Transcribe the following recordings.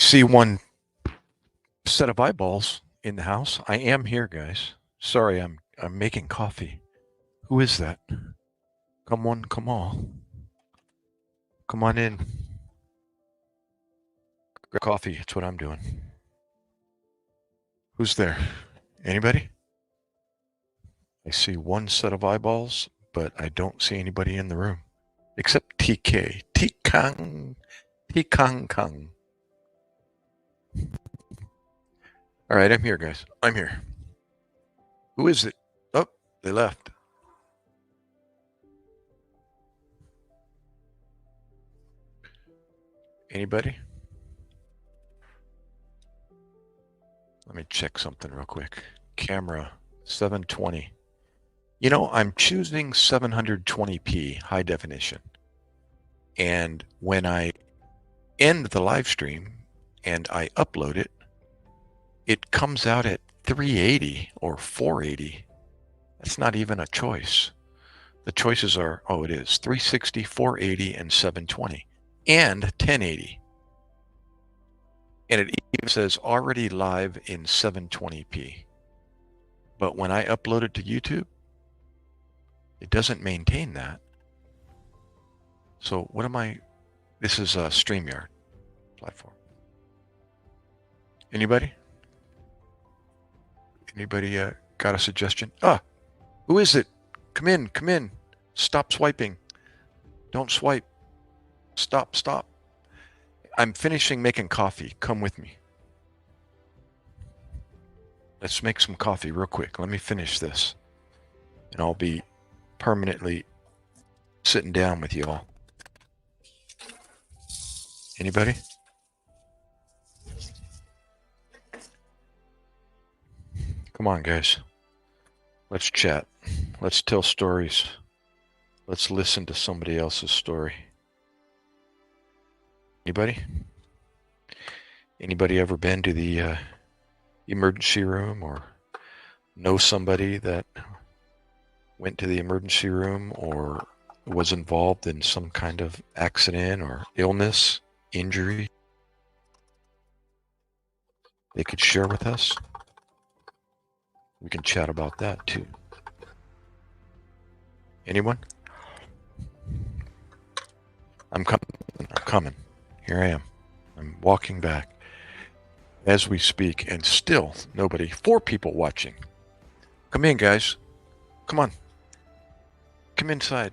see one set of eyeballs in the house. I am here, guys. Sorry, I'm making coffee. Who is that? Come one, come all. Come on in. Grab coffee. That's what I'm doing. Who's there? Anybody? I see one set of eyeballs, but I don't see anybody in the room. Except TK. Tikang. Tikang Kang. All right, I'm here, guys. I'm here. Who is it? Oh, they left. Anybody? Let me check something real quick. Camera 720. You know, I'm choosing 720p high definition. And when I end the live stream and I upload it, it comes out at 380 or 480. That's not even a choice. The choices are, oh, it is 360, 480, and 720, and 1080. And it even says already live in 720p. But when I upload it to YouTube, it doesn't maintain that. So what am I? This is a StreamYard platform. Anybody? Anybody got a suggestion? Ah, who is it? Come in, come in. Stop swiping. Don't swipe. Stop, stop. I'm finishing making coffee. Come with me. Let's make some coffee real quick. Let me finish this. And I'll be permanently sitting down with you all. Anybody? Come on, guys. Let's chat. Let's tell stories. Let's listen to somebody else's story. Anybody? Anybody ever been to the emergency room or know somebody that went to the emergency room or was involved in some kind of accident or illness, injury? They could share with us. We can chat about that too. Anyone? I'm coming. I'm coming. Here I am. I'm walking back as we speak, and still nobody. 4 people watching. Come in, guys. Come on. Come inside.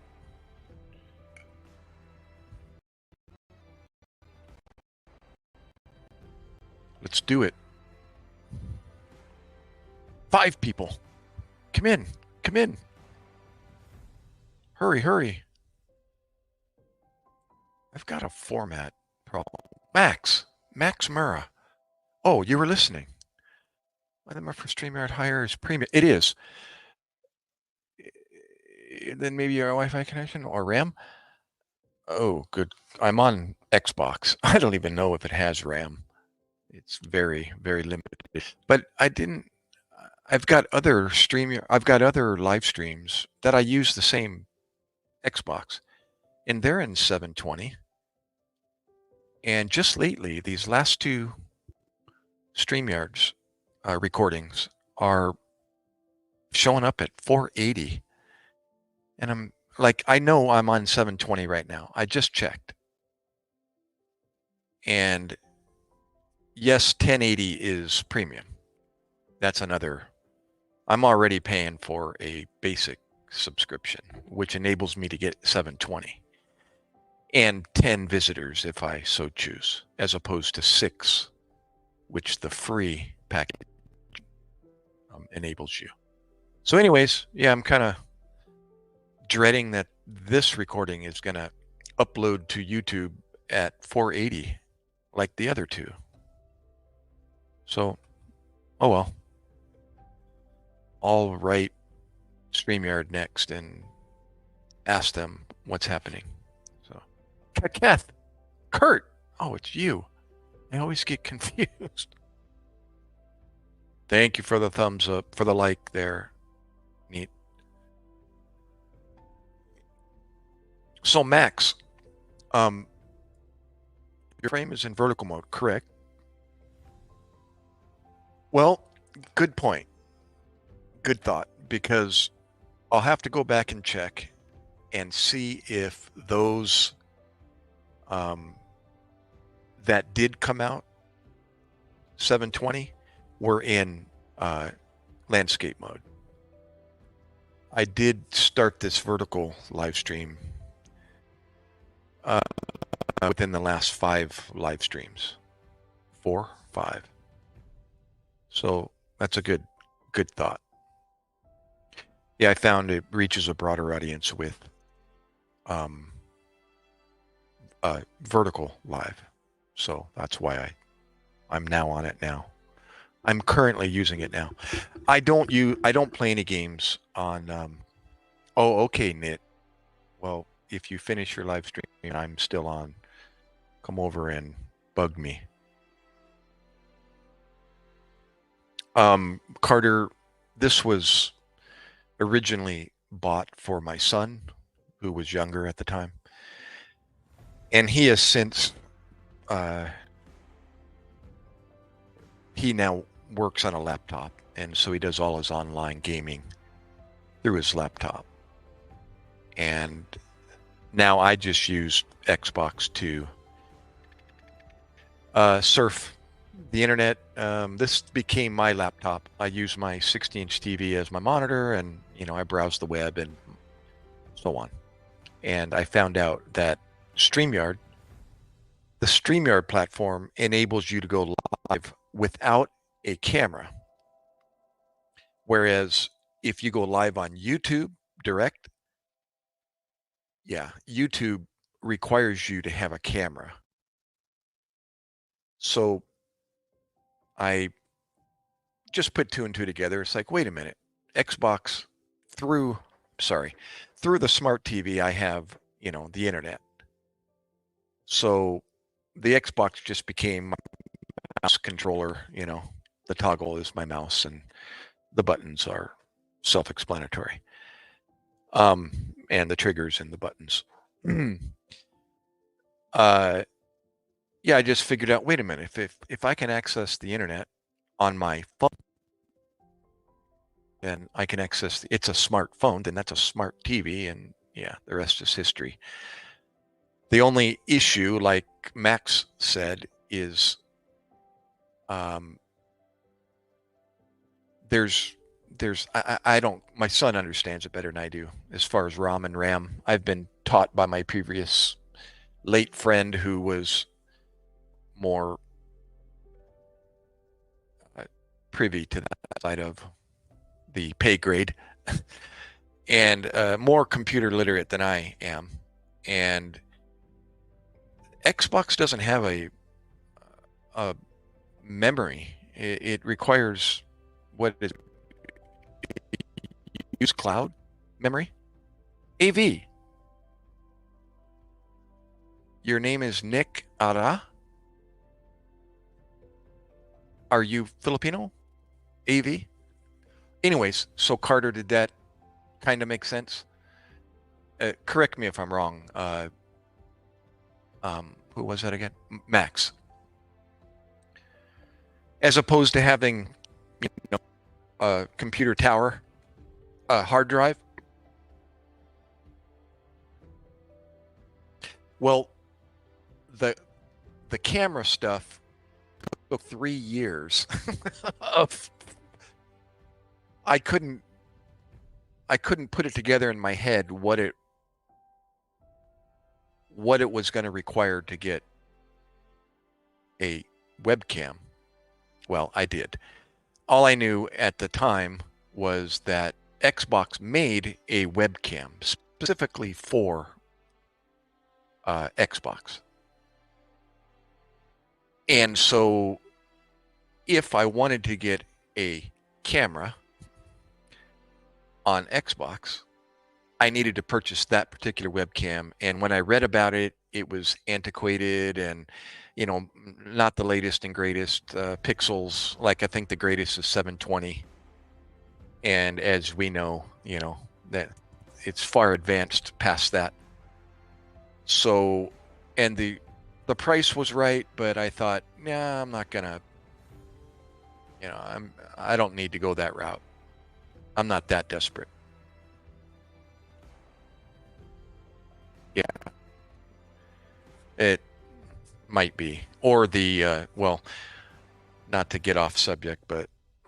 Let's do it. 5 people. Come in. Come in. Hurry, hurry. I've got a format problem. Max Murrah. Oh, you were listening. Whether for StreamYard higher is premium. It is. Then maybe your Wi-Fi connection or RAM. Oh, good. I'm on Xbox. I don't even know if it has RAM. It's very, very limited. But I've got other live streams that I use the same Xbox, and they're in 720. And just lately, these last 2 StreamYards recordings are showing up at 480. And I'm like, I know I'm on 720 right now. I just checked. And yes, 1080 is premium. That's another. I'm already paying for a basic subscription, which enables me to get 720 and 10 visitors if I so choose, as opposed to 6, which the free package enables you. So anyways, yeah, I'm kind of dreading that this recording is going to upload to YouTube at 480 like the other 2. So, oh well. I'll write StreamYard next and ask them what's happening. So, Kath, Kurt. Oh, it's you. I always get confused. Thank you for the thumbs up, for the like there. Neat. So Max, your frame is in vertical mode, correct? Well, good point. Good thought, because I'll have to go back and check and see if those that did come out 720 were in landscape mode. I did start this vertical live stream within the last 5 live streams. 4, 5. So that's a good thought. Yeah, I found it reaches a broader audience with vertical live. So that's why I'm now on it now. I'm currently using it now. I don't play any games on oh, okay, Nit. Well, if you finish your live stream and I'm still on, come over and bug me. Carter, this was originally bought for my son, who was younger at the time. And he has since, he now works on a laptop. And so he does all his online gaming through his laptop. And now I just use Xbox to surf the internet. This became my laptop. I use my 60-inch TV as my monitor, and I browse the web and so on. And I found out that the StreamYard platform enables you to go live without a camera. Whereas if you go live on YouTube direct, YouTube requires you to have a camera. So I just put 2 and 2 together. It's like, wait a minute, Xbox through the smart TV, I have, the internet. So the Xbox just became my mouse controller, the toggle is my mouse and the buttons are self-explanatory. And the triggers and the buttons. I just figured out, wait a minute, if I can access the internet on my phone, then I can access, it's a smartphone, then that's a smart TV, and the rest is history. The only issue, like Max said, is I don't, my son understands it better than I do as far as ROM and RAM. I've been taught by my previous late friend who was more privy to that side of the pay grade and more computer literate than I am. And Xbox doesn't have a memory. It requires use cloud memory. AV. Your name is Nick Ara. Are you Filipino? AV? Anyways, so Carter, did that kind of make sense? Correct me if I'm wrong. Who was that again? Max. As opposed to having, a computer tower, a hard drive. Well, the camera stuff took 3 years of. I couldn't put it together in my head what it was going to require to get a webcam. Well, I did. All I knew at the time was that Xbox made a webcam specifically for Xbox. And so if I wanted to get a camera on Xbox, I needed to purchase that particular webcam. And when I read about it, it was antiquated and, not the latest and greatest pixels. Like I think the greatest is 720. And as we know, that it's far advanced past that. So, and the price was right, but I thought, nah, I'm not gonna, I don't need to go that route. I'm not that desperate. Yeah, it might be. Or well, not to get off subject,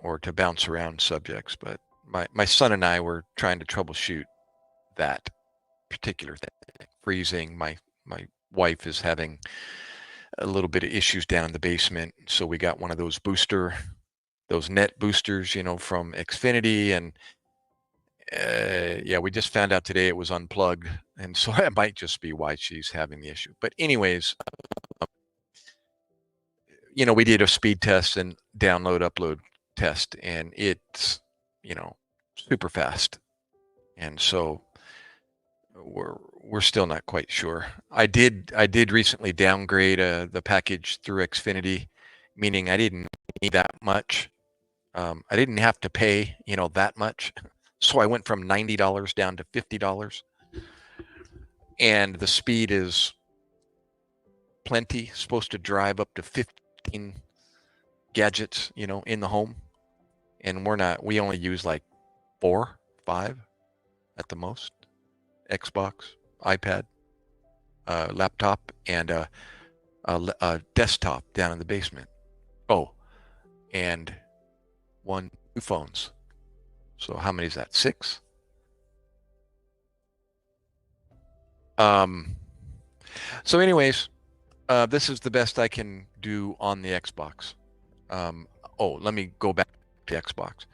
or to bounce around subjects, but my son and I were trying to troubleshoot that particular thing. Freezing. My wife is having a little bit of issues down in the basement, so we got one of those net boosters, from Xfinity, and yeah, we just found out today it was unplugged, and so that might just be why she's having the issue. But anyways, we did a speed test and download upload test, and it's super fast, and so we're still not quite sure. I did recently downgrade the package through Xfinity, meaning I didn't need that much. I didn't have to pay that much, so I went from $90 down to $50, and the speed is plenty. Supposed to drive up to 15 gadgets, in the home, and we only use like 4, 5 at the most. Xbox, iPad, laptop, and a desktop down in the basement. Oh, and 2 phones. So how many is that? 6? So anyways, this is the best I can do on the Xbox. Let me go back to the Xbox.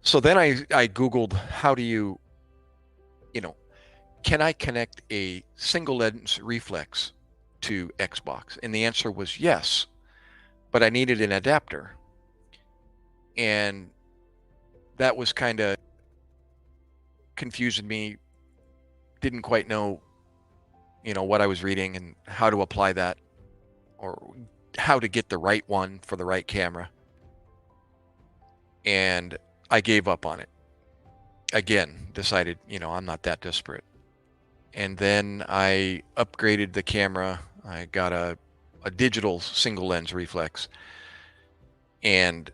So then I Googled, how do you, can I connect a single lens reflex to Xbox? And the answer was yes, but I needed an adapter. And that was kind of confusing me. Didn't quite know, what I was reading and how to apply that, or how to get the right one for the right camera. And I gave up on it. Again, decided, I'm not that desperate. And then I upgraded the camera. I got a digital single lens reflex, and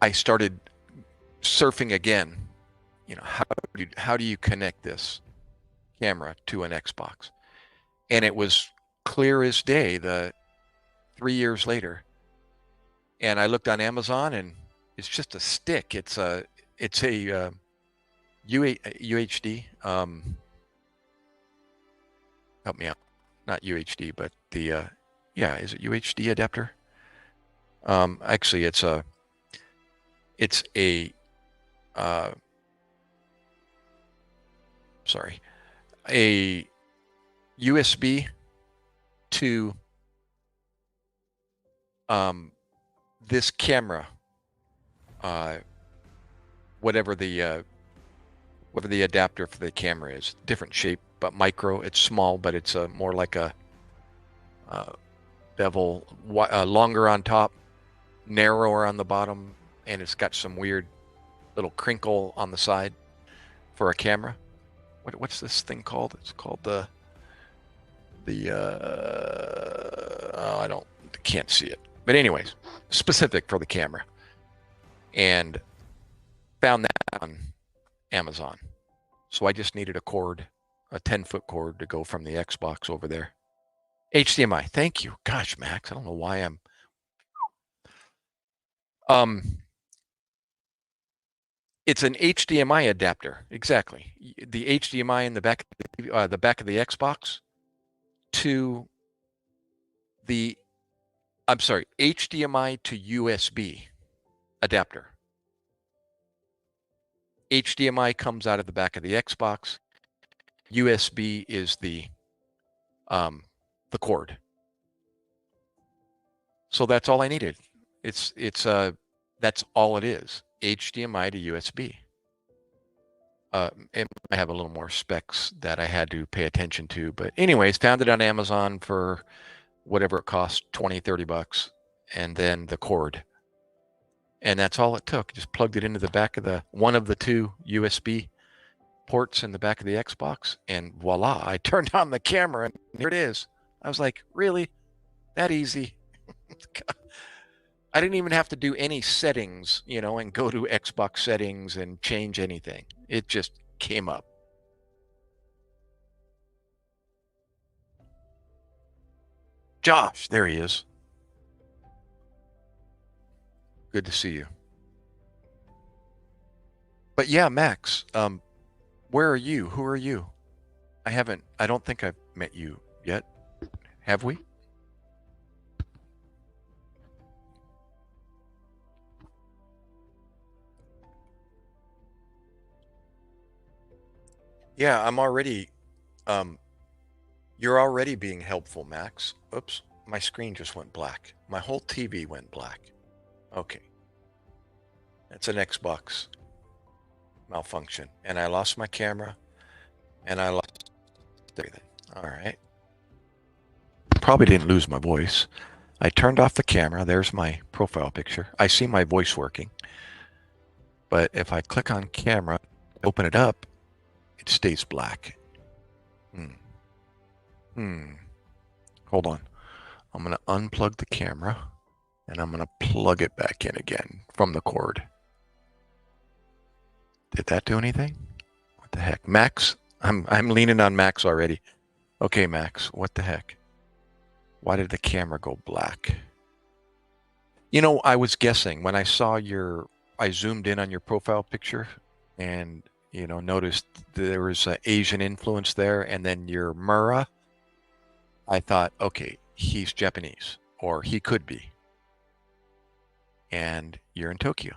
I started surfing again. How do you connect this camera to an Xbox? And it was clear as day 3 years later. And I looked on Amazon, and it's just a stick. It's a UHD. Help me out. Not UHD, but is it UHD adapter? Actually, it's a USB to this camera, whatever the adapter for the camera is. Different shape, but micro. It's small, but it's more like a bevel, longer on top, narrower on the bottom, and it's got some weird little crinkle on the side for a camera. What's this thing called? It's called I can't see it. But anyways, specific for the camera. And found that on Amazon. So I just needed a 10-foot cord to go from the Xbox over there. HDMI. Thank you. Gosh, Max, I don't know why I'm it's an HDMI adapter. Exactly. The HDMI in the back of the Xbox to HDMI to USB adapter. HDMI comes out of the back of the Xbox. USB is the cord. So that's all I needed. That's all it is. HDMI to USB. And I have a little more specs that I had to pay attention to, but anyways, found it on Amazon for whatever it cost, $20-$30, and then the cord. And that's all it took. Just plugged it into the back of one of the 2 USB ports in the back of the Xbox, and voila, I turned on the camera, and here it is. I was like, really? That easy? I didn't even have to do any settings, and go to Xbox settings and change anything. It just came up. Josh, there he is. Good to see you. But yeah, Max, where are you? Who are you? I don't think I've met you yet. Have we? Yeah, um, you're already being helpful, Max. Oops, my screen just went black. My whole TV went black. Okay, that's an Xbox malfunction. And I lost my camera and I lost everything. All right. Probably didn't lose my voice. I turned off the camera. There's my profile picture. I see my voice working. But if I click on camera, open it up, it stays black. Hmm. Hmm. Hold on. I'm going to unplug the camera and I'm going to plug it back in again from the cord. Did that do anything? What the heck? Max? I'm leaning on Max already. Okay, Max, what the heck? Why did the camera go black? I was guessing when I zoomed in on your profile picture and, noticed there was an Asian influence there and then your Mura. I thought, okay, he's Japanese or he could be. And you're in Tokyo.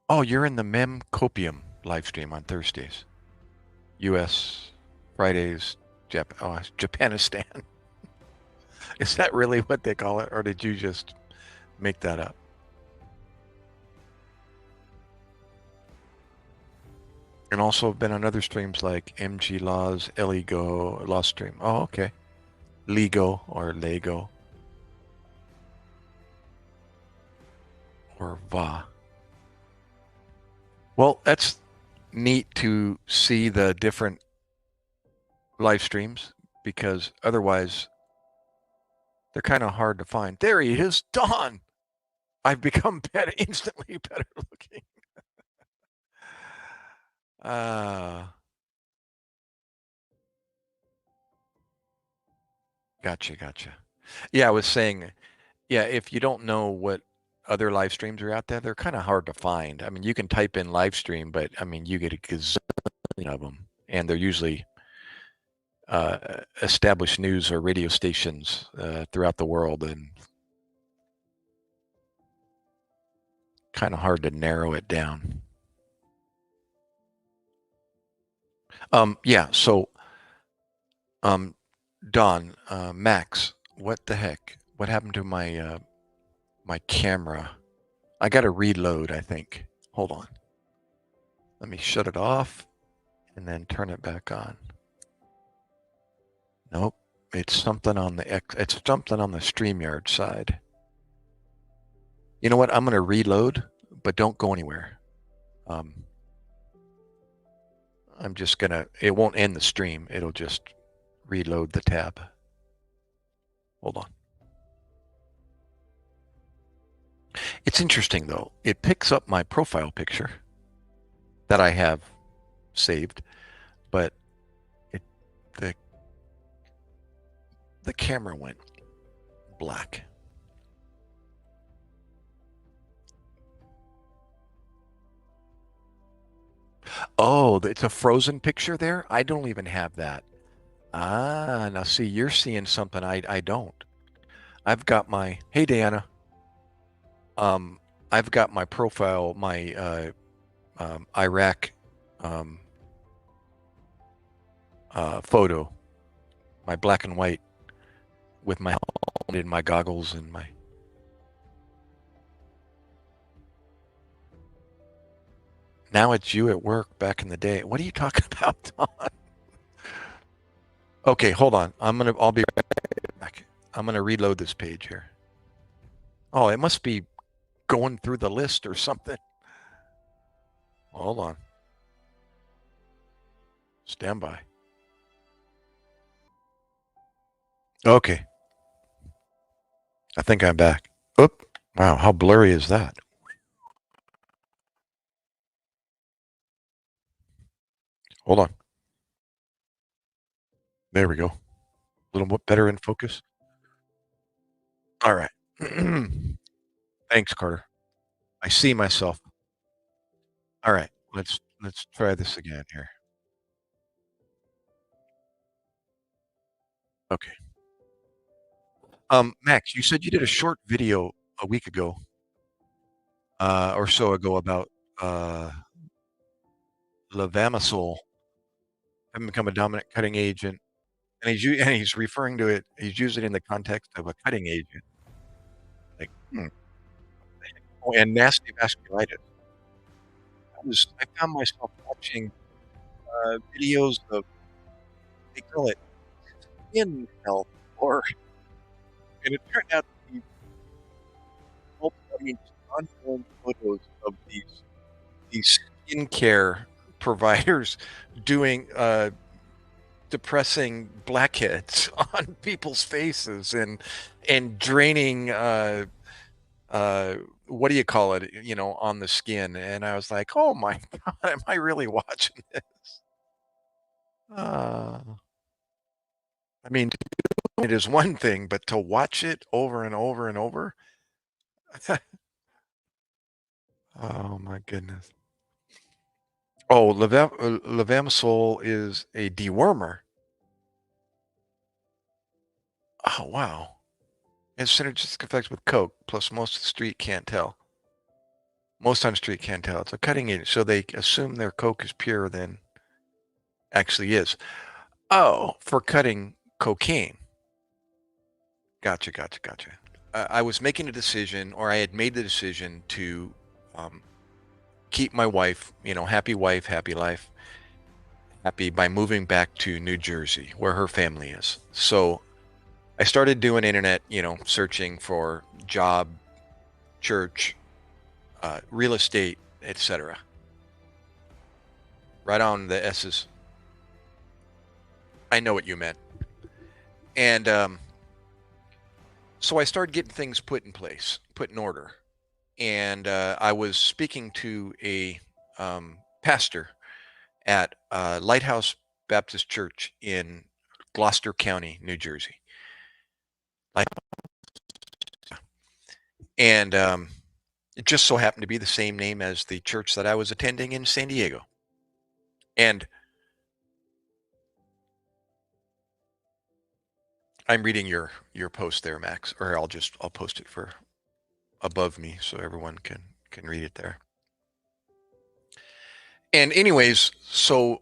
Oh, you're in the Mem Copium live stream on Thursdays. US, Fridays, Japanistan. Is that really what they call it? Or did you just make that up? And also been on other streams like MG Laws, Eligo, Law Stream. Oh, okay. Lego or Lego or Va. Well, that's neat to see the different live streams because otherwise they're kind of hard to find. There he is, Don. I've become better, instantly better looking. Uh, gotcha. Yeah, I was saying, yeah, if you don't know what other live streams are out there, they're kind of hard to find. I mean, you can type in live stream, but I mean, you get a gazillion of them, and they're usually established news or radio stations throughout the world, and kind of hard to narrow it down. Yeah, so Don, Max, what the heck? What happened to my camera? I got to reload, I think. Hold on. Let me shut it off and then turn it back on. Nope. It's something on the StreamYard side. You know what? I'm going to reload, but don't go anywhere. I'm just going to, it won't end the stream. It'll just reload the tab. Hold on. It's interesting though. It picks up my profile picture that I have saved, but it the camera went black. Oh, it's a frozen picture there? I don't even have that. Ah, now see, you're seeing something I don't. I've got my, hey Diana, um, I've got my profile, my Iraq um, photo, my black and white with my helmet and my goggles and my. Now it's you at work back in the day. What are you talking about, Don? Okay, hold on. I'll be right back. I'm gonna reload this page here. Oh, it must be going through the list or something. Hold on. Stand by. Okay. I think I'm back. Oop. Wow, how blurry is that? Hold on. There we go. A little bit better in focus. All right. Thanks, Carter. I see myself. All right. Let's try this again here. Okay. Max, you said you did a short video a week ago, or so ago about uh, Levamisole having become a dominant cutting agent, and and he's referring to it. He's using it in the context of a cutting agent, like oh, and nasty vasculitis. I found myself watching videos of they call it skin health, or and it turned out to be I mean, ongoing photos of these skincare providers doing depressing blackheads on people's faces and draining what do you call it, on the skin. And I was like, oh my god, am I really watching this? uh I mean, it is one thing, but to watch it over and over and over. Oh my goodness. Oh, levamisole is a dewormer. Oh wow. It's synergistic effects with Coke, plus most of the street can't tell. Most on street can't tell. It's a cutting agent, so they assume their Coke is purer than actually is. Oh, for cutting cocaine. Gotcha, gotcha, gotcha. I was making a decision, or I had made the decision to um, keep my wife, happy life, happy by moving back to New Jersey, where her family is. So I started doing internet, searching for job, church, real estate, etc. Right on the S's. I know what you meant. And so I started getting things put in place, put in order. And I was speaking to a pastor at Lighthouse Baptist Church in Gloucester County, New Jersey. Like, and it just so happened to be the same name as the church that I was attending in San Diego. And I'm reading your post there, Max, or I'll post it for above me so everyone can read it there. And anyways, so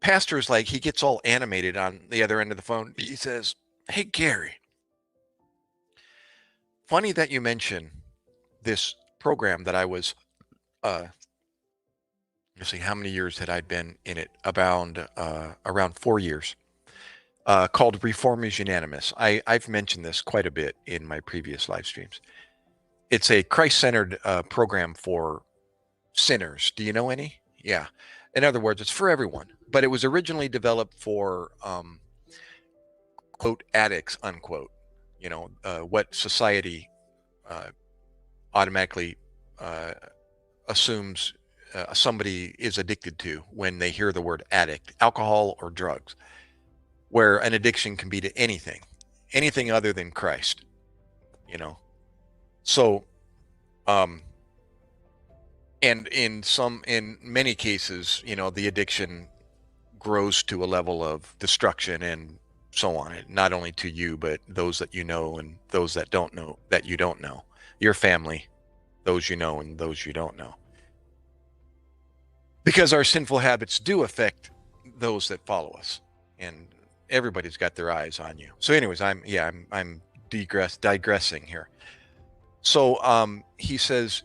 pastor's like, he gets all animated on the other end of the phone. He says, "Hey Gary, funny that you mention this program that I was let's see, how many years had I been in it? About around 4 years. Called Reform is Unanimous. I've mentioned this quite a bit in my previous live streams. It's a Christ-centered program for sinners. Do you know any? Yeah. In other words, it's for everyone, but it was originally developed for quote addicts unquote. What society uh, automatically uh, assumes somebody is addicted to when they hear the word addict, alcohol or drugs, where an addiction can be to anything other than Christ. You know, so um, and in many cases, the addiction grows to a level of destruction and so on. Not only to you, but those that you know and those that don't know that you don't know, your family, those you know and those you don't know. Because our sinful habits do affect those that follow us, and everybody's got their eyes on you. So anyways, I'm digressing here. So he says,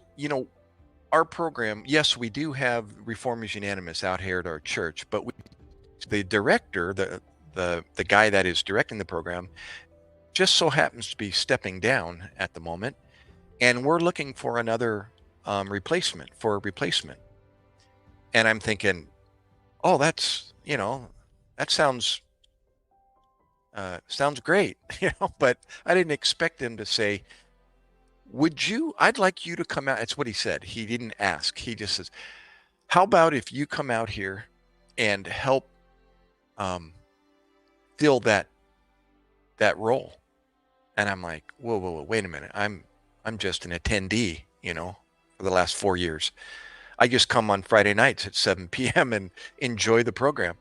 our program, yes, we do have Reform is Unanimous out here at our church, but the director, the guy that is directing the program, just so happens to be stepping down at the moment, and we're looking for another replacement. And I'm thinking, oh, that sounds great, but I didn't expect him to say, I'd like you to come out. That's what he said. He didn't ask. He just says, how about if you come out here and help um, fill that role? And I'm like, whoa, wait a minute. I'm just an attendee, for the last 4 years. I just come on Friday nights at 7 p.m. and enjoy the program.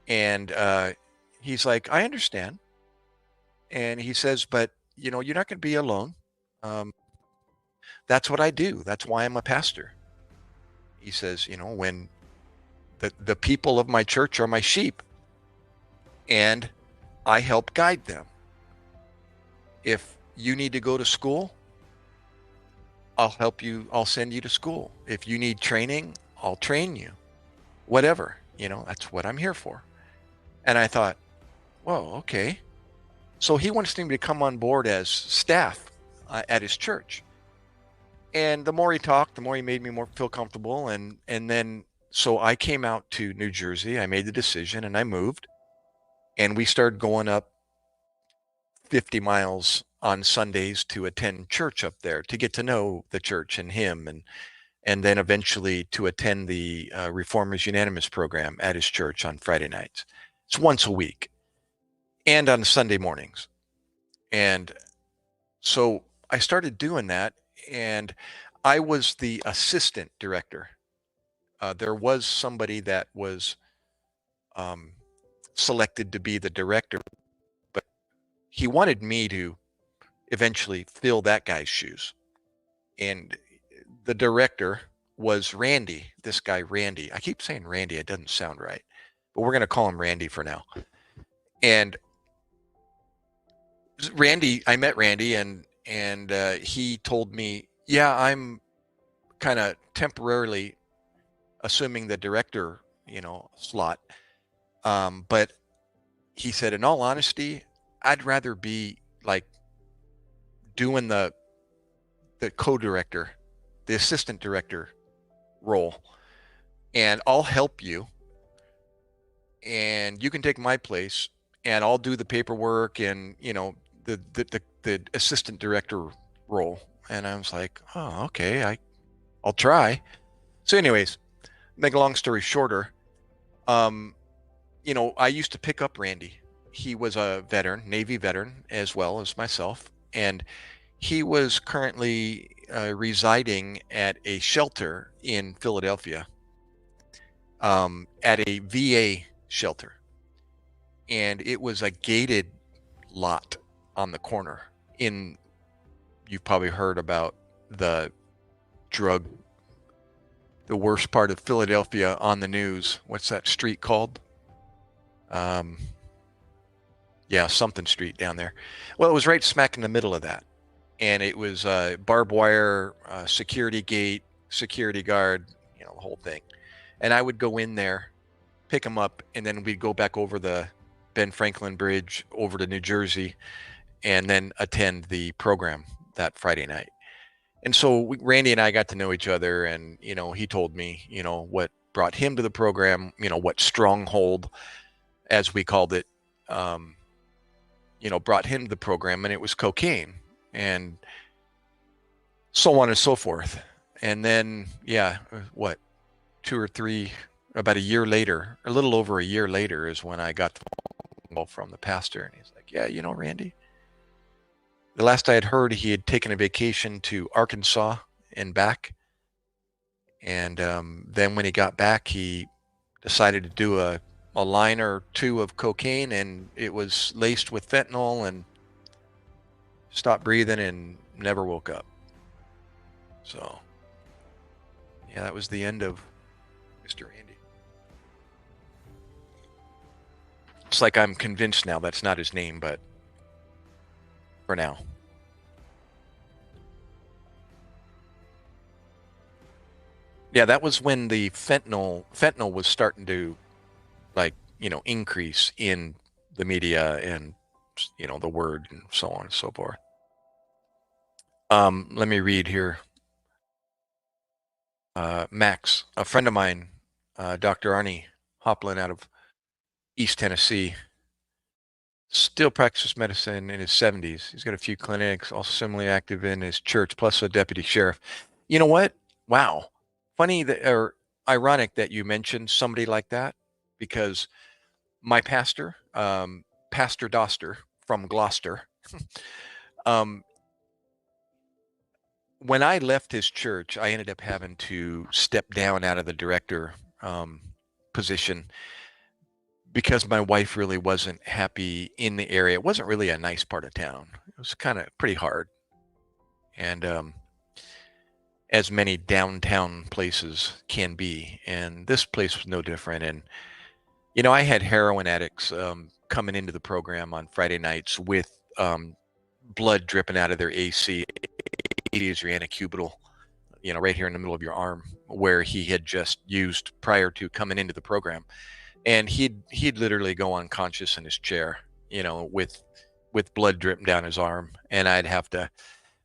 And he's like, I understand. And he says, but you're not going to be alone. Um, that's what I do. That's why I'm a pastor. He says, when the people of my church are my sheep, and I help guide them. If you need to go to school, I'll help you. I'll send you to school. If you need training, I'll train you. Whatever, that's what I'm here for. And I thought, whoa, okay. So he wants me to come on board as staff at his church. And the more he talked, the more he made me more feel comfortable. And then, so I came out to New Jersey. I made the decision and I moved. And we started going up 50 miles on Sundays to attend church up there, to get to know the church and him, and then eventually to attend the Reformers Unanimous program at his church on Friday nights. It's once a week and on Sunday mornings. And so I started doing that, and I was the assistant director. There was somebody that was selected to be the director, but he wanted me to eventually fill that guy's shoes. And the director was Randy, this guy, Randy. I keep saying Randy, it doesn't sound right, but we're going to call him Randy for now. And Randy, I met Randy, and he told me, yeah, I'm kind of temporarily assuming the director, slot. But he said, in all honesty, I'd rather be like doing the co-director, the assistant director role, and I'll help you, and you can take my place, and I'll do the paperwork and the assistant director role. And I was like, oh, okay, I'll try. So anyways, make a long story shorter, I used to pick up Randy. He was a veteran, Navy veteran, as well as myself, and he was currently residing at a shelter in Philadelphia, at a VA shelter. And it was a gated lot on the corner. You've probably heard about the worst part of Philadelphia on the news. What's that street called? Yeah, something street down there. Well, it was right smack in the middle of that. And it was barbed wire, security gate, security guard, the whole thing. And I would go in there, pick him up, and then we'd go back over the Ben Franklin Bridge over to New Jersey, and then attend the program that Friday night. And so Randy and I got to know each other, and he told me what brought him to the program, what stronghold, as we called it, brought him to the program, and it was cocaine, and so on and so forth. And then what, about a year later, a little over a year later, is when I got the phone call from the pastor, and he's like, yeah, Randy, the last I had heard, he had taken a vacation to Arkansas and back. And then when he got back, he decided to do a line or two of cocaine, and it was laced with fentanyl, and stopped breathing and never woke up. So, yeah, that was the end of Mr. Randy. It's like I'm convinced now that's not his name, but for now. Yeah, that was when the fentanyl was starting to increase in the media and the word and so on and so forth. Let me read here. Max, a friend of mine, Dr. Arnie Hoplin out of East Tennessee, Still practices medicine in his 70s. He's got a few clinics, also similarly active in his church, plus a deputy sheriff. You know what? Wow. Funny that, or ironic that you mentioned somebody like that, because my pastor, Pastor Doster from Gloucester, um, when I left his church, I ended up having to step down out of the director um, position because my wife really wasn't happy in the area. It wasn't really a nice part of town. It was kind of pretty hard. And as many downtown places can be. And this place was no different. And, you know, I had heroin addicts coming into the program on Friday nights with blood dripping out of their AC. Is your antecubital, you know, right here in the middle of your arm, where he had just used prior to coming into the program. And he'd literally go unconscious in his chair, you know, with blood dripping down his arm, and I'd have to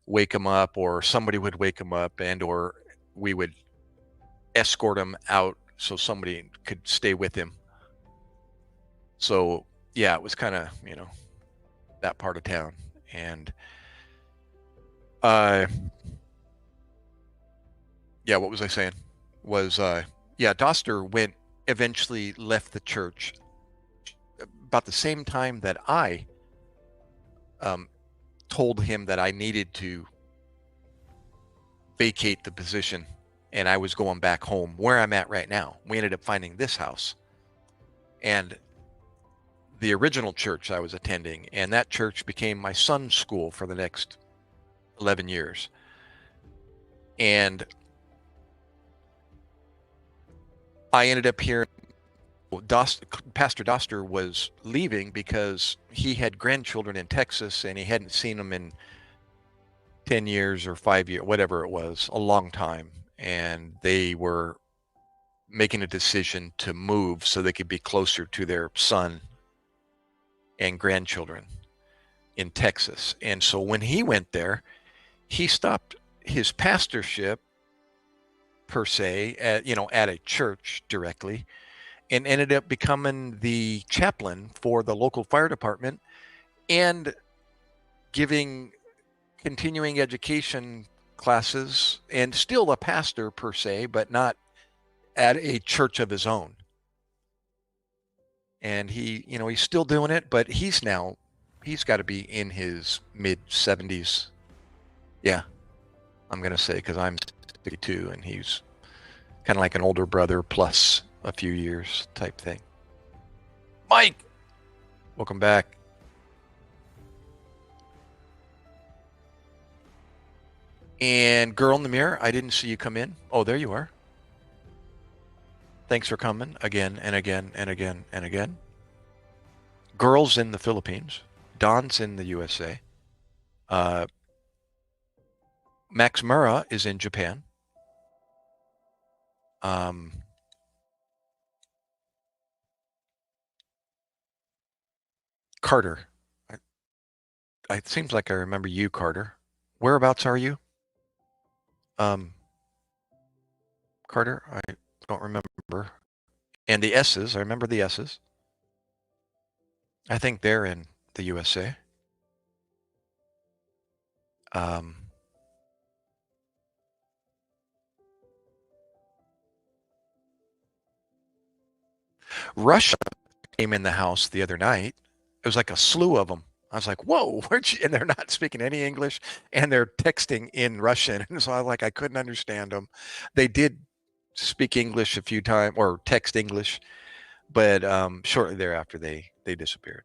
wake him up, or somebody would wake him up, and or we would escort him out so somebody could stay with him. So yeah, it was kind of, you know, that part of town. And uh yeah, what was I saying? Was yeah, Doster went eventually left the church about the same time that I um told him that I needed to vacate the position and I was going back home where I'm at right now. We ended up finding this house and the original church I was attending, and that church became my son's school for the next 11 years. And I ended up hearing Pastor Doster was leaving because he had grandchildren in Texas and he hadn't seen them in 10 years or 5 years, whatever it was, a long time. And they were making a decision to move so they could be closer to their son and grandchildren in Texas. And so when he went there, he stopped his pastorship per se at, you know, at a church directly, and ended up becoming the chaplain for the local fire department and giving continuing education classes, and still a pastor per se, but not at a church of his own. And he, you know, he's still doing it, but he's got to be in his mid 70s. Yeah, I'm going to say, because I'm 62 and he's kind of like an older brother plus a few years type thing. Mike, welcome back. And girl in the mirror, I didn't see you come in. Oh, there you are. Thanks for coming again and again and again and again. Girl's in the Philippines. Don's in the USA. Max Murrah is in Japan. Carter. It seems like I remember you, Carter. Whereabouts are you? Carter, I don't remember. And the S's, I remember the S's. I think they're in the USA. Russia came in the house the other night. It was like a slew of them. I was like, whoa, where'd you? And they're not speaking any English and they're texting in Russian. And so I couldn't understand them. They did speak English a few times or text English, but shortly thereafter they disappeared.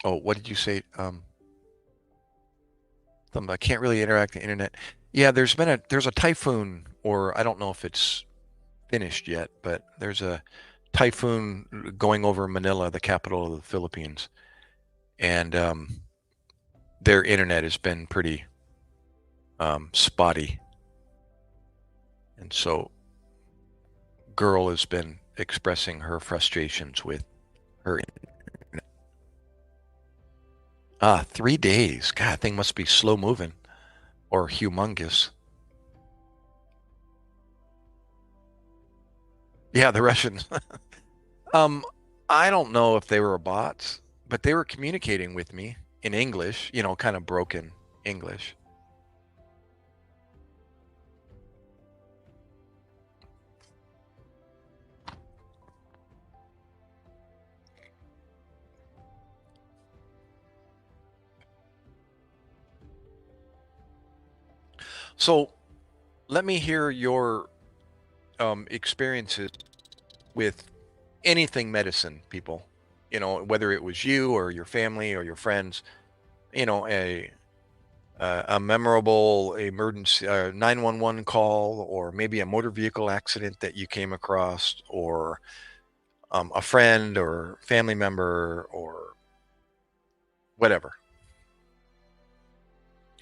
Oh, what did you say? I can't really interact with the internet. Yeah, there's a typhoon, or I don't know if it's finished yet, but there's a typhoon going over Manila, the capital of the Philippines, and their internet has been pretty spotty, and so girl has been expressing her frustrations with her internet. 3 days. God, thing must be slow moving or humongous. Yeah, the Russians. Um, I don't know if they were bots, but they were communicating with me in English, kind of broken English. So let me hear your experiences with anything medicine, people. Whether it was you or your family or your friends, a memorable emergency 911 call, or maybe a motor vehicle accident that you came across, or a friend or family member or whatever.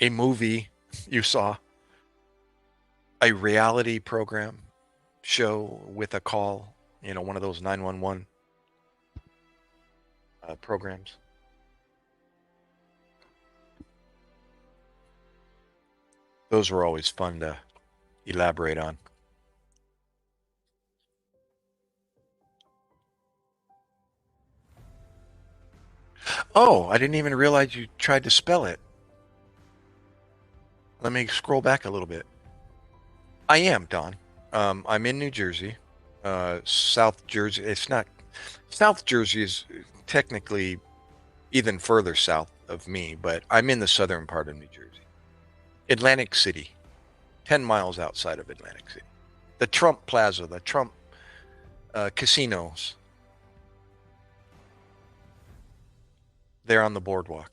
A movie you saw, a reality program show with a call, one of those 911 programs. Those were always fun to elaborate on. Oh, I didn't even realize you tried to spell it. Let me scroll back a little bit. I am, Don. I'm in New Jersey, South Jersey. It's not, South Jersey is technically even further south of me, but I'm in the southern part of New Jersey. Atlantic City, 10 miles outside of Atlantic City. The Trump Plaza, the Trump casinos, they're on the boardwalk.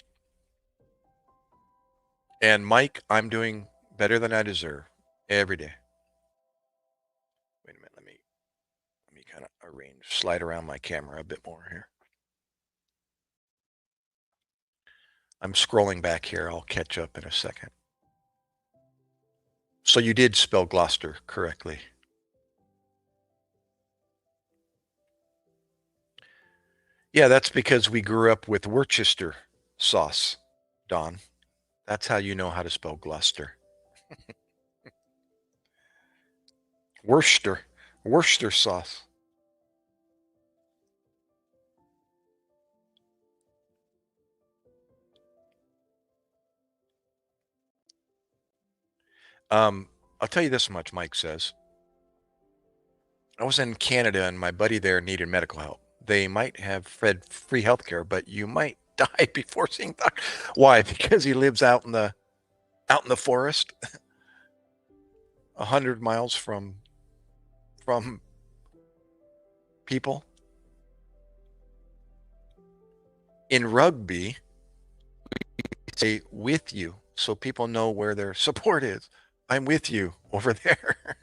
And Mike, I'm doing better than I deserve every day. Wait a minute, let me kind of slide around my camera a bit more here. I'm scrolling back here. I'll catch up in a second. So you did spell Gloucester correctly. Yeah, that's because we grew up with Worcester sauce, Don. That's how you know how to spell Gloucester. Worcester, Worcester sauce. I'll tell you this much, Mike says. I was in Canada and my buddy there needed medical help. They might have free healthcare, but you might die before seeing doctor. Why? Because he lives out in the forest, 100 miles from people. In rugby, say with you, so people know where their support is. I'm with you over there.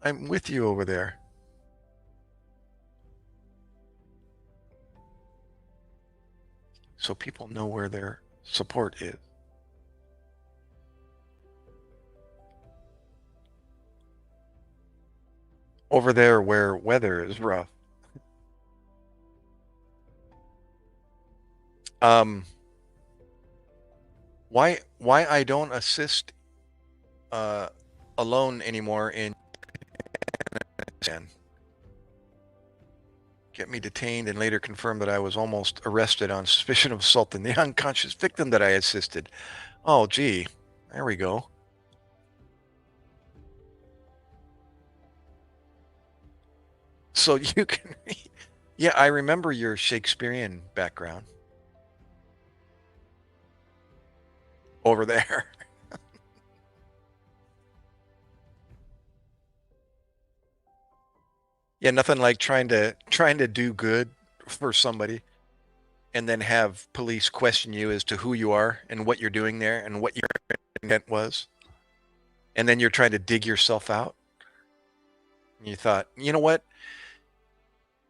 I'm with you over there. So people know where their support is. Over there where weather is rough. Um, why I don't assist uh, alone anymore in get me detained and later confirmed that I was almost arrested on suspicion of assaulting the unconscious victim that I assisted. Oh, gee, there we go. So you can read. Yeah, I remember your Shakespearean background over there. Yeah, nothing like trying to do good for somebody and then have police question you as to who you are and what you're doing there and what your intent was. And then you're trying to dig yourself out. And you thought, you know what?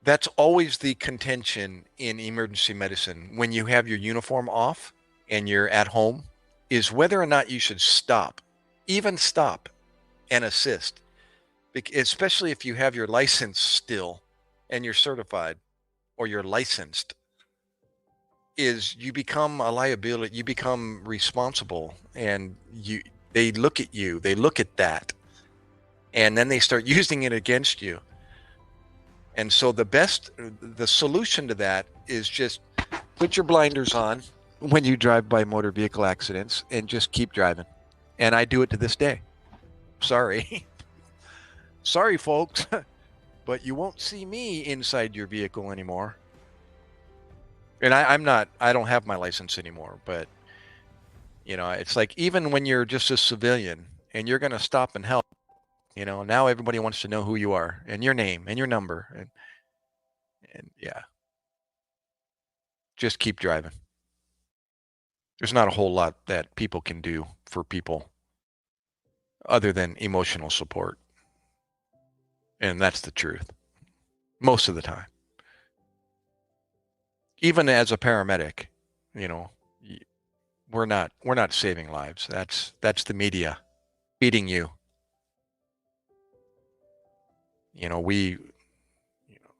That's always the contention in emergency medicine when you have your uniform off and you're at home, is whether or not you should stop, even stop and assist, especially if you have your license still and you're certified or you're licensed. Is you become a liability, you become responsible, and they look at you, they look at that, and then they start using it against you. And so the solution to that is just put your blinders on when you drive by motor vehicle accidents and just keep driving. And I do it to this day. Sorry. Sorry, folks, but you won't see me inside your vehicle anymore. And I don't have my license anymore, but it's like, even when you're just a civilian and you're going to stop and help, now everybody wants to know who you are and your name and your number. And yeah, just keep driving. There's not a whole lot that people can do for people other than emotional support. And that's the truth. Most of the time. Even as a paramedic, we're not saving lives. That's the media feeding you.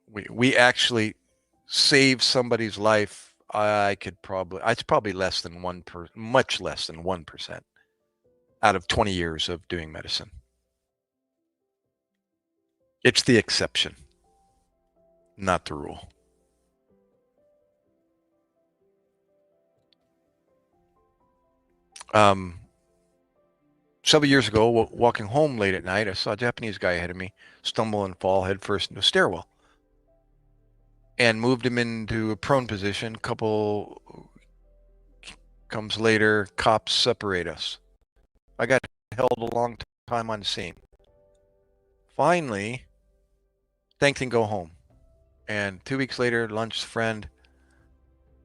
We actually save somebody's life. It's probably less than much less than 1% out of 20 years of doing medicine. It's the exception, not the rule. Several years ago, walking home late at night, I saw a Japanese guy ahead of me stumble and fall headfirst into a stairwell, and moved him into a prone position. Couple comes later, cops separate us. I got held a long time on scene. Finally, thanked and go home. And 2 weeks later, lunch, friend,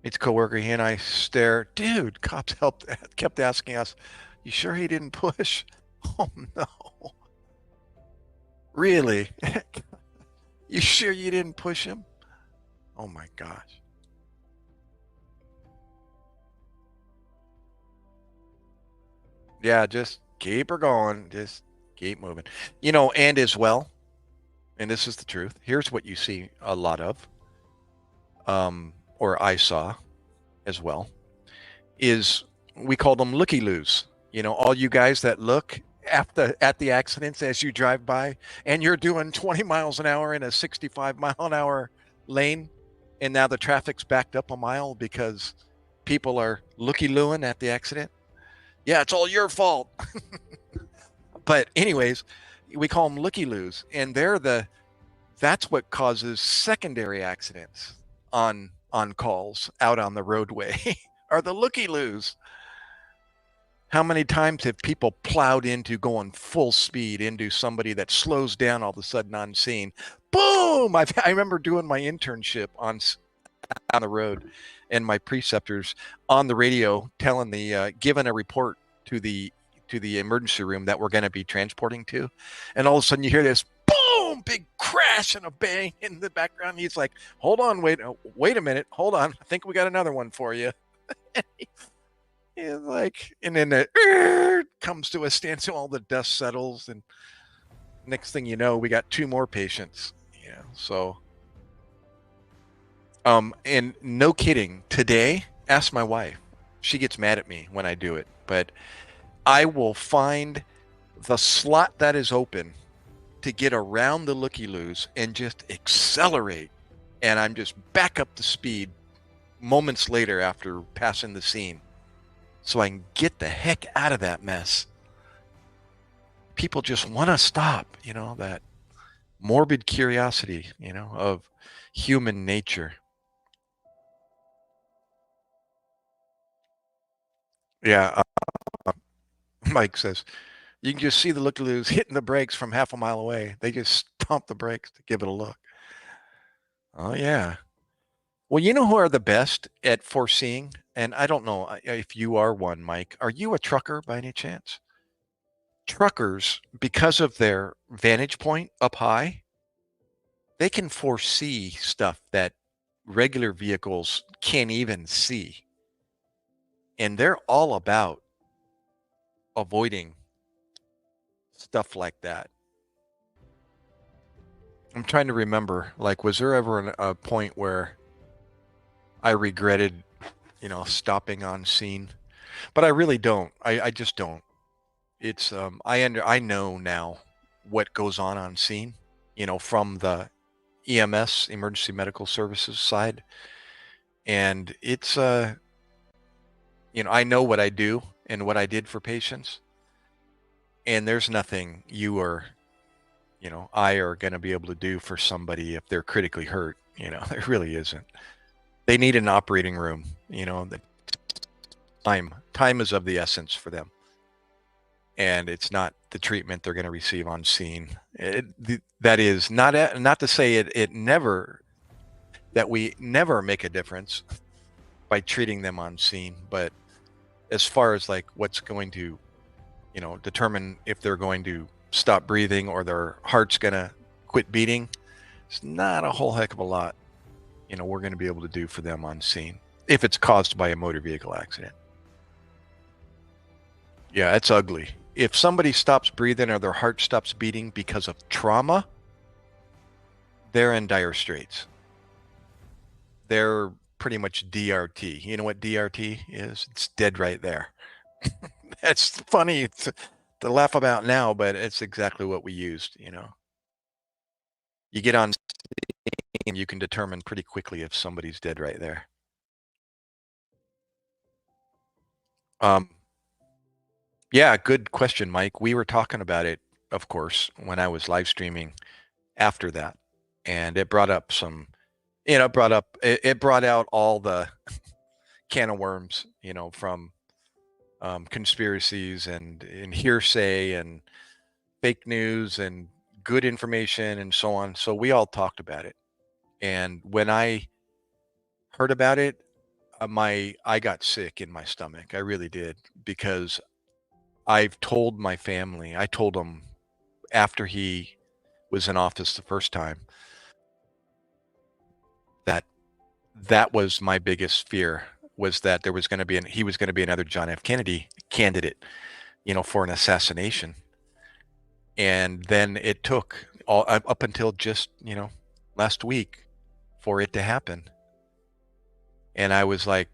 meets coworker. He and I stare. Dude, cops kept asking us, "You sure he didn't push?" Oh no. Really? You sure you didn't push him? Oh my gosh. Yeah, just keep her going. Just keep moving. And as well, and this is the truth, here's what you see a lot of, or I saw as well, is we call them looky-loos. All you guys that look at the accidents as you drive by, and you're doing 20 miles an hour in a 65 mile an hour lane, and now the traffic's backed up a mile because people are looky-looing at the accident. Yeah, it's all your fault. But anyways, we call them looky-loos, and that's what causes secondary accidents on calls out on the roadway are the looky-loos. How many times have people plowed into going full speed into somebody that slows down all of a sudden on scene? Boom! I remember doing my internship on the road, and my preceptors on the radio giving a report to the emergency room that we're going to be transporting to, and all of a sudden you hear this boom, big crash and a bang in the background. He's like, "Hold on, wait a minute, hold on, I think we got another one for you." And then it comes to a standstill, all the dust settles, and next thing you know, we got 2 more patients. So and no kidding, today, ask my wife. She gets mad at me when I do it, but I will find the slot that is open to get around the looky-loos and just accelerate, and I'm just back up to speed moments later after passing the scene, so I can get the heck out of that mess. People just want to stop, that morbid curiosity, of human nature. Yeah, Mike says, you can just see the looky-loos hitting the brakes from half a mile away. They just stomp the brakes to give it a look. Oh, yeah. Well, you know who are the best at foreseeing? And I don't know if you are one, Mike. Are you a trucker by any chance? Truckers, because of their vantage point up high, they can foresee stuff that regular vehicles can't even see. And they're all about avoiding stuff like that. I'm trying to remember, like, was there ever a point where I regretted, stopping on scene? But I really don't. I just don't. It's I know now what goes on scene, from the EMS, emergency medical services side. And it's, I know what I do and what I did for patients. And there's nothing you or, I are going to be able to do for somebody if they're critically hurt. There really isn't. They need an operating room, the time is of the essence for them. And it's not the treatment they're going to receive on scene. That is not to say it never, that we never make a difference by treating them on scene, but as far as like what's going to, determine if they're going to stop breathing or their heart's going to quit beating, it's not a whole heck of a lot, we're going to be able to do for them on scene if it's caused by a motor vehicle accident. Yeah, it's ugly. If somebody stops breathing or their heart stops beating because of trauma, they're in dire straits. They're pretty much DRT. You know what DRT is? It's dead right there. That's funny to laugh about now, but it's exactly what we used, You get on scene, you can determine pretty quickly if somebody's dead right there. Yeah, good question, Mike. We were talking about it, of course, when I was live streaming after that. And it brought up it brought out all the can of worms, from conspiracies and hearsay and fake news and good information and so on. So we all talked about it. And when I heard about it, I got sick in my stomach. I really did, because I've told my family, I told them after he was in office the first time, that was my biggest fear, was that there was going to be he was going to be another John F. Kennedy candidate, for an assassination. And then it took all up until just, last week for it to happen. And I was like,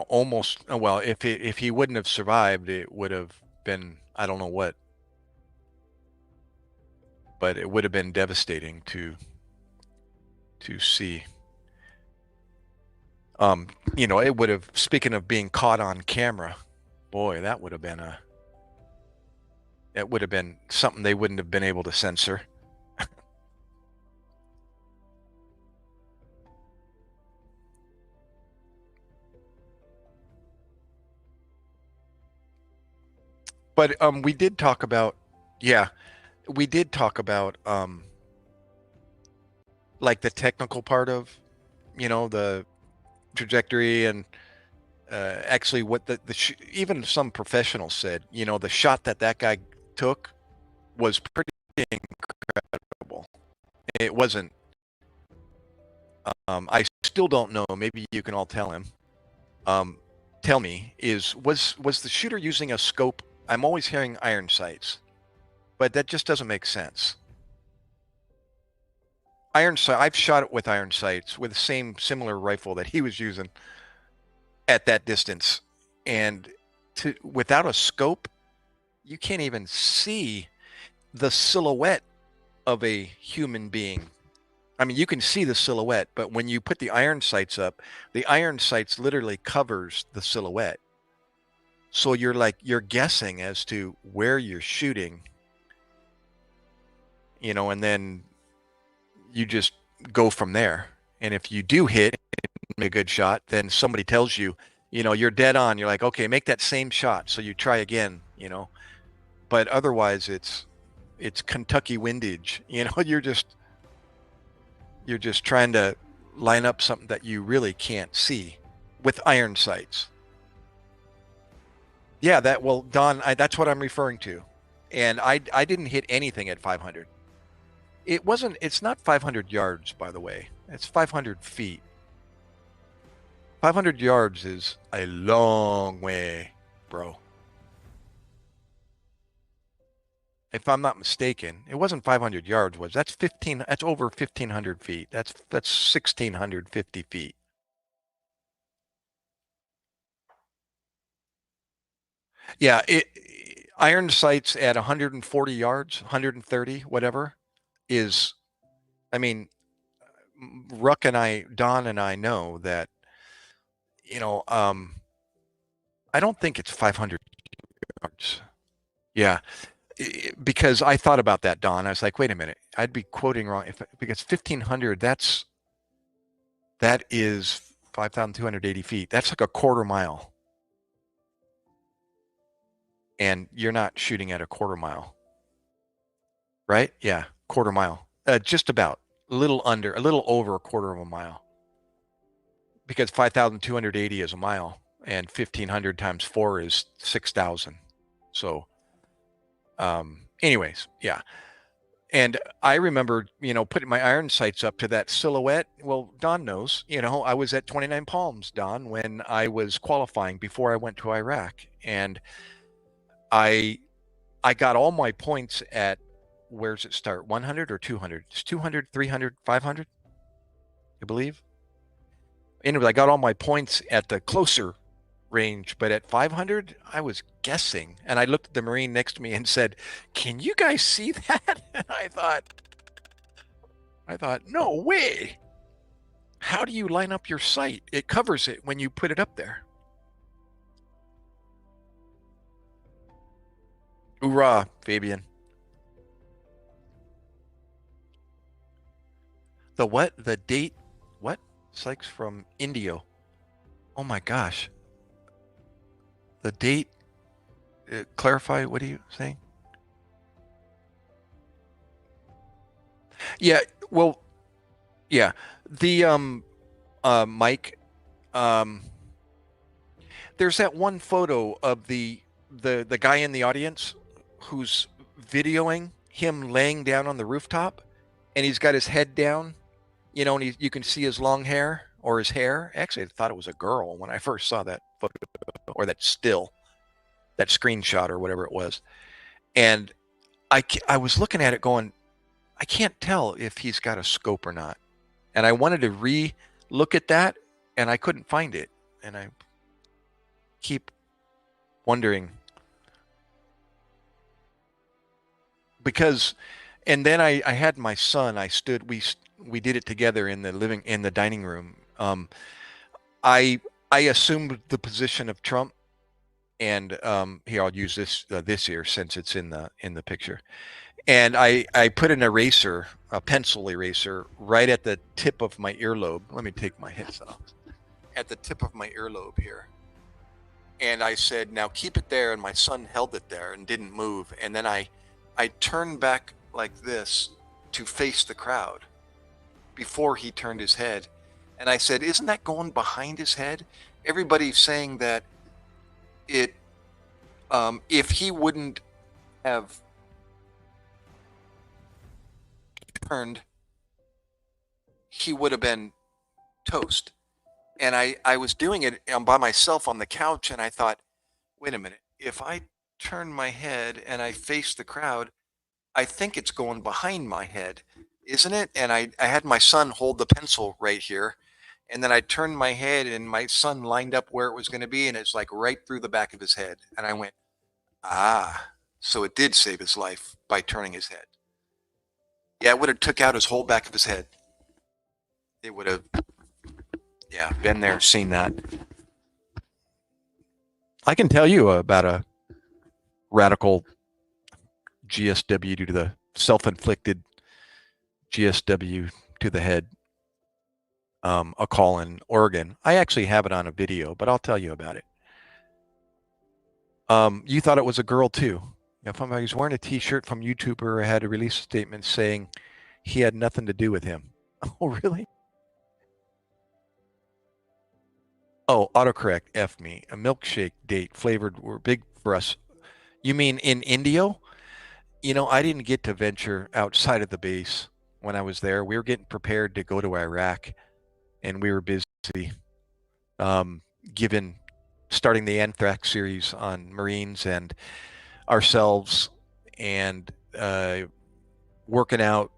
almost, well, if he wouldn't have survived, it would have been, I don't know what, but it would have been devastating to see. It would have, speaking of being caught on camera, boy, that would have been it would have been something they wouldn't have been able to censor. But we did talk about, yeah, we did talk about like the technical part of, the trajectory, and actually what even some professionals said, the shot that guy took was pretty incredible. It wasn't. I still don't know. Maybe you can all tell him. Tell me, was the shooter using a scope? I'm always hearing iron sights, but that just doesn't make sense. Iron sight. I've shot it with iron sights with the same similar rifle that he was using at that distance, and without a scope, you can't even see the silhouette of a human being. I mean, you can see the silhouette, but when you put the iron sights up, the iron sights literally covers the silhouette. So you're guessing as to where you're shooting, and then you just go from there. And if you do hit a good shot, then somebody tells you, you're dead on. You're like, okay, make that same shot. So you try again, but otherwise it's Kentucky windage, you're just trying to line up something that you really can't see with iron sights. Yeah, Don, that's what I'm referring to. And I didn't hit anything at 500. It's not 500 yards, by the way. It's 500 feet. 500 yards is a long way, bro. If I'm not mistaken, it wasn't 500 yards, that's over 1,500 feet. That's 1,650 feet. Yeah, iron sights at 140 yards, 130, whatever, is, I mean, Don and I know that, I don't think it's 500 yards. Yeah, because I thought about that, Don. I was like, wait a minute, I'd be quoting wrong because 1,500. That is 5,280 feet. That's like a quarter mile, and you're not shooting at a quarter mile, right? Yeah, quarter mile, just about a little over a quarter of a mile, because 5,280 is a mile, and 1,500 times 4 is 6,000. So, anyways, yeah. And I remember, putting my iron sights up to that silhouette. Well, Don knows, I was at 29 Palms, Don, when I was qualifying before I went to Iraq. And I got all my points at, where does it start? 100 or 200? It's 200, 300, 500, you believe? Anyway, I got all my points at the closer range, but at 500, I was guessing. And I looked at the Marine next to me and said, "Can you guys see that?" And I thought, no way. How do you line up your sight? It covers it when you put it up there. Hoorah, Fabian. The what? The date? What? Sykes from Indio. Oh my gosh. The date? Clarify, what are you saying? Yeah, well, yeah. The Mike, there's that one photo of the guy in the audience who's videoing him laying down on the rooftop, and he's got his head down, and you can see his long hair or his hair. Actually, I thought it was a girl when I first saw that photo, or that screenshot or whatever it was. And I was looking at it going, I can't tell if he's got a scope or not. And I wanted to re-look at that, and I couldn't find it. And I keep wondering, because, and then I had my son. We did it together in the dining room. I assumed the position of Trump, and here, I'll use this here since it's in the picture. And I put a pencil eraser, right at the tip of my earlobe. Let me take my headset off. At the tip of my earlobe here. And I said, now keep it there. And my son held it there and didn't move. And then I turned back like this to face the crowd before he turned his head. And I said, isn't that going behind his head? Everybody's saying that if he wouldn't have turned, he would have been toast. And I was doing it by myself on the couch, and I thought, wait a minute, if I turn my head and I face the crowd, I think it's going behind my head, isn't it? And I had my son hold the pencil right here, and then I turned my head, and my son lined up where it was going to be, and it's like right through the back of his head. And I went, so it did save his life by turning his head. Yeah, it would have took out his whole back of his head. It would have, yeah, been there, seen that. I can tell you about a radical GSW due to the self-inflicted GSW to the head, a call in Oregon. I actually have it on a video, but I'll tell you about it. You thought it was a girl too. If I was wearing a t-shirt from YouTuber, I had to release a statement saying he had nothing to do with him. Oh, really? Oh, autocorrect, F me. A milkshake date flavored were big for us. You mean in Indio? I didn't get to venture outside of the base when I was there. We were getting prepared to go to Iraq, and we were busy starting the Anthrax series on Marines and ourselves, and working out,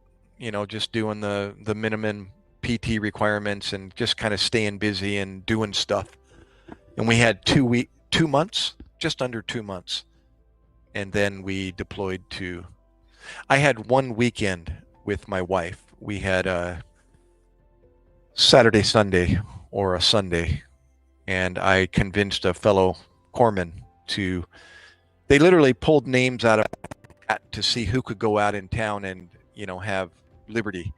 just doing the minimum PT requirements and just kind of staying busy and doing stuff. And we had 2 months, just under 2 months And then we deployed to, I had one weekend with my wife. We had a Saturday, Sunday, or a Sunday, and I convinced a fellow corpsman to, they literally pulled names out of a hat to see who could go out in town and, have liberty.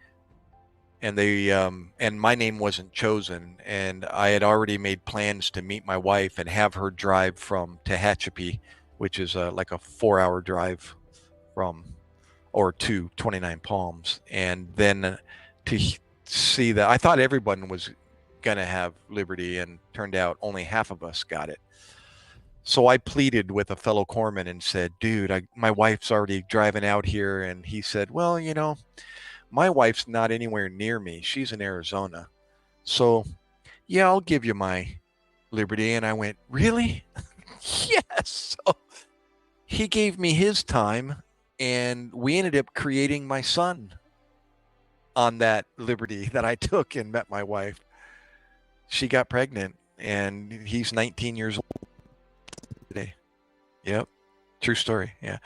And and my name wasn't chosen. And I had already made plans to meet my wife and have her drive from Tehachapi, which is like a 4-hour drive from, or to 29 Palms. And then to see that, I thought everyone was going to have liberty, and turned out only half of us got it. So I pleaded with a fellow corpsman and said, dude, my wife's already driving out here. And he said, well, my wife's not anywhere near me. She's in Arizona. So, yeah, I'll give you my liberty. And I went, really? Yes. So he gave me his time, and we ended up creating my son on that liberty that I took and met my wife. She got pregnant, and he's 19 years old today. Yep. True story. Yeah.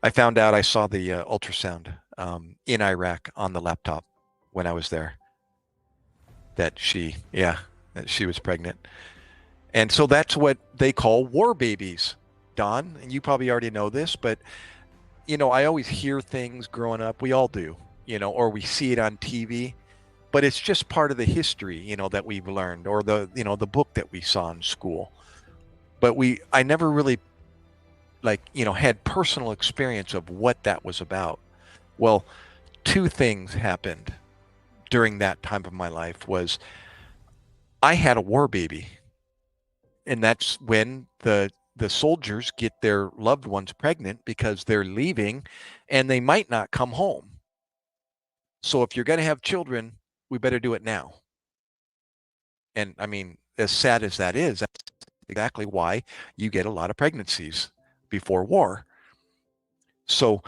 I found out, I saw the ultrasound in Iraq on the laptop when I was there, that she was pregnant. And so that's what they call war babies, Don. And you probably already know this, but, I always hear things growing up. We all do, or we see it on TV, but it's just part of the history, that we've learned, or the book that we saw in school. But I never really had personal experience of what that was about. Well, two things happened during that time of my life. Was I had a war baby, and that's when the soldiers get their loved ones pregnant because they're leaving and they might not come home. So if you're going to have children, we better do it now. And I mean, as sad as that is, that's exactly why you get a lot of pregnancies before war. So,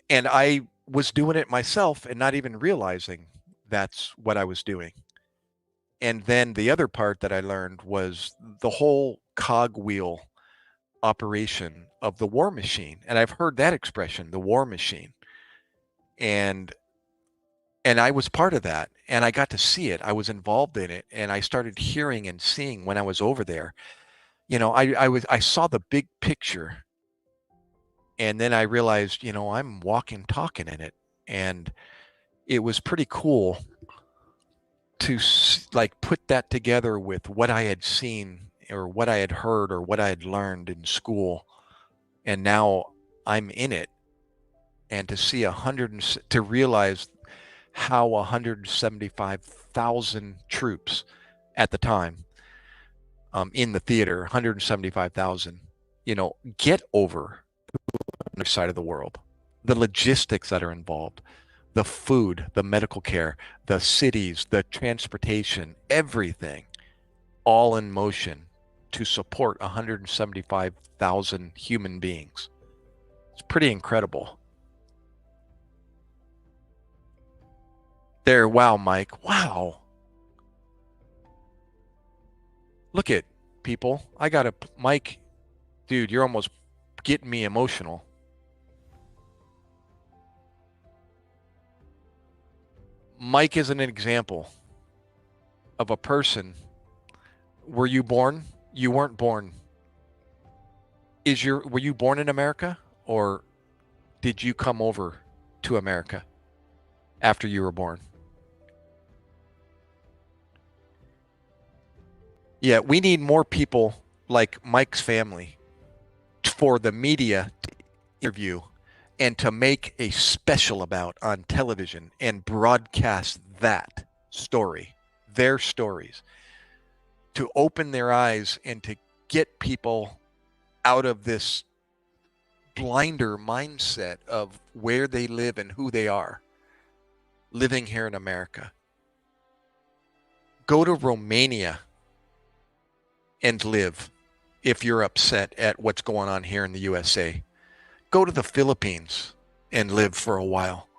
and I was doing it myself and not even realizing that's what I was doing. And then the other part that I learned was the whole cogwheel operation of the war machine. And I've heard that expression, the war machine. And I was part of that, and I got to see it. I was involved in it, and I started hearing and seeing when I was over there. I saw the big picture, and then I realized, I'm walking, talking in it. And it was pretty cool to put that together with what I had seen, or what I had heard, or what I had learned in school. And now I'm in it. And to see to realize how 175,000 troops at the time, in the theater, 175,000, get over the other side of the world, the logistics that are involved, the food, the medical care, the cities, the transportation, everything, all in motion to support 175,000 human beings. It's pretty incredible. There, wow, Mike, wow. Look at people. I got Mike, dude, you're almost getting me emotional. Mike is an example of a person. Were you born? You weren't born. Were you born in America, or did you come over to America after you were born? Yeah, we need more people like Mike's family for the media to interview and to make a special about on television and broadcast that story, their stories, to open their eyes and to get people out of this blinder mindset of where they live and who they are living here in America. Go to Romania and live if you're upset at what's going on here in the USA. Go to the Philippines and live for a while.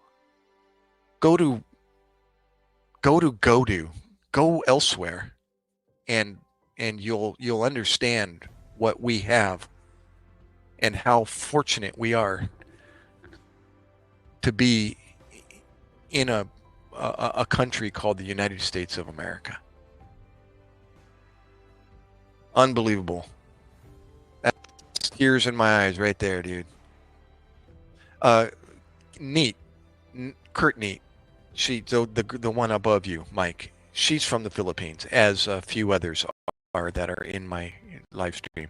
Go elsewhere, and you'll understand what we have and how fortunate we are to be in a country called the United States of America. Unbelievable. That's tears in my eyes right there, dude. Uh, Neat, Kurt Neat. The one above you, Mike. She's from the Philippines, as a few others are that are in my live stream.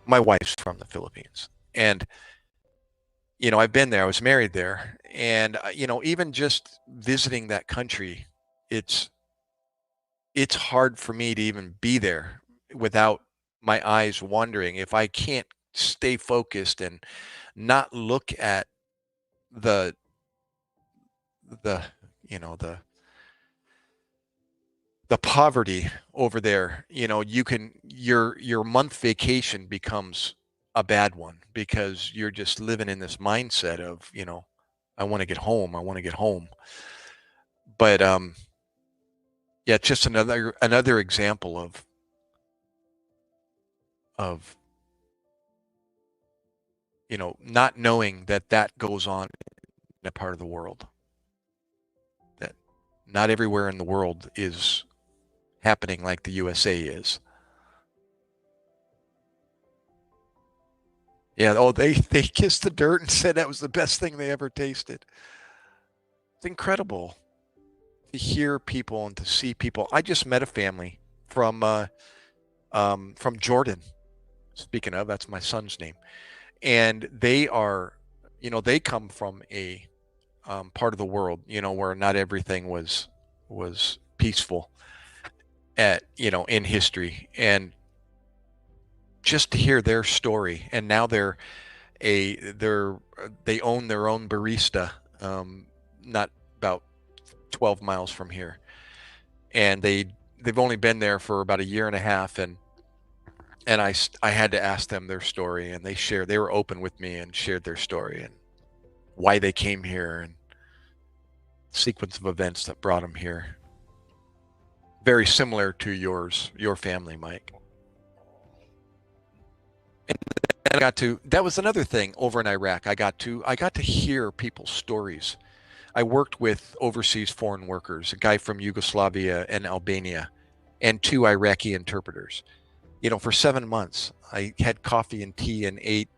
My wife's from the Philippines, and I've been there. I was married there, and even just visiting that country, it's hard for me to even be there without my eyes wandering. If I can't stay focused and not look at the the you know the poverty over there, your month vacation becomes a bad one because you're just living in this mindset of, I want to get home. I want to get home. But yeah, it's just another example of not knowing that goes on in a part of the world. That not everywhere in the world is happening like the USA is. Yeah, oh, they kissed the dirt and said that was the best thing they ever tasted. It's incredible to hear people and to see people. I just met a family from Jordan. Speaking of, that's my son's name, and they are, they come from a part of the world, where not everything was peaceful in history, and just to hear their story, and now they own their own barista, not about 12 miles from here, and they've only been there for about a year and a half, and I had to ask them their story, and they were open with me and shared their story and why they came here and sequence of events that brought them here. Very similar to your family, Mike. And that was another thing over in Iraq. I got to hear people's stories. I worked with overseas foreign workers, a guy from Yugoslavia and Albania, and 2 Iraqi interpreters. For 7 months, I had coffee and tea and ate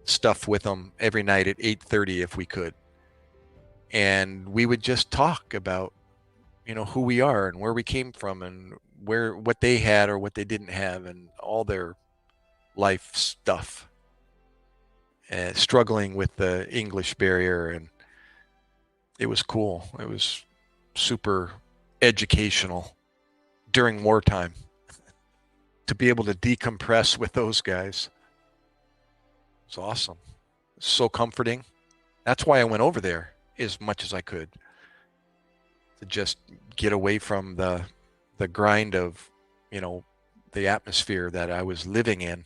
stuff with them every night at 8:30 if we could. And we would just talk about, who we are and where we came from and what they had or what they didn't have and all their life stuff. Struggling with the English barrier, and it was cool. It was super educational during wartime to be able to decompress with those guys. It's awesome. It's so comforting. That's why I went over there as much as I could, to just get away from the grind of, the atmosphere that I was living in,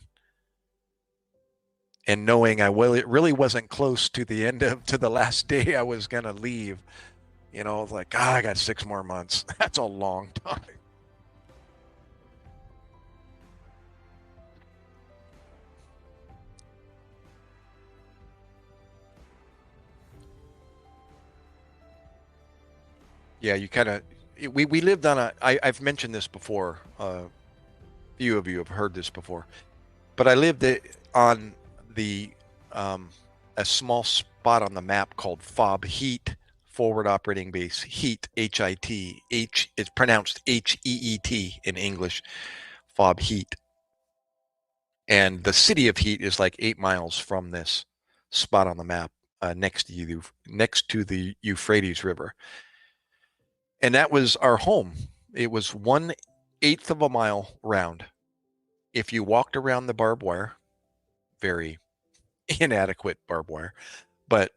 and knowing it really wasn't close to the last day I was going to leave. Like, I got 6 more months. That's a long time. Yeah, you kind of, we lived on I've mentioned this before. Few of you have heard this before, but I lived on the a small spot on the map called FOB, Heat, Forward Operating Base. Heat, H-I-T. It's pronounced H-E-E-T in English. FOB Heat. And the city of Heat is like 8 miles from this spot on the map, next to the Euphrates River. And that was our home. It was 1/8 of a mile round. If you walked around the barbed wire, very inadequate barbed wire, but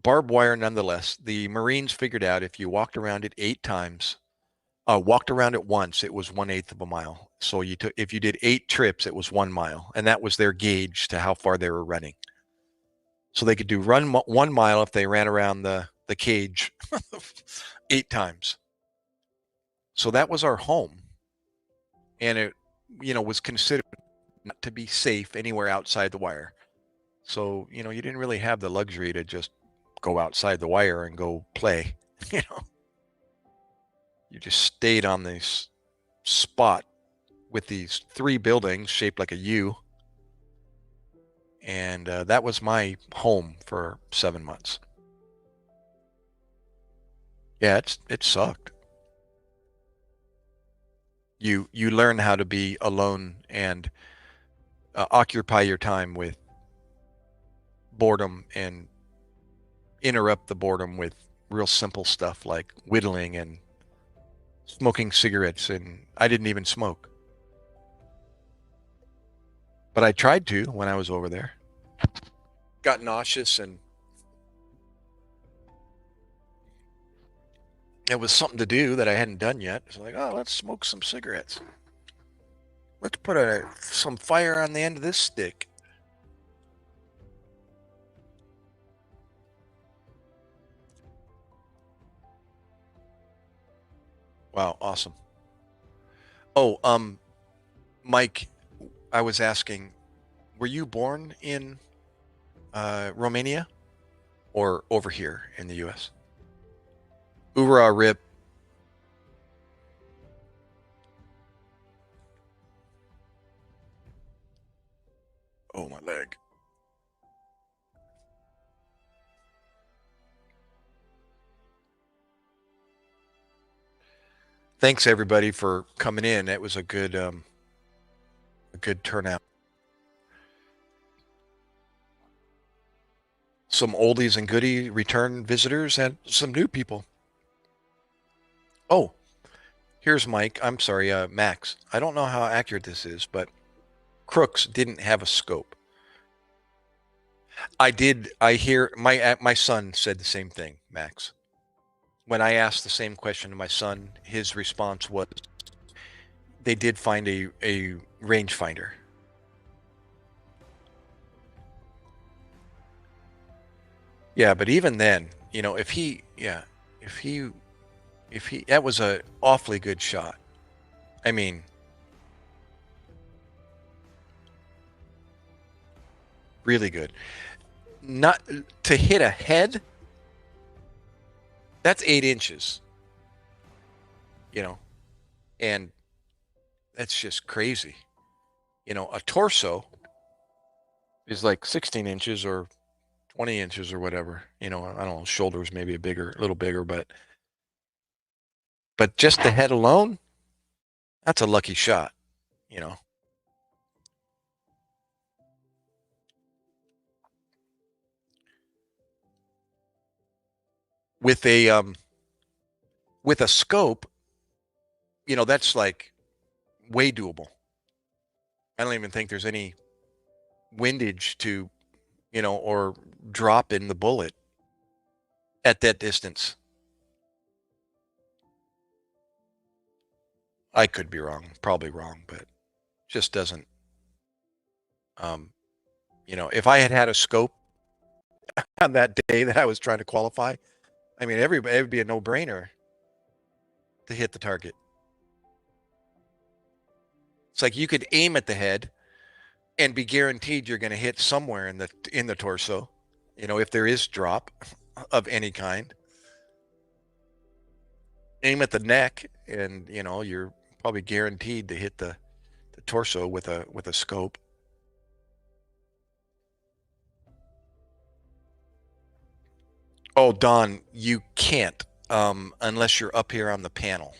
barbed wire nonetheless, the Marines figured out if you walked around it 8 times, walked around it once, it was 1/8 of a mile. So if you did 8 trips, it was 1 mile, and that was their gauge to how far they were running. So they could run 1 mile if they ran around the cage 8 times. So that was our home, and it was considered not to be safe anywhere outside the wire. So, you didn't really have the luxury to just go outside the wire and go play. You just stayed on this spot with these 3 buildings shaped like a U. And that was my home for 7 months. Yeah, it sucked. You learn how to be alone and occupy your time with boredom and interrupt the boredom with real simple stuff like whittling and smoking cigarettes. And I didn't even smoke, but I tried to when I was over there. Got nauseous, and it was something to do that I hadn't done yet. It's like, oh, let's smoke some cigarettes. Let's put some fire on the end of this stick. Wow, awesome. Oh, Mike, I was asking, were you born in Romania or over here in the U.S.? Ura rip. Oh, my leg. Thanks everybody for coming in. It was a good turnout. Some oldies and goodie return visitors and some new people. Oh, here's Mike. I'm sorry, Max. I don't know how accurate this is, but Crooks didn't have a scope. I did. I hear my son said the same thing, Max. When I asked the same question to my son, his response was they did find a rangefinder. Yeah, but even then, if he that was a awfully good shot. I mean, really good. Not to hit a head. That's 8 inches. And that's just crazy. A torso is like 16 inches or 20 inches or whatever. I don't know, shoulders maybe a little bigger, but just the head alone, that's a lucky shot. With a scope, that's like way doable. I don't even think there's any windage to, or drop in the bullet at that distance. I could be wrong, probably wrong, but just doesn't. If I had a scope on that day that I was trying to qualify, I mean, it would be a no-brainer to hit the target. It's like you could aim at the head and be guaranteed you're going to hit somewhere in the torso, if there is drop of any kind. Aim at the neck, and you're probably guaranteed to hit the torso with a scope. Oh, Don, you can't unless you're up here on the panel.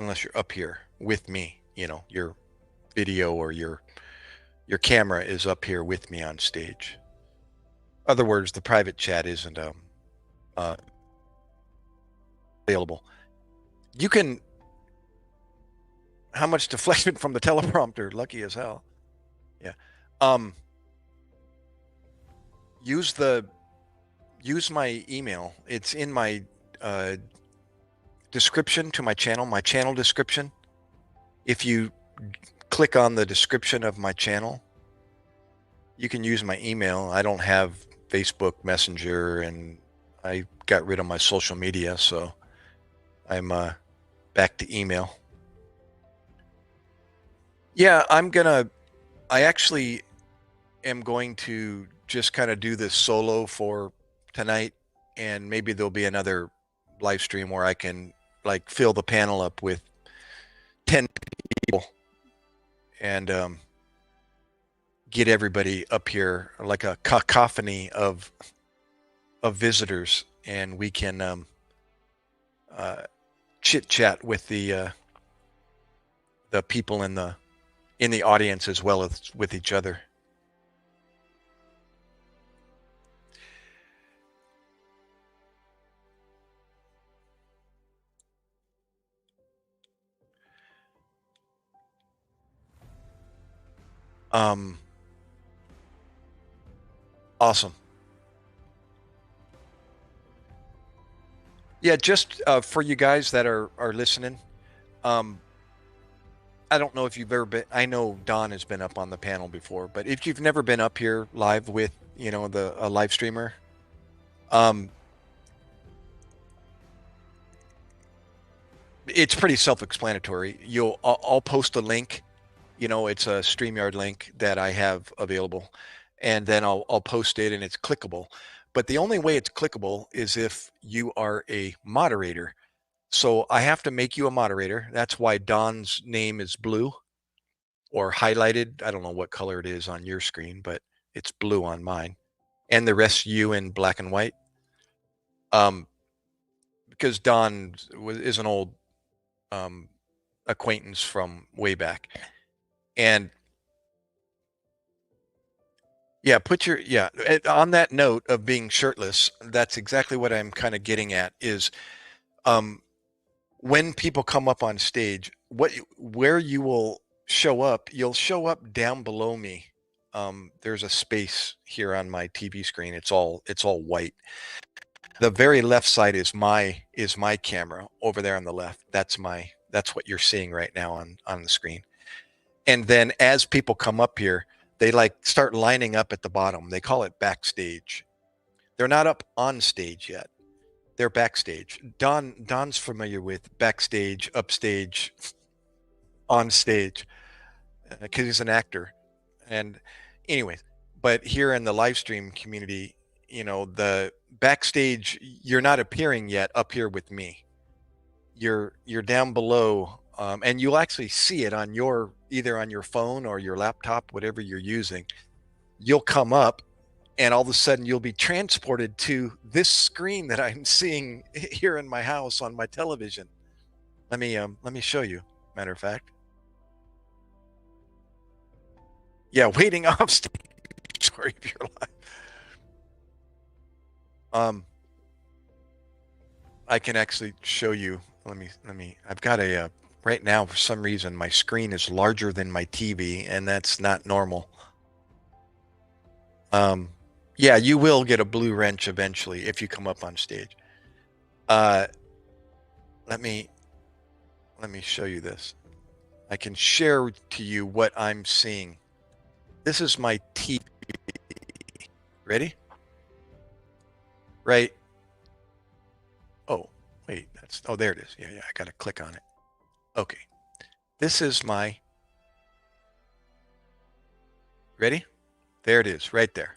Unless you're up here with me, your video or your camera is up here with me on stage. Other words, the private chat isn't available. You can. How much deflection from the teleprompter? Lucky as hell. Yeah. Use my email. It's in my description to my channel description. If you click on the description of my channel, you can use my email. I don't have Facebook Messenger, and I got rid of my social media, so I'm back to email. Yeah, I actually am going to just kind of do this solo for tonight, and maybe there'll be another live stream where I can like fill the panel up with 10 people and get everybody up here like a cacophony of visitors, and we can chit chat with the people in the audience as well as with each other. Awesome. Yeah, just for you guys that are listening, I don't know if you've ever been. I know Don has been up on the panel before, but if you've never been up here live with a live streamer, it's pretty self-explanatory. I'll post a link. It's a StreamYard link that I have available, and then I'll post it, and it's clickable. But the only way it's clickable is if you are a moderator. So I have to make you a moderator. That's why Don's name is blue or highlighted. I don't know what color it is on your screen, but it's blue on mine, and the rest you in black and white. Because Don is an old acquaintance from way back, and yeah, on that note of being shirtless, that's exactly what I'm kind of getting at is when people come up on stage, where you will show up, you'll show up down below me. There's a space here on my TV screen. It's all white. The very left side is my camera over there on the left. That's what you're seeing right now on the screen. And then as people come up here, they like start lining up at the bottom. They call it backstage. They're not up on stage yet. They're backstage. Don's familiar with backstage, upstage, on stage, because he's an actor. And anyways, but here in the live stream community, the backstage, you're not appearing yet up here with me. You're down below, and you'll actually see it on either on your phone or your laptop, whatever you're using. You'll come up, and all of a sudden you'll be transported to this screen that I'm seeing here in my house on my television. Let me show you. Matter of fact, yeah, waiting off stage. Sorry if you're live. I can actually show you. Let me. I've got right now for some reason my screen is larger than my TV, and that's not normal. Yeah, you will get a blue wrench eventually if you come up on stage. Let me show you this. I can share to you what I'm seeing. This is my TV. Ready? Right. Oh, wait, there it is. Yeah, I got to click on it. Okay. This is my, ready? There it is, right there.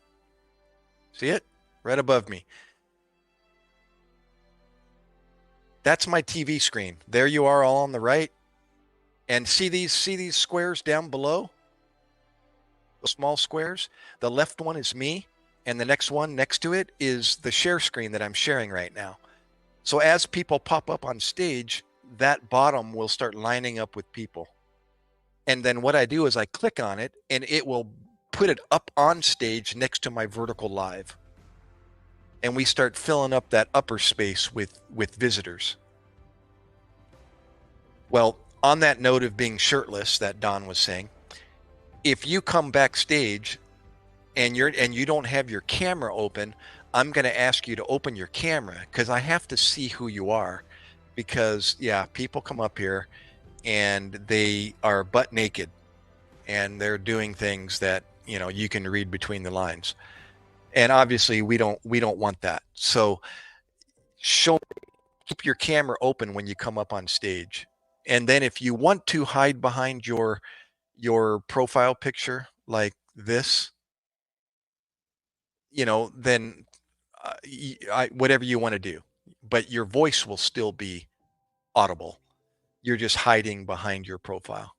See it? Right above me. That's my TV screen. There you are all on the right. And see these squares down below? The small squares? The left one is me, and the next one next to it is the share screen that I'm sharing right now. So as people pop up on stage, that bottom will start lining up with people. And then what I do is I click on it, and it will put it up on stage next to my vertical live. And we start filling up that upper space with visitors. Well, on that note of being shirtless that Don was saying, if you come backstage and you don't have your camera open, I'm going to ask you to open your camera because I have to see who you are. Because yeah, people come up here and they are butt naked and they're doing things that you can read between the lines, and obviously we don't want that. So keep your camera open when you come up on stage, and then if you want to hide behind your profile picture like this, then whatever you want to do, but your voice will still be audible. You're just hiding behind your profile.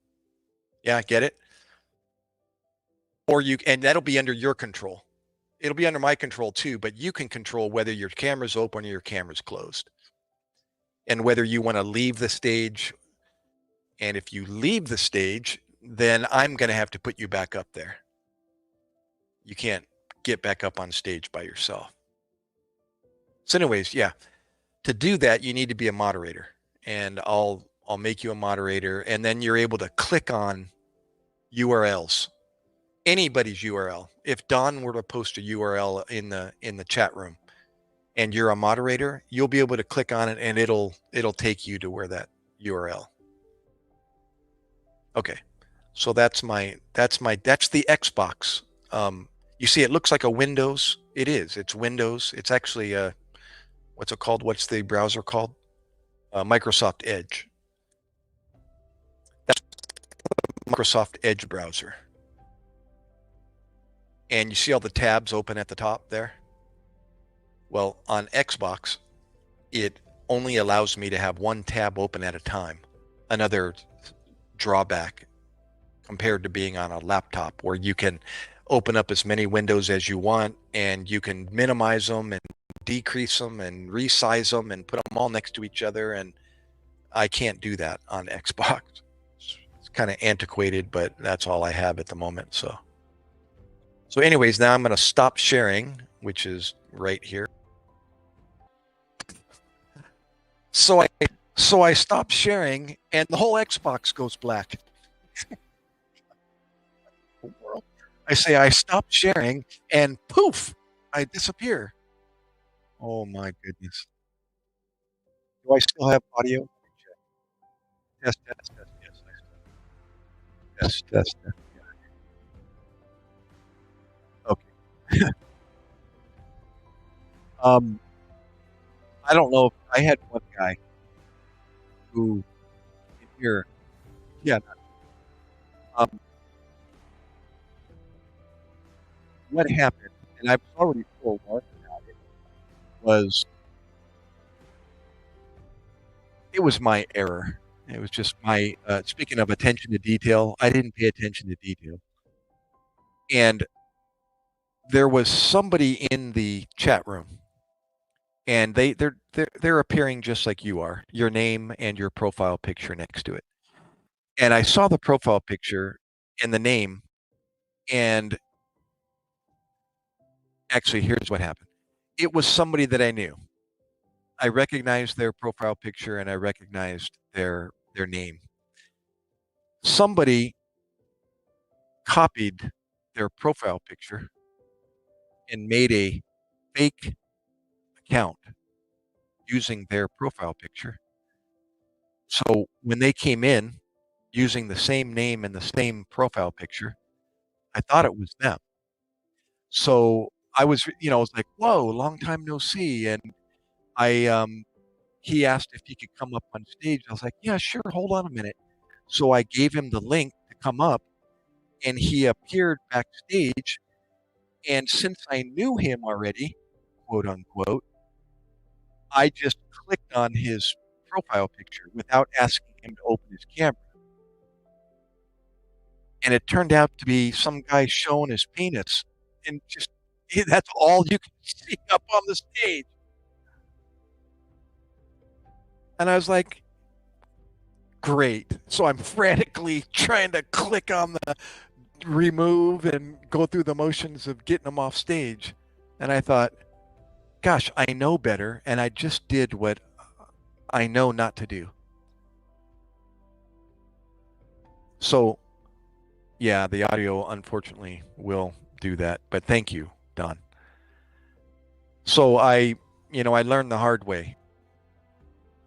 Yeah, get it? And that'll be under your control. It'll be under my control too, but you can control whether your camera's open or your camera's closed, and whether you want to leave the stage. And if you leave the stage, then I'm going to have to put you back up there. You can't get back up on stage by yourself. So anyways, yeah, to do that, you need to be a moderator, and I'll make you a moderator, and then you're able to click on URLs, anybody's URL. If Don were to post a URL in the chat room and you're a moderator, you'll be able to click on it and it'll take you to where that URL. Okay. So that's the Xbox. You see, it looks like a Windows. It is. It's Windows. It's actually what's it called? What's the browser called? Microsoft Edge. That's the Microsoft Edge browser. And you see all the tabs open at the top there? Well, on Xbox, it only allows me to have one tab open at a time. Another drawback compared to being on a laptop, where you can open up as many windows as you want, and you can minimize them and decrease them and resize them and put them all next to each other. And I can't do that on Xbox. It's kind of antiquated, but that's all I have at the moment. So anyways, now I'm going to stop sharing, which is right here. So I stop sharing and the whole Xbox goes black. I say I stop sharing and poof, I disappear. Oh my goodness. Do I still have audio? Test, test, test. Yes, test, test, test. Okay. I don't know if I had one guy who here, yeah. What happened, and I was already forewarned about it, was it was my error. It was just my speaking of attention to detail, I didn't pay attention to detail. And there was somebody in the chat room, and they're appearing just like you are, your name and your profile picture next to it. And I saw the profile picture and the name, and actually here's what happened. It was somebody that I knew. I recognized their profile picture and I recognized their name. Somebody copied their profile picture and made a fake account using their profile picture. So when they came in using the same name and the same profile picture, I thought it was them. So I was like, whoa, long time no see. And he asked if he could come up on stage. I was like, yeah, sure. Hold on a minute. So I gave him the link to come up, and he appeared backstage. And since I knew him already, quote unquote, I just clicked on his profile picture without asking him to open his camera. And it turned out to be some guy showing his penis, and just that's all you can see up on the stage. And I was like, great. So I'm frantically trying to click on the remove and go through the motions of getting them off stage. And I thought, gosh, I know better, and I just did what I know not to do. So, yeah, the audio unfortunately will do that, but thank you, Don. So I learned the hard way.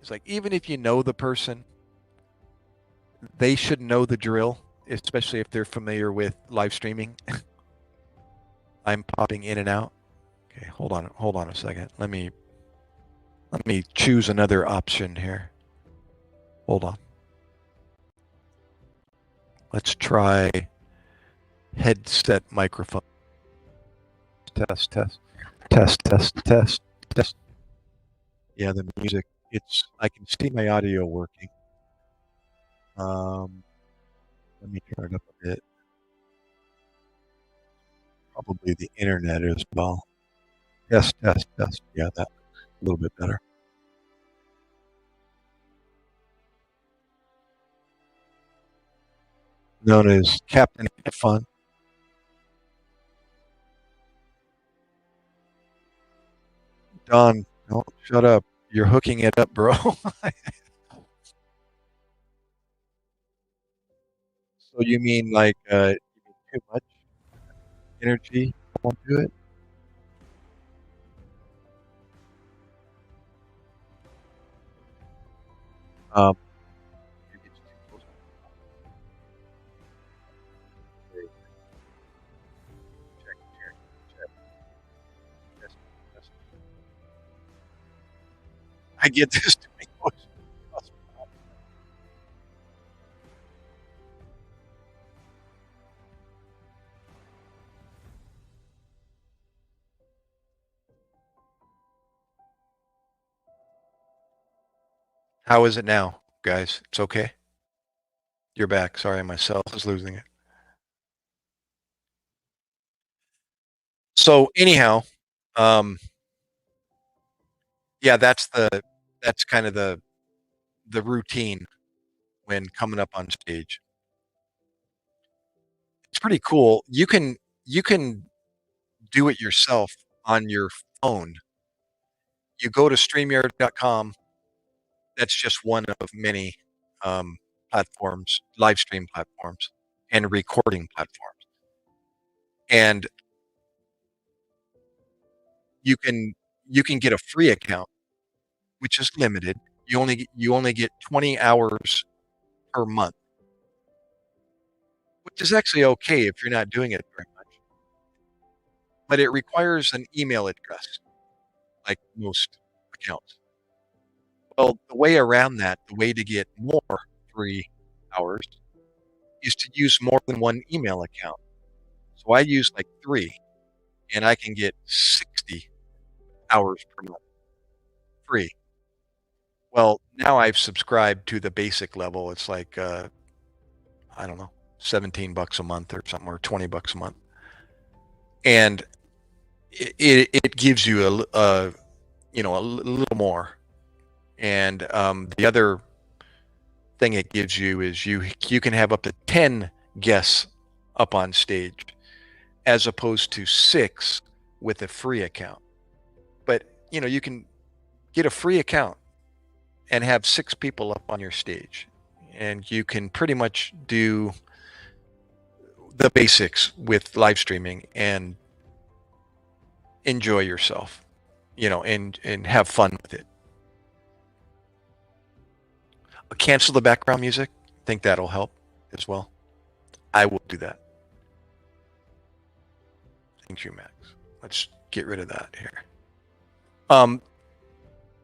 It's like, even if you know the person, they should know the drill, especially if they're familiar with live streaming. I'm popping in and out. Okay, hold on a second. Let me choose another option here. Hold on. Let's try headset microphone. test, test, test, test, test, test. Yeah, the music. I can see my audio working. Um, Let me turn it up a bit. Probably the internet as well. Test, test, test. Yeah, that's a little bit better. Known as Captain Fun. Don, don't shut up. You're hooking it up, bro. So you mean like too much energy onto it? Um, maybe it's too close. Okay, check, check, check. Test, test. I get this to make noise. How is it now, guys? It's okay. You're back. Sorry, myself is losing it. So anyhow, um, yeah, that's kind of the routine when coming up on stage. It's pretty cool. You can do it yourself on your phone. You go to streamyard.com. That's just one of many um, platforms, live stream platforms, and recording platforms. And you can you can get a free account, which is limited. You only get 20 hours per month, which is actually okay if you're not doing it very much. But it requires an email address, like most accounts. Well, the way around that, the way to get more free hours is to use more than one email account. So I use like three, and I can get 60 hours per month free. Well, now I've subscribed to the basic level. It's like, I don't know, 17 bucks a month or something, or 20 bucks a month. And it gives you a little more. And the other thing it gives you is you can have up to 10 guests up on stage as opposed to 6 with a free account. But you can get a free account and have 6 people up on your stage, and you can pretty much do the basics with live streaming and enjoy yourself, and have fun with it. Cancel the background music. I think that'll help as well. I will do that. Thank you, Max. Let's get rid of that here. Um,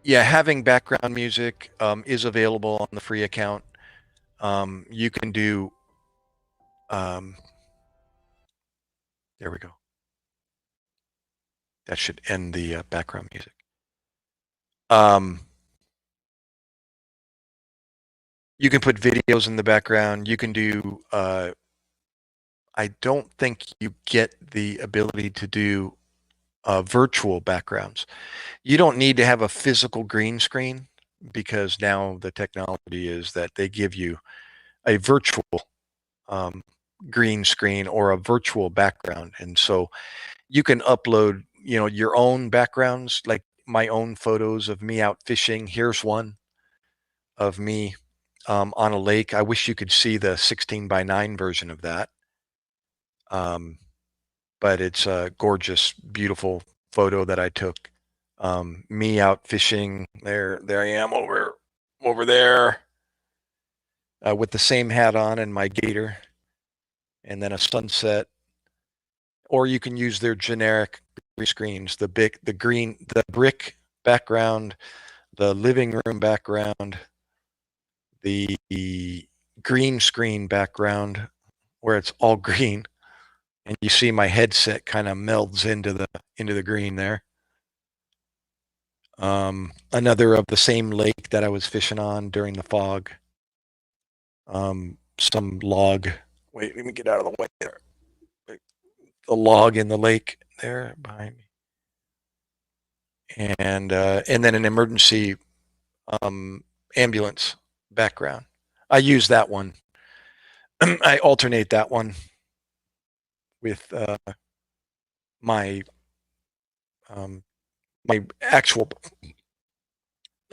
yeah, having background music is available on the free account. You can do. There we go. That should end the background music. You can put videos in the background. You can do. I don't think you get the ability to do virtual backgrounds. You don't need to have a physical green screen, because now the technology is that they give you a virtual um, green screen or a virtual background, and so you can upload your own backgrounds, like my own photos of me out fishing. Here's one of me on a lake. I wish you could see the 16:9 version of that. Um, but it's a gorgeous, beautiful photo that I took. Me out fishing. There I am over there with the same hat on and my gator, and then a sunset. Or you can use their generic screens, the brick background, the living room background, the green screen background where it's all green. And you see my headset kind of melds into the green there. Another of the same lake that I was fishing on during the fog. Some log. Wait, let me get out of the way there. The log in the lake there behind me. And then an emergency ambulance background. I use that one. I alternate that one with my my actual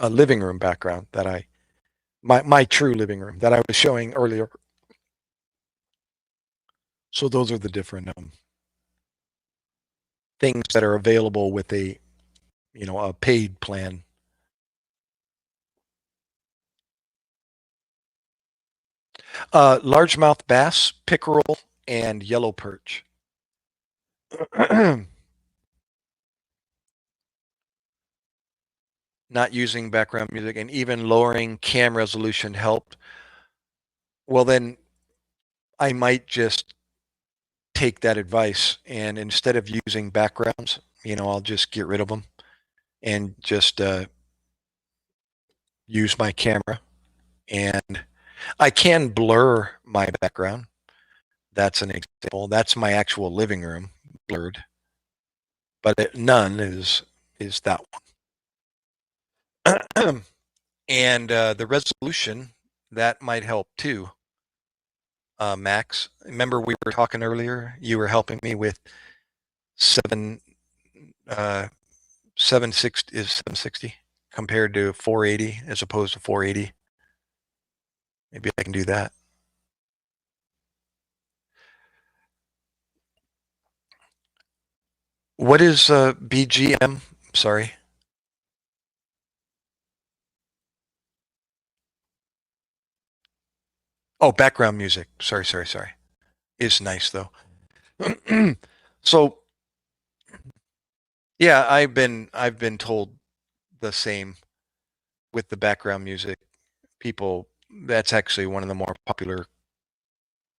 living room background that my true living room that I was showing earlier. So those are the different things that are available with a paid plan. Largemouth bass, pickerel, and yellow perch. Not using background music and even lowering cam resolution helped. Well, then I might just take that advice, and instead of using backgrounds, I'll just get rid of them and just use my camera. And I can blur my background. That's an example. That's my actual living room blurred, but none is that one. And the resolution, that might help too. Max, remember we were talking earlier? You were helping me with 760 compared to 480 as opposed to 480. Maybe I can do that. What is BGM? Sorry. Oh, background music. Sorry. Is nice though. So yeah, I've been told the same with the background music. People, that's actually one of the more popular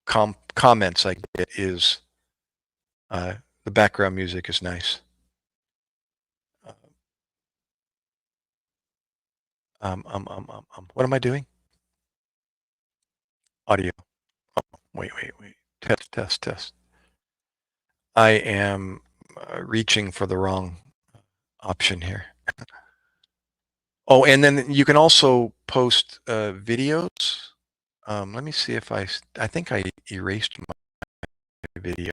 comments I get is the background music is nice. What am I doing? Audio. Oh, wait. Test. I am reaching for the wrong option here. Oh, and then you can also post videos. Let me see if I think I erased my video.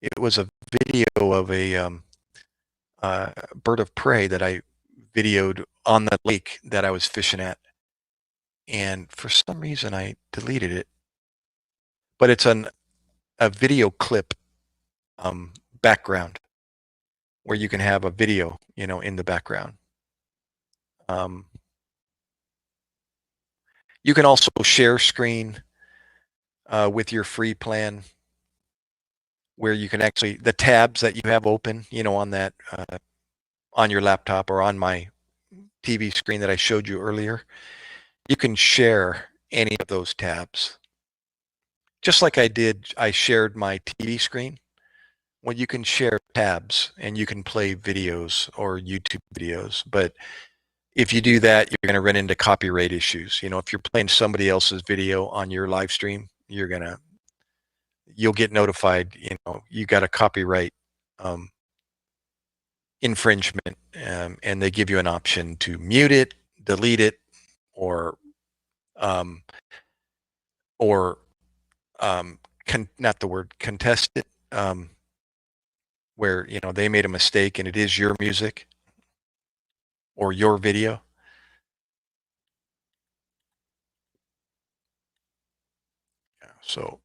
It was a video of a bird of prey that I videoed on the lake that I was fishing at. And for some reason I deleted it. But it's a video clip background where you can have a video, in the background. You can also share screen with your free plan where you can actually, the tabs that you have open, on that, on your laptop or on my TV screen that I showed you earlier, you can share any of those tabs. Just like I shared my TV screen. Well, you can share tabs and you can play videos or YouTube videos. But if you do that, you're going to run into copyright issues. If you're playing somebody else's video on your live stream, you'll get notified, you got a copyright infringement, and they give you an option to mute it, delete it, or not the word contest it, where they made a mistake and it is your music or your video. So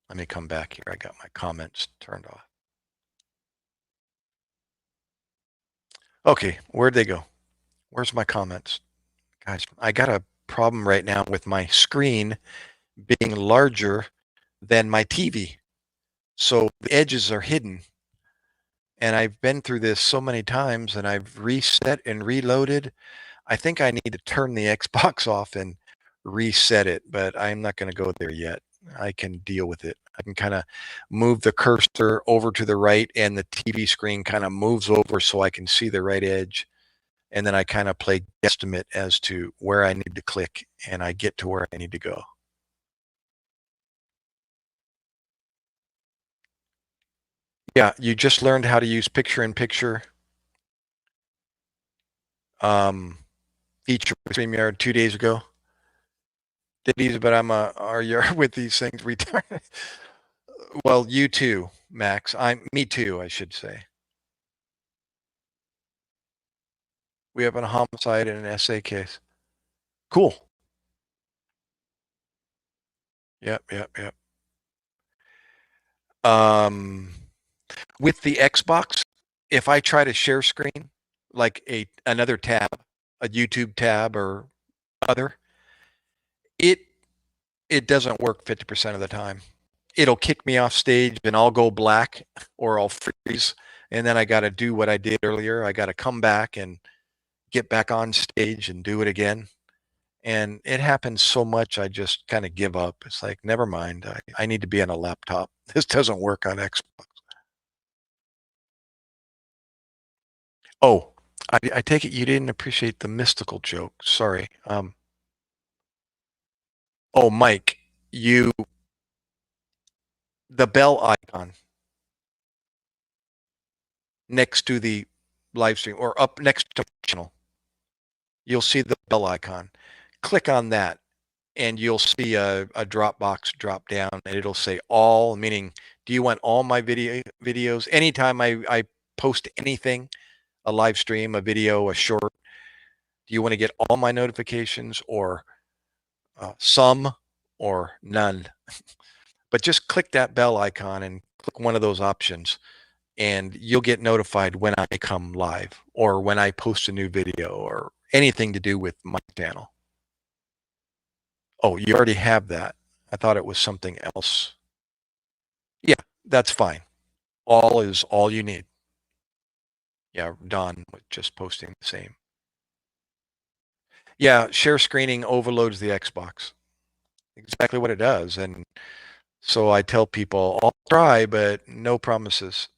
let me come back here. I got my comments turned off. Okay, where'd they go? Where's my comments? Guys, I got a problem right now with my screen being larger than my TV. So the edges are hidden. And I've been through this so many times and I've reset and reloaded. I think I need to turn the Xbox off and reset it, but I'm not going to go there yet. I can deal with it. I can kind of move the cursor over to the right and the TV screen kind of moves over so I can see the right edge. And then I kind of play guesstimate as to where I need to click and I get to where I need to go. Yeah, you just learned how to use picture-in-picture feature with StreamYard 2 days ago. Did easy, but are you with these things retarded? Well, you too, Max. Me too, I should say. We have a homicide and an essay case. Cool. Yep, yep, yep. With the Xbox, if I try to share screen, like another tab, a YouTube tab or other, it it doesn't work 50% of the time. It'll kick me off stage and I'll go black or I'll freeze. And then I got to do what I did earlier. I got to come back and get back on stage and do it again. And it happens so much, I just kind of give up. It's like, never mind. I need to be on a laptop. This doesn't work on Xbox. Oh, I take it you didn't appreciate the mystical joke. Sorry. Oh, Mike, the bell icon next to the live stream or up next to the channel, you'll see the bell icon. Click on that and you'll see a drop box drop down and it'll say all, meaning, do you want all my videos? Anytime I post anything, a live stream, a video, a short, do you want to get all my notifications or some or none? But just click that bell icon and click one of those options and you'll get notified when I come live or when I post a new video or anything to do with my channel. Oh, you already have that. I thought it was something else. Yeah, that's fine. All is all you need. Yeah, Don was just posting the same. Yeah, share screening overloads the Xbox. Exactly what it does. And so I tell people, I'll try, but no promises.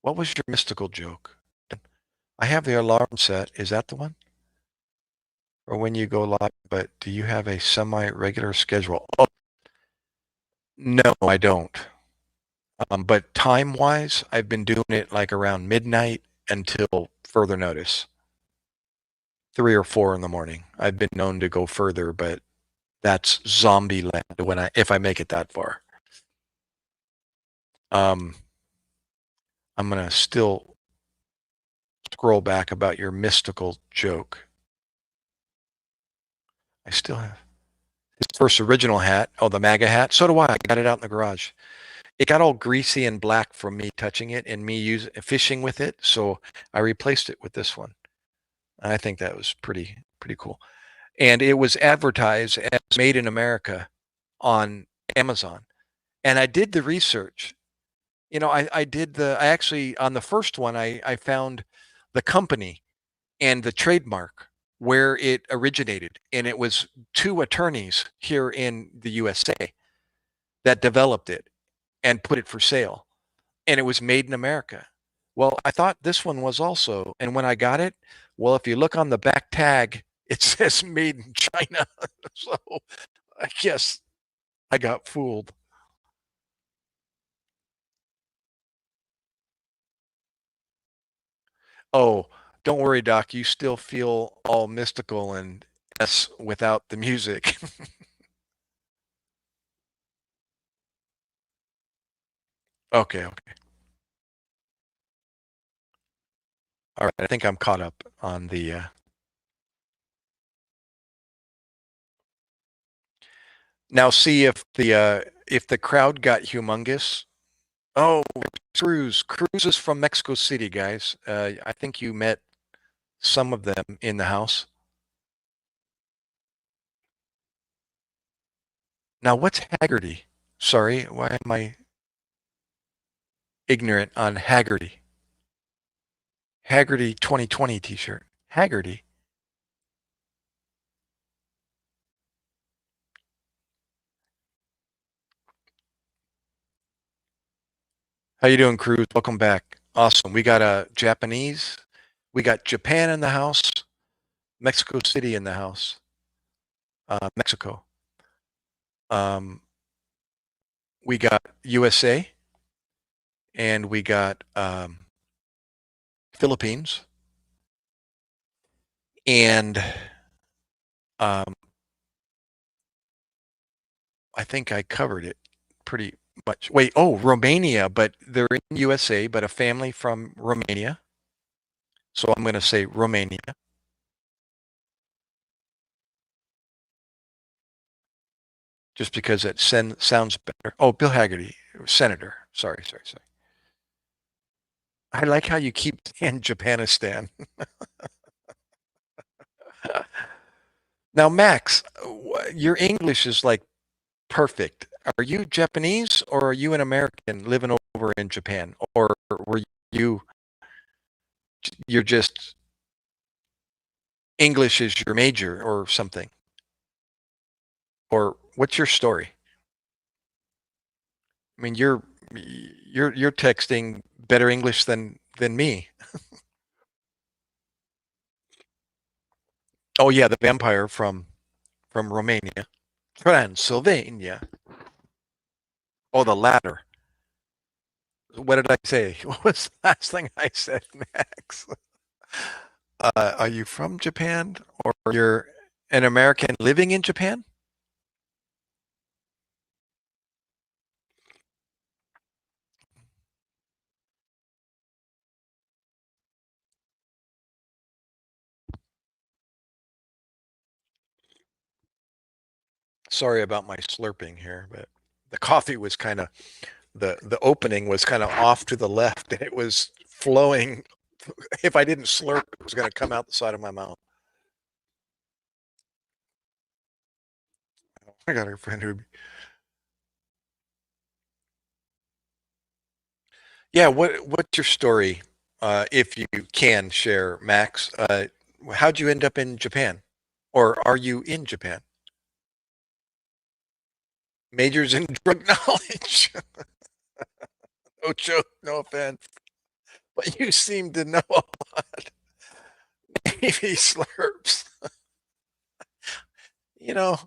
What was your mystical joke? I have the alarm set. Is that the one? Or when you go live, but do you have a semi-regular schedule? Oh, no, I don't. But time-wise, I've been doing it like around midnight until further notice. 3 or 4 in the morning. I've been known to go further, but that's zombie land if I make it that far. I'm gonna still scroll back about your mystical joke. I still have his first original hat. Oh, the MAGA hat. So do I. I got it out in the garage. It got all greasy and black from me touching it and me fishing with it, so I replaced it with this one. I think that was pretty cool. And it was advertised as made in America on Amazon. And I did the research. You know, I actually, on the first one, I found the company and the trademark where it originated. And it was 2 attorneys here in the USA that developed it and put it for sale. And it was made in America. Well, I thought this one was also. And when I got it, well, if you look on the back tag, it says made in China. So I guess I got fooled. Oh, don't worry, Doc. You still feel all mystical and S without the music. Okay, okay. All right. I think I'm caught up on the. Now, see if the crowd got humongous. Oh, Cruz is from Mexico City, guys. I think you met some of them in the house. Now, what's Haggerty? Sorry, why am I ignorant on Haggerty? Haggerty 2020 T-shirt. Haggerty. How you doing, Cruz? Welcome back. Awesome. We got a Japanese. We got Japan in the house. Mexico City in the house. Mexico. Um, we got USA, and we got Philippines, and um, I think I covered it pretty much. Wait, oh, Romania, but they're in USA, but a family from Romania. So I'm going to say Romania, just because it sounds better. Oh, Bill Haggerty, Senator. Sorry. I like how you keep saying Japanistan. Now, Max, your English is like perfect. Are you Japanese or are you an American living over in Japan? Or were you, you're just English is your major or something? Or what's your story? I mean, you're texting better English than me. Oh yeah, the vampire from Romania, Transylvania. Oh, the latter. What did I say? What was the last thing I said, Max? Are you from Japan or you're an American living in Japan? Sorry about my slurping here, but the coffee was kind of the opening was kind of off to the left and it was flowing. If I didn't slurp, it was going to come out the side of my mouth. I got a friend who, yeah. What's your story, if you can share, Max? How'd you end up in Japan, or are you in Japan? Majors in drug knowledge. No joke, no offense, but you seem to know a lot. Maybe slurps. You know,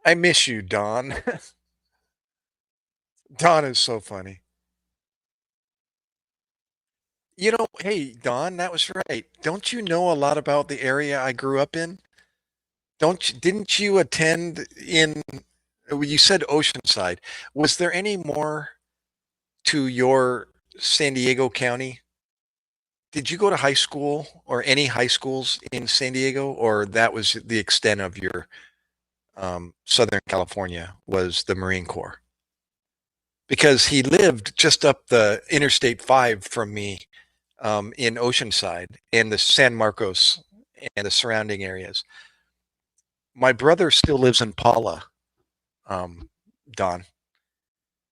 I miss you, Don. Don is so funny. You know, hey, Don, that was right. Don't you know a lot about the area I grew up in? Didn't you attend in, well, you said Oceanside. Was there any more to your San Diego County? Did you go to high school or any high schools in San Diego, or that was the extent of your Southern California was the Marine Corps? Because he lived just up the Interstate 5 from me, in Oceanside and the San Marcos and the surrounding areas. My brother still lives in Paula, Don.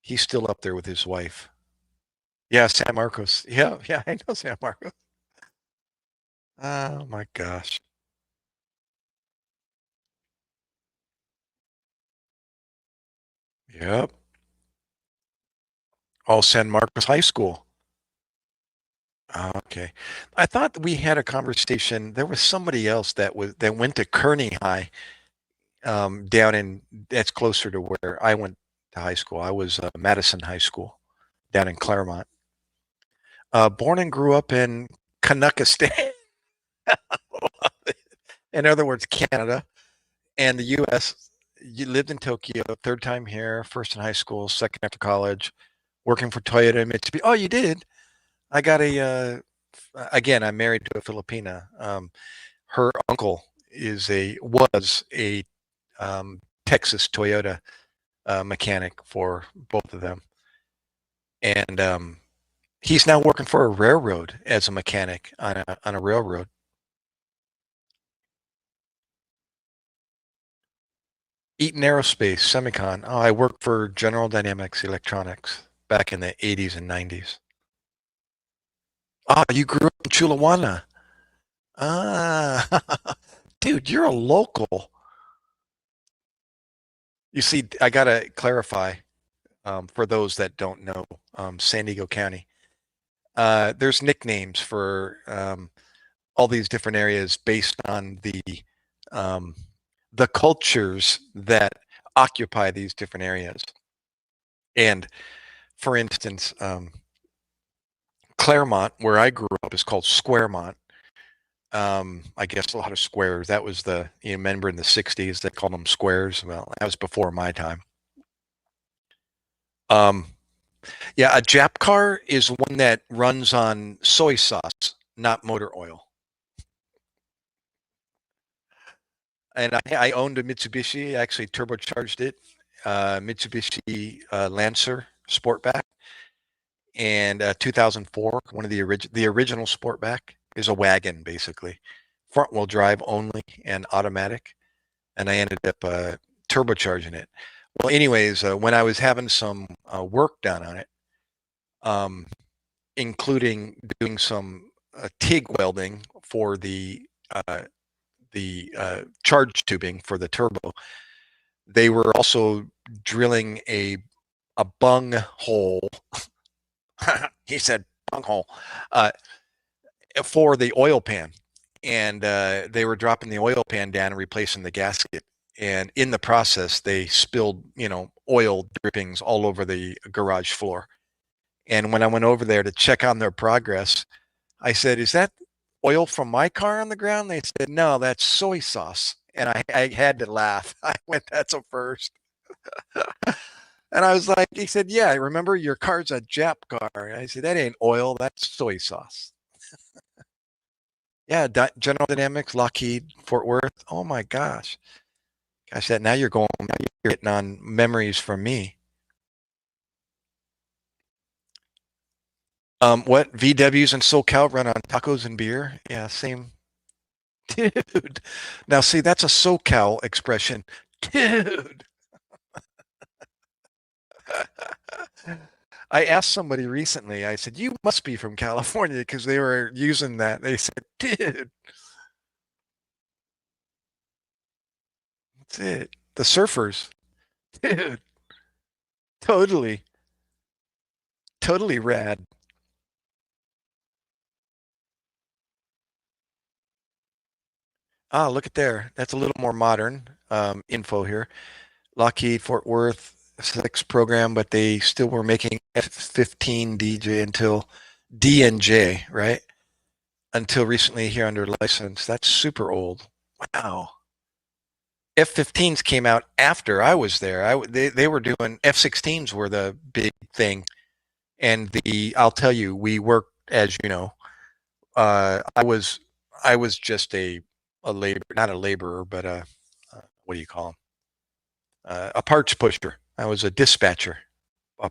He's still up there with his wife. Yeah, San Marcos. Yeah, I know San Marcos. Oh my gosh. Yep. Oh, San Marcos High School. Okay. I thought we had a conversation. There was somebody else that went to Kearney High, down in that's closer to where I went to high school. I was Madison High School down in Claremont. Born and grew up in Canuckistan, in other words, Canada and the U.S. You lived in Tokyo, third time here, first in high school, second after college, working for Toyota and Mitsubishi. Oh, you did? I got again, I'm married to a Filipina. Her uncle was a Texas Toyota mechanic for both of them. And he's now working for a railroad as a mechanic on a railroad. Eaton Aerospace, Semicon. Oh, I worked for General Dynamics Electronics back in the 80s and 90s. Ah, you grew up in Chulawana. Ah, dude, you're a local. You see, I gotta clarify. For those that don't know, San Diego County. There's nicknames for all these different areas based on um, the cultures that occupy these different areas. And for instance, Claremont, where I grew up, is called Squaremont. I guess a lot of squares. That was you remember in the 60s, they called them squares. Well, that was before my time. Um, yeah, a Jap car is one that runs on soy sauce, not motor oil. And I owned a Mitsubishi, actually turbocharged it, Mitsubishi Lancer Sportback, and 2004, one of the original Sportback is a wagon basically, front wheel drive only and automatic, and I ended up turbocharging it. Well, anyways, when I was having some work done on it, um, including doing some TIG welding for uh, the charge tubing for the turbo, they were also drilling a bung hole. He said bung hole uh, for the oil pan, and they were dropping the oil pan down and replacing the gasket. And in the process, they spilled, oil drippings all over the garage floor. And when I went over there to check on their progress, I said, "Is that oil from my car on the ground?" They said, "No, that's soy sauce." And I had to laugh. I went, "That's a first." And I was like, he said, "Yeah, remember your car's a Jap car." And I said, "That ain't oil, that's soy sauce." Yeah, General Dynamics, Lockheed, Fort Worth. Oh my gosh. Gosh, now you're hitting on memories from me. What VWs and SoCal run on tacos and beer? Yeah, same. Dude. Now see, that's a SoCal expression. Dude. I asked somebody recently, I said, "You must be from California," because they were using that. They said, "Dude, that's it." The surfers. Dude, totally, totally rad. Ah, look at there. That's a little more modern info here. Lockheed, Fort Worth, six program, but they still were making F-15 DJ until D&J, right? Until recently here under license. That's super old. Wow. F-15s came out after I was there. They were doing F-16s were the big thing, and I'll tell you, we worked, as you know. I was just a labor, not a laborer, but what do you call them? A parts pusher. I was a dispatcher, a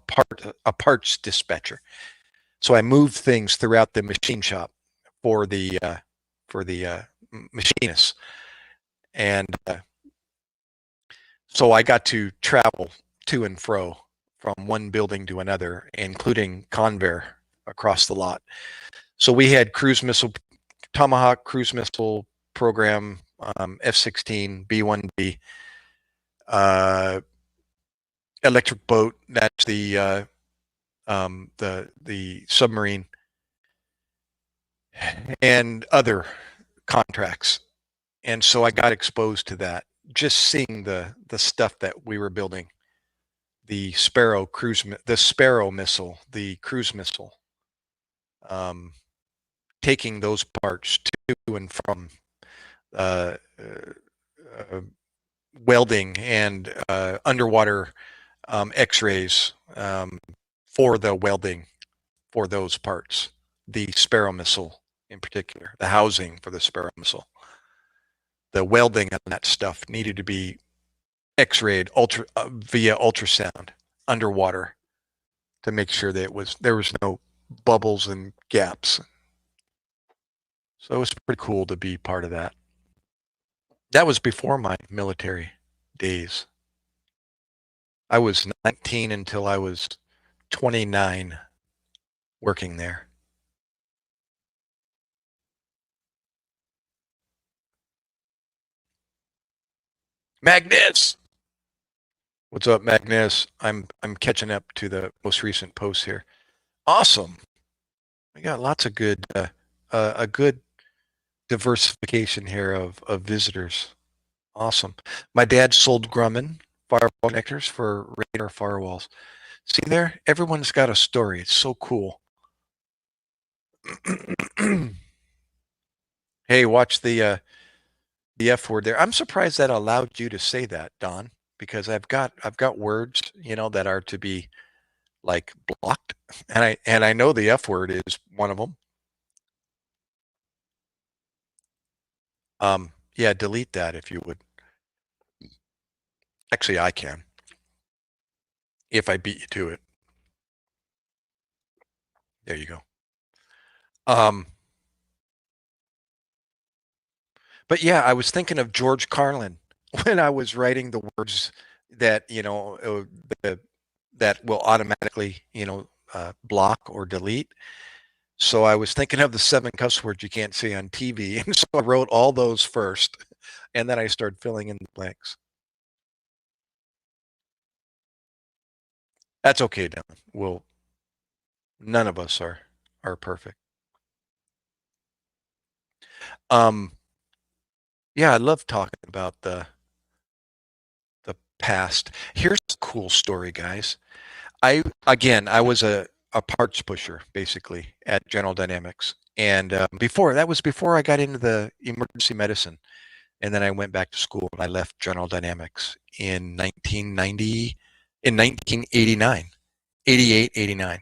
parts dispatcher. So I moved things throughout the machine shop for the machinists, and so I got to travel to and fro from one building to another, including Convair across the lot. So we had cruise missile, Tomahawk cruise missile program, F-16, B-1B, uh, electric boat. That's the submarine, and other contracts. And so I got exposed to that. Just seeing the stuff that we were building, the Sparrow missile, the cruise missile, um, taking those parts to and from uh, uh, welding and underwater X-rays for the welding for those parts. The Sparrow missile in particular, the housing for the Sparrow missile, the welding on that stuff needed to be X-rayed via ultrasound underwater to make sure that there was no bubbles and gaps. So it was pretty cool to be part of that. That was before my military days. I was 19 until I was 29 working there. Magnus, What's up, Magnus? I'm catching up to the most recent posts here. Awesome. We got lots of good a good diversification here of visitors. Awesome. My dad sold Grumman firewall connectors for radar firewalls. See there? Everyone's got a story. It's so cool. Hey, watch the F word there. I'm surprised that allowed you to say that, Don, because I've got words, that are to be like blocked, and I know the F word is one of them. Yeah, delete that if you would. Actually, I can if I beat you to it. There you go. Um, but yeah, I was thinking of George Carlin when I was writing the words that that will automatically block or delete. So I was thinking of the 7 cuss words you can't say on TV, and so I wrote all those first, and then I started filling in the blanks. That's okay, Dylan. None of us are perfect. Um, yeah, I love talking about the past. Here's a cool story, guys. I was a parts pusher basically at General Dynamics, and before I got into the emergency medicine, and then I went back to school and I left General Dynamics in 1990, in 1989, 88, 89.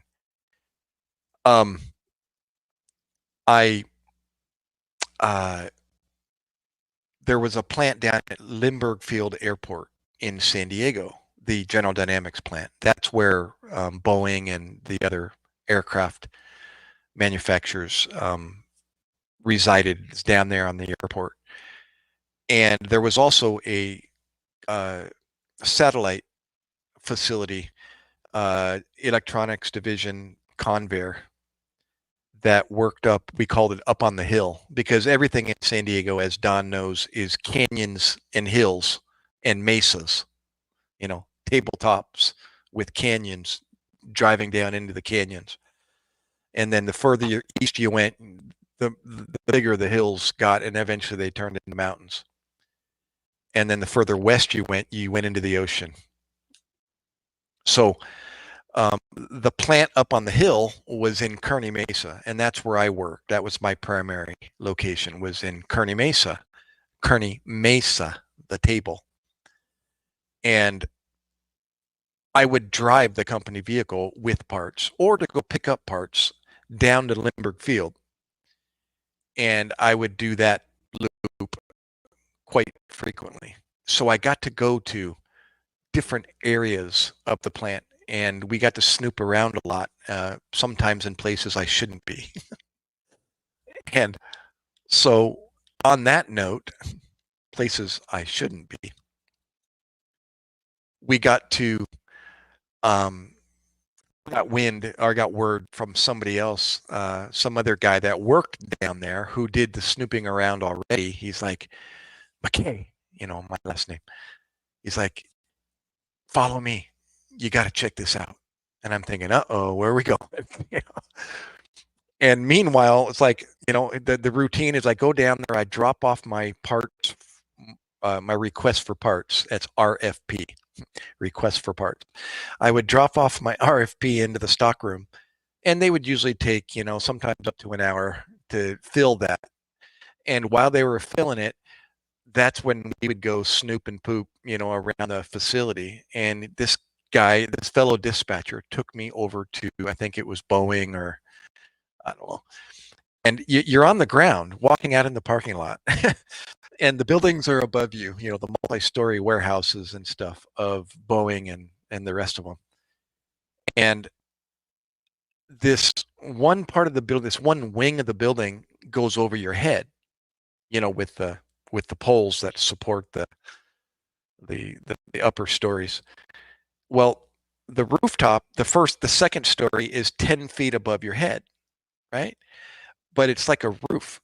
Um, I uh, there was a plant down at Lindbergh Field Airport in San Diego, the General Dynamics plant. That's where Boeing and the other aircraft manufacturers resided. It's down there on the airport. And there was also a satellite facility, electronics division, Convair, that worked up. We called it up on the hill because everything in San Diego, as Don knows, is canyons and hills and mesas, tabletops with canyons, driving down into the canyons. And then the further east you went, the bigger the hills got, and eventually they turned into mountains. And then the further west you went into the ocean. So the plant up on the hill was in Kearney Mesa, and that's where I worked. That was my primary location, was in Kearney Mesa, the table. And I would drive the company vehicle with parts or to go pick up parts down to Lindbergh Field. And I would do that loop quite frequently. So I got to go to different areas of the plant, and we got to snoop around a lot, sometimes in places I shouldn't be. And so on that note, places I shouldn't be, we got to got word from somebody else, some other guy that worked down there who did the snooping around already. He's like, MacKay, my last name. He's like, follow me. You got to check this out. And I'm thinking, uh-oh, where are we going? And meanwhile, it's like, the routine is I go down there, I drop off my parts, my request for parts. That's RFP, request for parts. I would drop off my RFP into the stockroom, and they would usually take, sometimes up to an hour to fill that. And while they were filling it, that's when we would go snoop and poop, around the facility. And this fellow dispatcher took me over to, I think it was Boeing, or I don't know. And you're on the ground walking out in the parking lot and the buildings are above you, the multi-story warehouses and stuff of Boeing and the rest of them. And this one part of the building, this one wing of the building goes over your head, with the poles that support the upper stories. Well, the rooftop, the second story is 10 feet above your head, right? But it's like a roof.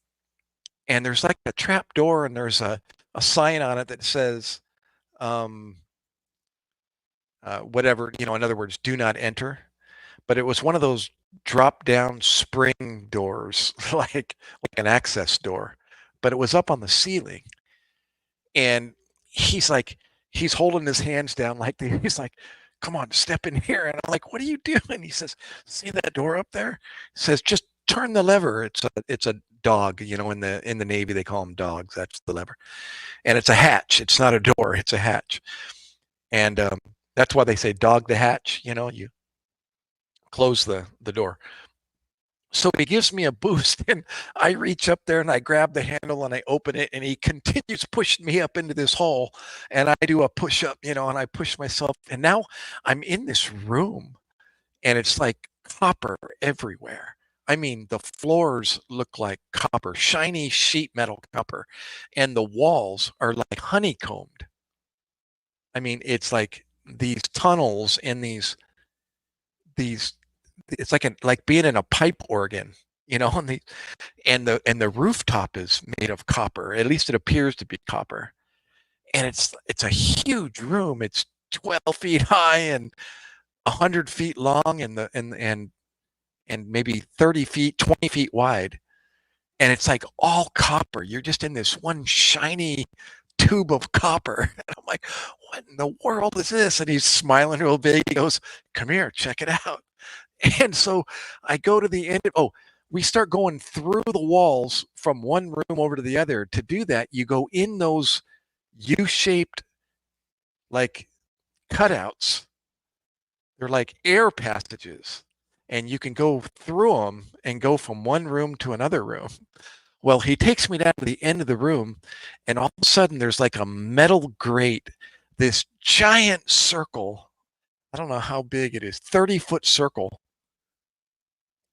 And there's like a trap door, and there's a sign on it that says, whatever, in other words, do not enter. But it was one of those drop down spring doors, like an access door, but it was up on the ceiling. And he's like, he's holding his hands down like he's like, come on, step in here. And I'm like, what are you doing? He says, see that door up there? He says, just turn the lever. It's a dog, in the Navy, they call them dogs. That's the lever. And it's a hatch. It's not a door. It's a hatch. And that's why they say dog the hatch, you close the door. So he gives me a boost, and I reach up there and I grab the handle and I open it, and he continues pushing me up into this hole. And I do a push up, and I push myself. And now I'm in this room, and it's like copper everywhere. I mean, the floors look like copper, shiny sheet metal copper, and the walls are like honeycombed. I mean, it's like these tunnels and these it's like being in a pipe organ, and the rooftop is made of copper. At least it appears to be copper. And it's a huge room. It's 12 feet high and 100 feet long, and maybe 30 feet, 20 feet wide. And it's like all copper. You're just in this one shiny tube of copper. And I'm like, what in the world is this? And he's smiling real big. He goes, come here, check it out. And so I go to the end of, we start going through the walls from one room over to the other. To do that, you go in those U-shaped like cutouts. They're like air passages, and you can go through them and go from one room to another room. Well, he takes me down to the end of the room, and all of a sudden there's like a metal grate, this giant circle. I don't know how big it is, 30-foot circle.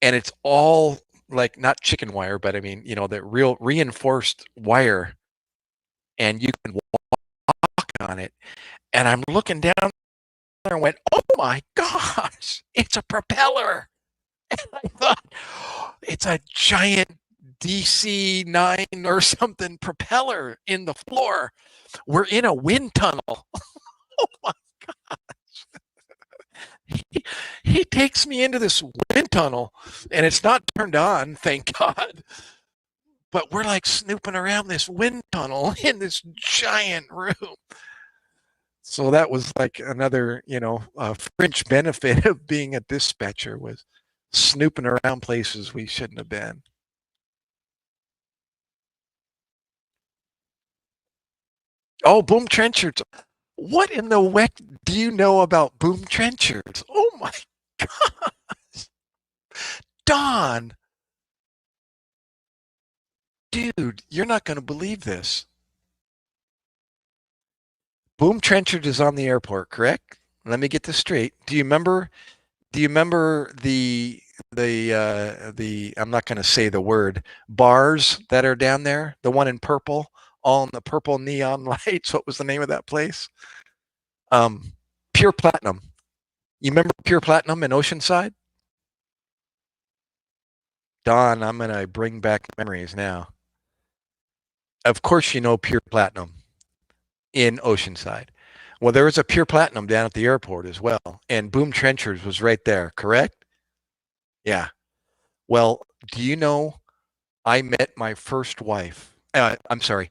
And it's all like not chicken wire, but I mean, the real reinforced wire, and you can walk on it. And I'm looking down there and went, oh my gosh, it's a propeller. And I thought, it's a giant DC-9 or something propeller in the floor. We're in a wind tunnel. Oh my gosh. He takes me into this wind tunnel, and it's not turned on, thank God. But we're like snooping around this wind tunnel in this giant room. So that was like another, fringe benefit of being a dispatcher, was snooping around places we shouldn't have been. Oh, boom trenchers. What in the heck do you know about boom trenchers? Oh my gosh. Don, dude, you're not going to believe this. Boom Trenchard is on the airport, correct? Let me get this straight. Do you remember the I'm not going to say the word, bars that are down there? The one in purple, all in the purple neon lights. What was the name of that place? Pure Platinum. You remember Pure Platinum in Oceanside? Don, I'm going to bring back memories now. Of course you know Pure Platinum in Oceanside. Well, there was a Pure Platinum down at the airport as well, and Boom Trenchers was right there, correct? Yeah. Well, do you know I met my first wife? I'm sorry.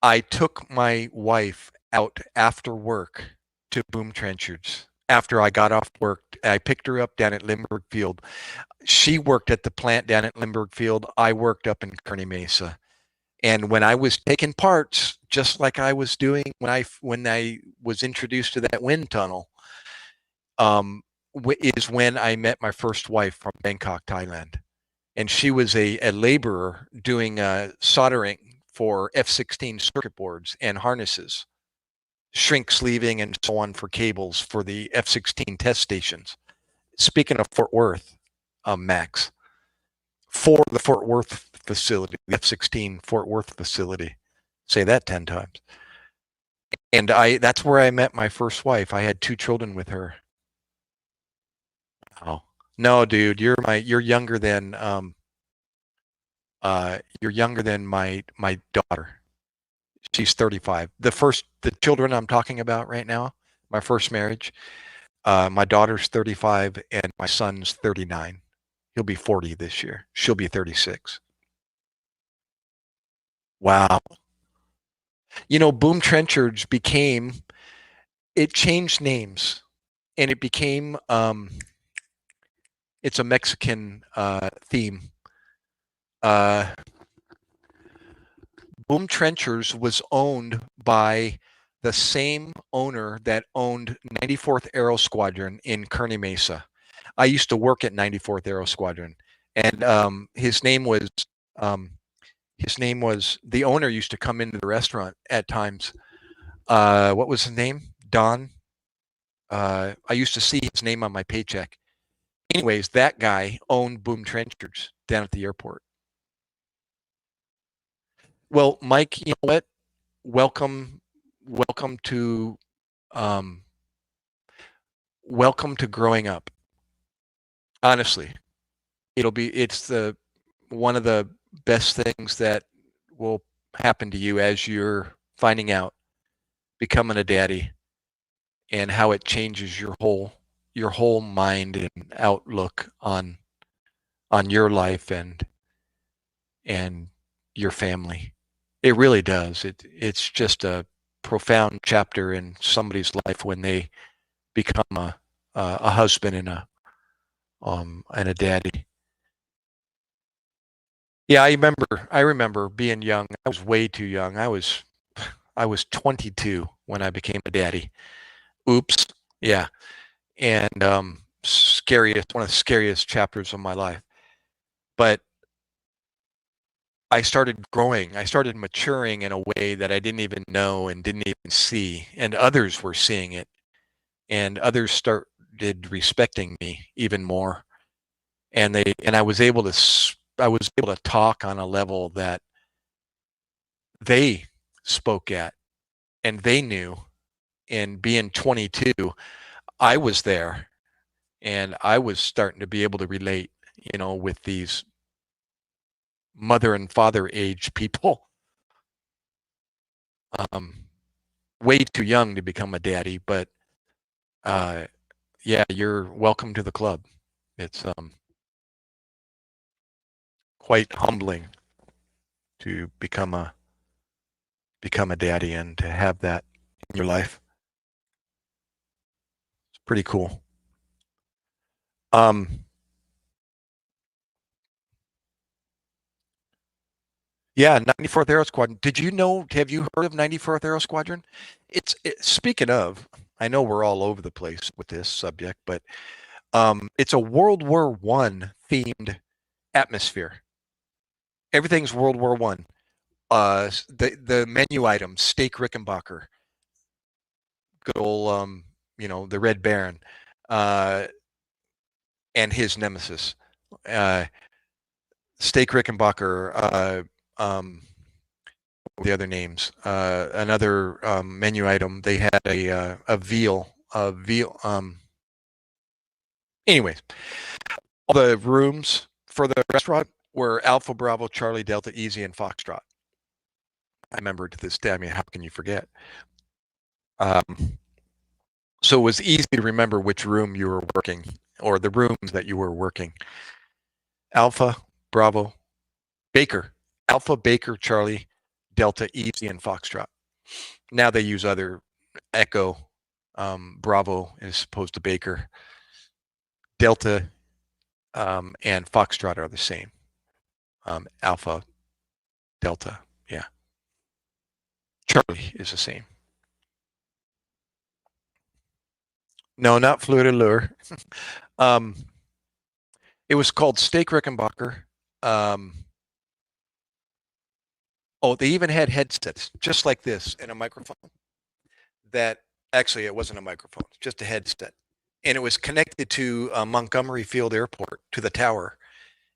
I took my wife out after work to Boom Trenchers. After I got off work, I picked her up down at Lindbergh Field. She worked at the plant down at Lindbergh Field. I worked up in Kearney Mesa. And when I was taking parts, just like I was doing when I was introduced to that wind tunnel, is when I met my first wife from Bangkok, Thailand. And she was a laborer doing soldering for F-16 circuit boards and harnesses, shrink sleeving and so on for cables for the F-16 test stations. Speaking of Fort Worth, Max, for the Fort Worth facility, the F-16 Fort Worth facility. Say that 10 times. And that's where I met my first wife. I had 2 children with her. Oh, no, dude, you're younger than my daughter. She's 35. The children I'm talking about right now, my first marriage. My daughter's 35 and my son's 39. He'll be 40 this year. She'll be 36. Wow. You know, Boom Trenchers it changed names and it became, it's a Mexican theme. Boom Trenchers was owned by the same owner that owned 94th Aero Squadron in Kearney Mesa. I used to work at 94th Aero Squadron, and um, his name was the owner used to come into the restaurant at times. What was his name? Don. I used to see his name on my paycheck. Anyways, that guy owned Boom Trenchers down at the airport. Well, Mike, you know what? Welcome, welcome to, um, welcome to growing up. Honestly, it's the one of the best things that will happen to you as you're finding out, becoming a daddy, and how it changes your whole mind and outlook on your life and your family. It really does. It's just a profound chapter in somebody's life when they become a husband and a daddy. Yeah, I remember being young. I was way too young. I was 22 when I became a daddy. Oops. Yeah. And scariest one of the scariest chapters of my life. But I started growing. I started maturing in a way that I didn't even know and didn't even see, and others were seeing it, and others started respecting me even more. And I was able to talk on a level that they spoke at, and they knew. And being 22, I was there, and I was starting to be able to relate, with these mother and father age people. Um, Way too young to become a daddy, but uh, yeah, you're welcome to the club. It's quite humbling to become a daddy and to have that in your life. It's pretty cool. Um, yeah, 94th Aero Squadron. Have you heard of 94th Aero Squadron? Speaking of, I know we're all over the place with this subject, but it's a World War One themed atmosphere. Everything's World War One. The menu items, steak Rickenbacker, good old the Red Baron, uh, and his nemesis, uh, steak Rickenbacker. The other names. Another menu item. They had a veal. Anyways, all the rooms for the restaurant were Alpha Bravo Charlie Delta Easy and Foxtrot. I remember to this day. I mean, how can you forget? Um, so it was easy to remember which room you were working or the rooms that you were working. Alpha Bravo Baker, Alpha Baker Charlie Delta Easy and Foxtrot. Now they use other Echo, Bravo as opposed to Baker. Delta and Foxtrot are the same. Alpha, Delta, yeah. Charlie is the same. No, not Fleur de Lure. um, it was called Steak Rickenbacker. Um, they even had headsets just like this and a microphone. That actually it wasn't a microphone, just a headset, and it was connected to Montgomery Field Airport to the tower,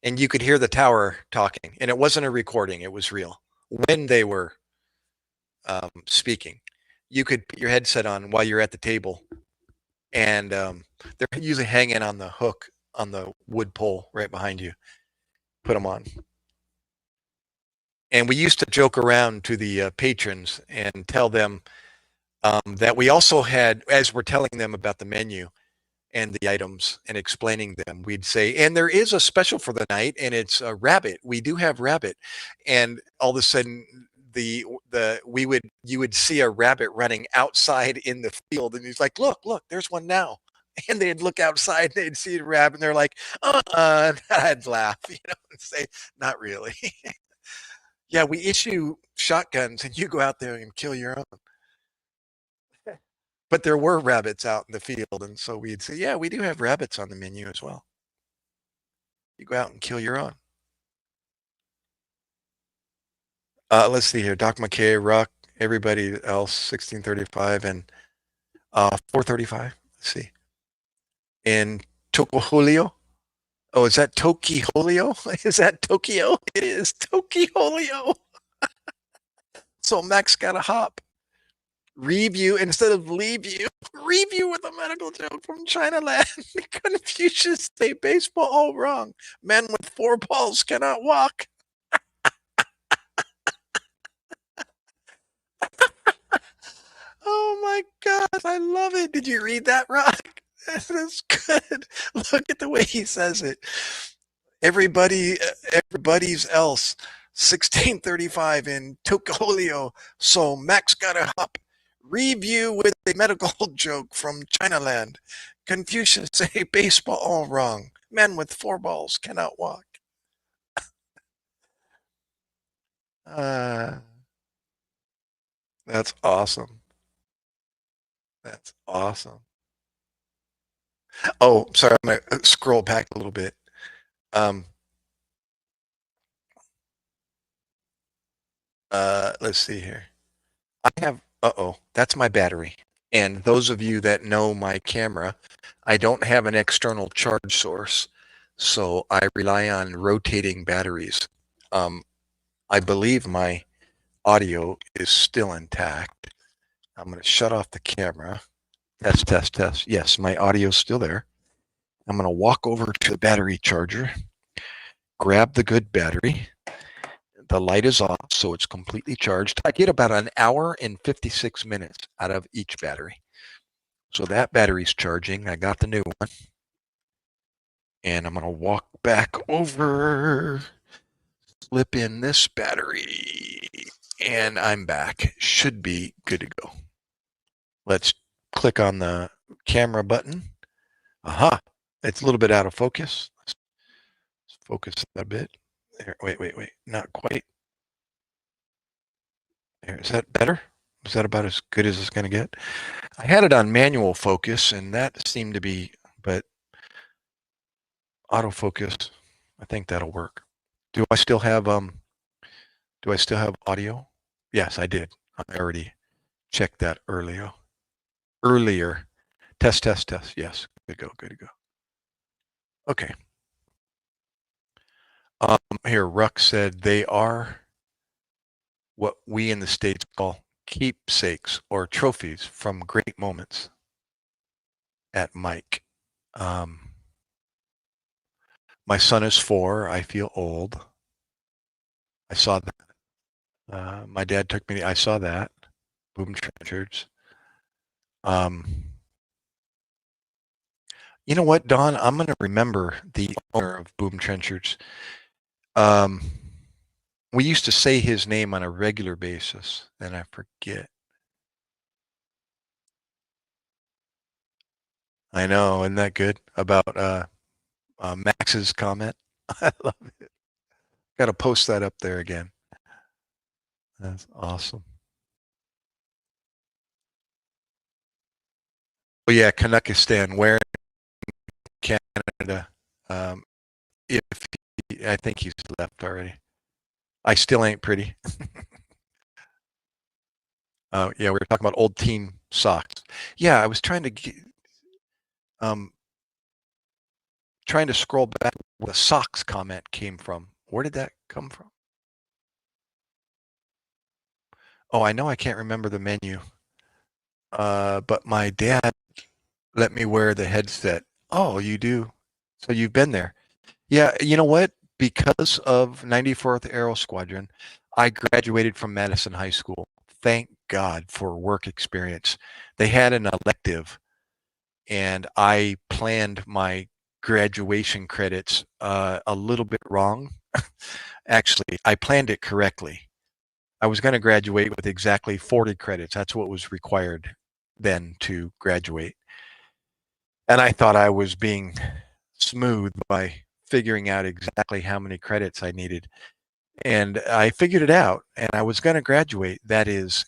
and you could hear the tower talking, and it wasn't a recording; it was real. When they were speaking, you could put your headset on while you're at the table, and they're usually hanging on the hook on the wood pole right behind you. Put them on. And we used to joke around to the patrons and tell them that we also had, as we're telling them about the menu and the items and explaining them, we'd say, and there is a special for the night, and it's a rabbit. We do have rabbit, and all of a sudden, you would see a rabbit running outside in the field, and he's like, look, there's one now. And they'd look outside, and they'd see the rabbit, and they're like, and I'd laugh, and say, not really. Yeah, we issue shotguns, and you go out there and kill your own. But there were rabbits out in the field, and so we'd say, yeah, we do have rabbits on the menu as well. You go out and kill your own. Let's see here. Doc MacKay, Ruck, everybody else, 1635 and 435. Let's see. In Tokoholio. Oh, is that Tokiholio? Is that Tokyo? It is Tokiholio. So Max got a hop. Review instead of leave you. Review with a medical joke from Chinaland. Confucius say baseball all wrong. Men with 4 balls cannot walk. Oh my God, I love it. Did you read that, Rock? That's good. Look at the way he says it. Everybody's else. 1635 in Tokolio. So Max got a hop. Review with a medical joke from Chinaland. Confucius say baseball all wrong. Men with 4 balls cannot walk. That's awesome. That's awesome. Oh, sorry, I'm gonna scroll back a little bit. Let's see here. I have, that's my battery. And those of you that know my camera, I don't have an external charge source, so I rely on rotating batteries. I believe my audio is still intact. I'm going to shut off the camera. Test, test, test. Yes, my audio's still there. I'm going to walk over to the battery charger, grab the good battery. The light is off, so it's completely charged. I get about an hour and 56 minutes out of each battery. So that battery's charging. I got the new one. And I'm going to walk back over, slip in this battery, and I'm back. Should be good to go. Let's click on the camera button. Aha, it's a little bit out of focus. Let's focus a bit. There, wait, not quite. There, is that better? Is that about as good as it's going to get? I had it on manual focus, and that seemed to be, but autofocus, I think that'll work. Do I still have audio? Yes, I did. I already checked that earlier. Test. Yes, good to go. Okay. Here, Ruck said they are what we in the States call keepsakes or trophies from great moments at Mike. My son is 4. I feel old. I saw that. My dad took me. I saw that. Boom Trenchers. You know what, Don? I'm going to remember the owner of Boom Trenchers. We used to say his name on a regular basis, and I forget. I know, isn't that good? About Max's comment. I love it. Got to post that up there again. That's awesome. Oh yeah, Kanakistan, where in Canada? I think he's left already. I still ain't pretty. Yeah, we were talking about old team socks. Yeah, I was trying to get, trying to scroll back where the socks comment came from. Where did that come from? Oh, I know I can't remember the menu. But my dad let me wear the headset. Oh, you do? So you've been there. Yeah, you know what? Because of 94th Aero Squadron, I graduated from Madison High School thank God for work experience. They had an elective, and I planned my graduation credits a little bit wrong. Actually, I planned it correctly. I was going to graduate with exactly 40 credits. That's what was required then to graduate. And I thought I was being smooth by figuring out exactly how many credits I needed. And I figured it out, and I was going to graduate. That is,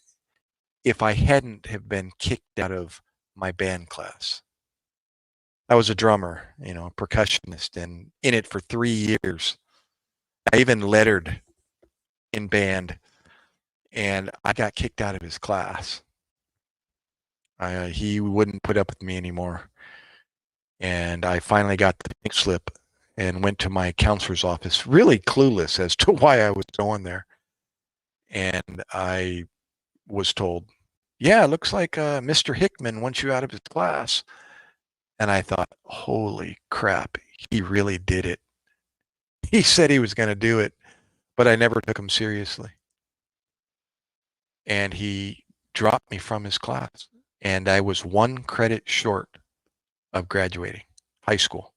if I hadn't have been kicked out of my band class. I was a drummer, a percussionist, and in it for 3 years. I even lettered in band, and I got kicked out of his class. He wouldn't put up with me anymore. And I finally got the pink slip and went to my counselor's office, really clueless as to why I was going there. And I was told, yeah, it looks like Mr. Hickman wants you out of his class. And I thought, holy crap, he really did it. He said he was going to do it, but I never took him seriously. And he dropped me from his class. And I was 1 credit short of graduating high school.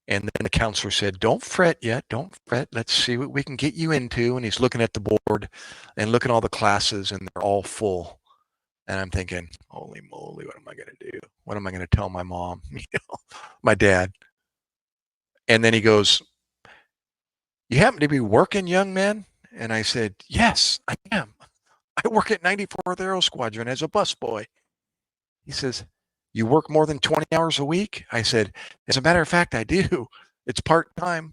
And then the counselor said, don't fret yet. Don't fret. Let's see what we can get you into. And he's looking at the board and looking at all the classes, and they're all full. And I'm thinking, holy moly, what am I going to do? What am I going to tell my mom, my dad? And then he goes, you happen to be working, young man? And I said, yes, I am. I work at 94th Aero Squadron as a busboy. He says, you work more than 20 hours a week? I said, as a matter of fact, I do. It's part-time.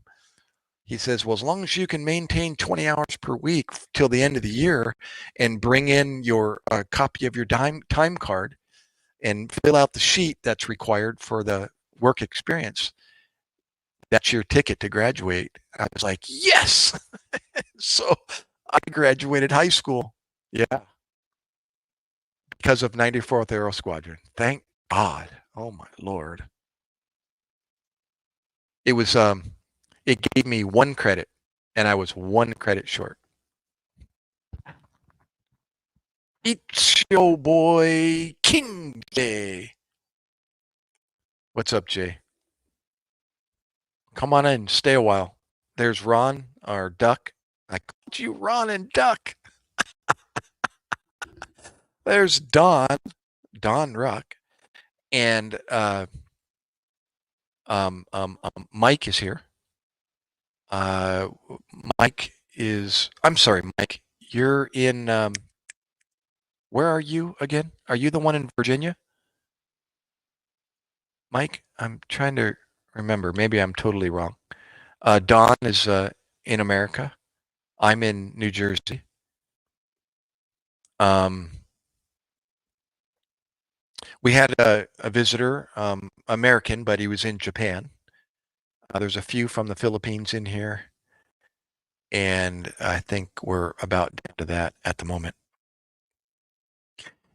He says, well, as long as you can maintain 20 hours per week till the end of the year and bring in your copy of your time card and fill out the sheet that's required for the work experience, that's your ticket to graduate. I was like, yes. So I graduated high school. Yeah. Because of 94th Aero Squadron. Thank God. Oh my Lord. It was it gave me 1 credit, and I was 1 credit short. It's your boy King Jay. What's up, Jay? Come on in, stay a while. There's Ron, our duck. I called you Ron and Duck. There's Don Ruck, and Mike is here. Mike is. I'm sorry, Mike. You're in. Where are you again? Are you the one in Virginia? Mike, I'm trying to remember. Maybe I'm totally wrong. Don is in America. I'm in New Jersey. We had a visitor, American, but he was in Japan. There's a few from the Philippines in here, and I think we're about down to that at the moment.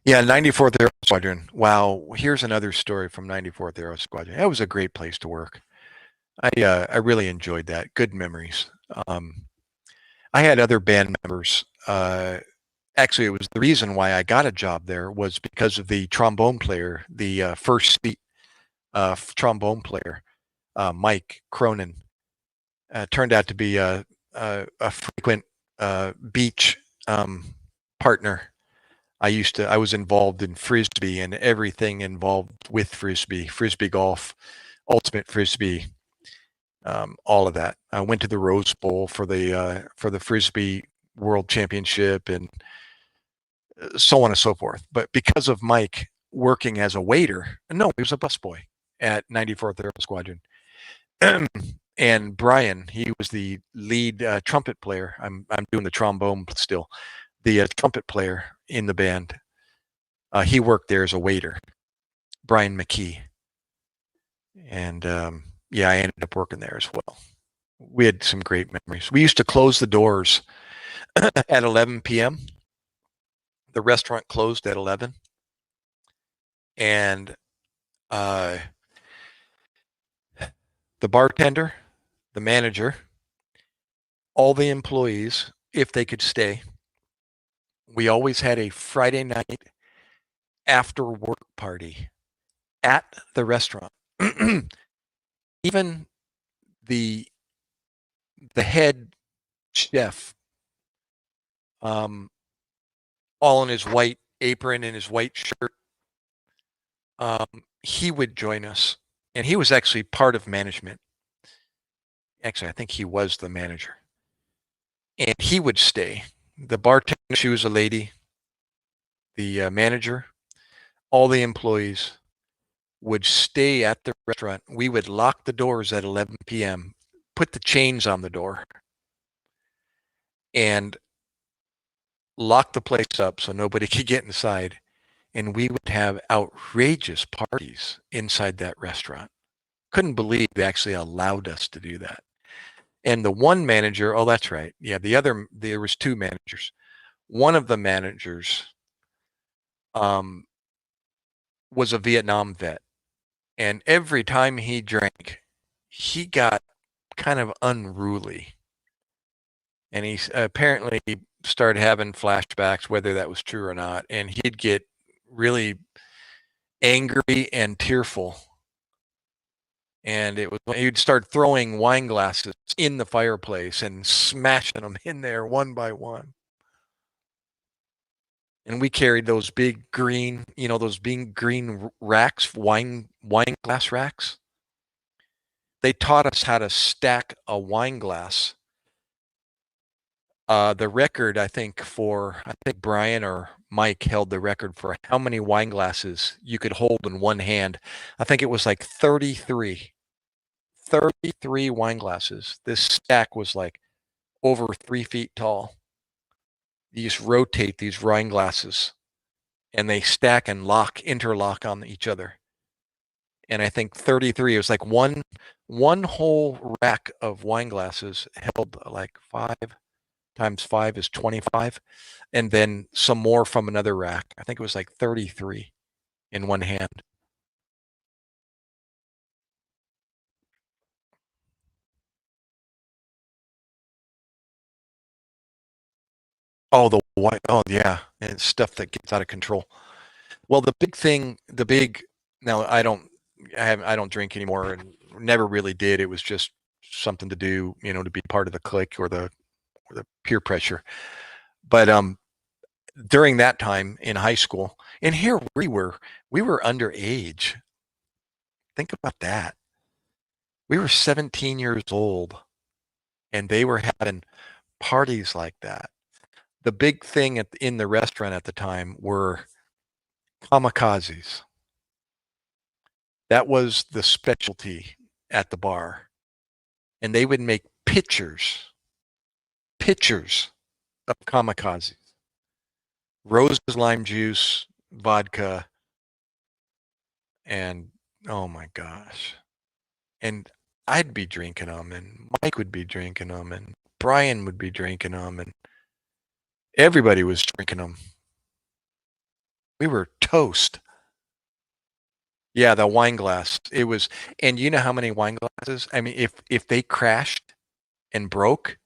Yeah, 94th Aero Squadron. Wow, here's another story from 94th Aero Squadron. That was a great place to work. I really enjoyed that. Good memories. I had other band members. Actually, it was the reason why I got a job there was because of the trombone player, the first seat trombone player, Mike Cronin. Turned out to be a frequent beach partner. I was involved in frisbee and everything involved with frisbee golf, ultimate frisbee, all of that. I went to the Rose Bowl for the frisbee world championship and so on and so forth. But because of Mike working as a waiter, no, he was a busboy at 94th Aero Squadron. And Brian, he was the lead trumpet player. I'm doing the trombone still. The trumpet player in the band. He worked there as a waiter. Brian MacKay. And yeah, I ended up working there as well. We had some great memories. We used to close the doors at 11 p.m. The restaurant closed at 11. And the bartender, the manager, all the employees, if they could stay, we always had a Friday night after work party at the restaurant. Even the head chef, um, all in his white apron and his white shirt, he would join us, and he was actually part of management. Actually, I think he was the manager, and he would stay. The bartender, she was a lady. The manager, all the employees would stay at the restaurant. We would lock the doors at 11 p.m., put the chains on the door, and lock the place up so nobody could get inside. And we would have outrageous parties inside that restaurant. Couldn't believe they actually allowed us to do that. And the one manager, oh, that's right. Yeah, there was two managers. One of the managers was a Vietnam vet. And every time he drank, he got kind of unruly. And he apparently started having flashbacks, whether that was true or not. And he'd get really angry and tearful. And he'd start throwing wine glasses in the fireplace and smashing them in there one by one. And we carried those big green, those big green racks, wine glass racks. They taught us how to stack a wine glass. The record, I think Brian or Mike held the record for how many wine glasses you could hold in one hand. I think it was like 33. 33 wine glasses. This stack was like over 3 feet tall. You just rotate these wine glasses and they stack and interlock on each other. And I think 33, it was like one whole rack of wine glasses held like 5 times 5 is 25. And then some more from another rack. I think it was like 33 in one hand. Oh yeah, and stuff that gets out of control. Well, now I don't drink anymore and never really did. It was just something to do, to be part of the clique or the peer pressure. But during that time in high school, and here we were underage. Think about that. We were 17 years old and they were having parties like that. The big thing in the restaurant at the time were kamikazes. That was the specialty at the bar. And they would make pitchers of kamikazes. Roses, lime juice, vodka, and oh my gosh. And I'd be drinking them, and Mike would be drinking them, and Brian would be drinking them, and everybody was drinking them. We were toast. Yeah, the wine glass. It was, and you know how many wine glasses? I mean, if they crashed and broke,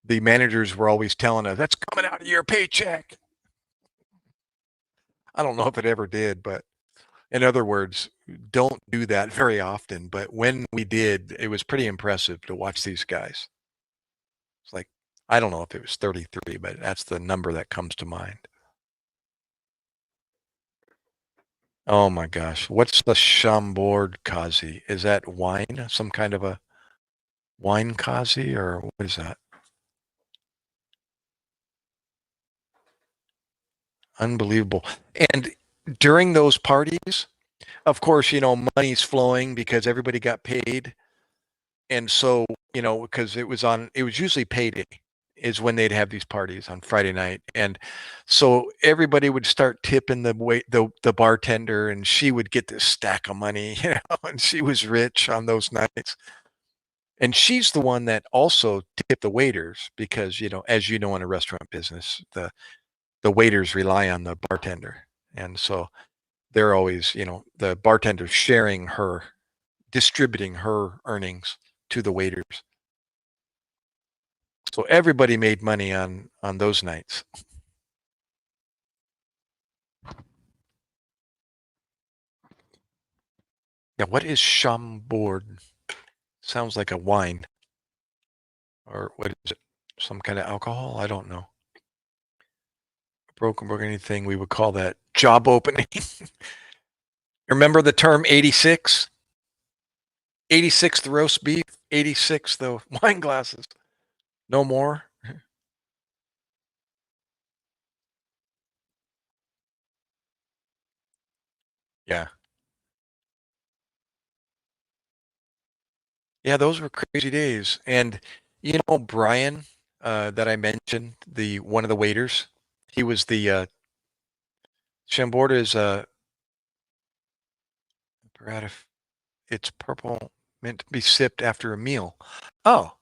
the managers were always telling us, "That's coming out of your paycheck." I don't know if it ever did, but in other words, don't do that very often. But when we did, it was pretty impressive to watch these guys. It's like, I don't know if it was 33, but that's the number that comes to mind. Oh my gosh. What's the Chambord Kazi? Is that wine? Some kind of a wine Kazi, or what is that? Unbelievable. And during those parties, of course, money's flowing because everybody got paid. And so, because it was usually payday is when they'd have these parties on Friday night. And so everybody would start tipping the bartender, and she would get this stack of money, and she was rich on those nights. And she's the one that also tipped the waiters because, as you know, in a restaurant business, the waiters rely on the bartender. And so they're always, the bartender distributing her earnings to the waiters. So everybody made money on those nights. Yeah, what is Chambord? Sounds like a wine. Or what is it? Some kind of alcohol? I don't know. Broken anything, we would call that job opening. Remember the term 86? 86 the roast beef, 86 the wine glasses. No more? Yeah. Yeah, those were crazy days. And you know Brian, that I mentioned, the one of the waiters, he was the Chambord is apparatus. It's purple, meant to be sipped after a meal. Oh,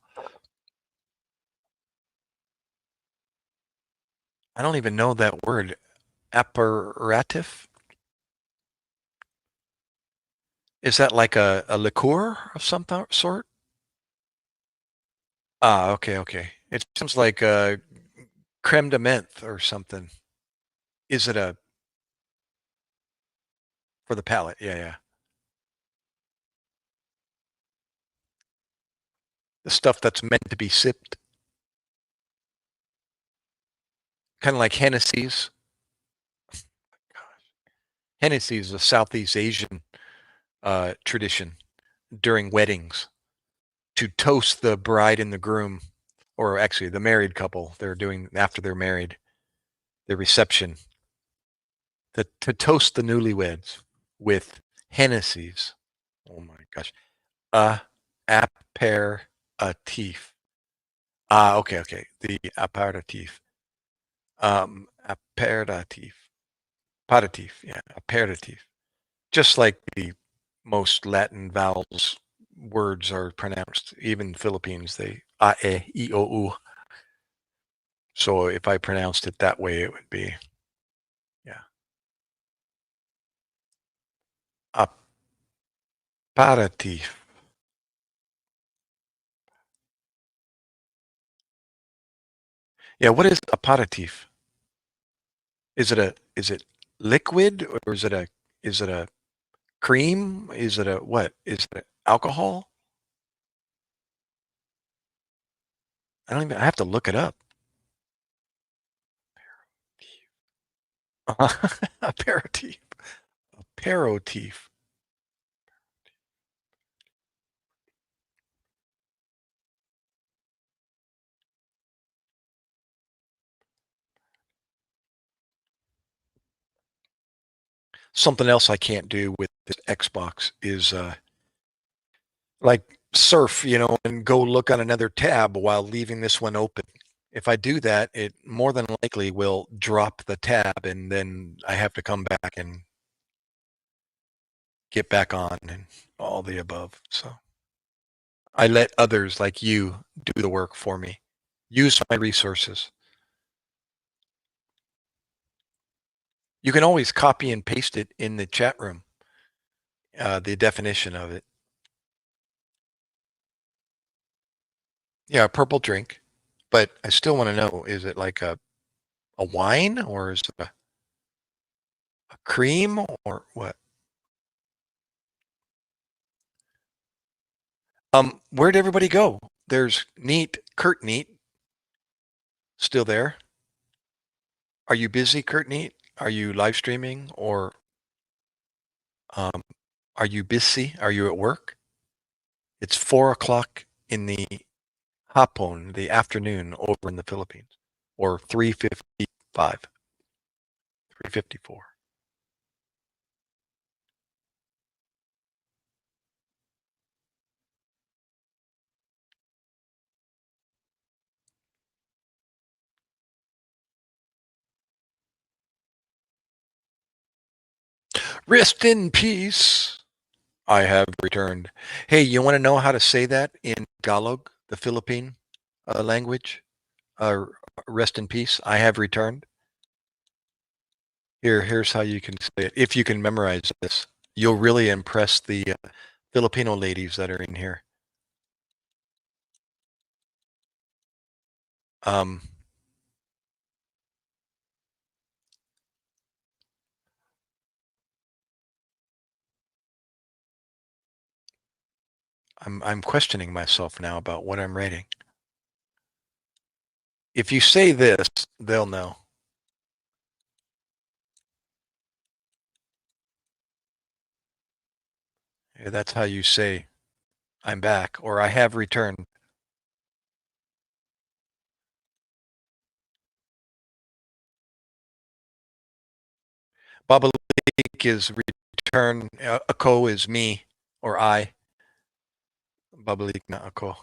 I don't even know that word. Apparatif? Is that like a liqueur of some sort? Ah, okay, okay. It sounds like creme de menthe or something. Is it a for the palate? Yeah, yeah. The stuff that's meant to be sipped, kind of like Hennessy's. Hennessy is a Southeast Asian tradition during weddings to toast the bride and the groom, or actually the married couple. They're doing after they're married, the reception, to toast the newlyweds with Hennessy's. Oh my gosh, a aperitif. Ah, okay, okay. The aperitif. Aperitif. Aperitif. Yeah, aperitif. Just like the most Latin vowels words are pronounced, even Philippines, they a, e, I, o, u. So if I pronounced it that way, it would be, yeah, aperitif. Yeah, what is aperitif? Is it liquid or is it a cream? Is it a what? Is it alcohol? I don't even, I have to look it up. Aperitif. Aperitif. Something else I can't do with this Xbox is like surf, and go look on another tab while leaving this one open. If I do that, it more than likely will drop the tab and then I have to come back and get back on and all the above. So I let others like you do the work for me. Use my resources. You can always copy and paste it in the chat room, the definition of it. Yeah, a purple drink. But I still want to know, is it like a wine or is it a cream or what? Where'd everybody go? There's Kurt Neat, still there. Are you busy, Kurt Neat? Are you live streaming or um, are you busy? Are you at work? It's 4 o'clock in the hapon, the afternoon over in the Philippines, or 3:55, 3:54. Rest in peace. I have returned. Hey, you want to know how to say that in Tagalog, the Philippine language? Uh, rest in peace. I have returned. Here's how you can say it. If you can memorize this, you'll really impress the Filipino ladies that are in here. Um, I'm questioning myself now about what I'm writing. If you say this, they'll know. Yeah, that's how you say I'm back or I have returned. Babalik is return. Ako is me or I. Babalik na ako.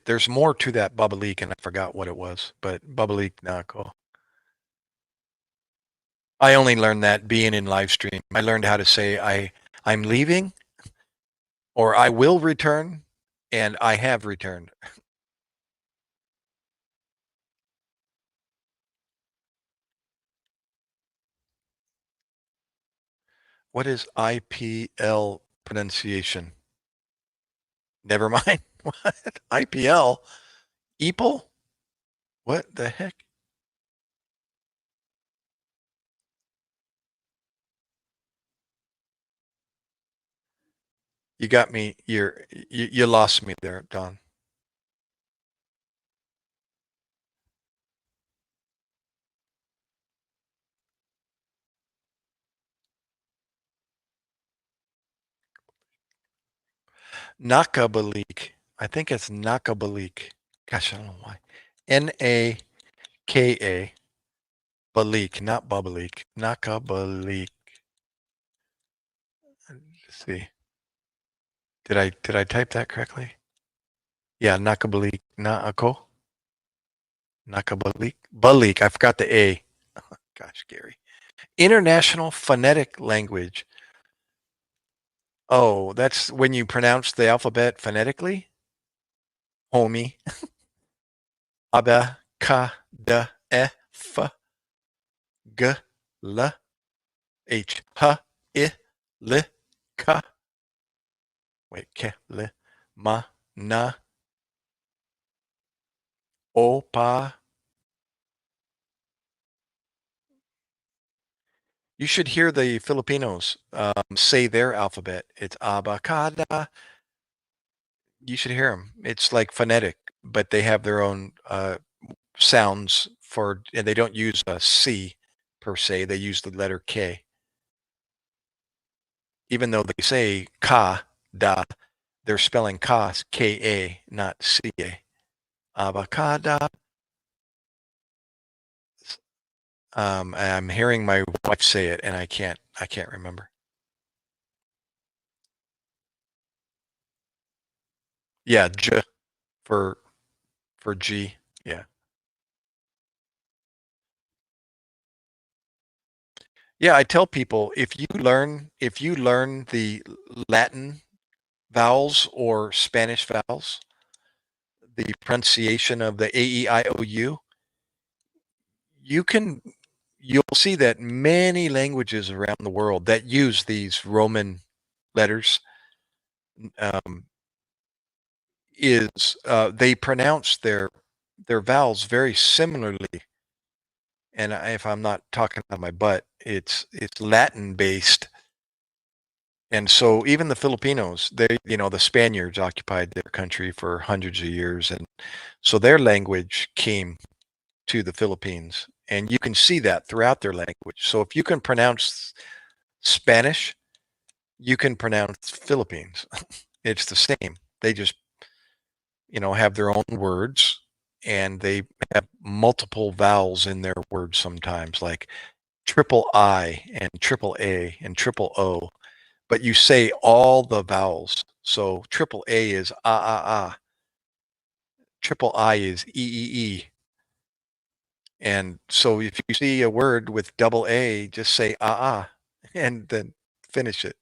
There's more to that babalik, and I forgot what it was, but babalik na ako. I only learned that being in live stream. I learned how to say I'm leaving or I will return and I have returned. What is IPL pronunciation? Never mind. What? IPL? Eeple? What the heck? You got me. You lost me there, Don. Nakabalik. I think it's Nakabalik. Gosh, I don't know why. Naka. Balik, not Babalik. Nakabalik. Let's see. Did I type that correctly? Yeah, Nakabalik. Naako. Nakabalik. Balik. I forgot the A. Gosh, Gary. International phonetic language. Oh, that's when you pronounce the alphabet phonetically? Homie. Aba, ka, da, e, f, g, l, h, h, I, l, ka. Wait, ke, l, ma, na, o, pa. You should hear the Filipinos say their alphabet. It's abacada. You should hear them. It's like phonetic, but they have their own sounds for, and they don't use a C per se. They use the letter K. Even though they say ka, da, they're spelling ka, K-A, not C-A. Avocado. I'm hearing my wife say it, and I can't remember. Yeah, J for G. Yeah. Yeah, I tell people if you learn the Latin vowels or Spanish vowels, the pronunciation of the A-E-I-O-U, you can you'll see that many languages around the world that use these Roman letters um, they pronounce their vowels very similarly. And if I'm not talking out of my butt, it's Latin based. And so even the Filipinos, the Spaniards occupied their country for hundreds of years, and so their language came to the Philippines, and you can see that throughout their language. So if you can pronounce Spanish, you can pronounce Philippines. It's the same. They just have their own words, and they have multiple vowels in their words sometimes, like triple I and triple A and triple O, but you say all the vowels. So triple A is ah. Triple I is e. And so if you see a word with double A, just say and then finish it.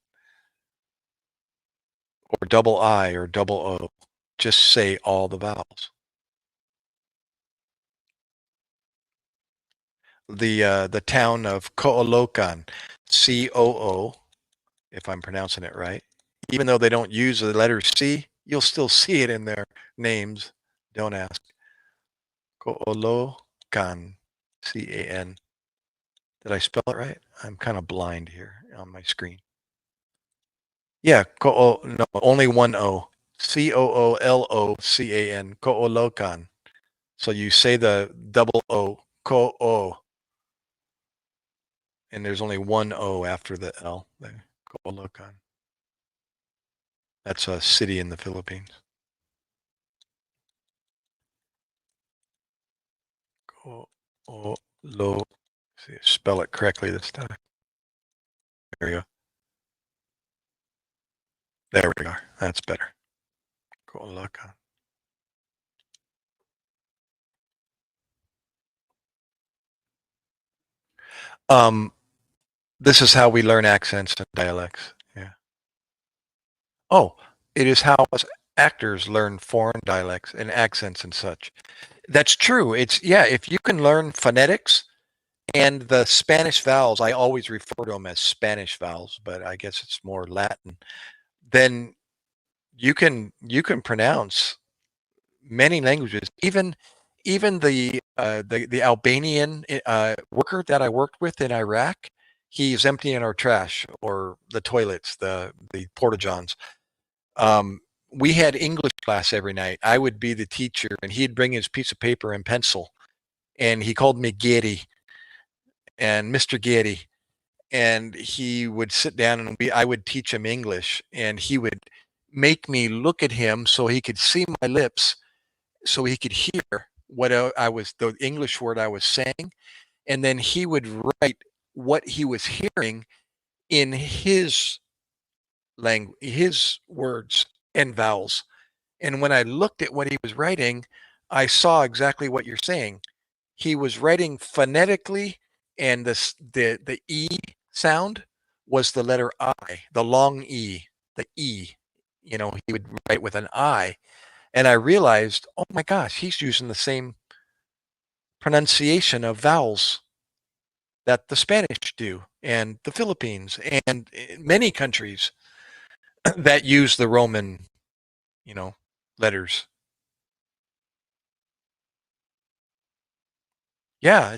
Or double I or double O. Just say all the vowels. The town of Coolocan, COO, if I'm pronouncing it right. Even though they don't use the letter C, you'll still see it in their names. Don't ask. Coolocan, C-A-N. Did I spell it right? I'm kind of blind here on my screen. Yeah, Ko'o, no, only one O. Coolocan. Koolokan. So you say the double O, Ko'o, and there's only one O after the L. There. Koolokan. That's a city in the Philippines. Ko'olo. See, spell it correctly this time. There we go. There we are. That's better. Koolokan. Um, this is how we learn accents and dialects. Yeah. Oh, it is how us actors learn foreign dialects and accents and such. That's true. It's yeah, if you can learn phonetics and the Spanish vowels, I always refer to them as Spanish vowels, but I guess it's more Latin. Then you can pronounce many languages. Even the Albanian worker that I worked with in Iraq, he's emptying our trash or the toilets, the porta johns. Um, we had English class every night. I would be the teacher, and he'd bring his piece of paper and pencil, and he called me Getty and Mr. Getty, and he would sit down and I would teach him English, and he would make me look at him so he could see my lips, so he could hear what I was the English word I was saying, and then he would write what he was hearing in his language, his words and vowels. And when I looked at what he was writing, I saw exactly what you're saying. He was writing phonetically, and the E sound was the letter I, the long E, the E. He would write with an I. And I realized, oh my gosh, he's using the same pronunciation of vowels that the Spanish do, and the Philippines, and many countries that use the Roman, you know, letters. Yeah,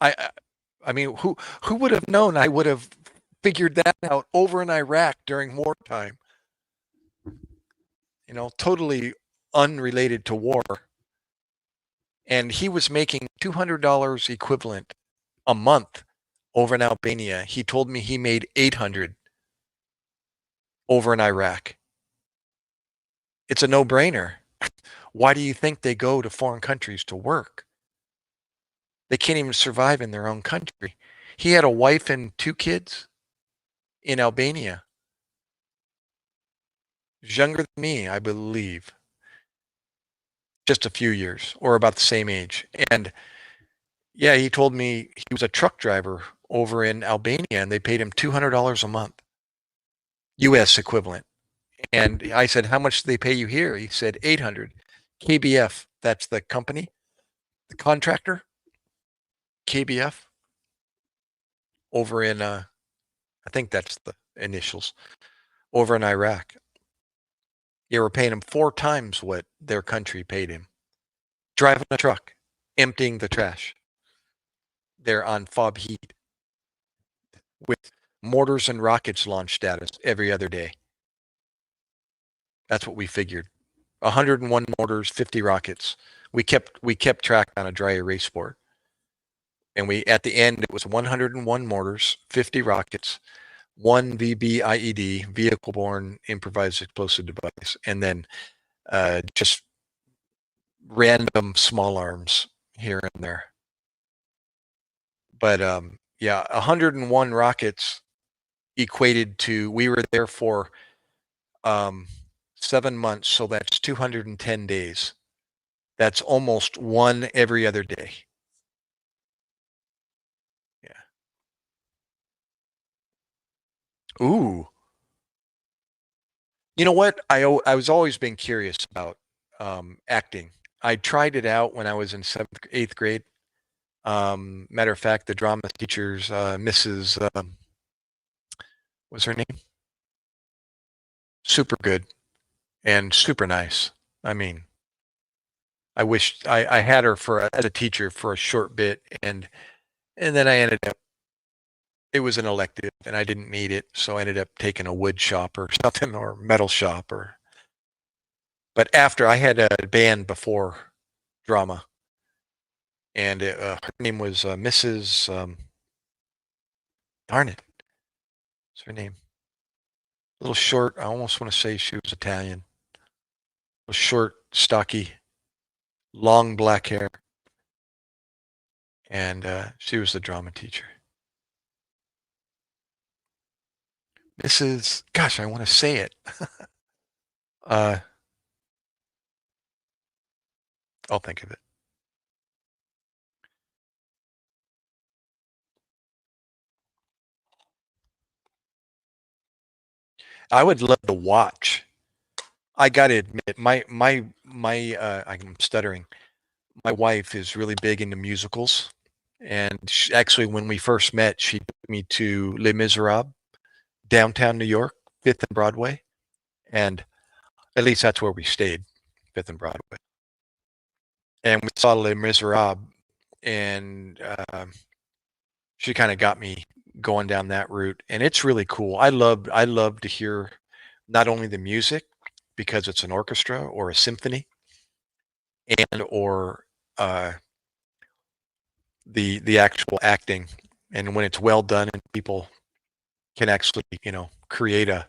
I mean, who would have known I would have figured that out over in Iraq during wartime? Totally unrelated to war. And he was making $200 equivalent a month over in Albania. He told me he made 800 over in Iraq. It's a no-brainer. Why do you think they go to foreign countries to work? They can't even survive in their own country. He had a wife and two kids in Albania. He's younger than me, I believe. Just a few years, or about the same age. And yeah, he told me he was a truck driver over in Albania, and they paid him $200 a month, U.S. equivalent. And I said, how much do they pay you here? He said 800. KBF, that's the company, the contractor, KBF, over in, I think that's the initials, over in Iraq. They were paying him 4 times what their country paid him. Driving a truck, emptying the trash. They're on fob heat with mortars and rockets launched at us every other day. That's what we figured. 101 mortars, 50 rockets. We kept track on a dry erase board. And at the end it was 101 mortars, 50 rockets, one VBIED, vehicle borne improvised explosive device, and then just random small arms here and there. But yeah, 101 rockets equated to, we were there for 7 months, so that's 210 days. That's almost one every other day. Yeah. Ooh. You know what? I was always been curious about acting. I tried it out when I was in seventh, eighth grade. Matter of fact, the drama teachers, Mrs. What's her name? Super good and super nice. I mean, I wish I had her as a teacher for a short bit, and then I ended up it was an elective and I didn't need it. So I ended up taking a wood shop or something or metal shop but after I had a band before drama and her name was Mrs. Darn it. What's her name? A little short. I almost want to say she was Italian. A short, stocky, long black hair. And she was the drama teacher. Mrs. Gosh, I want to say it. uh, I'll think of it. I would love to watch. I got to admit, I'm stuttering. My wife is really big into musicals, and actually, when we first met, she took me to Les Miserables, downtown New York, Fifth and Broadway, and at least that's where we stayed, Fifth and Broadway. And we saw Les Miserables, and she kind of got me going down that route, and it's really cool. I love to hear not only the music because it's an orchestra or a symphony, and or uh, the actual acting, and when it's well done and people can actually create a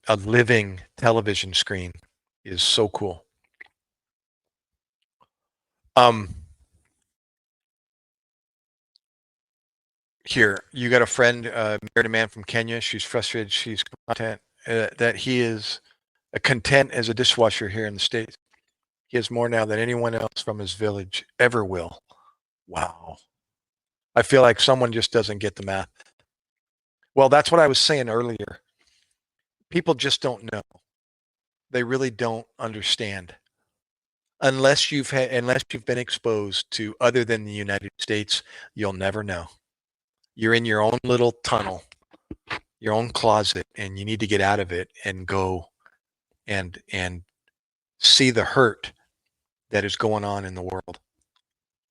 a living television screen is so cool. Um, Here you got a friend, married a man from Kenya. She's frustrated. She's content that he is content as a dishwasher here in the States. He has more now than anyone else from his village ever will. Wow. I feel like someone just doesn't get the math. Well, that's what I was saying earlier. People just don't know. They really don't understand. Unless you've been exposed to other than the United States, you'll never know. You're in your own little tunnel, your own closet, and you need to get out of it and go and see the hurt that is going on in the world.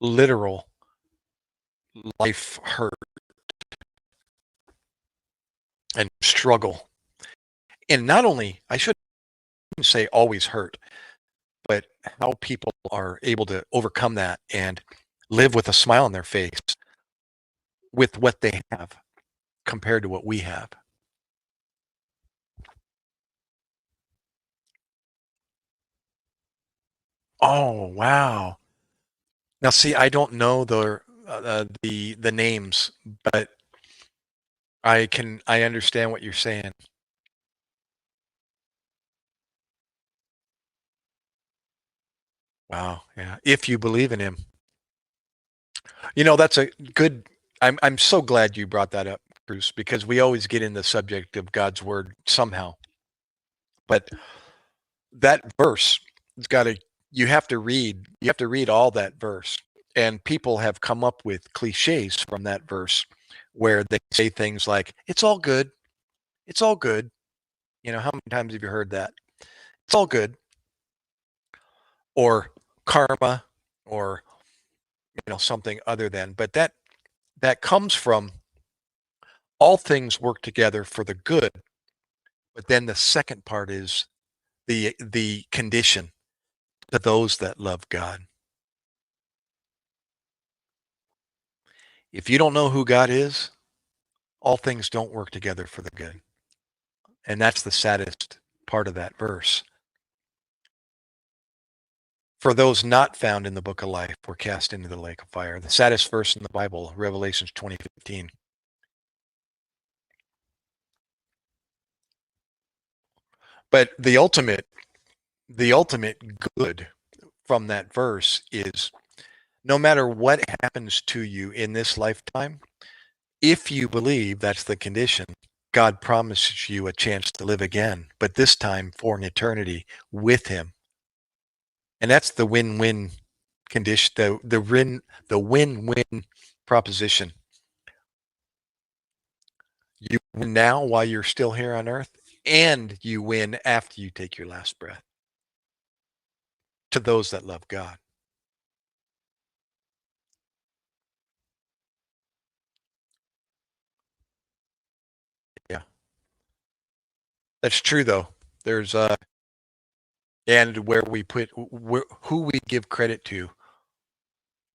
Literal life hurt and struggle. And not only, I shouldn't say always hurt, but how people are able to overcome that and live with a smile on their face with what they have compared to what we have. Oh, wow. Now, see, I don't know the names, but I understand what you're saying. Wow, yeah. If you believe in him, that's a good. I'm so glad you brought that up, Bruce, because we always get in the subject of God's word somehow. But that verse, it's got to. You have to read all that verse, and people have come up with cliches from that verse, where they say things like, "It's all good. It's all good." How many times have you heard that? It's all good, or karma, or something other than. But that comes from all things work together for the good. But then the second part is the condition to those that love God. If you don't know who God is, all things don't work together for the good. And that's the saddest part of that verse. For those not found in the book of life were cast into the lake of fire. The saddest verse in the Bible, Revelations 20:15. But the ultimate good from that verse is no matter what happens to you in this lifetime, if you believe that's the condition, God promises you a chance to live again, but this time for an eternity with him. And that's the win-win condition, the win-win proposition. You win now while you're still here on earth, and you win after you take your last breath to those that love God. That's true, though. There's and where we put who we give credit to.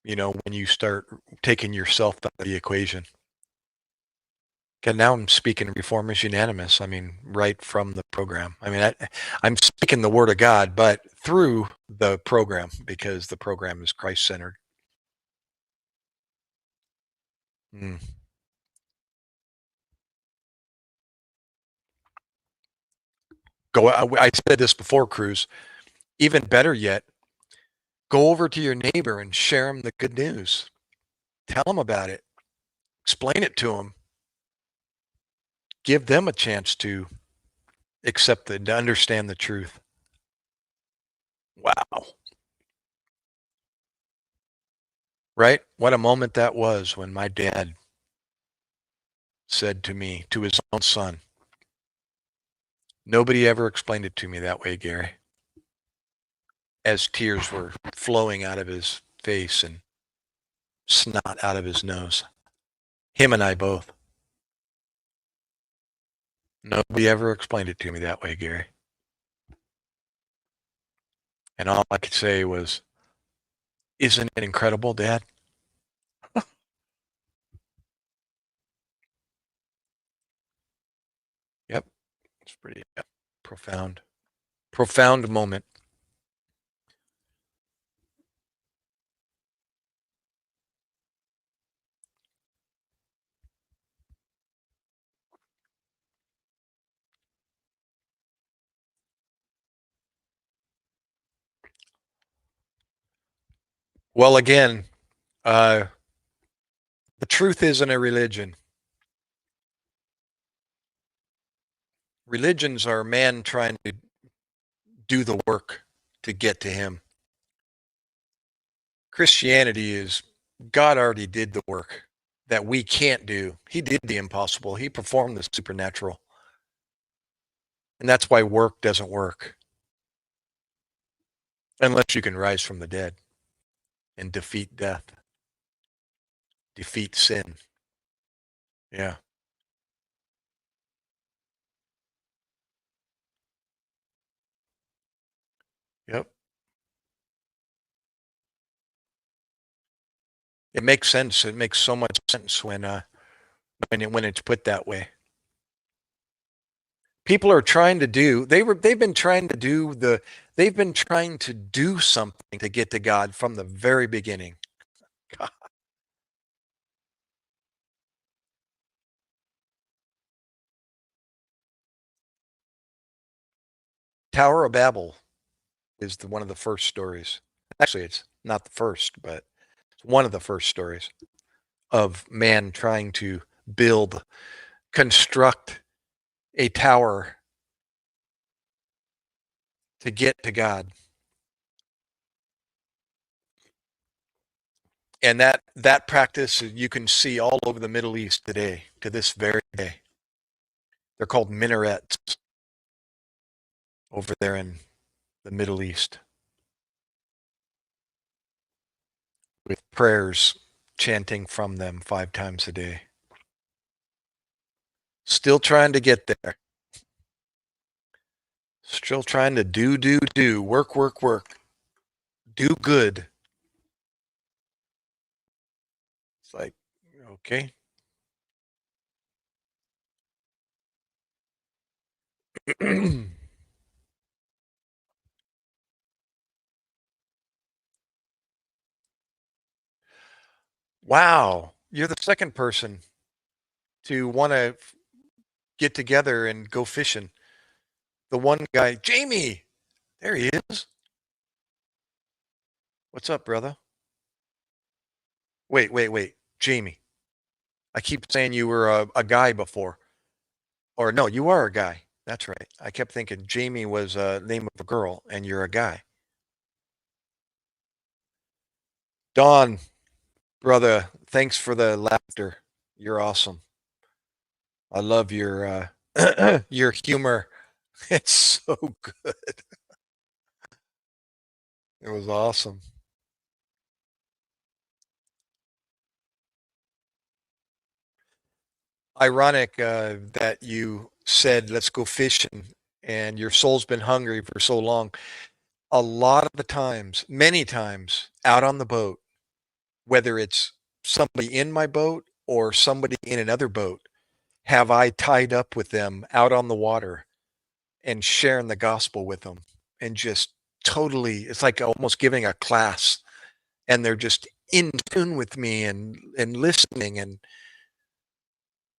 When you start taking yourself out of the equation. And now I'm speaking Reformers Unanimous. I mean, right from the program. I mean, I'm speaking the Word of God, but through the program because the program is Christ-centered. Mm. I said this before, Cruz. Even better yet, go over to your neighbor and share them the good news. Tell them about it. Explain it to them. Give them a chance to to understand the truth. Wow. Right? What a moment that was when my dad said to me, to his own son, nobody ever explained it to me that way, Gary. As tears were flowing out of his face and snot out of his nose. Him and I both. Nobody ever explained it to me that way, Gary. And all I could say was, isn't it incredible, Dad? Yep. It's pretty profound. Profound moment. Well, again, the truth isn't a religion. Religions are man trying to do the work to get to him. Christianity is God already did the work that we can't do. He did the impossible. He performed the supernatural. And that's why work doesn't work unless you can rise from the dead and defeat death, defeat sin. Yeah. Yep. It makes sense. It makes so much sense when it's put that way. People are trying to do they've been trying to do they've been trying to do something to get to God from the very beginning. God. Tower of Babel is one of the first stories. Actually, it's not the first, but it's one of the first stories of man trying to build, construct a tower to get to God. And that practice you can see all over the Middle East today, to this very day. They're called minarets over there in the Middle East, with prayers chanting from them 5 times a day. Still trying to get there. Still trying to do, work, do good. It's like, okay. Wow. You're the second person to want to get together and go fishing. The one guy, Jamie, there he is. What's up, brother? Wait. Jamie. I keep saying you were a guy before. Or no, you are a guy. That's right. I kept thinking Jamie was a name of a girl and you're a guy. Don, brother, thanks for the laughter. You're awesome. I love your your humor. It's so good. It was awesome. Ironic that you said, let's go fishing, and your soul's been hungry for so long, a lot of the times, many times, out on the boat, whether it's somebody in my boat or somebody in another boat, have I tied up with them out on the water and sharing the gospel with them, and just totally, it's like almost giving a class, and they're just in tune with me and listening, and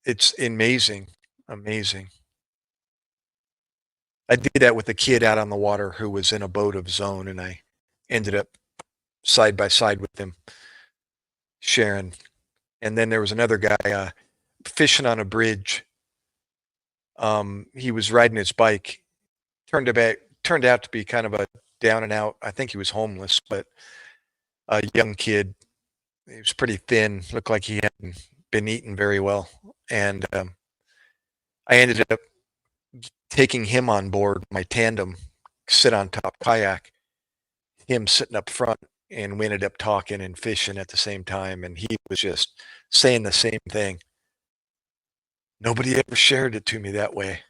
it's amazing, amazing. I did that with a kid out on the water who was in a boat of his own, and I ended up side by side with him sharing. And then there was another guy fishing on a bridge. He was riding his bike. Turned out to be kind of a down and out. I think he was homeless, but a young kid. He was pretty thin. Looked like he hadn't been eating very well. And I ended up taking him on board my tandem, sit on top kayak, him sitting up front, and we ended up talking and fishing at the same time. And he was just saying the same thing. Nobody ever shared it to me that way.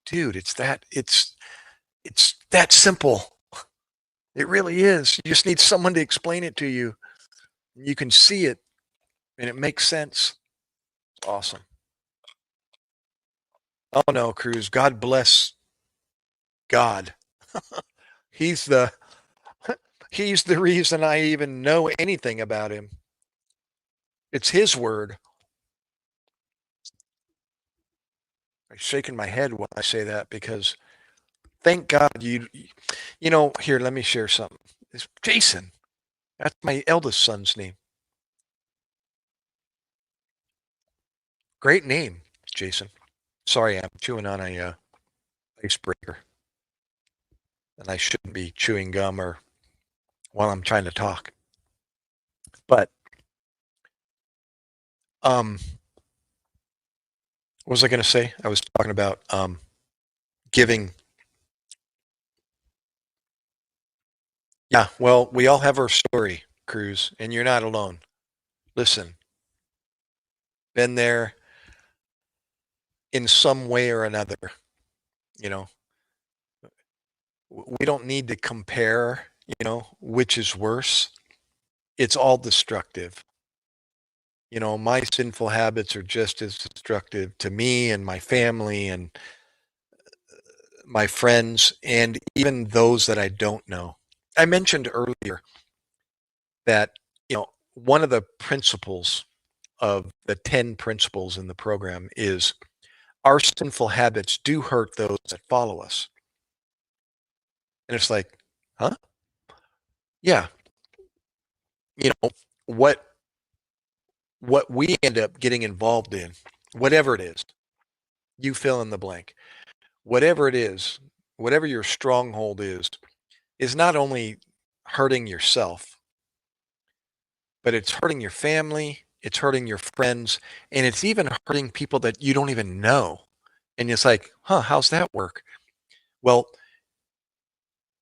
Dude, it's that simple. It really is. You just need someone to explain it to you. You can see it and it makes sense. It's awesome. Oh no, Cruz. God bless God. He's the he's the reason I even know anything about him. It's his word. I'm shaking my head when I say that because thank God you know, here, let me share something. It's Jason. That's my eldest son's name. Great name, Jason. Sorry, I'm chewing on a icebreaker, and I shouldn't be chewing gum or while I'm trying to talk. But um, what was I going to say? I was talking about giving. Yeah, well, we all have our story, Cruz, and you're not alone. Listen, been there in some way or another. You know, we don't need to compare. You know, which is worse. It's all destructive. You know, my sinful habits are just as destructive to me and my family and my friends and even those that I don't know. I mentioned earlier that, you know, one of the principles of the 10 principles in the program is our sinful habits do hurt those that follow us. And it's like, huh? Yeah. You know, what what we end up getting involved in, whatever it is, you fill in the blank. Whatever it is, whatever your stronghold is not only hurting yourself, but it's hurting your family, it's hurting your friends, and it's even hurting people that you don't even know. And it's like, huh, how's that work? Well,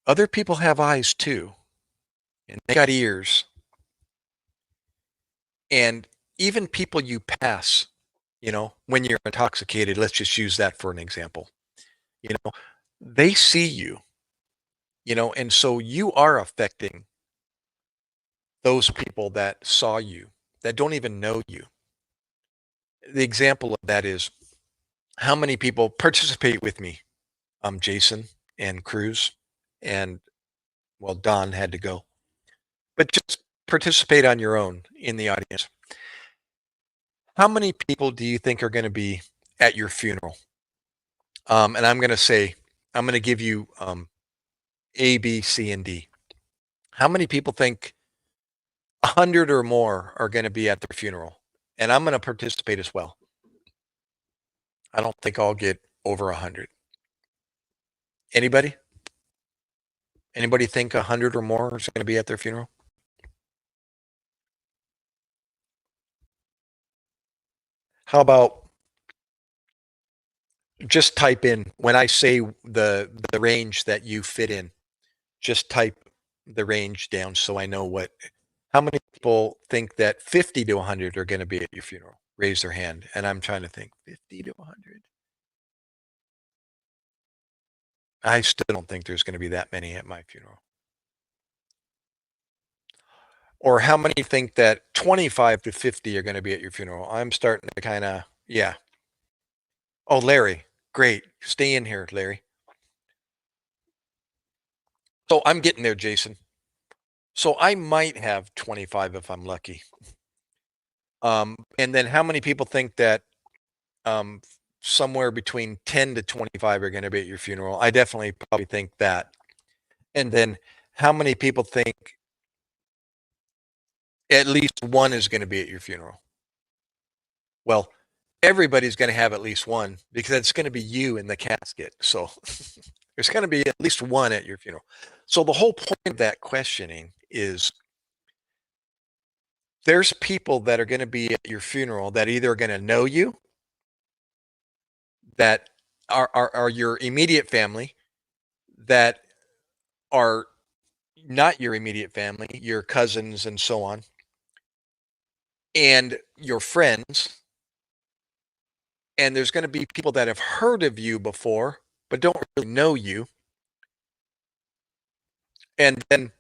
other people have eyes too, and they got ears. And even people you pass, you know, when you're intoxicated, let's just use that for an example. You know, they see you, you know, and so you are affecting those people that saw you, that don't even know you. The example of that is how many people participate with me, Jason and Cruz, and well, Don had to go, but just participate on your own in the audience. How many people do you think are going to be at your funeral? And I'm going to say, I'm going to give you A, B, C, and D. How many people think 100 or more are going to be at their funeral? And I'm going to participate as well. I don't think I'll get over 100. Anybody? Anybody think 100 or more is going to be at their funeral? How about just type in when I say the range that you fit in, just type the range down so I know what how many people think that 50 to 100 are going to be at your funeral? Raise their hand. And I'm trying to think 50 to 100. I still don't think there's going to be that many at my funeral. Or how many think that 25 to 50 are going to be at your funeral? I'm starting to kind of, yeah. Oh, Larry, great. Stay in here, Larry. So I'm getting there, Jason. So I might have 25 if I'm lucky. And then how many people think that um, somewhere between 10 to 25 are going to be at your funeral? I definitely probably think that. And then how many people think at least one is going to be at your funeral? Well, everybody's going to have at least one because it's going to be you in the casket. So there's going to be at least one at your funeral. So the whole point of that questioning is there's people that are going to be at your funeral that either are going to know you, that are your immediate family, that are not your immediate family, your cousins and so on, and your friends. And there's going to be people that have heard of you before, but don't really know you. And then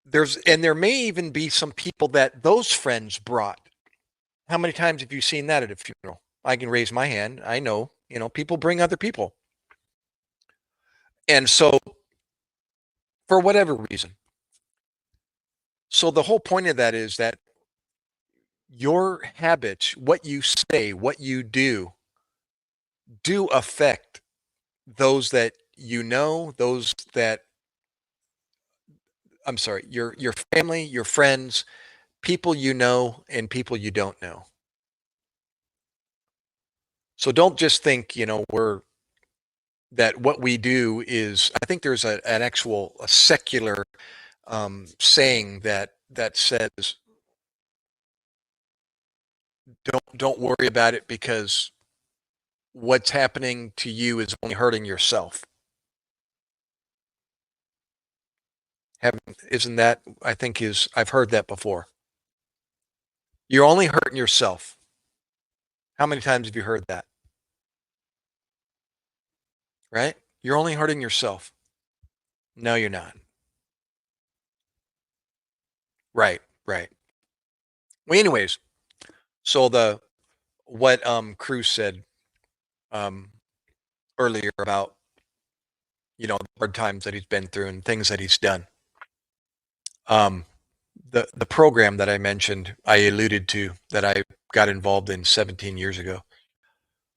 there may even be some people that those friends brought. How many times have you seen that at a funeral? I can raise my hand. I know, people bring other people. And so for whatever reason. So the whole point of that is that your habits, what you say, what you do affect those that you know, those that I'm sorry, your family, your friends, people you know, and people you don't know. So don't just think, that what we do is. I think there's an actual a secular saying that says don't worry about it because what's happening to you is only hurting yourself. Isn't that, I think, I've heard that before. You're only hurting yourself. How many times have you heard that? Right? You're only hurting yourself. No, you're not. Right, right. Well, anyways, so what Cruz said um earlier about, the hard times that he's been through and things that he's done. Um the program that I mentioned, I alluded to, that I got involved in 17 years ago.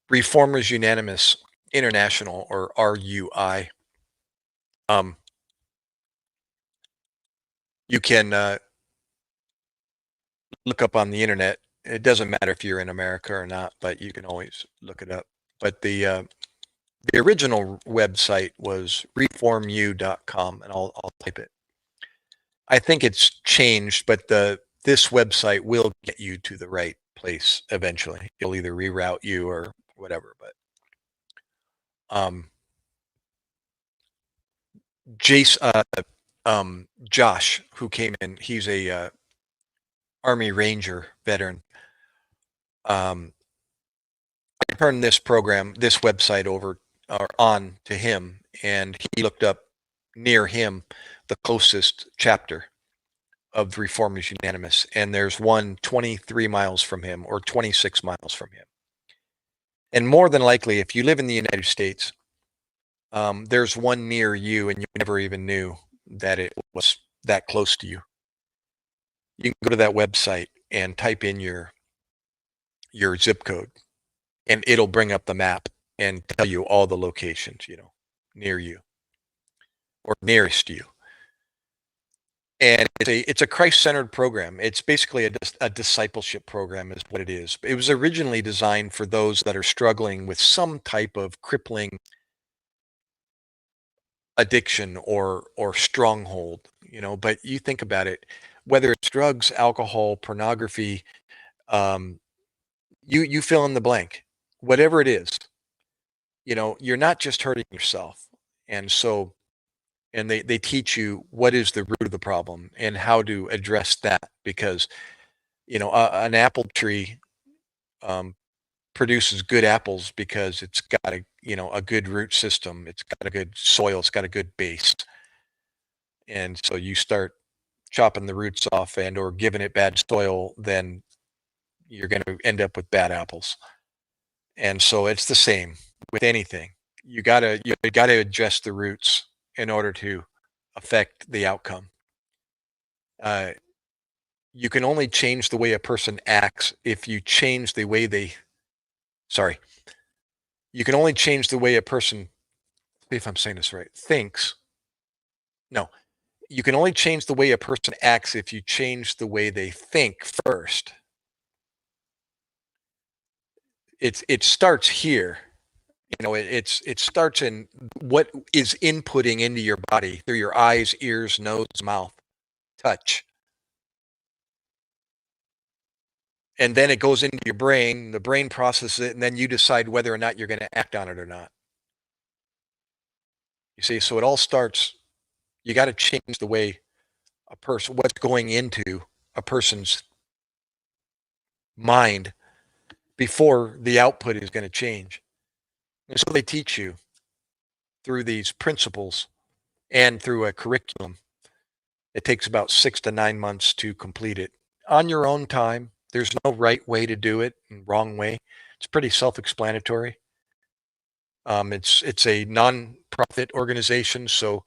Reformers Unanimous International, or RUI. Um, you can look up on the internet. It doesn't matter if you're in America or not, but you can always look it up. But the original website was reformu.com, and I'll type it. I think it's changed, but this website will get you to the right place eventually. It'll either reroute you or whatever. But Jace, Josh, who came in, he's a Army Ranger veteran. I turned this website over or on to him, and he looked up near him the closest chapter of the Reformers Unanimous, and there's one 23 miles from him or 26 miles from him. And more than likely, if you live in the United States, there's one near you, and you never even knew that it was that close to you. You can go to that website and type in your zip code, and it'll bring up the map and tell you all the locations, near you or nearest you. And it's a Christ-centered program. It's basically a discipleship program is what it is. It was originally designed for those that are struggling with some type of crippling addiction or stronghold, but you think about it, whether it's drugs, alcohol, pornography, um, you fill in the blank, whatever it is, you're not just hurting yourself. And so, and they teach you what is the root of the problem and how to address that, because, an apple tree, produces good apples because it's got a good root system. It's got a good soil. It's got a good base. And so you start chopping the roots off and or giving it bad soil, then you're going to end up with bad apples. And so it's the same with anything. You gotta address the roots in order to affect the outcome. You can only change the way a person acts if you change the way they. Sorry. You can only change the way a person, if I'm saying this right, thinks. No, you can only change the way a person acts if you change the way they think first. It starts here. It starts in what is inputting into your body through your eyes, ears, nose, mouth, touch. And then it goes into your brain, the brain processes it, and then you decide whether or not you're going to act on it or not. You see, so it all starts, you got to change the way a person, what's going into a person's mind before the output is going to change. And so they teach you through these principles and through a curriculum. It takes about 6 to 9 months to complete it on your own time. There's no right way to do it and wrong way. It's pretty self-explanatory. It's a non-profit organization, so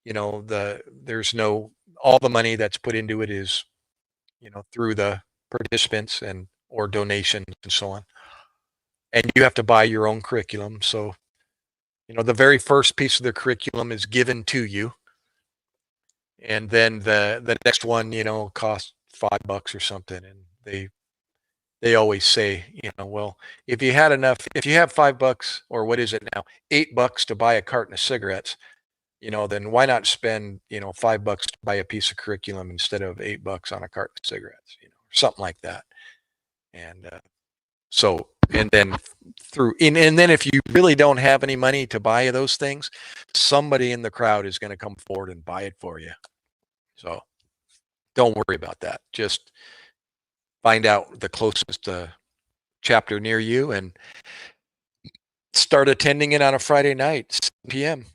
there's no, all the money that's put into it is through the participants and or donations and so on. And you have to buy your own curriculum. So the very first piece of the curriculum is given to you, and then the next one costs $5 or something, and they always say, well, if you have $5, or what is it now, $8 to buy a carton of cigarettes, then why not spend $5 to buy a piece of curriculum instead of $8 on a carton of cigarettes, something like that. And and then if you really don't have any money to buy those things, somebody in the crowd is going to come forward and buy it for you. So don't worry about that. Just find out the closest chapter near you and start attending it on a Friday night, 7 p.m.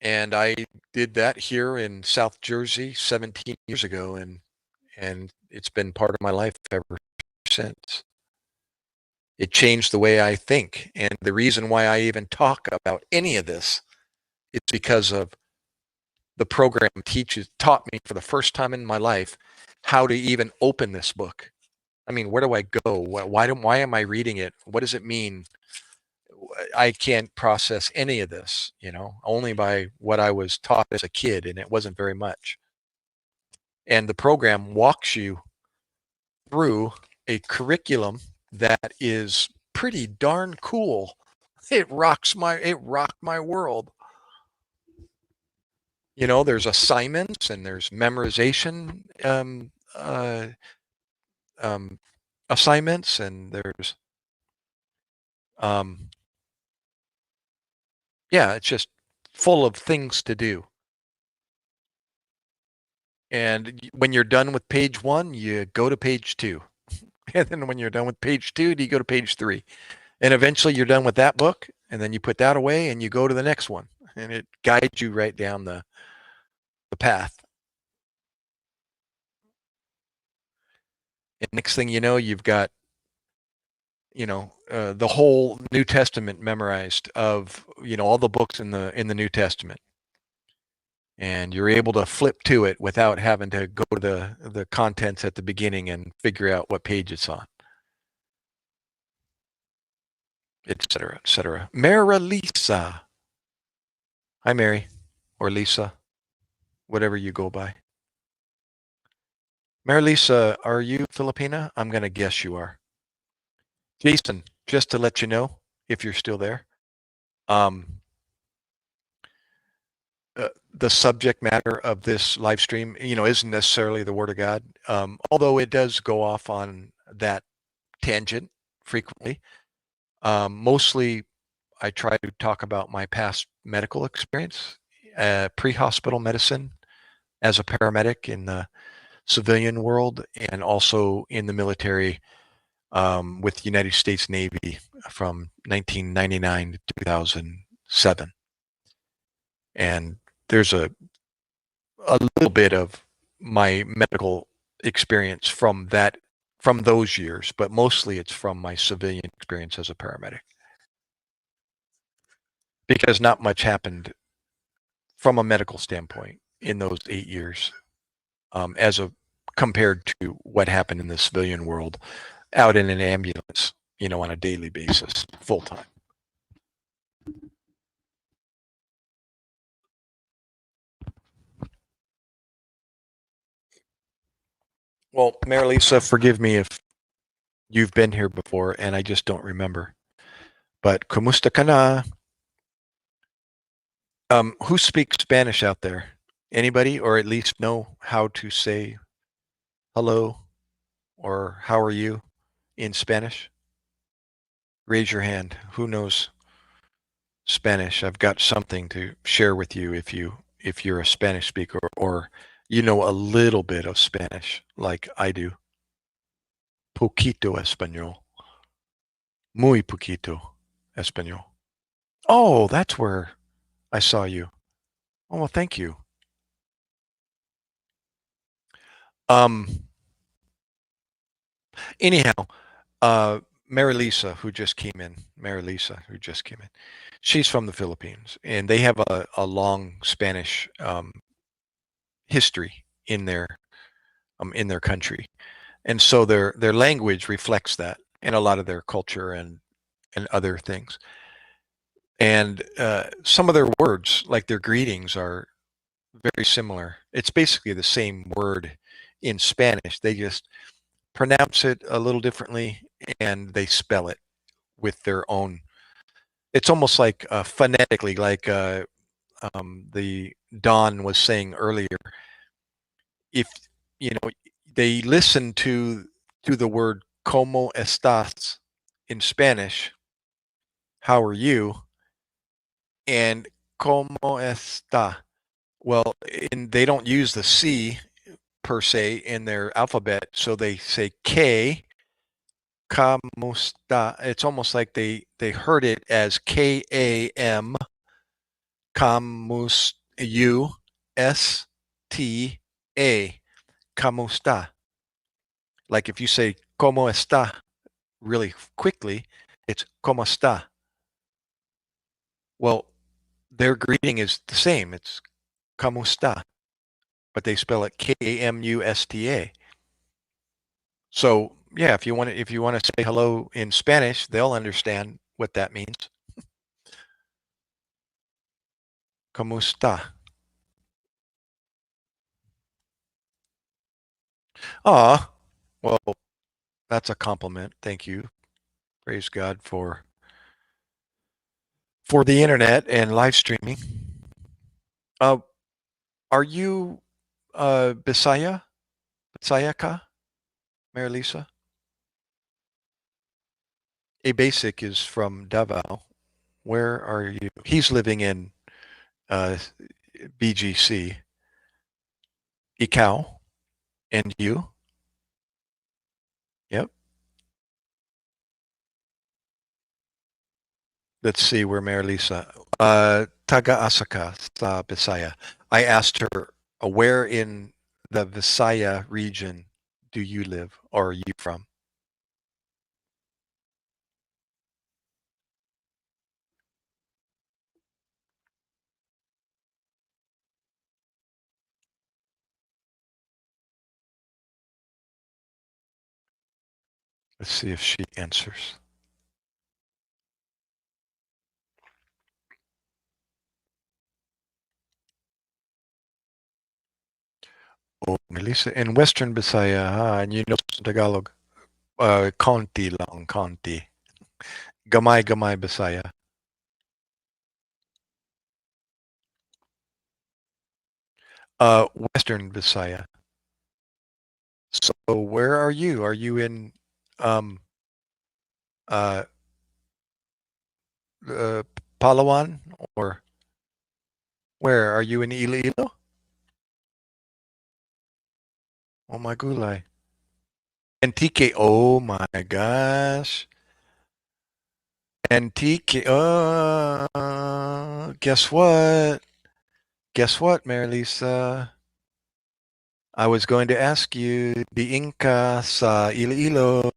And I did that here in South Jersey 17 years ago, and it's been part of my life ever since. It changed the way I think. And the reason why I even talk about any of this is because of the program taught me for the first time in my life how to even open this book. I mean, where do I go? Why am I reading it? What does it mean? I can't process any of this, only by what I was taught as a kid, and it wasn't very much. And the program walks you through a curriculum that is pretty darn cool. It rocked my world. There's assignments and there's memorization assignments, and there's it's just full of things to do. And when you're done with page 1, you go to page 2. And then when you're done with page 2, you go to page 3. And eventually you're done with that book, and then you put that away and you go to the next one. And it guides you right down the path. And next thing you know, you've got the whole New Testament memorized of all the books in the New Testament, and you're able to flip to it without having to go to the contents at the beginning and figure out what page it's on, etc., etc. Mara Lisa. Hi, Mary, or Lisa, whatever you go by. Mary Lisa, are you Filipina? I'm going to guess you are. Jason, just to let you know, if you're still there, the subject matter of this live stream, isn't necessarily the Word of God, although it does go off on that tangent frequently. Mostly, I try to talk about my past medical experience, pre-hospital medicine as a paramedic in the civilian world, and also in the military with the United States Navy from 1999 to 2007. And there's a little bit of my medical experience from those years, but mostly it's from my civilian experience as a paramedic. Because not much happened from a medical standpoint in those 8 years, as a compared to what happened in the civilian world out in an ambulance, on a daily basis, full time. Well, Mary Lisa, forgive me if you've been here before and I just don't remember. But kumusta ka na? Who speaks Spanish out there? Anybody, or at least know how to say hello or how are you in Spanish? Raise your hand. Who knows Spanish? I've got something to share with you if you're a Spanish speaker or you know a little bit of Spanish like I do. Poquito español. Muy poquito español. Oh, that's where I saw you. Oh, well, thank you. Um, anyhow, uh, Mary Lisa, who just came in, she's from the Philippines, and they have a long Spanish history in their country, and so their language reflects that, and a lot of their culture and other things. And some of their words, like their greetings, are very similar. It's basically the same word in Spanish. They just pronounce it a little differently and they spell it with their own. It's almost like phonetically, like the Don was saying earlier. If you know, they listen to the word "Cómo estás" in Spanish, how are you, and "Cómo está." Well, they don't use the C per se in their alphabet, so they say K, Kamusta. It's almost like they heard it as K-A-M, Kamus U-S-T-A, Kamusta. Like if you say Como está really quickly, it's Como está. Well, their greeting is the same. It's Kamusta, but they spell it K-A-M-U-S-T-A. So yeah, if you want to say hello in Spanish, they'll understand what that means. ¿Cómo está? Ah, well, that's a compliment. Thank you. Praise God for the internet and live streaming. Uh, are you Bisaya? Bisaya ka, Mary Lisa? A Basic is from Davao. Where are you? He's living in uh, BGC. Ikaw and you? Yep. Let's see where Mary Lisa. Taga Asaka sa Bisaya. I asked her, where in the Visaya region do you live or are you from? Let's see if she answers. Oh, Melissa, in Western Bisaya, and you know Tagalog. Konti lang, konti. Gamay, gamay Bisaya. Western Bisaya. So where are you? Are you in um, uh, uh, Palawan or where? Are you in Iloilo? Oh my gulay. Antique. Oh my gosh. Antique. Guess what? Guess what, Mary Lisa? I was going to ask you, the Inca sa Iloilo.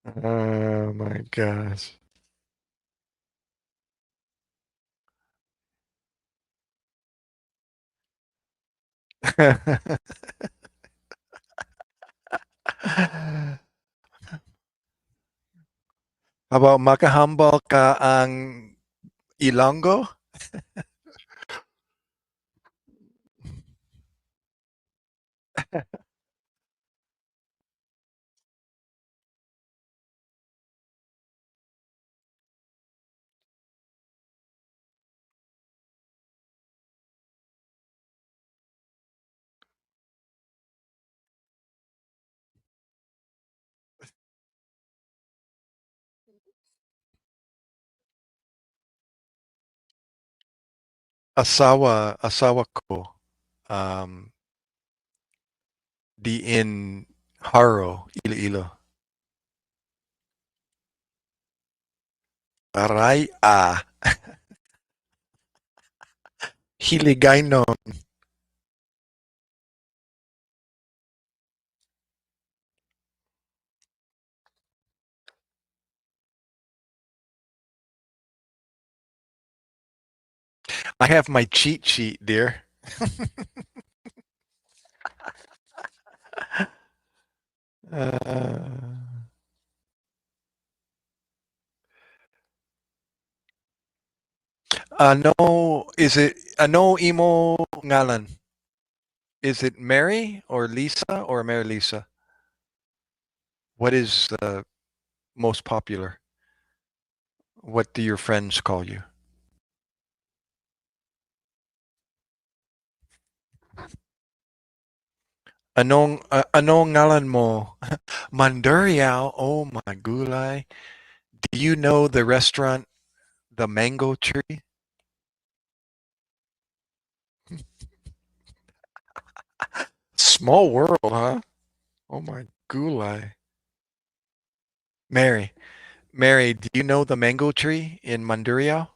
Oh my gosh. How about makahambal ka ang Ilonggo? Asawa ko. Um, di in Haro, Iloilo. Aray, Hiligaynon. I have my cheat sheet, dear. Uh, no, is it ano imo ngalan? Is it Mary or Lisa or Mary Lisa? What is most popular? What do your friends call you? Anong ngalan mo? Manduriao. Oh my gulay. Do you know the restaurant, the Mango Tree? Small world, huh? Oh my gulay. Mary, Mary, do you know the Mango Tree in Manduriao?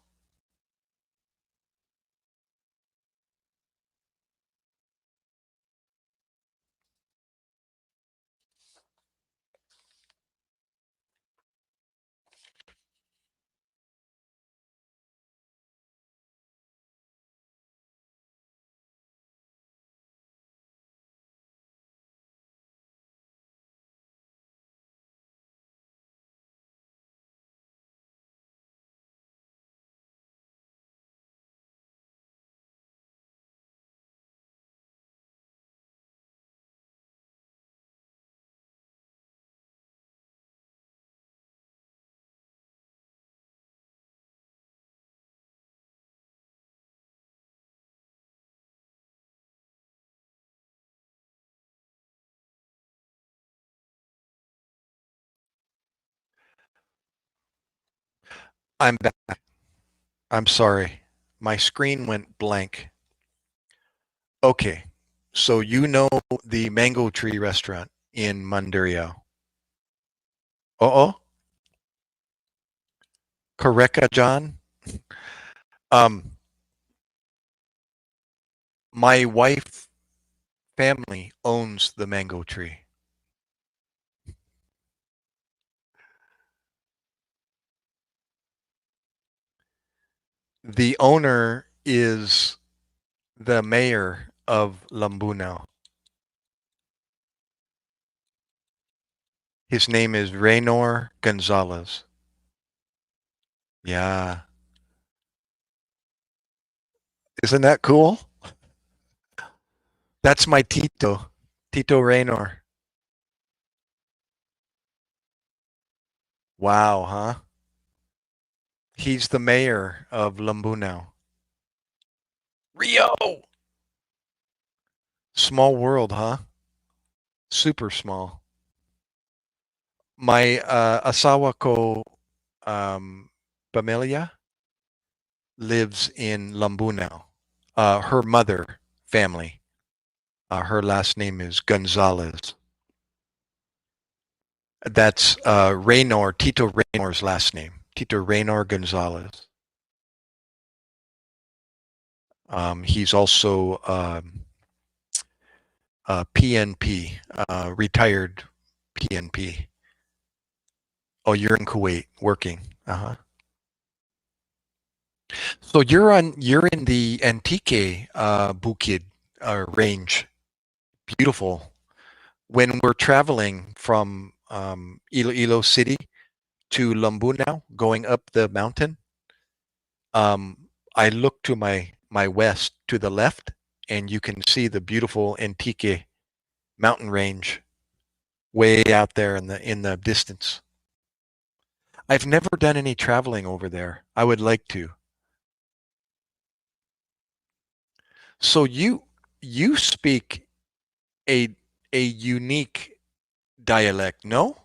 I'm back. I'm sorry. My screen went blank. Okay. So you know the Mango Tree restaurant in Manduriao. Oh, Koreka John. Um, my wife family owns the Mango Tree. The owner is the mayor of Lambunao. His name is Raynor Gonzalez. Yeah. Isn't that cool? That's my Tito, Tito Raynor. Wow, huh? He's the mayor of Lambunao. Rio! Small world, huh? Super small. My asawa ko pamilya lives in Lambunao. Her mother family. Her last name is Gonzalez. That's Raynor, Tito Raynor's last name. Tito Raynor Gonzalez. He's also PNP, retired PNP. Oh, you're in Kuwait working. Uh-huh. So you're in the Antique Bukid range. Beautiful. When we're traveling from Iloilo City to Lambunao, going up the mountain, I look to my west to the left, and you can see the beautiful Antique mountain range way out there in the distance. I've never done any traveling over there. I would like to. So you speak a a unique dialect, no?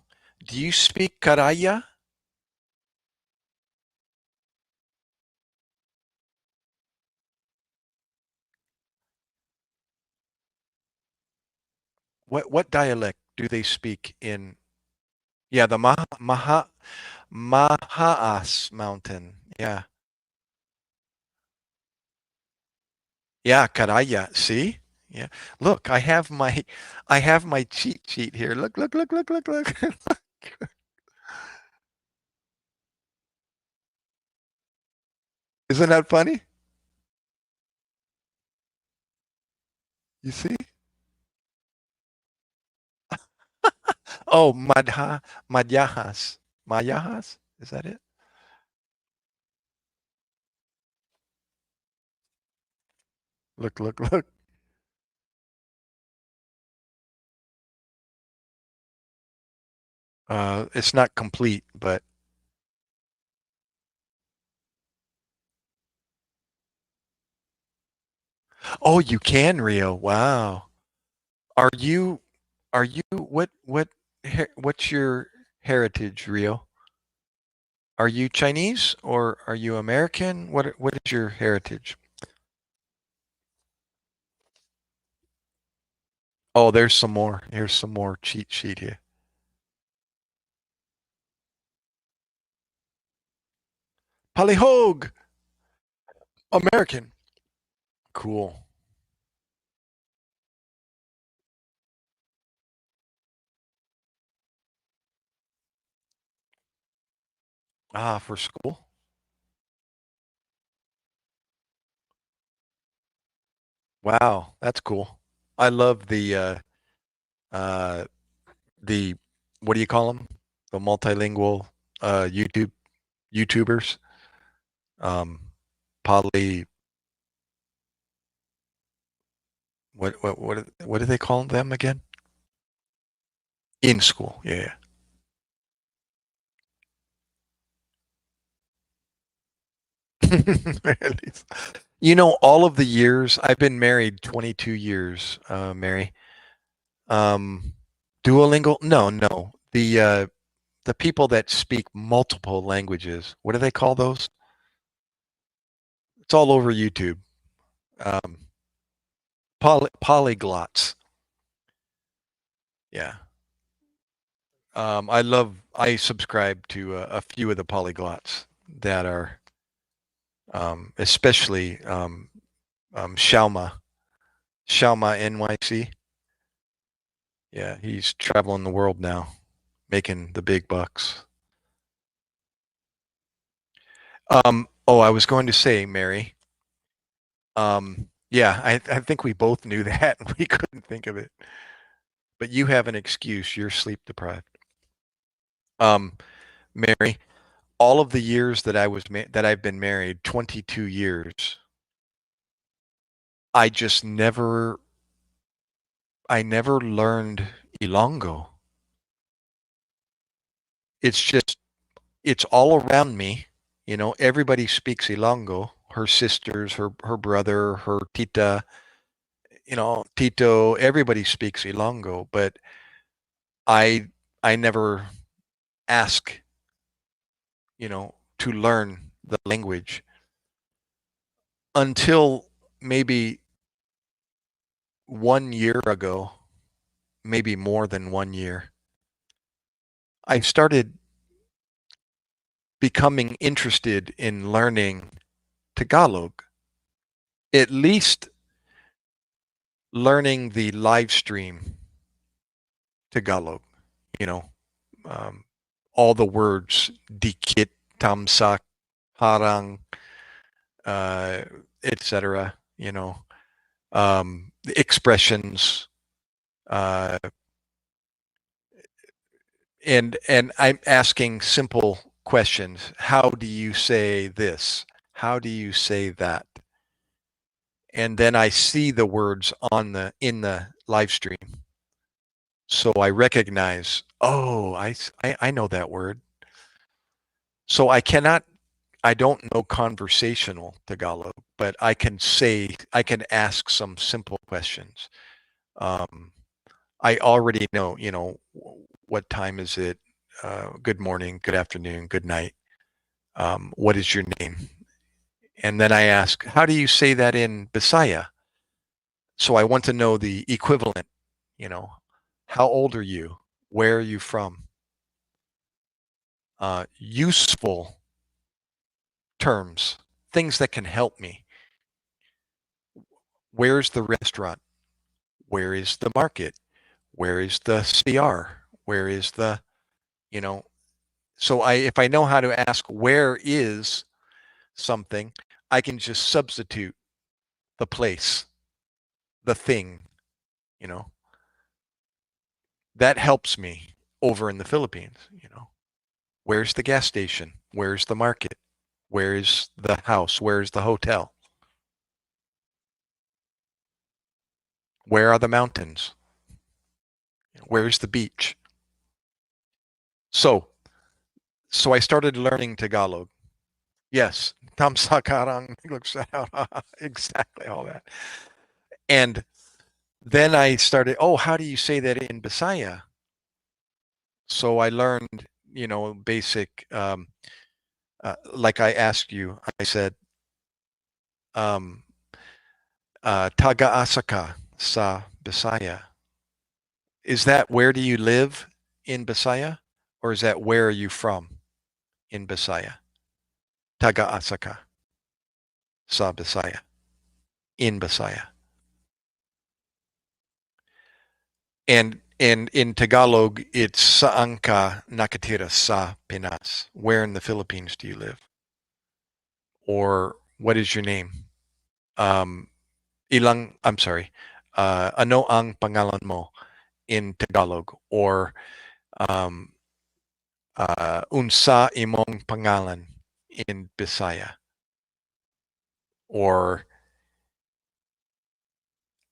Do you speak Karaya? What dialect do they speak in? Yeah, the Mahaas mountain. Yeah. Yeah, Karaya. See? Yeah. Look, I have my cheat sheet here. Look. Isn't that funny? You see? Oh, Madyahas. Mayahas? Is that it? Look. It's not complete, but oh, you can, Rio. Wow. Are you are you what's your heritage, Rio? Are you Chinese or are you American? What is your heritage? Oh, there's some more. Here's some more cheat sheet here. Palihog, American. Cool. Ah, for school. Wow, that's cool. I love uh the what do you call them? The multilingual YouTubers. Um poly what do they call them again? In school. Yeah. At least. You know, all of the years I've been married 22 years, Mary. Um, Duolingo? No. The people that speak multiple languages. What do they call those? It's all over YouTube. Um, polyglots. Yeah. I subscribe to a few of the polyglots that are, especially Shauma NYC. Yeah, he's traveling the world now, making the big bucks. Oh, I was going to say, Mary. Yeah, I think we both knew that. We couldn't think of it. But you have an excuse. You're sleep deprived. Um, Mary, all of the years that I've been married, 22 years, I just I never learned Ilongo. It's just it's all around me. You know, everybody speaks Ilongo. Her sisters, her brother, her tita, you know, Tito, everybody speaks Ilongo, but I I never ask, you know, to learn the language until maybe 1 year ago, maybe more than 1 year, I started becoming interested in learning Tagalog, at least learning the live stream Tagalog, you know, um, all the words, dikit, tamsak, harang, uh, etc., expressions, uh, and I'm asking simple questions. How do you say this? How do you say that? And then I see the words in the live stream. So I recognize, oh, I know that word. So I don't know conversational Tagalog, but I can ask some simple questions. Um, I already know, what time is it? Good morning, good afternoon, good night. What is your name? And then I ask, how do you say that in Bisaya? So I want to know the equivalent, you know, how old are you? Where are you from? Useful terms, things that can help me. Where's the restaurant? Where is the market? Where is the CR? Where is the, you know, so if I know how to ask where is something, I can just substitute the place, the thing, you know. That helps me over in the Philippines. Where's the gas station? Where's the market? Where's the house? Where's the hotel? Where are the mountains? Where's the beach? So, so I started learning Tagalog. Yes, tam sakarang exactly all that. And then I started, oh, how do you say that in Bisaya? So I learned, basic, like I asked you, I said, um, taga-asa ka sa Bisaya. Is that where do you live in Bisaya? Or is that where are you from in Bisaya? Taga-asa ka sa Bisaya. In Bisaya. And in Tagalog, it's saan ka nakatira sa Pinas? Where in the Philippines do you live? Or what is your name? Um, I'm sorry. Ano ang pangalan mo in Tagalog? Or um, unsa imong pangalan in Bisaya? Or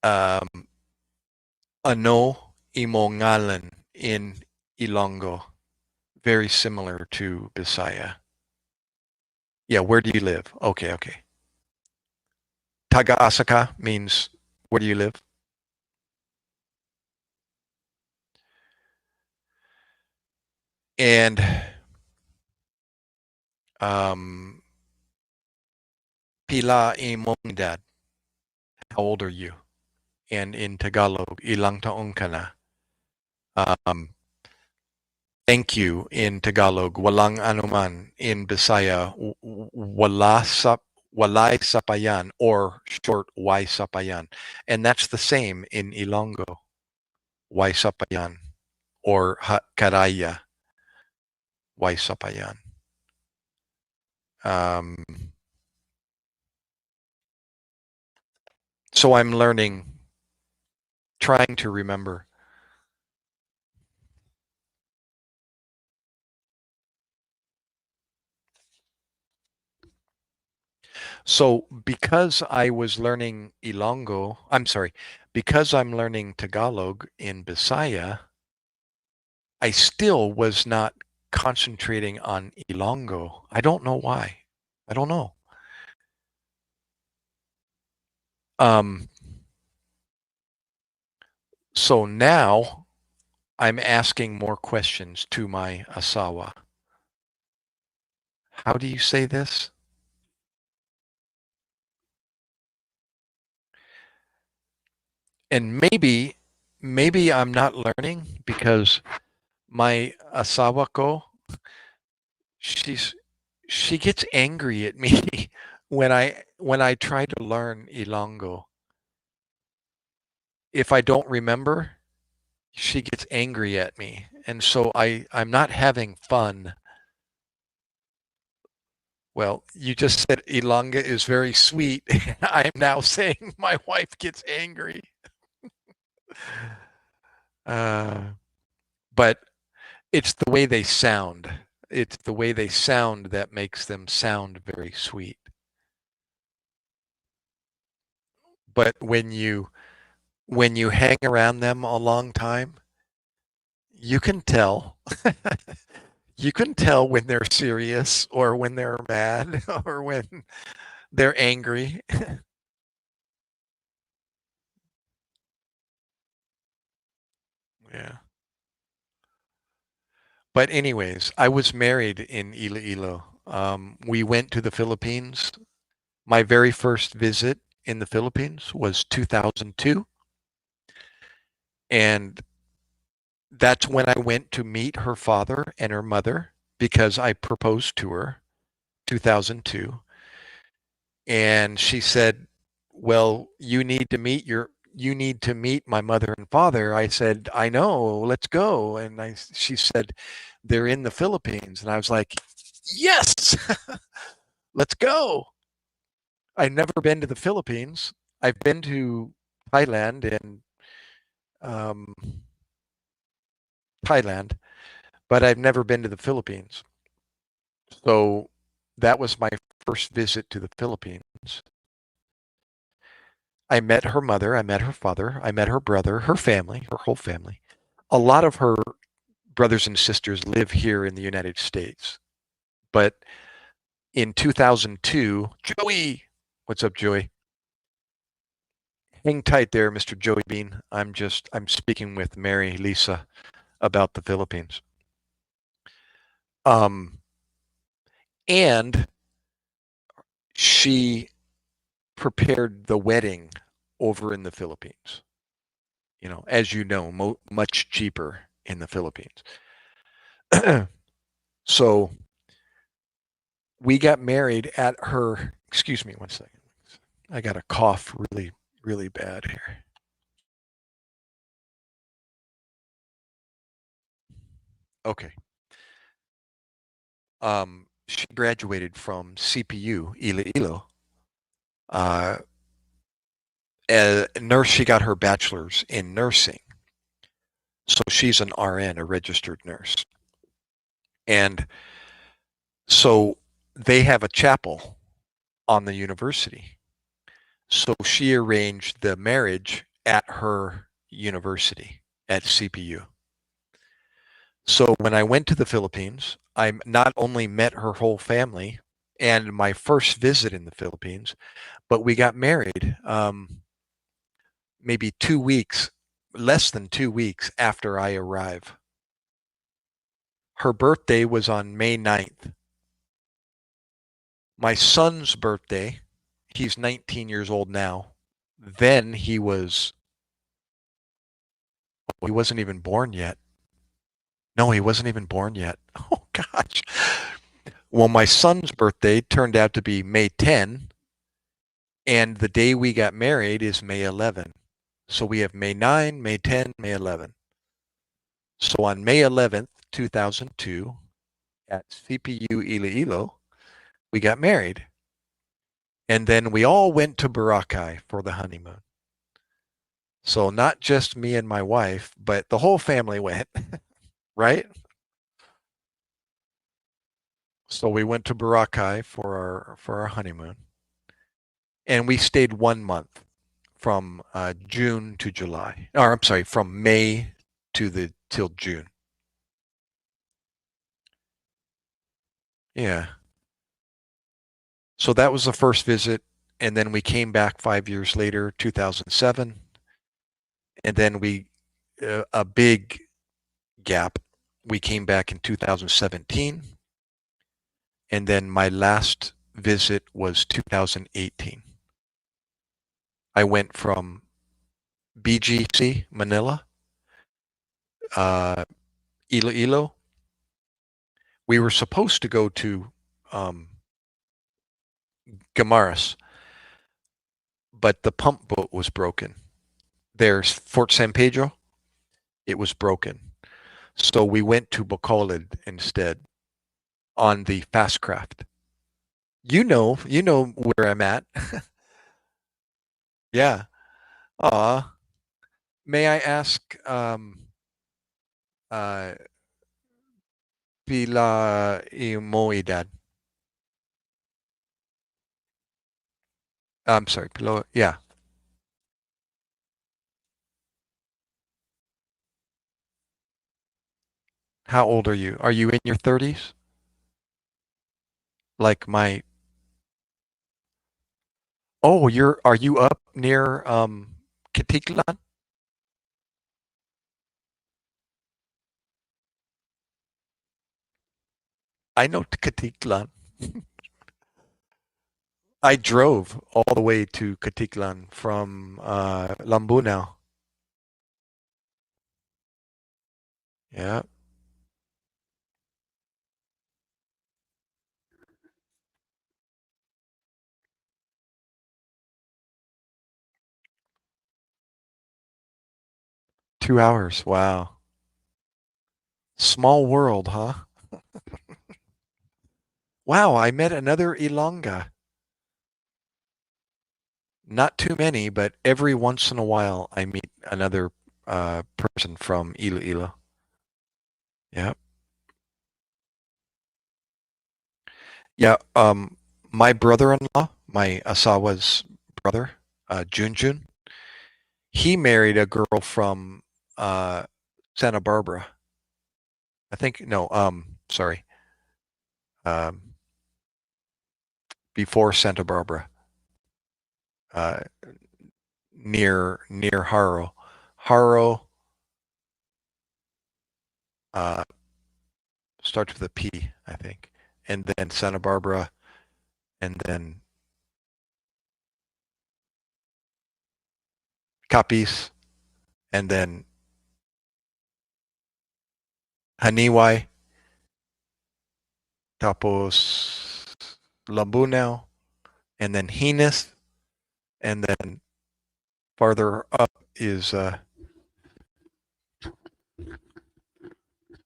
um, ano imo ngalan in Ilonggo? Very similar to Bisaya. Yeah, where do you live? Okay, okay. Taga-asaka means where do you live? And um, pila imong edad? How old are you? And in Tagalog, ilang taong ka na? Um, thank you in Tagalog, walang anuman in Bisaya, walay sapayan, or short, way sapayan. And that's the same in Ilonggo, way sapayan, or karaya, way sapayan. Um, so I'm learning, trying to remember. So because I was learning because I'm learning Tagalog in Bisaya, I still was not concentrating on Ilonggo. I don't know why. I don't know. Um, so now I'm asking more questions to my asawa. How do you say this? And maybe I'm not learning because my asawako, she's she gets angry at me when I try to learn Ilonggo. If I don't remember, she gets angry at me. And so I'm not having fun. Well, you just said Ilongga is very sweet. I'm now saying my wife gets angry. Uh, but it's the way they sound. It's the way they sound that makes them sound very sweet. But when you hang around them a long time, you can tell. You can tell when they're serious or when they're mad or when they're angry. Yeah. But anyways, I was married in Iloilo. We went to the Philippines. My very first visit in the Philippines was 2002, and that's when I went to meet her father and her mother because I proposed to her 2002, and she said, "Well, you need to meet my mother and father." I said, "I know, let's go." And she said, "They're in the Philippines." And I was like, "Yes, let's go." I've never been to the Philippines. I've been to Thailand and um, Thailand, but I've never been to the Philippines. So that was my first visit to the Philippines. I met her mother, I met her father, I met her brother, her family, her whole family. A lot of her brothers and sisters live here in the United States. But in 2002, Joey, what's up, Joey? Hang tight there, Mr. Joey Bean. I'm speaking with Mary Lisa about the Philippines. Um, and she prepared the wedding over in the Philippines. As you know, much cheaper in the Philippines. So we got married at her. Excuse me one second. I got a cough really, really bad here. Okay. She graduated from CPU Iloilo. Uh, as a nurse, she got her bachelor's in nursing. So she's an RN, a registered nurse. And so they have a chapel on the university. So she arranged the marriage at her university at CPU. So when I went to the Philippines, I not only met her whole family and my first visit in the Philippines, but we got married maybe 2 weeks, less than 2 weeks after I arrived. Her birthday was on May 9th. My son's birthday, he's 19 years old now. Then he wasn't even born yet. No, he wasn't even born yet. Oh gosh. Well, my son's birthday turned out to be May 10, and the day we got married is May 11. So we have May 9, May 10, May 11. So on May 11th, 2002, at CPU Iloilo, we got married. And then we all went to Boracay for the honeymoon. So not just me and my wife, but the whole family went, right? So we went to Boracay for our honeymoon, and we stayed 1 month from June to July. Or I'm sorry, from May till June. Yeah. So that was the first visit, and then we came back 5 years later, 2007, and then a big gap. We came back in 2017, and then my last visit was 2018. I went from BGC, Manila, uh, Iloilo. We were supposed to go to um, Gamaras, but the pump boat was broken. There's Fort San Pedro. It was broken. So we went to Bacolod instead on the fast craft. You know where I'm at. Yeah. May I ask, uh, pila mo edad? I'm sorry, pilo, yeah. How old are you? Are you in your 30s? Like my, oh, are you up near, Katiklan? I know Katiklan. I drove all the way to Katiklan from, Lambunao. Yeah, 2 hours. Wow. Small world, huh? Wow, I met another Ilongga. Not too many, but every once in a while I meet another person from Iloilo. Yeah. Yeah. My brother-in-law, my asawa's brother, Junjun, he married a girl from uh, Santa Barbara. I think, no, sorry, um, before Santa Barbara, uh, near Haro. Haro uh, starts with a P, I think, and then Santa Barbara, and then Capiz, and then Haniway, tapos Lambunao, and then Henis, and then farther up is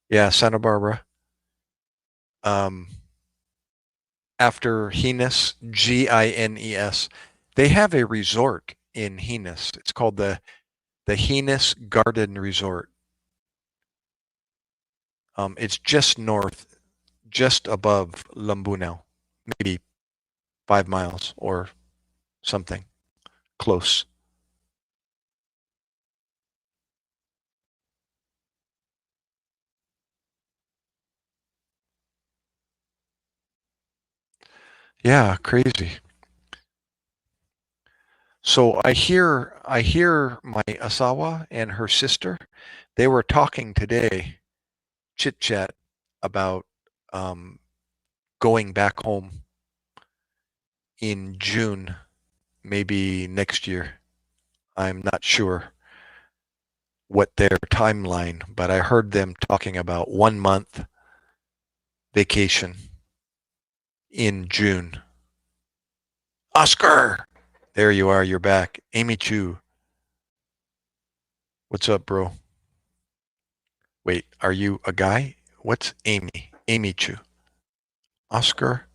yeah, Santa Barbara. Um, After Henis, Gines, they have a resort in Henis. It's called the Henis Garden Resort. It's just north, just above Lambunao, maybe 5 miles or something close. Yeah, crazy. So I hear my Asawa and her sister, they were talking today, chit chat about um, going back home in June, maybe next year. I'm not sure what their timeline, but I heard them talking about 1 month vacation in June. Oscar, there you are. You're back. Amy Chu, what's up, bro? Wait, are you a guy? What's Amy? Amy Chu. Oscar.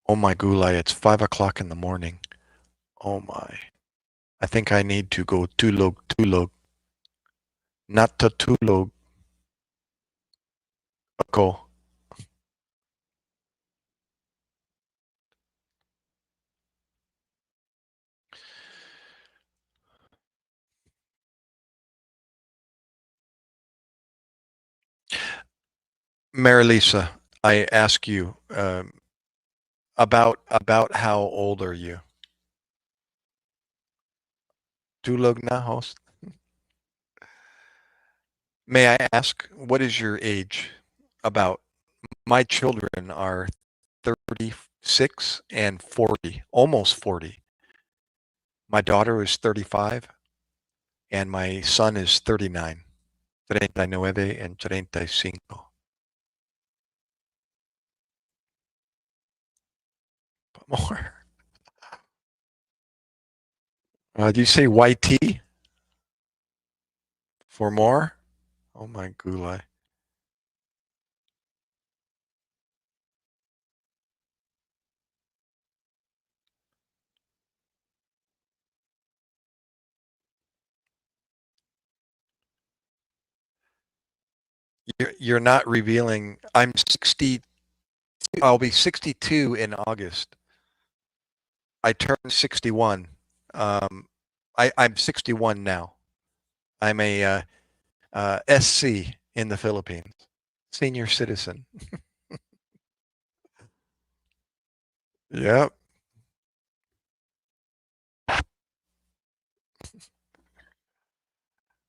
Oh my gulay, it's 5 o'clock in the morning. Oh my. I think I need to go tulog. Natatulog ako. Marilisa, I ask you about how old are you? Tulog na, host? May I ask, what is your age? About My children are 36 and 40, almost 40. My daughter is 35 and my son is 39. 39 and 35. More. Did you say YT for more? Oh my gulai. You're not revealing. I'm 60. I'll be 62 in August. I turned 61. Um, I'm 61 now. I'm a SC in the Philippines, senior citizen. Yep.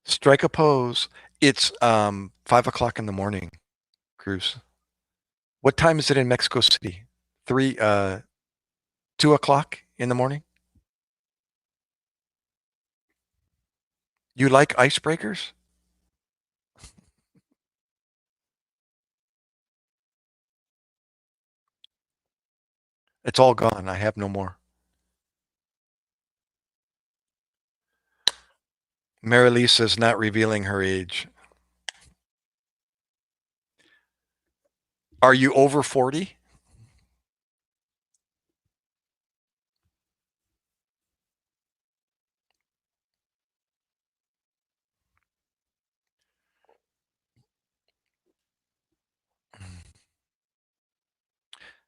Strike a pose. It's 5 o'clock in the morning, Cruz. What time is it in Mexico City? 2 o'clock in the morning? You like icebreakers? It's all gone. I have no more. Marilis not revealing her age. Are you over 40?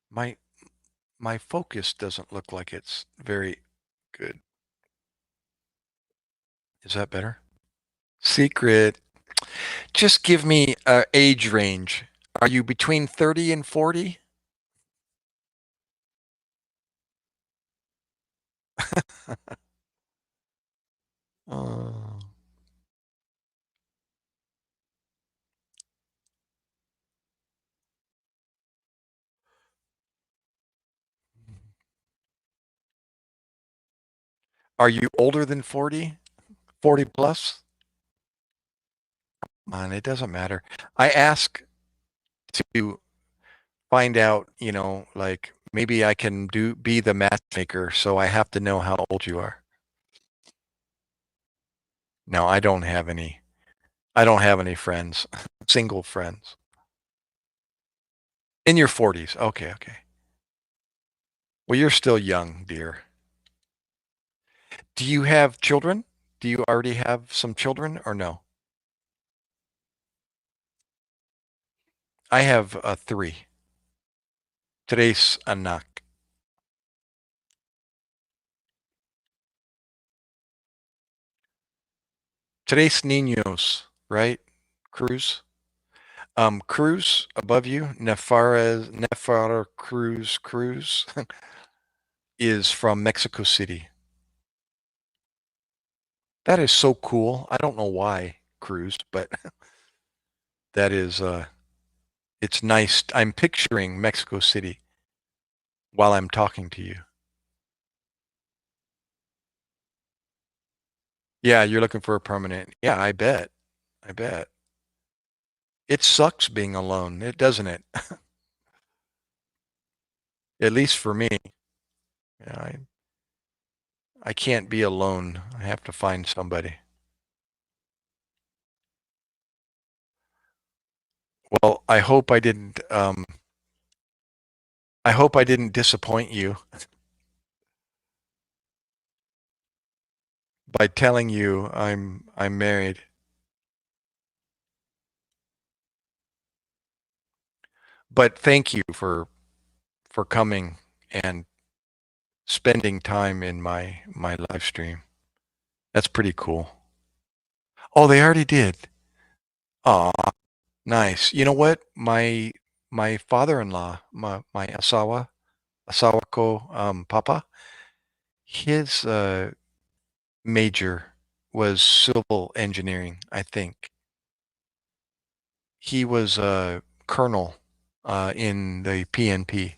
My my focus doesn't look like it's very good. Is that better? Secret. Just give me a age range. Are you between 30 and 40? Uh, are you older than 40? 40 plus? Man, it doesn't matter. I ask to find out, like maybe I can be the matchmaker, so I have to know how old you are. No, I don't have any. I don't have any friends, single friends. In your 40s. Okay, okay. Well, you're still young, dear. Do you have children? Do you already have some children or no? I have three. Tres anak. Tres niños, right? Cruz. Cruz above you, Nefara Cruz is from Mexico City. That is so cool. I don't know why, Cruz, but that is it's nice. I'm picturing Mexico City while I'm talking to you. Yeah, you're looking for a permanent. Yeah, I bet. I bet. It sucks being alone, it doesn't it? At least for me. Yeah, I can't be alone. I have to find somebody. Well, I hope I didn't disappoint you by telling you I'm married. But thank you for coming and spending time in my live stream. That's pretty cool. Oh, they already did. Aw, nice. You know what? My father-in-law, my asawa ko papa, his major was civil engineering, I think. He was a colonel in the PNP.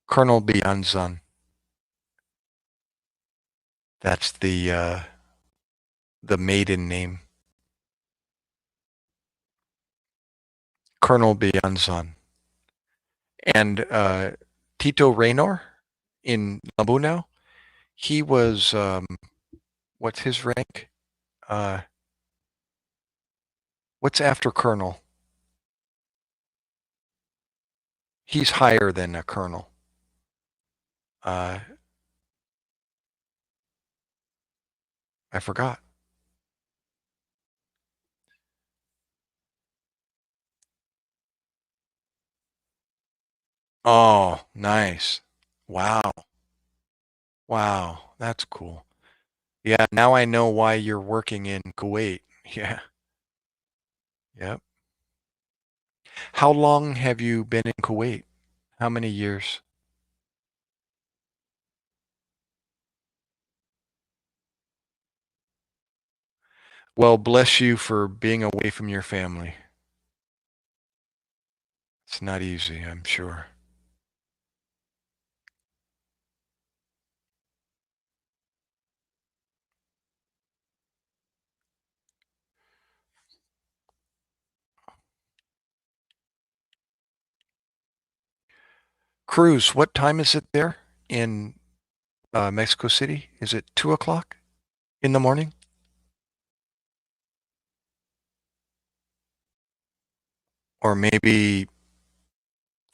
Colonel Bianzan. That's the maiden name. Colonel Bianzan. And Tito RoR in Lambunao, he was, what's his rank? Uh, what's after colonel? He's higher than a colonel. I forgot. Oh, nice. Wow. Wow. That's cool. Yeah, now I know why you're working in Kuwait. Yeah. Yep. How long have you been in Kuwait? How many years? Well, bless you for being away from your family. It's not easy, I'm sure. Cruz, what time is it there in Mexico City? Is it 2 o'clock in the morning? Or maybe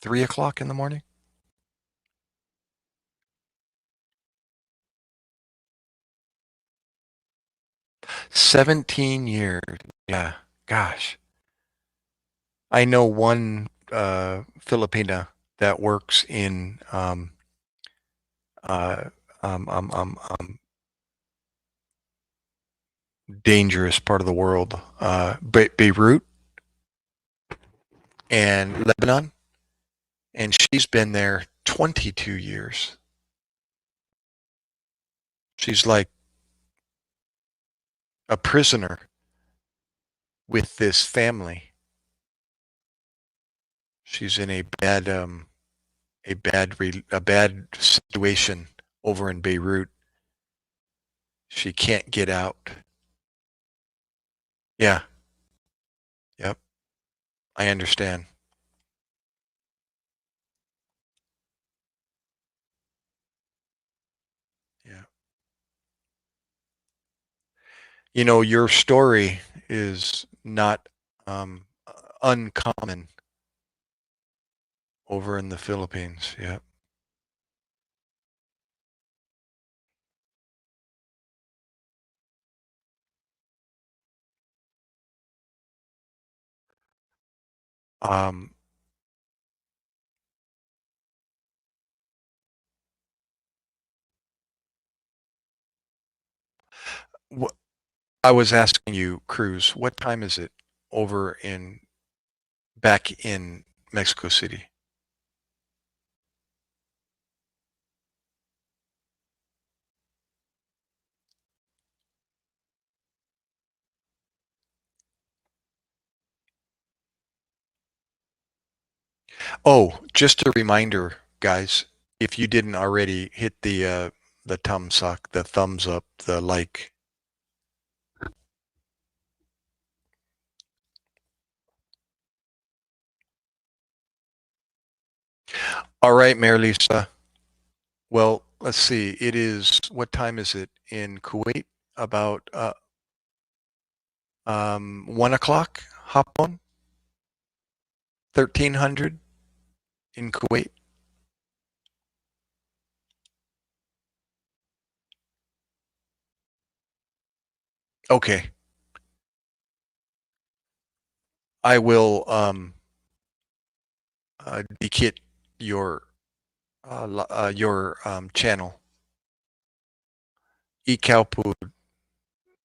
3 o'clock in the morning? 17 years. Yeah. Gosh. I know one Filipina that works in uh, um, um, um, um, dangerous part of the world, Beirut and Lebanon, and she's been there 22 years. She's like a prisoner with this family. She's in a bad situation over in Beirut. She can't get out. Yeah. Yep. I understand. Yeah. You know, your story is not uncommon over in the Philippines. Yeah. Um, wh- I was asking you, Cruz, what time is it over in back in Mexico City? Oh, just a reminder, guys, if you didn't already hit the thumbs up, the like. All right, Mayor Lisa. Well, let's see. It is, what time is it in Kuwait? About 1 o'clock, Hapon, 1300 in Kuwait. Okay, I will dekit your your channel. Ikaw po,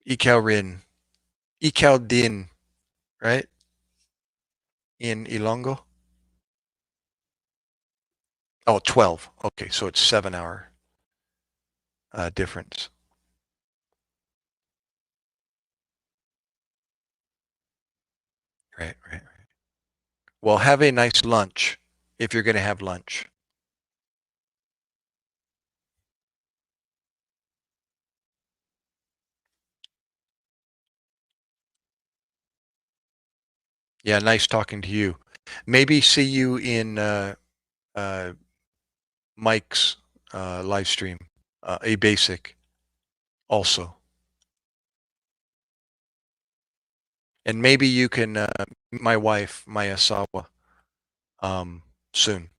ikaw rin, ikaw din, right? In Ilongo. Oh, 12. Okay, so it's 7 hour difference. Right, right. Well, have a nice lunch. if you're going to have lunch. Yeah, nice talking to you. Maybe see you in uh, Mike's live stream, a basic also. And maybe you can meet my wife, Maya Sawa, soon.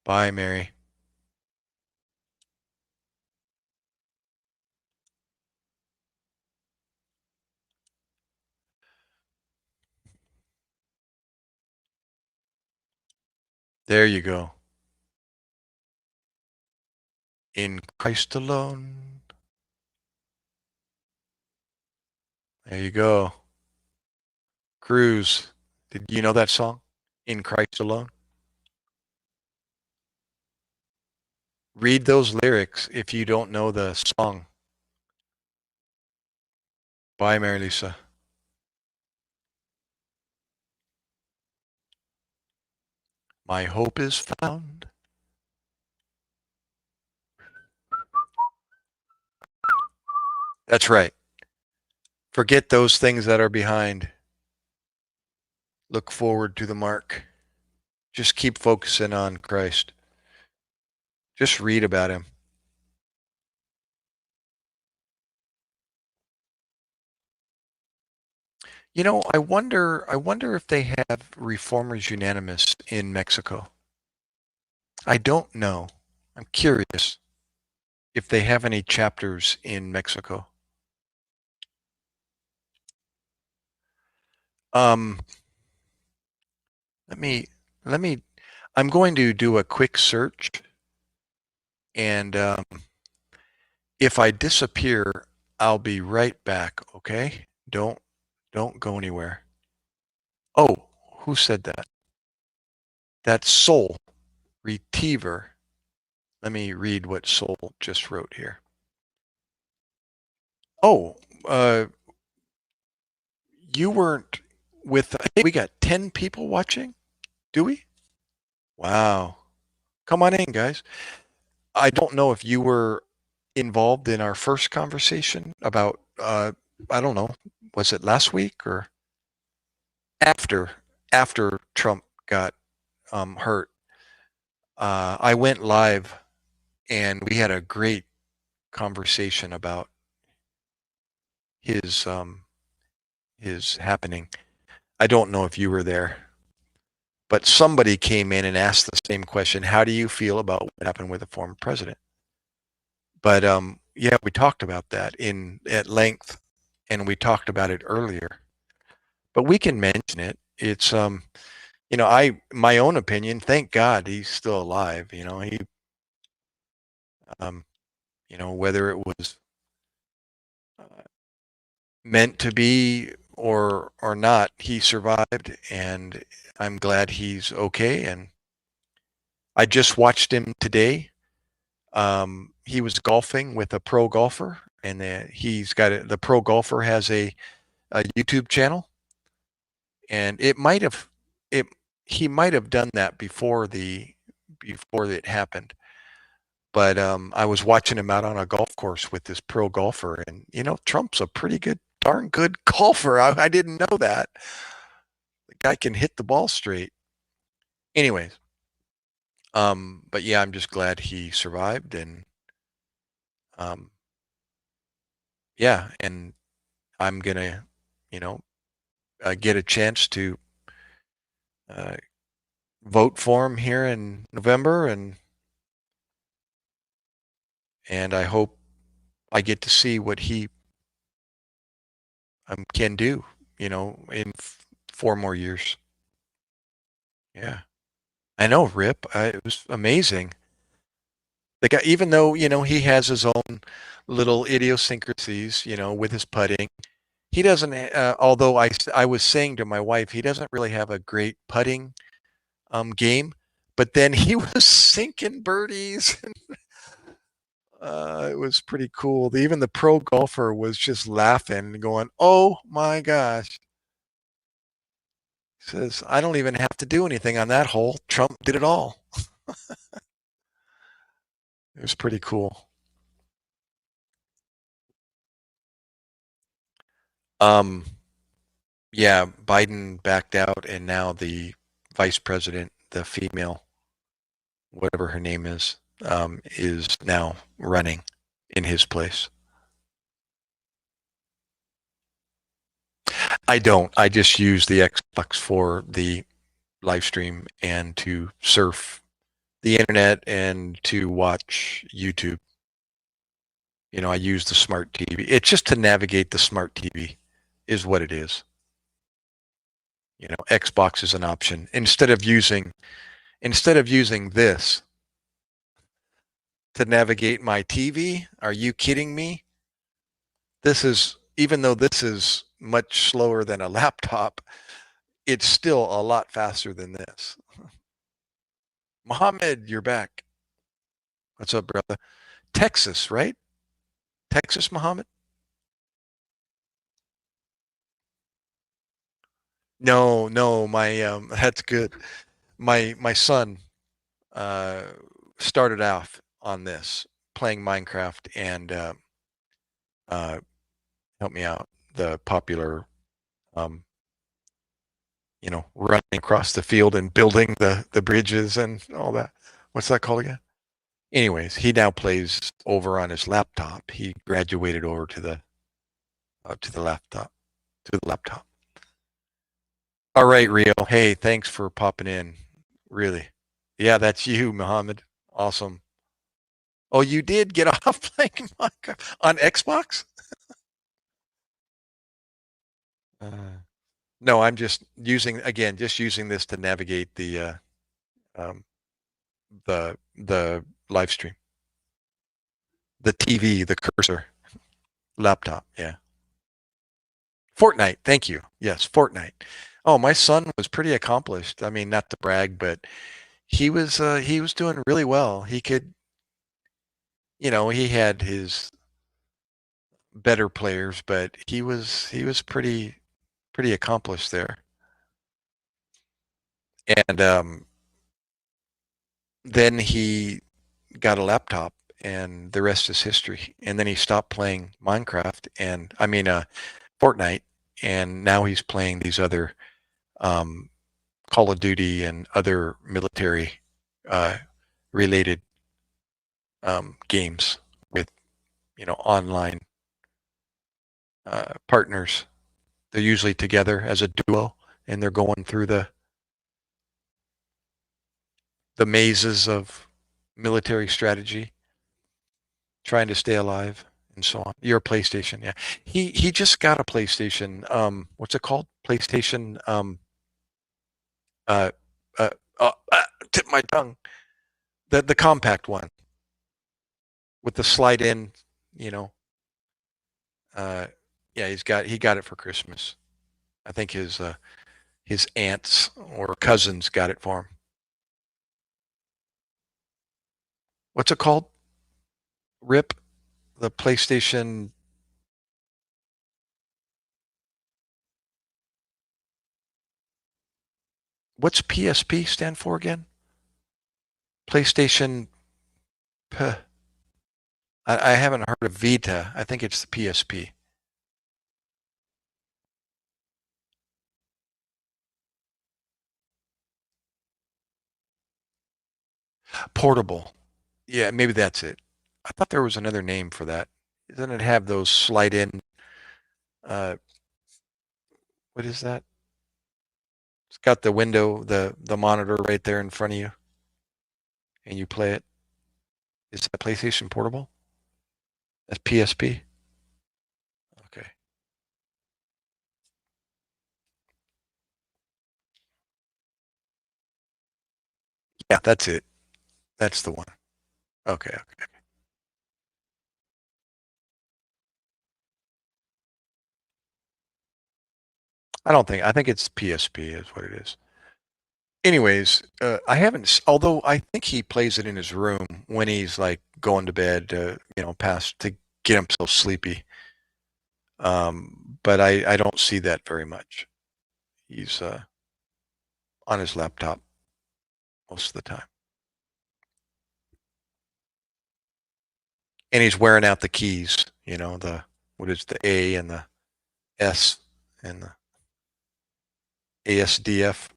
Bye, Mary. There you go. In Christ alone. There you go. Cruz. Did you know that song? In Christ alone? Read those lyrics if you don't know the song. Bye, Mary Lisa. My hope is found. That's right. Forget those things that are behind. Look forward to the mark. Just keep focusing on Christ. Just read about him. You know, I wonder if they have Reformers Unanimous in Mexico. I don't know. I'm curious if they have any chapters in Mexico. Um, let me let me I'm going to do a quick search, and if I disappear, I'll be right back, okay? Don't go anywhere. Oh, who said that? That's Soul Retriever. Let me read what Soul just wrote here. Oh, you weren't with. Hey, we got 10 people watching. Do we? Wow. Come on in, guys. I don't know if you were involved in our first conversation about. I don't know. Was it last week or after Trump got hurt? I went live and we had a great conversation about his happening. I don't know if you were there, but somebody came in and asked the same question. How do you feel about what happened with the former president? But yeah, we talked about that at length, and we talked about it earlier. But we can mention it. It's my own opinion. Thank God he's still alive. Um, whether it was meant to be or not, he survived, and I'm glad he's okay. And I just watched him today. He was golfing with a pro golfer, and the pro golfer has a YouTube channel, and it he might have done that before it happened. But I was watching him out on a golf course with this pro golfer, and Trump's a darn good golfer. I didn't know that. The guy can hit the ball straight. Anyways, but yeah, I'm just glad he survived, and um, yeah, and I'm gonna, get a chance to uh, vote for him here in November, and I hope I get to see what he can do, in 4 more years. Yeah, I know, Rip. It was amazing. The guy, even though he has his own little idiosyncrasies, with his putting, he doesn't. Although I was saying to my wife, he doesn't really have a great putting game, but then he was sinking birdies. It was pretty cool. Even the pro golfer was just laughing and going, "Oh my gosh." He says, "I don't even have to do anything on that hole. Trump did it all." It was pretty cool. Um, yeah, Biden backed out, and now the vice president, the female, whatever her name is now running in his place. I don't. I just use the Xbox for the live stream and to surf the internet and to watch YouTube. I use the smart TV. It's just to navigate the smart TV is what it is. Xbox is an option instead of using this to navigate my TV. Are you kidding me? This is even though this is much slower than a laptop, it's still a lot faster than this. Mohammed, you're back. What's up, brother? Texas, right? Texas, Mohammed? No, no, my that's good. My son uh started off on this playing Minecraft and uh help me out, the popular um running across the field and building the bridges and all that. What's that called again? Anyways, he now plays over on his laptop. He graduated over to the laptop to the laptop. All right, Rio. Hey, thanks for popping in. Really. Yeah, that's you, Mohammed. Awesome. Oh, you did get off playing Minecraft on Xbox? Uh, no, I'm just using this to navigate um, the live stream, the TV, the cursor, laptop. Yeah. Fortnite. Thank you. Yes, Fortnite. Oh, my son was pretty accomplished. I mean, not to brag, but he was doing really well. He could, he had his better players, but he was pretty accomplished there. And then he got a laptop, and the rest is history. And then he stopped playing Minecraft and I mean Fortnite, and now he's playing these other um, Call of Duty and other military uh, related games with online partners. They're usually together as a duo, and they're going through the mazes of military strategy, trying to stay alive and so on. Your PlayStation, yeah. He just got a PlayStation. What's it called? PlayStation. Uh, uh, tip my tongue. The compact one with the slide in. You know. Uh, yeah, he got it for Christmas. I think his aunts or cousins got it for him. What's it called? Rip, the PlayStation. What's PSP stand for again? PlayStation. I haven't heard of Vita. I think it's the PSP. Portable. Yeah, maybe that's it. I thought there was another name for that. Doesn't it have those slide in? Uh, what is that? It's got the window, the monitor right there in front of you, and you play it. Is that PlayStation Portable? That's PSP. Okay. Yeah, that's it. That's the one. Okay. Okay. I don't think. I think it's PSP is what it is. Anyways, I haven't, although I think he plays it in his room when he's like going to bed, past to get himself sleepy. But I don't see that very much. He's on his laptop most of the time. And he's wearing out the keys, what is the A and the S and the ASDF.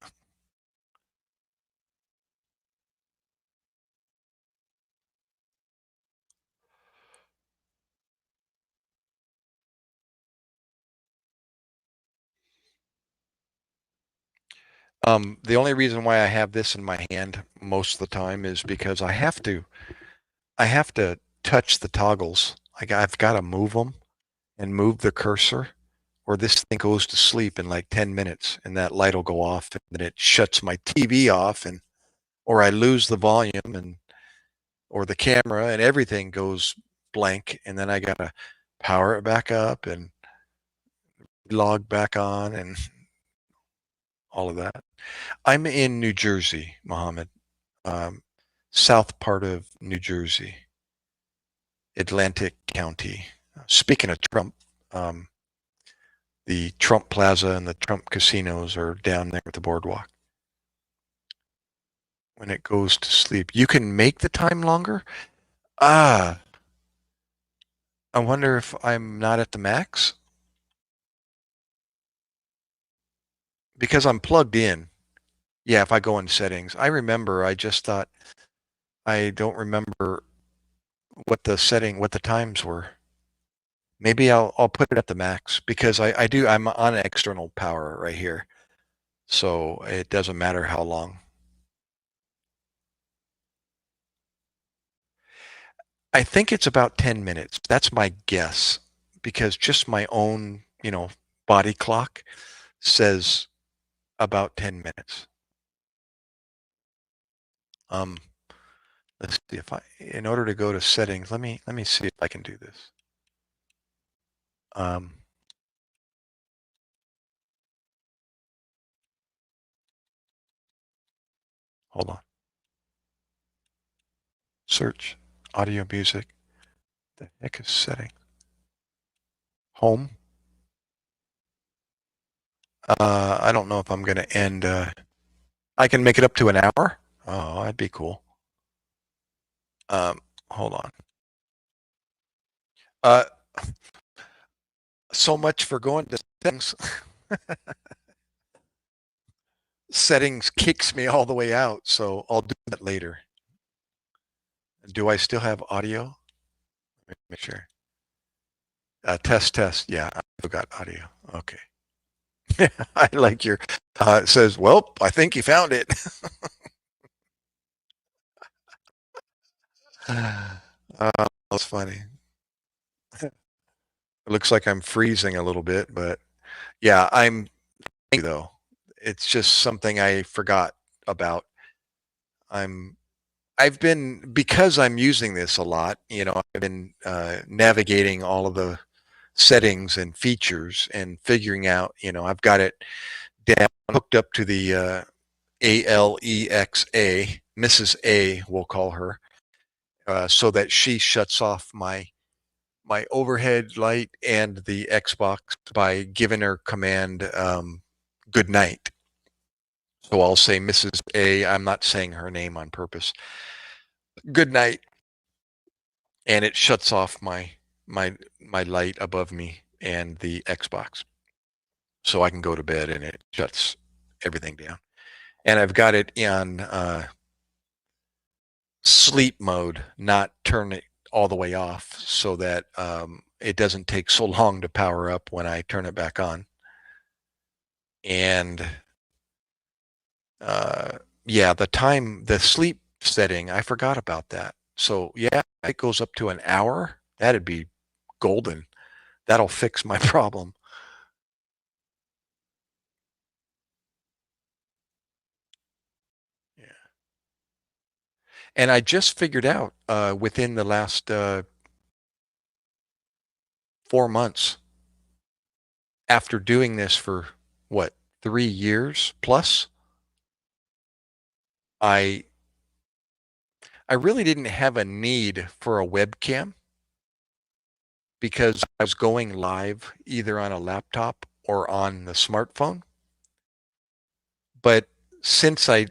The only reason why I have this in my hand most of the time is because I have to touch the toggles. Like I've got to move them and move the cursor, or this thing goes to sleep in like 10 minutes, and that light will go off, and then it shuts my TV off, and or I lose the volume, and or the camera, and everything goes blank, and then I gotta power it back up and log back on, and all of that. I'm in New Jersey, Mohammed, um, south part of New Jersey, Atlantic County. Speaking of Trump, um, the Trump Plaza and the Trump casinos are down there at the boardwalk. When it goes to sleep, you can make the time longer. Ah, I wonder if I'm not at the max because I'm plugged in. Yeah, if I go in settings, I remember. I just thought I don't remember what the times were. Maybe I'll put it at the max because I'm on external power right here, so it doesn't matter how long. I think it's about 10 minutes. That's my guess because just my own, body clock says about 10 minutes. Um, let's see if in order to go to settings, let me see if I can do this. Um, hold on. Search audio music. The heck is setting? Home. I don't know if I'm going to end. I can make it up to an hour. Oh, that'd be cool. Um, hold on. Uh, so much for going to settings. Settings kicks me all the way out, so I'll do that later. Do I still have audio? Let me make sure. Test, test. Yeah, I still got audio. Okay. I like your, it says, well, I think you found it. That's funny. It looks like I'm freezing a little bit, but yeah, though. It's just something I forgot about. I'm I've been because I'm using this a lot. I've been navigating all of the settings and features and figuring out. I've got it down hooked up to the Alexa, Mrs. A, we'll call her, so that she shuts off my overhead light and the Xbox by giving her command good night. So I'll say Mrs. A. I'm not saying her name on purpose. Good night, and it shuts off my light above me and the Xbox, so I can go to bed, and it shuts everything down. And I've got it on sleep mode, not turn it all the way off, so that it doesn't take so long to power up when I turn it back on. And yeah, the sleep setting, I forgot about that. So yeah, it goes up to an hour. That'd be golden. That'll fix my problem. Yeah. And I just figured out within the last 4 months, after doing this for what, 3 years plus, I really didn't have a need for a webcam because I was going live either on a laptop or on the smartphone. But since I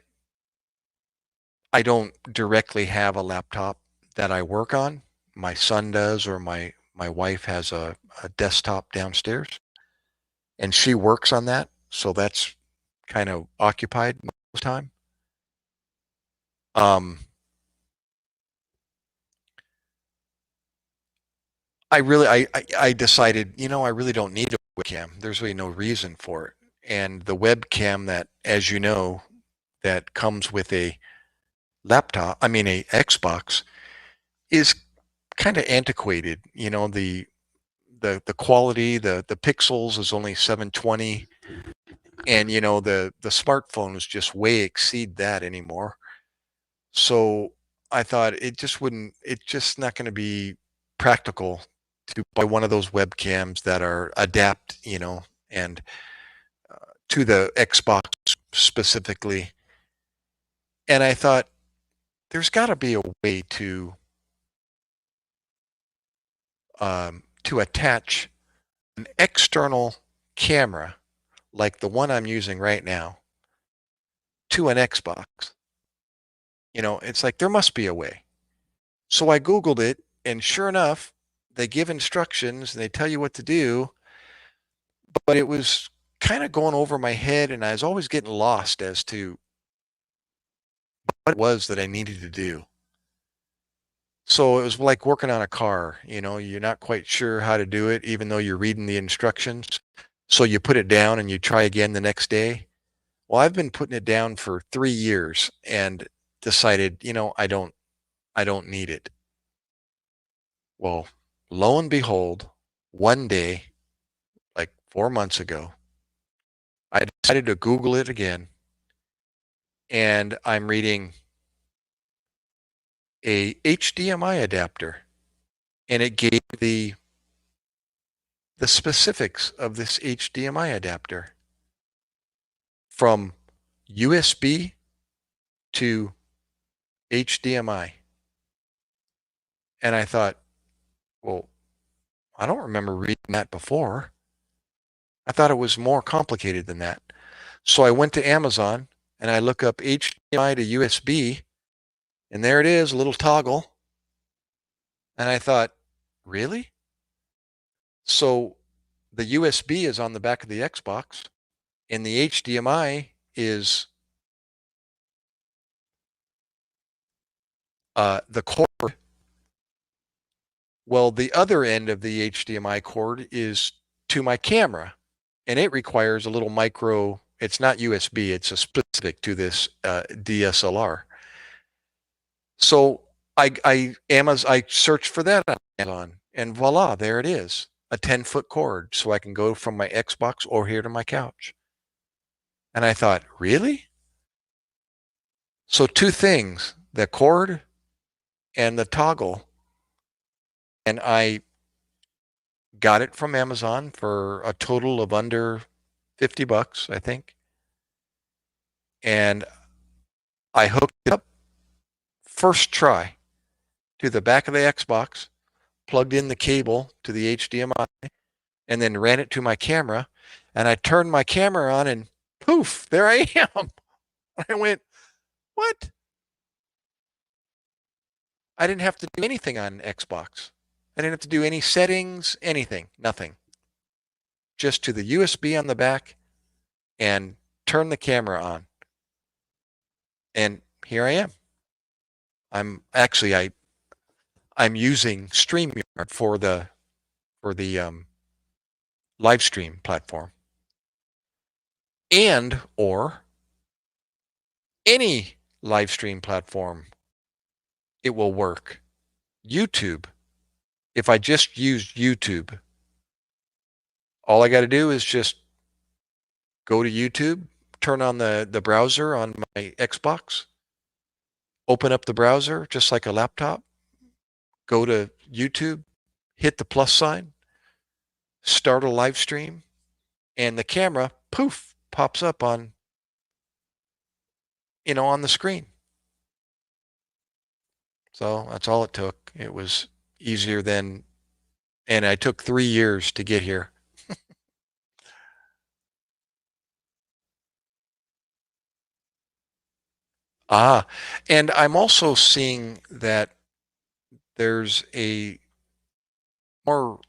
don't directly have a laptop that I work on, my son does, or my wife has a desktop downstairs, and she works on that, so that's kind of occupied most of the time. Um, I decided, I really don't need a webcam. There's really no reason for it. And the webcam that, as you know, that comes with a laptop, I mean a Xbox, is kind of antiquated. The quality, the pixels is only 720, and the smartphones just way exceed that anymore. So I thought it's just not going to be practical to buy one of those webcams that are adapt, and to the Xbox specifically. And I thought there's got to be a way to attach an external camera like the one I'm using right now to an Xbox. It's like there must be a way. So I Googled it, and sure enough, they give instructions and they tell you what to do, but it was kind of going over my head, and I was always getting lost as to what it was that I needed to do. So it was like working on a car, you're not quite sure how to do it, even though you're reading the instructions. So you put it down and you try again the next day. Well, I've been putting it down for 3 years and decided, I don't need it. Well, lo and behold, one day, like 4 months ago, I decided to Google it again, and I'm reading a HDMI adapter, and it gave the specifics of this HDMI adapter from USB to HDMI. And I thought, well, I don't remember reading that before. I thought it was more complicated than that. So I went to Amazon and I look up HDMI to USB, and there it is, a little toggle. And I thought, really? So the USB is on the back of the Xbox, and the HDMI is the cord. Well, the other end of the HDMI cord is to my camera, and it requires a little micro. It's not USB. It's a specific to this DSLR. So I searched for that on Amazon, and voila, there it is, a 10-foot cord, so I can go from my Xbox over here to my couch. And I thought, really? So two things, the cord and the toggle, and I got it from Amazon for a total of under $50, I think. And I hooked it up first try to the back of the Xbox, plugged in the cable to the HDMI, and then ran it to my camera. And I turned my camera on, and poof, there I am. I went, what? I didn't have to do anything on Xbox. I didn't have to do any settings, anything, nothing. Just to the USB on the back and turn the camera on. And here I am. I'm using StreamYard for the live stream platform, and or any live stream platform, it will work. YouTube, if I just use YouTube, all I got to do is just go to YouTube, turn on the browser on my Xbox, open up the browser just like a laptop, go to YouTube, hit the plus sign, start a live stream, and the camera, poof, pops up on the screen. So that's all it took. It was easier than, and I took 3 years to get here. Ah, and I'm also seeing that there's a more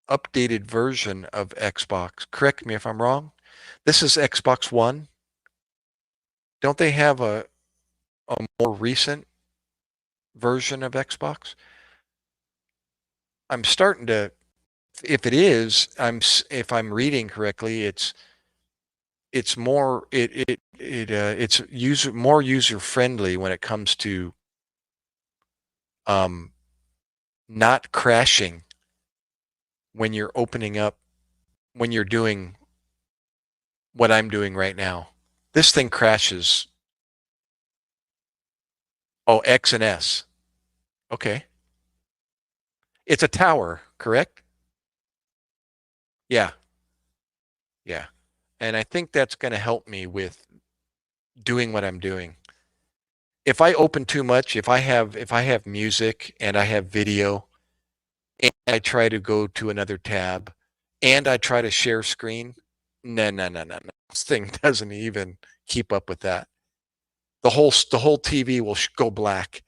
updated version of Xbox. Correct me if I'm wrong. This is Xbox One. Don't they have a more recent version of Xbox? I'm starting to, if it is, if I'm reading correctly, it's more it's more user friendly when it comes to um, not crashing when you're opening up, when you're doing what I'm doing right now. This thing crashes. Oh, X and S. Okay. It's a tower, correct? Yeah. Yeah. And I think that's going to help me with doing what I'm doing. If I open too much, if I have music and I have video and I try to go to another tab and I try to share screen, no, no, no, no, no. This thing doesn't even keep up with that. The whole TV will go black,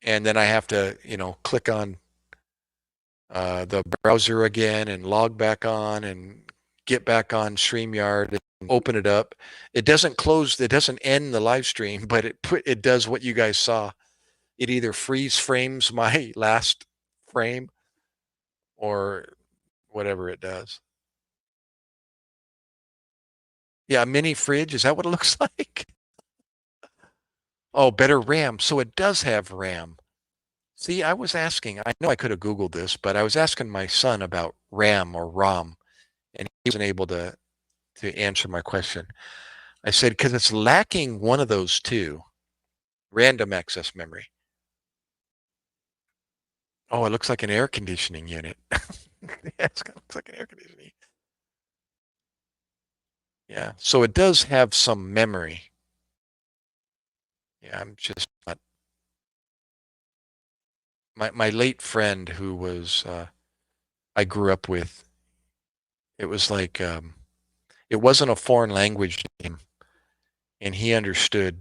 and then I have to, click on the browser again and log back on and get back on StreamYard and open it up. It doesn't close. It doesn't end the live stream, but it does what you guys saw. It either freeze frames my last frame or whatever it does. Yeah, a mini fridge. Is that what it looks like? Oh, better RAM. So it does have RAM. See, I was asking, I know I could have Googled this, but I was asking my son about RAM or ROM, and he wasn't able to answer my question. I said, because it's lacking one of those two, random access memory. Oh, it looks like an air conditioning unit. Yeah, it looks like an air conditioning. Yeah, so it does have some memory. Yeah, I'm just not. My late friend who was I grew up with, it was like it wasn't a foreign language name, and he understood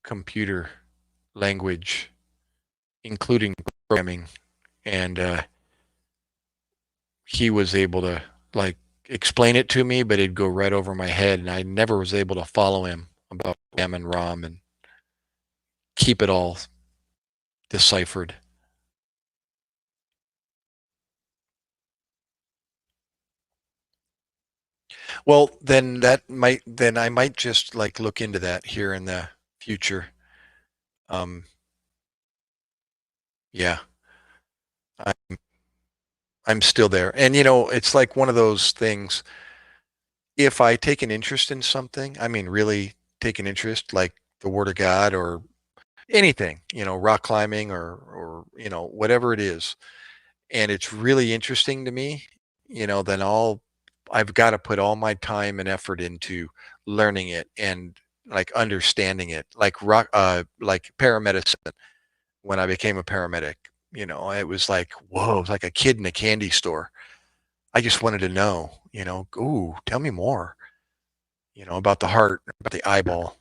computer language, including programming, and he was able to like explain it to me, but it'd go right over my head, and I never was able to follow him about RAM and ROM and keep it all deciphered. Well, then I might just like look into that here in the future. Um, yeah, I'm I'm still there, and it's like one of those things. If I take an interest in something, I mean, really take an interest, like the Word of God or anything, rock climbing or whatever it is, and it's really interesting to me, then I've got to put all my time and effort into learning it and like understanding it, like like paramedicine. When I became a paramedic, it was like, whoa, it was like a kid in a candy store. I just wanted to know, ooh, tell me more, about the heart, about the eyeball.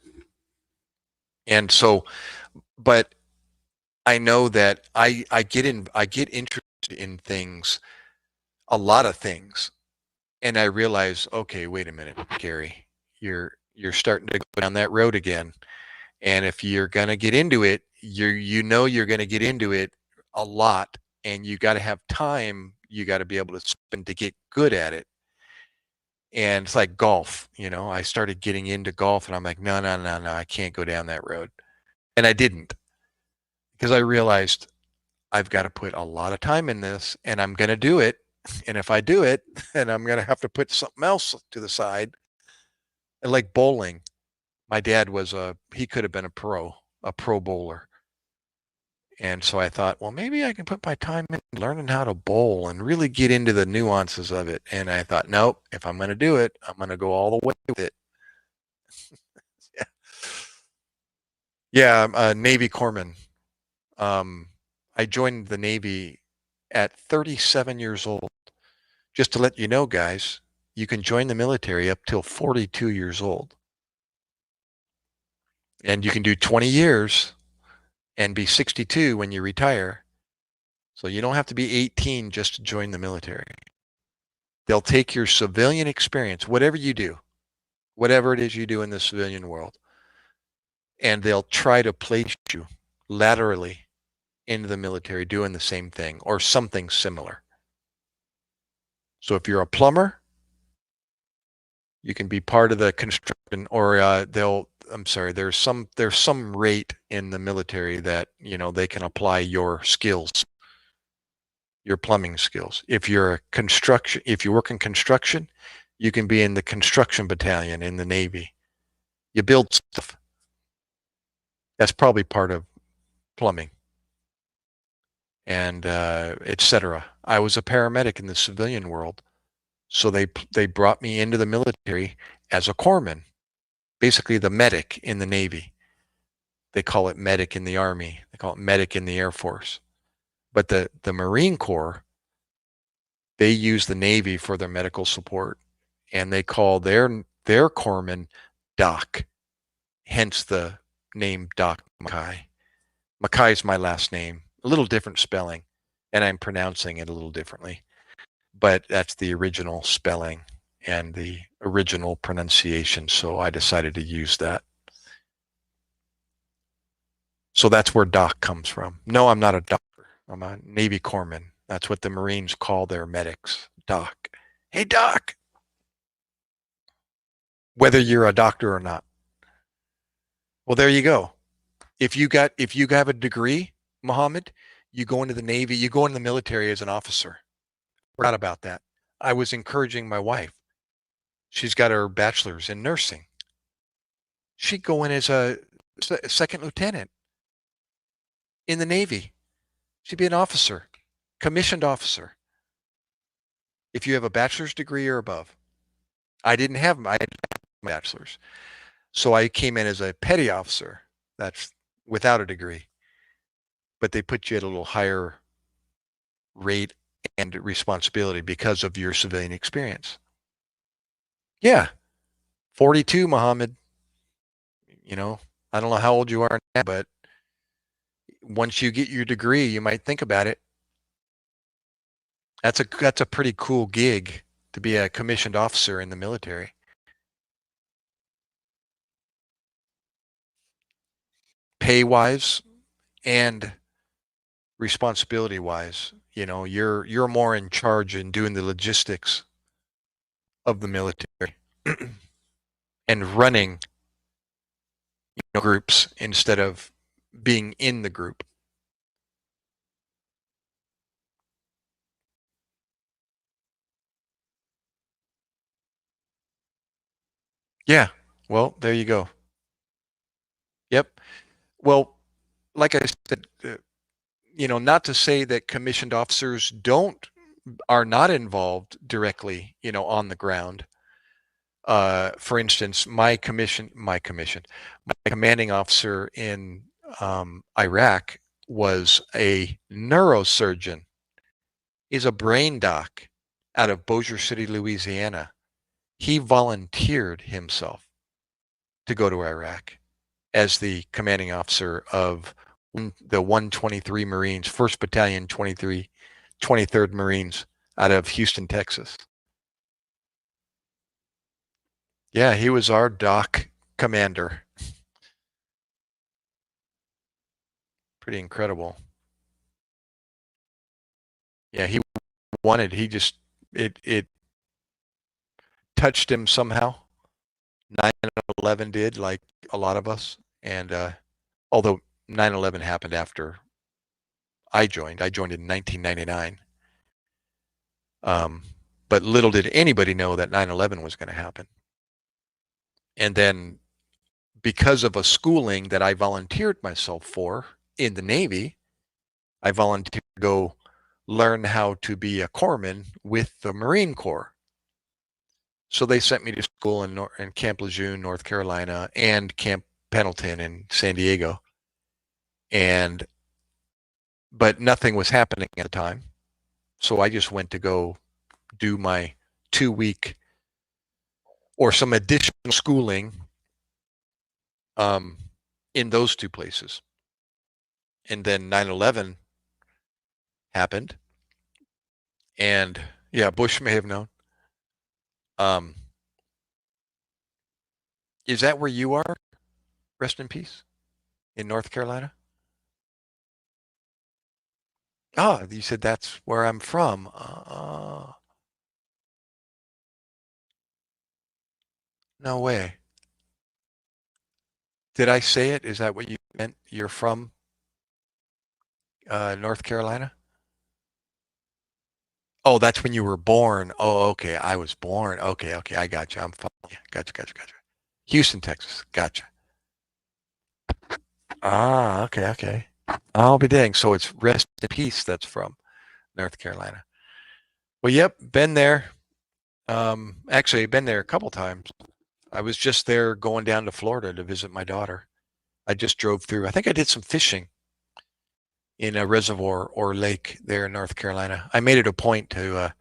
And so, but I know that I get interested in things, a lot of things, and I realize, okay, wait a minute, Gary, you're starting to go down that road again. And if you're gonna get into it, you're gonna get into it a lot, and you got to have time. You got to be able to spend to get good at it. And it's like golf, I started getting into golf, and I'm like, no, no, no, no, I can't go down that road, and I didn't because I realized I've got to put a lot of time in this and I'm going to do it. And if I do it, then I'm going to have to put something else to the side. And like bowling, my dad he could have been a pro bowler. And so I thought, well, maybe I can put my time in learning how to bowl and really get into the nuances of it. And I thought, nope, if I'm going to do it, I'm going to go all the way with it. Yeah, yeah, I'm a Navy corpsman. Um, I joined the Navy at 37 years old. Just to let you know, guys, you can join the military up till 42 years old. And you can do 20 years and be 62 when you retire. So you don't have to be 18 just to join the military. They'll take your civilian experience, whatever you do, whatever it is you do in the civilian world, and they'll try to place you laterally into the military doing the same thing or something similar. So if you're a plumber, you can be part of the construction, or there's some rate in the military that, they can apply your skills, your plumbing skills. If you work in construction, you can be in the construction battalion in the Navy. You build stuff. That's probably part of plumbing, and etc. I was a paramedic in the civilian world, so they brought me into the military as a corpsman, basically the medic in the Navy. They call it medic in the Army. They call it medic in the Air Force. But the Marine Corps, they use the Navy for their medical support, and they call their corpsman Doc, hence the name Doc MacKay. MacKay is my last name, a little different spelling, and I'm pronouncing it a little differently. But that's the original spelling and the original pronunciation, so I decided to use that. So that's where Doc comes from. No, I'm not a doctor. I'm a Navy corpsman. That's what the Marines call their medics, Doc. Hey, Doc. Whether you're a doctor or not. Well, there you go. If you have a degree, Muhammad, you go into the Navy, you go into the military as an officer. Forgot about that. I was encouraging my wife. She's got her bachelor's in nursing. She'd go in as a second lieutenant in the Navy. She'd be an officer, commissioned officer, if you have a bachelor's degree or above. I didn't have my bachelor's. So I came in as a petty officer. That's without a degree. But they put you at a little higher rate and responsibility because of your civilian experience. Yeah. 42, Muhammad. I don't know how old you are now, but once you get your degree, you might think about it. That's a pretty cool gig to be a commissioned officer in the military. Pay-wise and responsibility-wise, you're more in charge in doing the logistics of the military and running groups instead of being in the group. Yeah. Well, there you go. Yep. Well, like I said, not to say that commissioned officers are not involved directly, on the ground. For instance, my commanding officer in Iraq was a neurosurgeon. He's a brain doc out of Bossier City, Louisiana. He volunteered himself to go to Iraq as the commanding officer of the 123 Marines, 1st Battalion, 23rd Marines out of Houston, Texas. Yeah, he was our doc commander. Pretty incredible. Yeah, it touched him somehow. 9/11 did, like a lot of us. And although 9/11 happened after I joined in 1999. But little did anybody know that 9/11 was going to happen. And then because of a schooling that I volunteered myself for in the Navy, I volunteered to go learn how to be a corpsman with the Marine Corps. So they sent me to school in Camp Lejeune, North Carolina, and Camp Pendleton in San Diego. But nothing was happening at the time. So I just went to go do my 2-week or some additional schooling in those two places. And then 9/11 happened. And yeah, Bush may have known. Is that where you are? Rest in peace. In North Carolina? Oh, you said that's where I'm from. No way. Did I say it? Is that what you meant? You're from North Carolina? Oh, that's when you were born. Oh, okay. I was born. Okay, okay. I got you. I'm following you. Gotcha. Houston, Texas. Gotcha. Ah, okay. I'll be dang. So it's rest in peace that's from North Carolina. Well, yep, been there. Actually, been there a couple times. I was just there going down to Florida to visit my daughter. I just drove through. I think I did some fishing in a reservoir or lake there in North Carolina. I made it a point to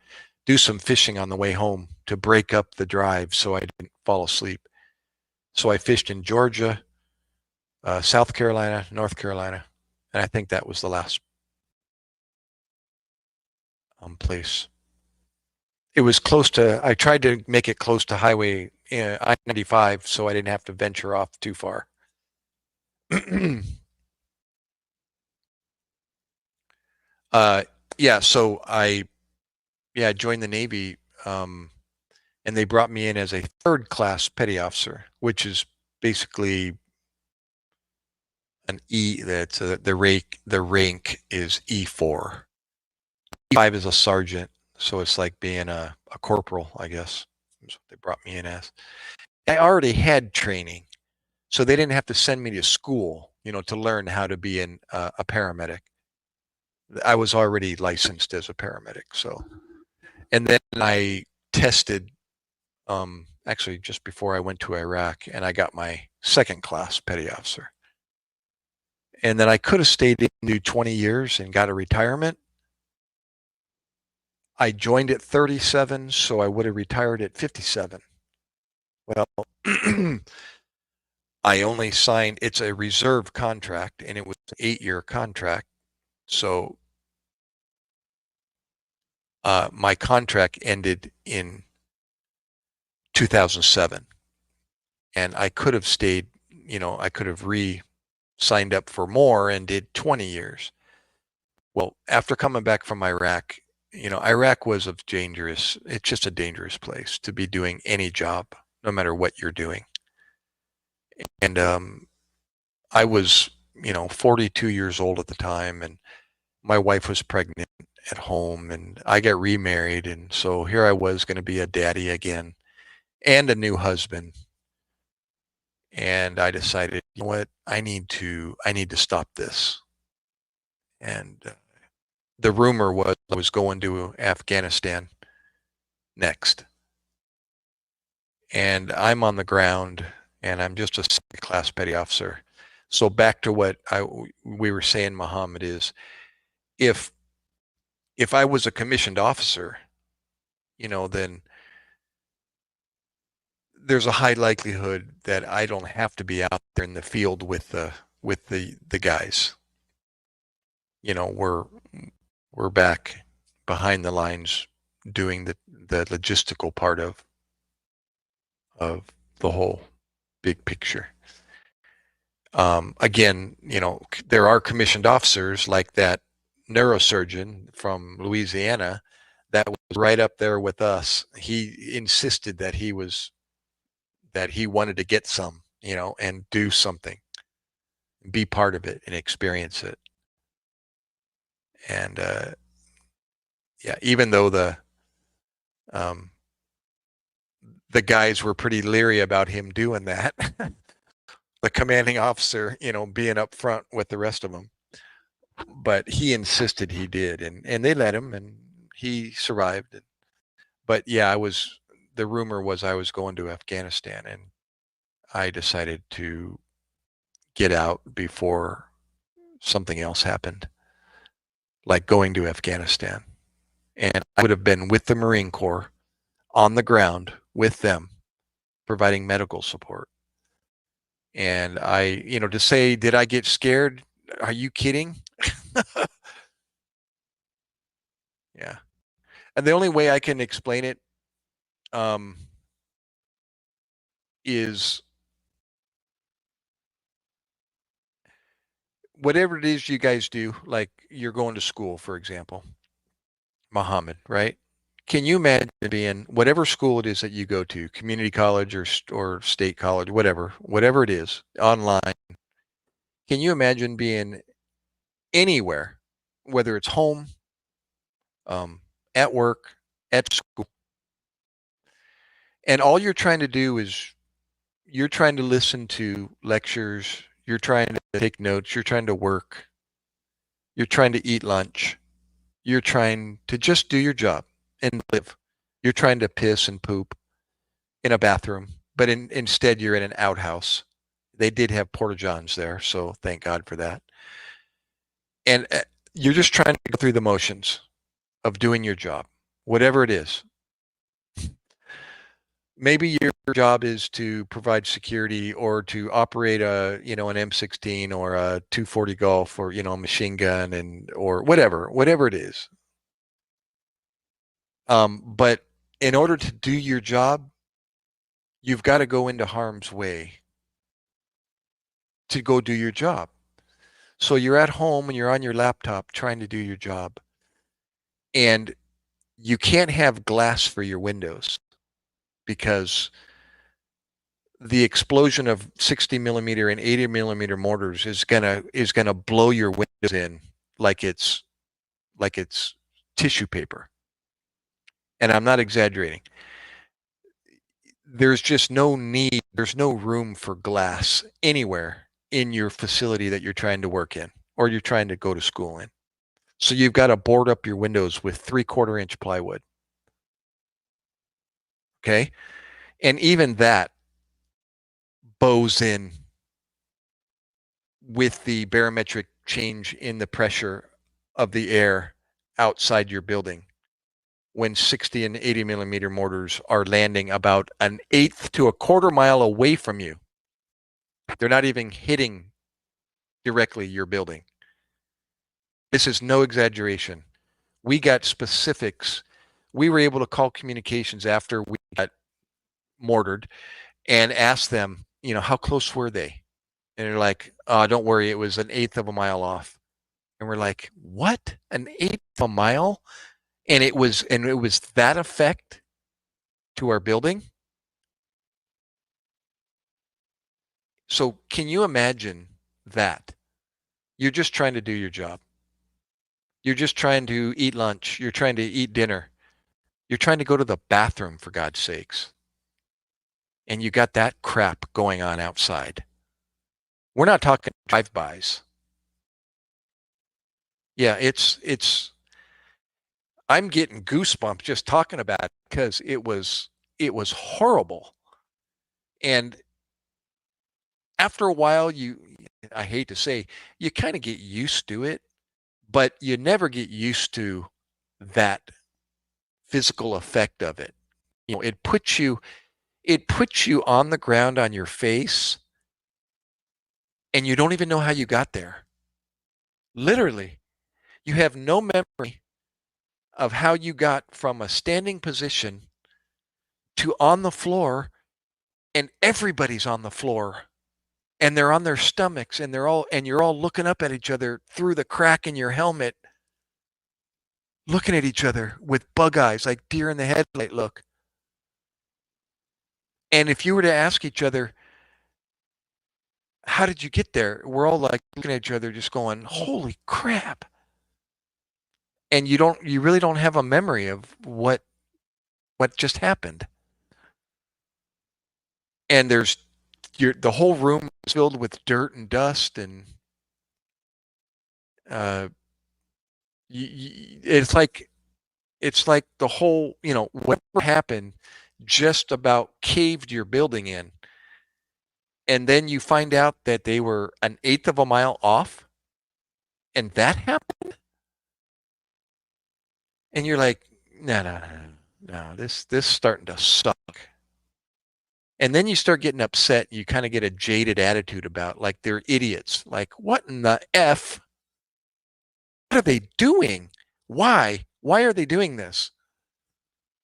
do some fishing on the way home to break up the drive so I didn't fall asleep. So I fished in Georgia, South Carolina, North Carolina, and I think that was the last place. It was close to, I tried to make it close to Highway I-95 so I didn't have to venture off too far. Yeah, so I joined the Navy, and they brought me in as a third class petty officer, which is basically an E. That's the rank is E4. E5 is a sergeant, so it's like being a corporal, I guess. That's what they brought me in as. I already had training, so they didn't have to send me to school, to learn how to be a paramedic. I was already licensed as a paramedic, so. And then I tested, actually just before I went to Iraq, and I got my second class petty officer. And then I could have stayed in to 20 years and got a retirement. I joined at 37, so I would have retired at 57. Well, I only signed, it's a reserve contract, and it was an 8-year contract. So my contract ended in 2007. And I could have stayed, I could have signed up for more and did 20 years. Well, after coming back from Iraq, Iraq was it's just a dangerous place to be doing any job, no matter what you're doing. And I was, 42 years old at the time, and my wife was pregnant at home, and I got remarried. And so here I was going to be a daddy again and a new husband. And I decided, you know what, I need to stop this. And the rumor was I was going to Afghanistan next. And I'm on the ground, and I'm just a second-class petty officer. So back to what we were saying, Muhammad, is if I was a commissioned officer, then there's a high likelihood that I don't have to be out there in the field with the guys. We're back behind the lines doing the logistical part of the whole big picture. Again, there are commissioned officers like that neurosurgeon from Louisiana that was right up there with us. He insisted that he wanted to get some, and do something, be part of it and experience it. And yeah, even though the guys were pretty leery about him doing that, the commanding officer, being up front with the rest of them, but he insisted he did, and they let him, and he survived. But yeah, the rumor was I was going to Afghanistan, and I decided to get out before something else happened, like going to Afghanistan. And I would have been with the Marine Corps on the ground with them, providing medical support. And to say, did I get scared? Are you kidding? Yeah. And the only way I can explain it is whatever it is you guys do, like you're going to school, for example, Muhammad, right? Can you imagine being whatever school it is that you go to, community college or state college, whatever it is, online? Can you imagine being anywhere, whether it's home, at work, at school, and all you're trying to do is you're trying to listen to lectures, you're trying to take notes, you're trying to work, you're trying to eat lunch, you're trying to just do your job and live. You're trying to piss and poop in a bathroom, but instead you're in an outhouse. They did have porta johns there, so thank God for that. And you're just trying to go through the motions of doing your job, whatever it is. Maybe your job is to provide security or to operate an M16 or a 240 Golf or a machine gun or whatever it is. But in order to do your job, you've got to go into harm's way to go do your job. So you're at home and you're on your laptop trying to do your job, and you can't have glass for your windows because the explosion of 60 millimeter and 80 millimeter mortars is gonna blow your windows in like it's tissue paper. And I'm not exaggerating. There's just no need, there's no room for glass anywhere in your facility that you're trying to work in or you're trying to go to school in. So you've got to board up your windows with 3/4 inch plywood. Okay. And even that bows in with the barometric change in the pressure of the air outside your building when 60 and 80 millimeter mortars are landing about 1/8 to 1/4 mile away from you. They're not even hitting directly your building. This is no exaggeration. We got specifics. We were able to call communications after we got mortared and ask them, how close were they? And they're like, don't worry, it was 1/8 of a mile off. And we're like, what? 1/8 of a mile? And it was that effect to our building. So can you imagine that? You're just trying to do your job. You're just trying to eat lunch. You're trying to eat dinner. You're trying to go to the bathroom, for God's sakes. And you got that crap going on outside. We're not talking drive-bys. Yeah, I'm getting goosebumps just talking about it because it was horrible. And after a while, I hate to say, you kind of get used to it, but you never get used to that physical effect of it. It puts you on the ground on your face, and you don't even know how you got there. Literally, you have no memory of how you got from a standing position to on the floor, and everybody's on the floor and they're on their stomachs and you're all looking up at each other through the crack in your helmet, looking at each other with bug eyes, like deer in the headlight look. And if you were to ask each other, how did you get there? We're all like looking at each other just going, holy crap. And you really don't have a memory of what just happened. And the whole room is filled with dirt and dust, and it's like the whole, whatever happened, just about caved your building in. And then you find out that they were an eighth of a mile off, and that happened. And you're like, no, no, no, no, this starting to suck. And then you start getting upset. You kind of get a jaded attitude about like they're idiots. Like, what in the F? What are they doing? Why? Why are they doing this?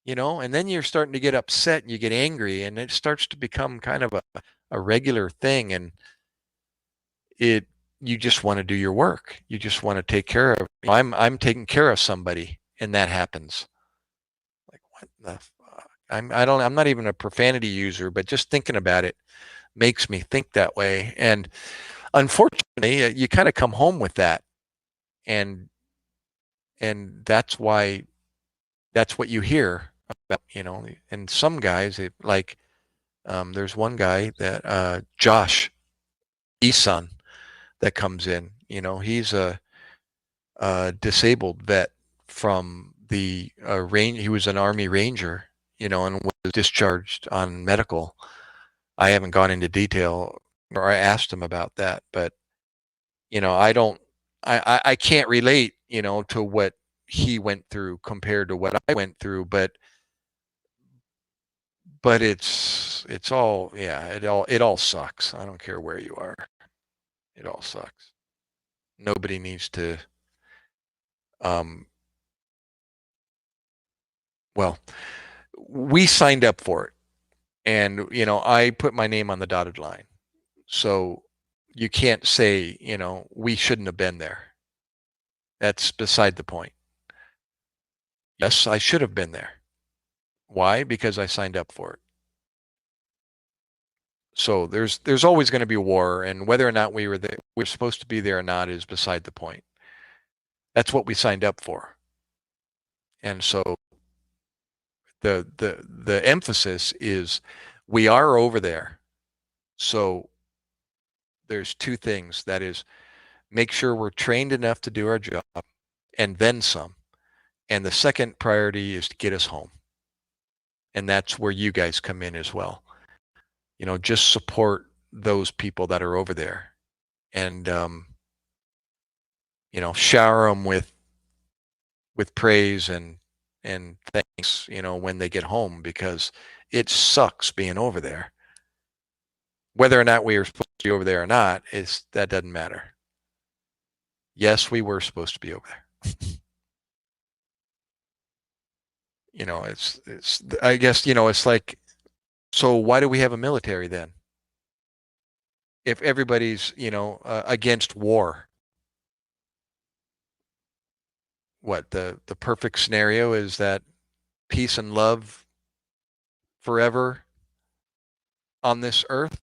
And then you're starting to get upset and you get angry, and it starts to become kind of a regular thing. And it you just want to do your work. You just want to take care of. I'm taking care of somebody, and that happens. Like, what the fuck? I'm not even a profanity user, but just thinking about it makes me think that way. And unfortunately, you kind of come home with that, and that's why that's what you hear about. And some guys, there's one guy that Josh Eason that comes in. He's a disabled vet from the range. He was an Army Ranger, and was discharged on medical. I haven't gone into detail, or I asked him about that, but I don't, I can't relate, to what he went through compared to what I went through, but it's all, yeah, it all sucks. I don't care where you are. It all sucks. Nobody needs to, um, well, we signed up for it, and I put my name on the dotted line. So you can't say, we shouldn't have been there. That's beside the point. Yes, I should have been there. Why? Because I signed up for it. So there's always going to be war, and whether or not we're supposed to be there or not is beside the point. That's what we signed up for. And so the emphasis is we are over there. So there's two things. That is, make sure we're trained enough to do our job, and then some. And the second priority is to get us home. And that's where you guys come in as well. Just support those people that are over there, and shower them with praise and thanks, when they get home, because it sucks being over there. Whether or not we were supposed to be over there or not, that doesn't matter. Yes, we were supposed to be over there. It's I guess, it's like, so why do we have a military then? If everybody's, against war, what the perfect scenario is that peace and love forever on this earth?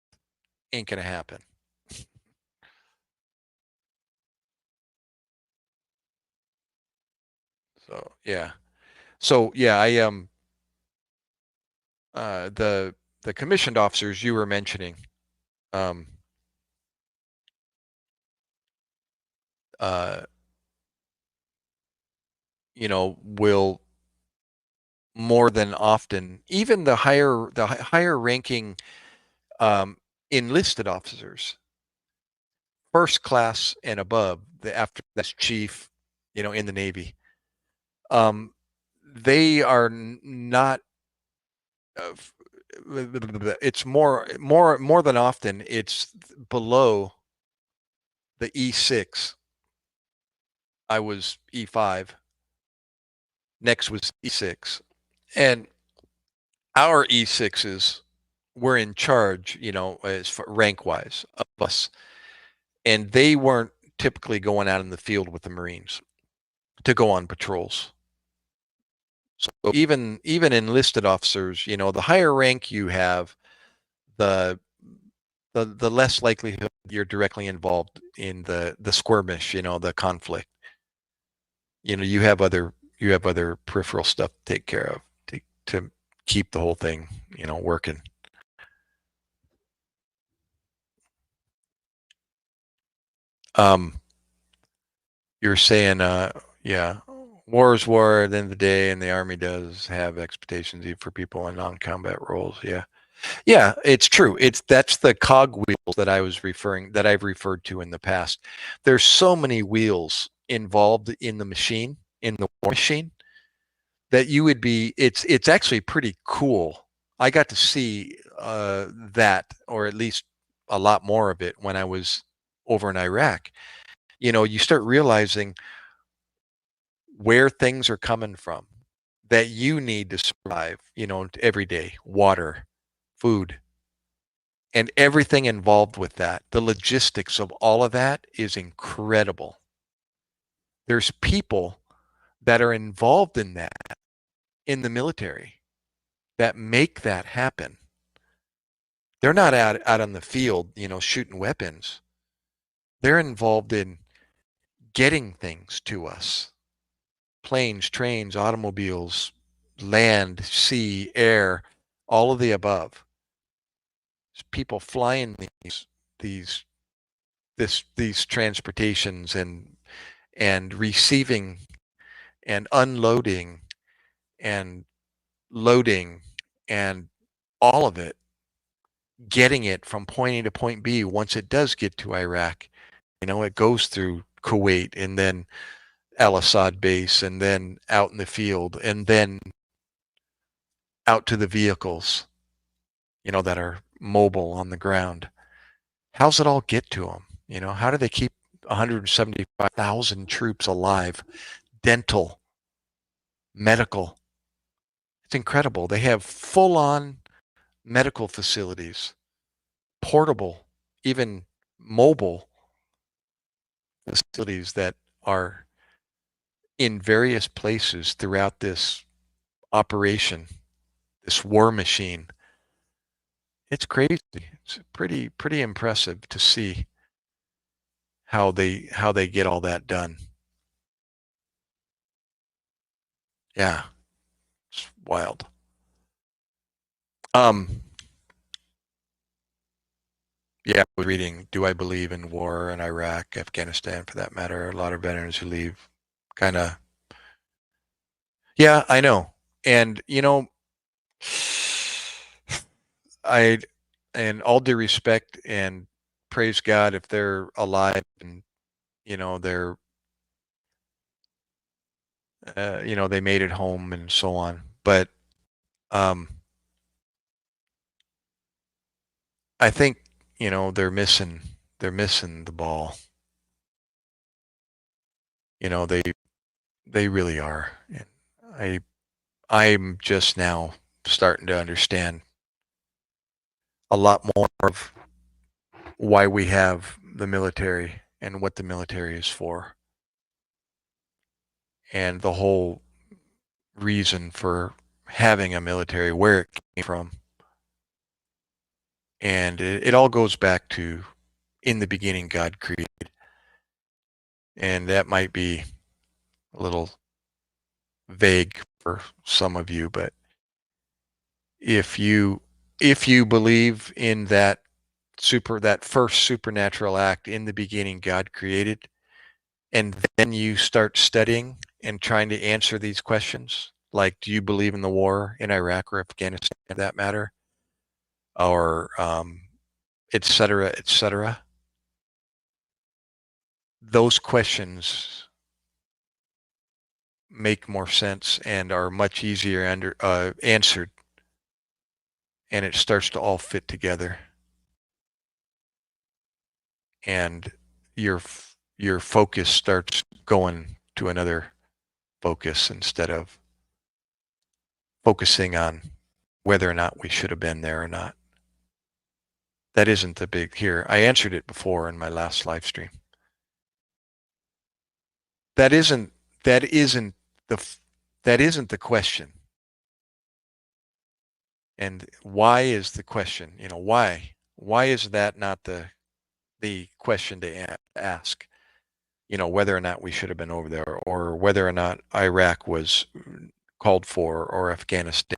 Ain't gonna happen. So yeah. So yeah, the commissioned officers you were mentioning, um, uh, will more than often, even the higher ranking enlisted officers, first class and above, after that's chief, in the Navy, um, they are not. Uh, it's more than often it's below the E6. I was E5. Next was E6, and our E6s were in charge, as rank wise of us, and they weren't typically going out in the field with the Marines to go on patrols. So even enlisted officers, the higher rank you have, the the less likelihood you're directly involved in the skirmish, the conflict. You have other peripheral stuff to take care of to keep the whole thing, working. Um, you're saying, yeah. war is war at the end of the day, and the Army does have expectations even for people in non-combat roles. Yeah. Yeah, it's true. That's the cog wheels that I've referred to in the past. There's so many wheels involved in the machine, in the war machine, that you would be. It's actually pretty cool. I got to see that, or at least a lot more of it, when I was over in Iraq. You start realizing where things are coming from that you need to survive. Every day, water, food, and everything involved with that. The logistics of all of that is incredible. There's people that are involved in that in the military that make that happen. They're not out on the field, shooting weapons. They're involved in getting things to us. Planes, trains, automobiles, land, sea, air, all of the above. There's people flying these these transportations and receiving and unloading and loading and all of it, getting it from point A to point B. Once it does get to Iraq, it goes through Kuwait and then Al Assad base and then out in the field and then out to the vehicles, that are mobile on the ground. How's it all get to them? How do they keep 175,000 troops alive? Dental, medical. It's incredible. They have full on medical facilities, portable, even mobile facilities that are in various places throughout this operation, this war machine. It's crazy. It's pretty impressive to see how they get all that done. Yeah, it's wild. Um, yeah, I was reading, Do I Believe in War in Iraq, Afghanistan, for that matter? A lot of veterans who leave kind of, yeah, I know. And, I, and all due respect and praise God if they're alive and, they're, they made it home and so on. But, um, I think, they're missing the ball. They really are. And I, I'm just now starting to understand a lot more of why we have the military and what the military is for, and the whole reason for having a military, where it came from. And it all goes back to, in the beginning, God created. And that might be a little vague for some of you, but if you if you believe in that first supernatural act, in the beginning God created, and then you start studying and trying to answer these questions, like, do you believe in the war in Iraq or Afghanistan, for that matter, or et cetera, et cetera. Those questions make more sense and are much easier answered, and it starts to all fit together, and your your focus starts going to another focus instead of focusing on whether or not we should have been there or not. That isn't the big here. I answered it before in my last live stream. That isn't that isn't the that isn't the question. And why is the question? Why? Why is that not the question to ask? Whether or not we should have been over there, or whether or not Iraq was called for, or Afghanistan,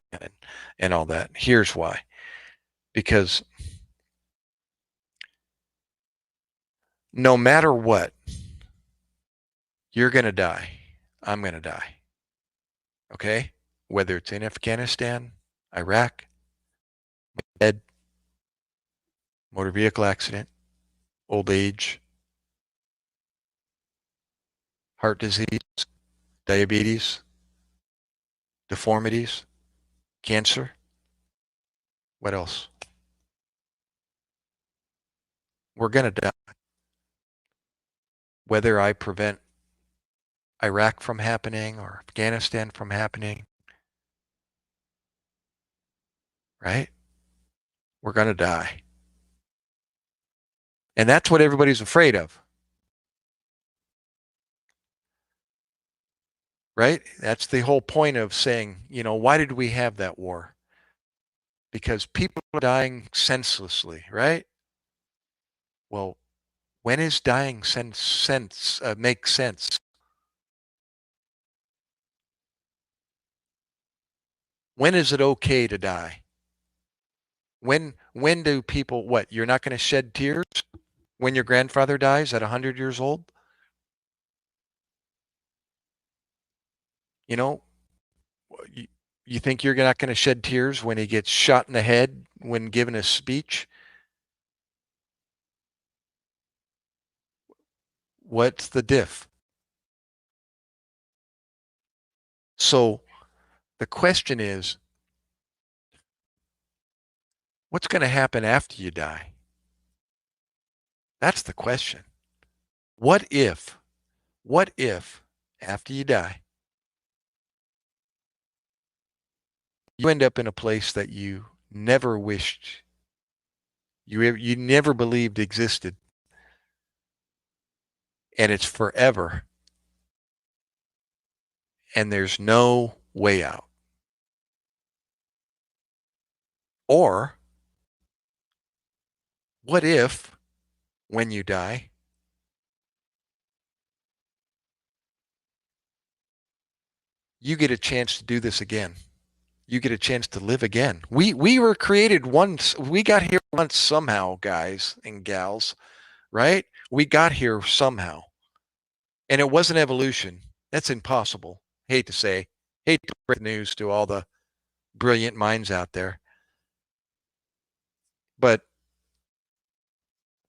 and all that. Here's why. Because no matter what, you're going to die. I'm going to die. Okay? Whether it's in Afghanistan, Iraq, dead, motor vehicle accident, old age, heart disease, diabetes, deformities, cancer. What else? We're going to die. Whether I prevent Iraq from happening or Afghanistan from happening, right? We're going to die. And that's what everybody's afraid of. Right? That's the whole point of saying, why did we have that war? Because people are dying senselessly, right? Well, when is dying make sense? When is it okay to die? When do people, what, you're not going to shed tears when your grandfather dies at 100 years old? You know, you think you're not going to shed tears when he gets shot in the head when giving a speech? What's the diff? So the question is, what's going to happen after you die? That's the question. What if after you die, you end up in a place that you never wished, you never believed existed, and it's forever, and there's no way out? Or what if, when you die, you get a chance to do this again? You get a chance to live again. We were created once. We got here once somehow, guys and gals, right? We got here somehow. And it wasn't evolution. That's impossible. Hate to say. Hate to break news to all the brilliant minds out there. But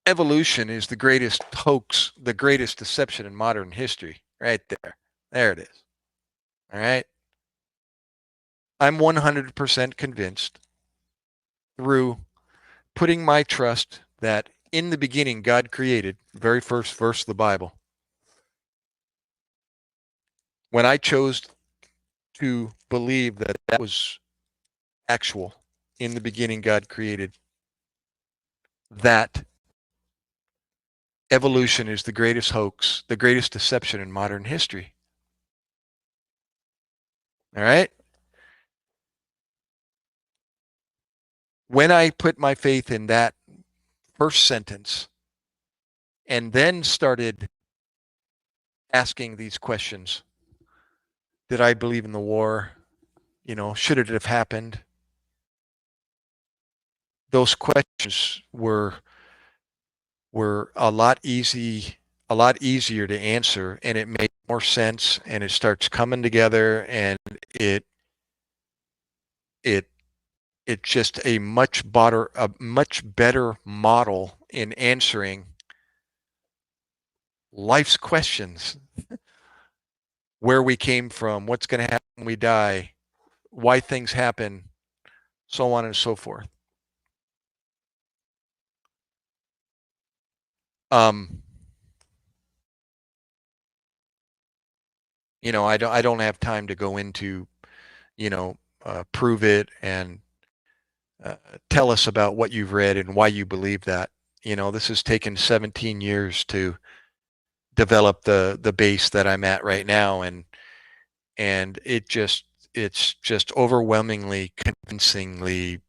evolution is the greatest hoax, the greatest deception in modern history. Right there. There it is. All right. I'm 100% convinced through putting my trust that in the beginning God created, very first verse of the Bible. When I chose to believe that that was actual, in the beginning God created, that evolution is the greatest hoax, the greatest deception in modern history. All right? When I put my faith in that first sentence and then started asking these questions, did I believe in the war? Should it have happened? Those questions were a lot easier to answer, and it made more sense, and it starts coming together, and it's just a much better model in answering life's questions. Where we came from, what's going to happen when we die, why things happen, so on and so forth. I don't have time to go into, prove it and tell us about what you've read and why you believe that. This has taken 17 years to develop the base that I'm at right now, and it's just overwhelmingly, convincingly,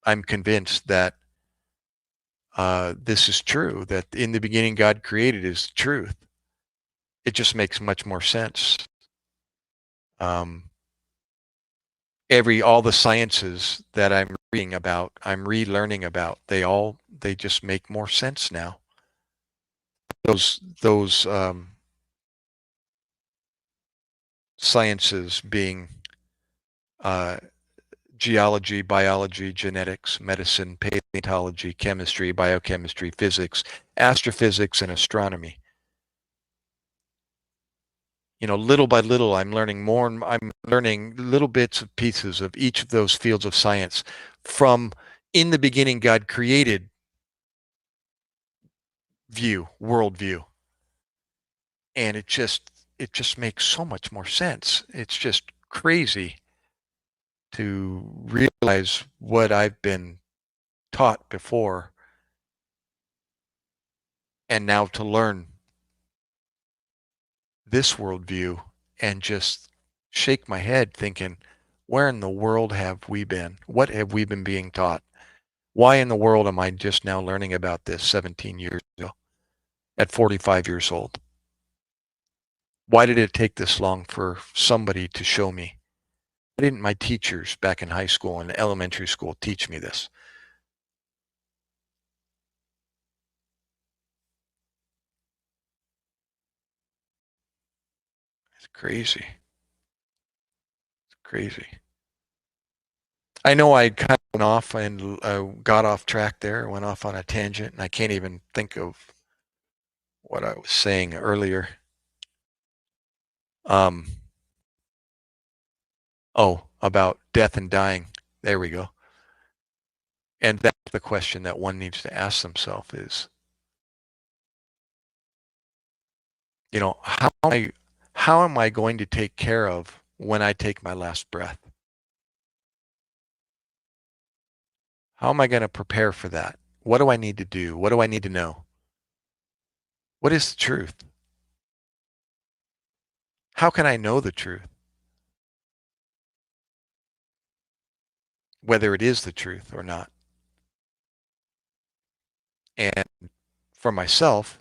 I'm convinced that this is true, that in the beginning God created is the truth. It just makes much more sense. All the sciences that I'm reading about, I'm relearning about, they just make more sense now. Those sciences being geology, biology, genetics, medicine, paleontology, chemistry, biochemistry, physics, astrophysics, and astronomy. Little by little, I'm learning more, and I'm learning little bits of pieces of each of those fields of science. From in the beginning, God created worldview, and it just makes so much more sense. It's just crazy to realize what I've been taught before, and now to learn this worldview and just shake my head thinking, where in the world have we been? What have we been being taught? Why in the world am I just now learning about this 17 years ago at 45 years old? Why did it take this long for somebody to show me? Why didn't my teachers back in high school and elementary school teach me this? It's crazy. It's crazy. I know I kind of went off and got off track there, went off on a tangent, and I can't even think of what I was saying earlier. Um, about death and dying. There we go. And that's the question that one needs to ask themselves is, how am I going to take care of when I take my last breath? How am I going to prepare for that? What do I need to do? What do I need to know? What is the truth? How can I know the truth? Whether it is the truth or not. And for myself,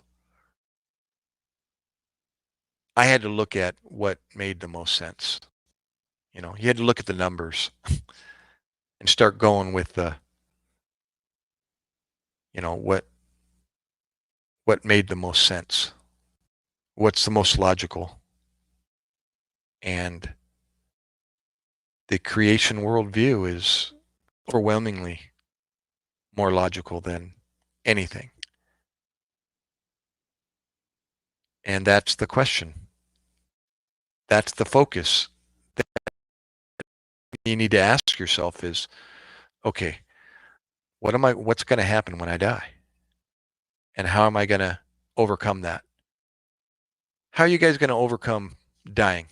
I had to look at what made the most sense. You had to look at the numbers and start going with the, what made the most sense. What's the most logical? And the creation worldview is overwhelmingly more logical than anything. And that's the question. That's the focus that you need to ask yourself is, okay, what's going to happen when I die? And how am I going to overcome that? How are you guys going to overcome dying?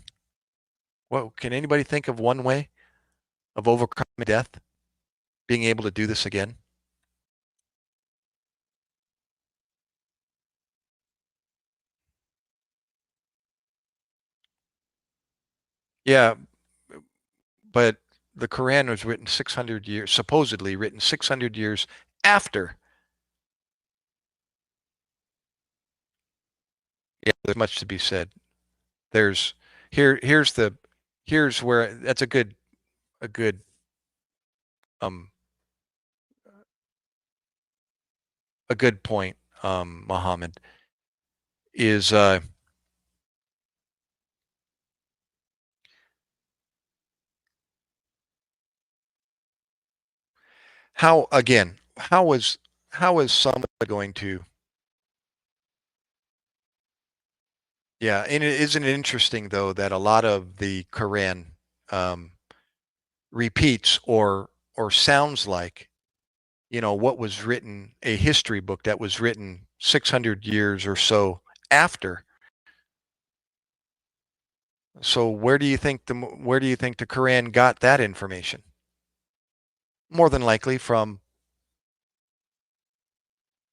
Well, can anybody think of one way of overcoming death? Being able to do this again? Yeah, but the Quran was written 600 years, supposedly written 600 years after. Yeah, there's much to be said. There's here here's the here's where that's a good um a good point, Muhammad, is how is someone going to, yeah, and isn't it interesting though that a lot of the Quran um repeats or sounds like, what was written, a history book that was written 600 years or so after. So where do you think the Quran got that information? More than likely from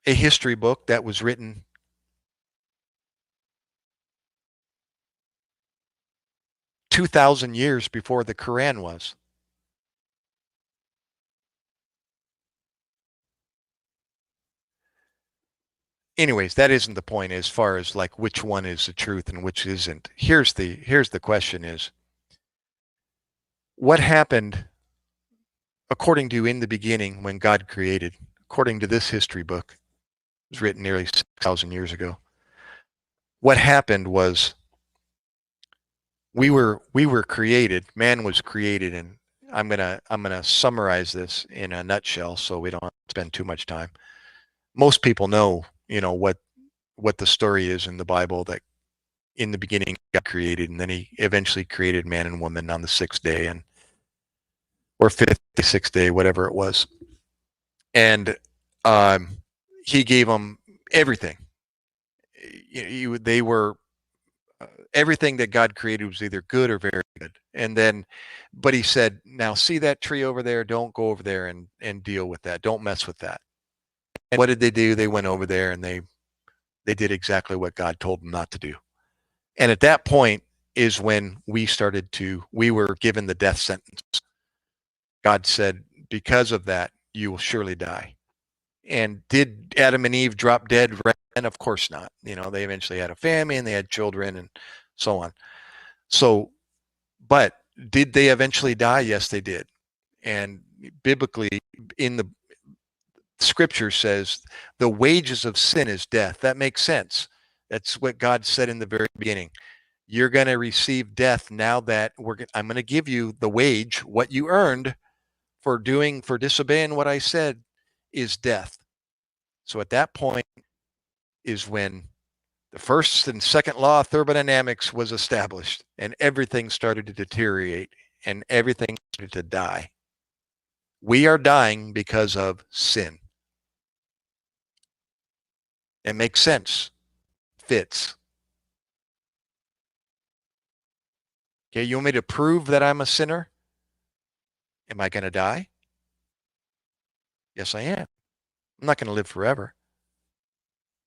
a history book that was written 2,000 years before the Quran was. Anyways, that isn't the point as far as like which one is the truth and which isn't. Here's the question is, what happened according to in the beginning when God created, according to this history book, it was written nearly 6,000 years ago. What happened was we were created, man was created, and I'm gonna summarize this in a nutshell so we don't spend too much time. Most people know, what the story is in the Bible, that in the beginning God created, and then he eventually created man and woman on the sixth day, and or fifth, sixth day, whatever it was. And um, he gave them everything. They were everything that God created was either good or very good. And then, but he said, now see that tree over there? Don't go over there and deal with that. Don't mess with that. And what did they do? They went over there and they did exactly what God told them not to do. And at that point is when we were given the death sentence. God said, because of that, you will surely die. And did Adam and Eve drop dead right then? Of course not. They eventually had a family and they had children and so on. So, but did they eventually die? Yes, they did. And biblically, in the scripture says the wages of sin is death. That makes sense. That's what God said in the very beginning. You're going to receive death now that I'm going to give you the wage, what you earned for disobeying what I said is death. So at that point is when the first and second law of thermodynamics was established, and everything started to deteriorate and everything started to die. We are dying because of sin. It makes sense. Fits. Okay, you want me to prove that I'm a sinner? Am I going to die? Yes, I am. I'm not going to live forever.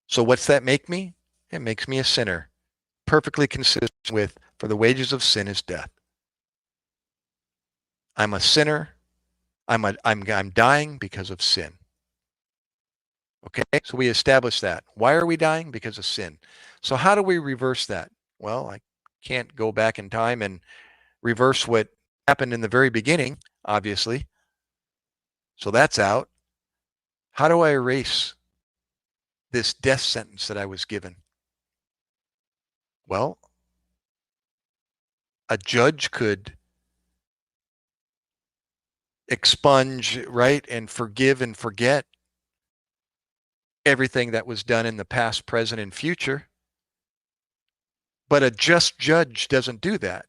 So what's that make me? It makes me a sinner. Perfectly consistent with, for the wages of sin is death. I'm a sinner. I'm dying because of sin. Okay, so we established that. Why are we dying? Because of sin. So how do we reverse that? Well, I can't go back in time and reverse what happened in the very beginning, obviously. So that's out. How do I erase this death sentence that I was given? Well, a judge could expunge, right, and forgive and forget everything that was done in the past, present, and future. But a just judge doesn't do that.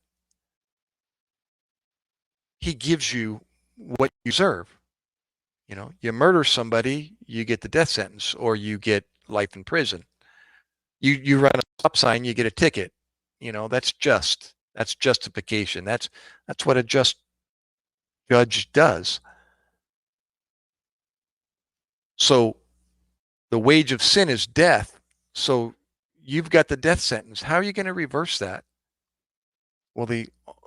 He gives you what you deserve. You murder somebody, you get the death sentence, or you get life in prison. You run a stop sign, you get a ticket. That's just. That's justification. That's what a just judge does. So the wage of sin is death. So you've got the death sentence. How are you going to reverse that? Well,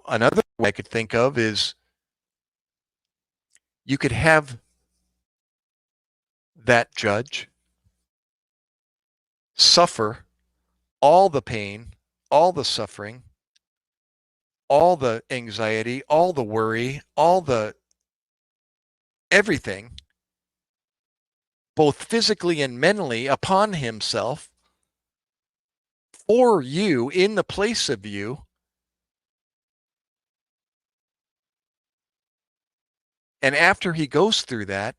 another way I could think of is you could have that judge suffer all the pain, all the suffering, all the anxiety, all the worry, all the everything, both physically and mentally, upon himself for you, in the place of you. And after he goes through that,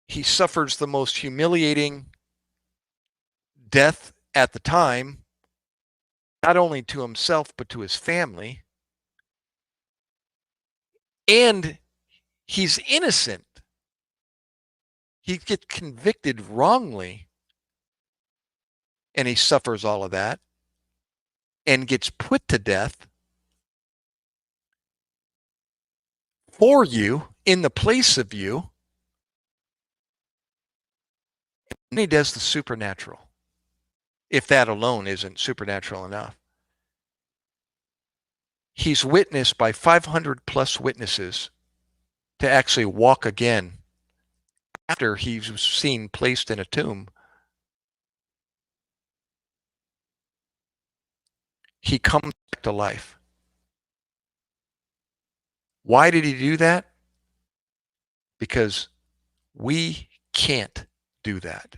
he suffers the most humiliating death at the time, not only to himself, but to his family. And he's innocent. He gets convicted wrongly, and he suffers all of that and gets put to death for you, in the place of you. And he does the supernatural, if that alone isn't supernatural enough. He's witnessed by 500 plus witnesses to actually walk again after he was seen placed in a tomb. He comes back to life. Why did he do that? Because we can't do that.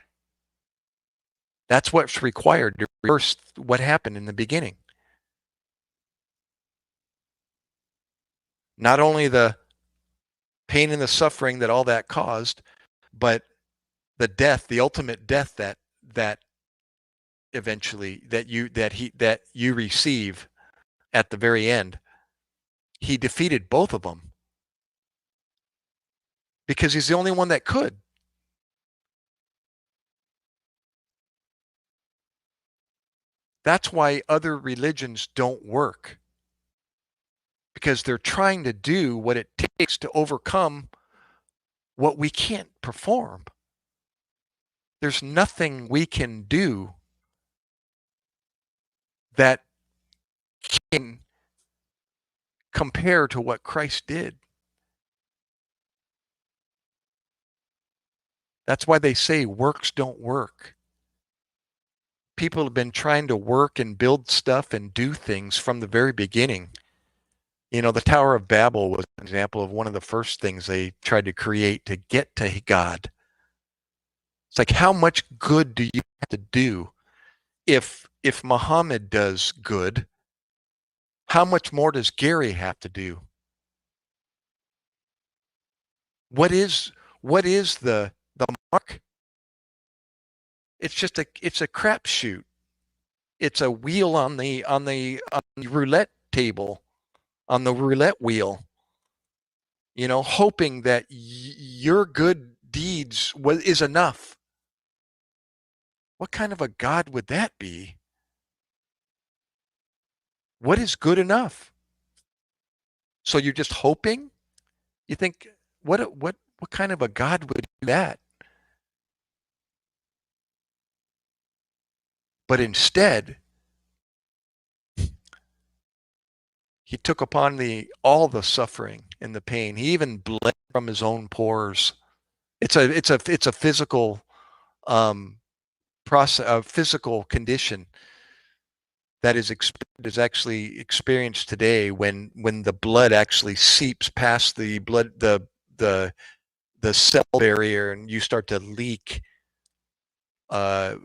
That's what's required to reverse what happened in the beginning. Not only the pain and the suffering that all that caused, but the death, the ultimate death that eventually that you receive at the very end. He defeated both of them because he's the only one that could. That's why other religions don't work, because they're trying to do what it takes to overcome what we can't perform. There's nothing we can do that can compare to what Christ did. That's why they say works don't work. People have been trying to work and build stuff and do things from the very beginning. You know, the Tower of Babel was an example of one of the first things they tried to create to get to God. It's like, how much good do you have to do? If Muhammad does good, how much more does Gary have to do? What is the mark? It's a crapshoot. It's a wheel on the roulette table, on the roulette wheel. You know, hoping that your good deeds is enough. What kind of a God would that be? What is good enough? So you're just hoping? You think, what kind of a God would do that? But instead, he took upon all the suffering and the pain. He even bled from his own pores. It's a physical process, a physical condition that is actually experienced today when the blood actually seeps past the cell barrier and you start to leak uh,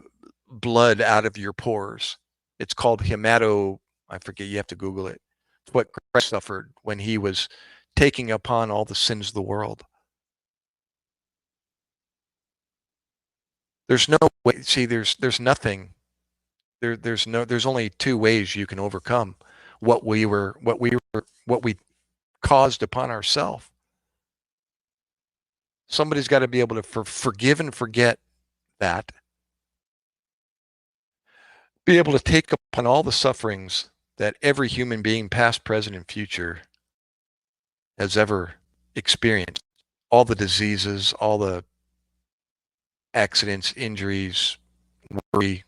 blood out of your pores. It's called hemato. I forget. You have to Google it. It's what Christ suffered when he was taking upon all the sins of the world. There's no way. See, there's nothing. There's only two ways you can overcome what we caused upon ourselves. Somebody's got to be able to forgive and forget that. Be able to take upon all the sufferings that every human being, past, present, and future, has ever experienced. All the diseases, all the accidents, injuries, worry,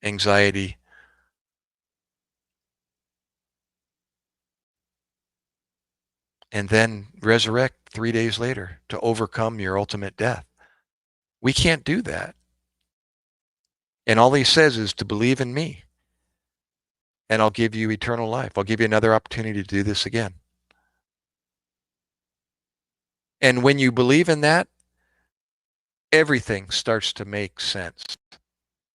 anxiety. And then resurrect 3 days later to overcome your ultimate death. We can't do that. And all he says is to believe in me, and I'll give you eternal life. I'll give you another opportunity to do this again. And when you believe in that, everything starts to make sense.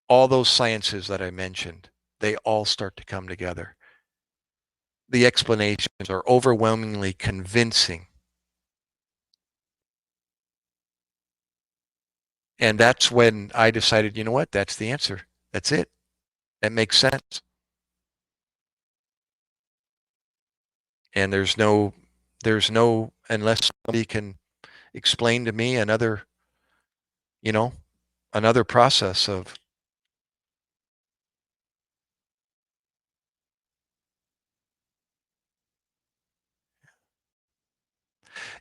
All those sciences that I mentioned, they all start to come together. The explanations are overwhelmingly convincing. And that's when I decided, you know what, that's the answer. That's it. That makes sense. And there's no, unless somebody can explain to me you know, another process of,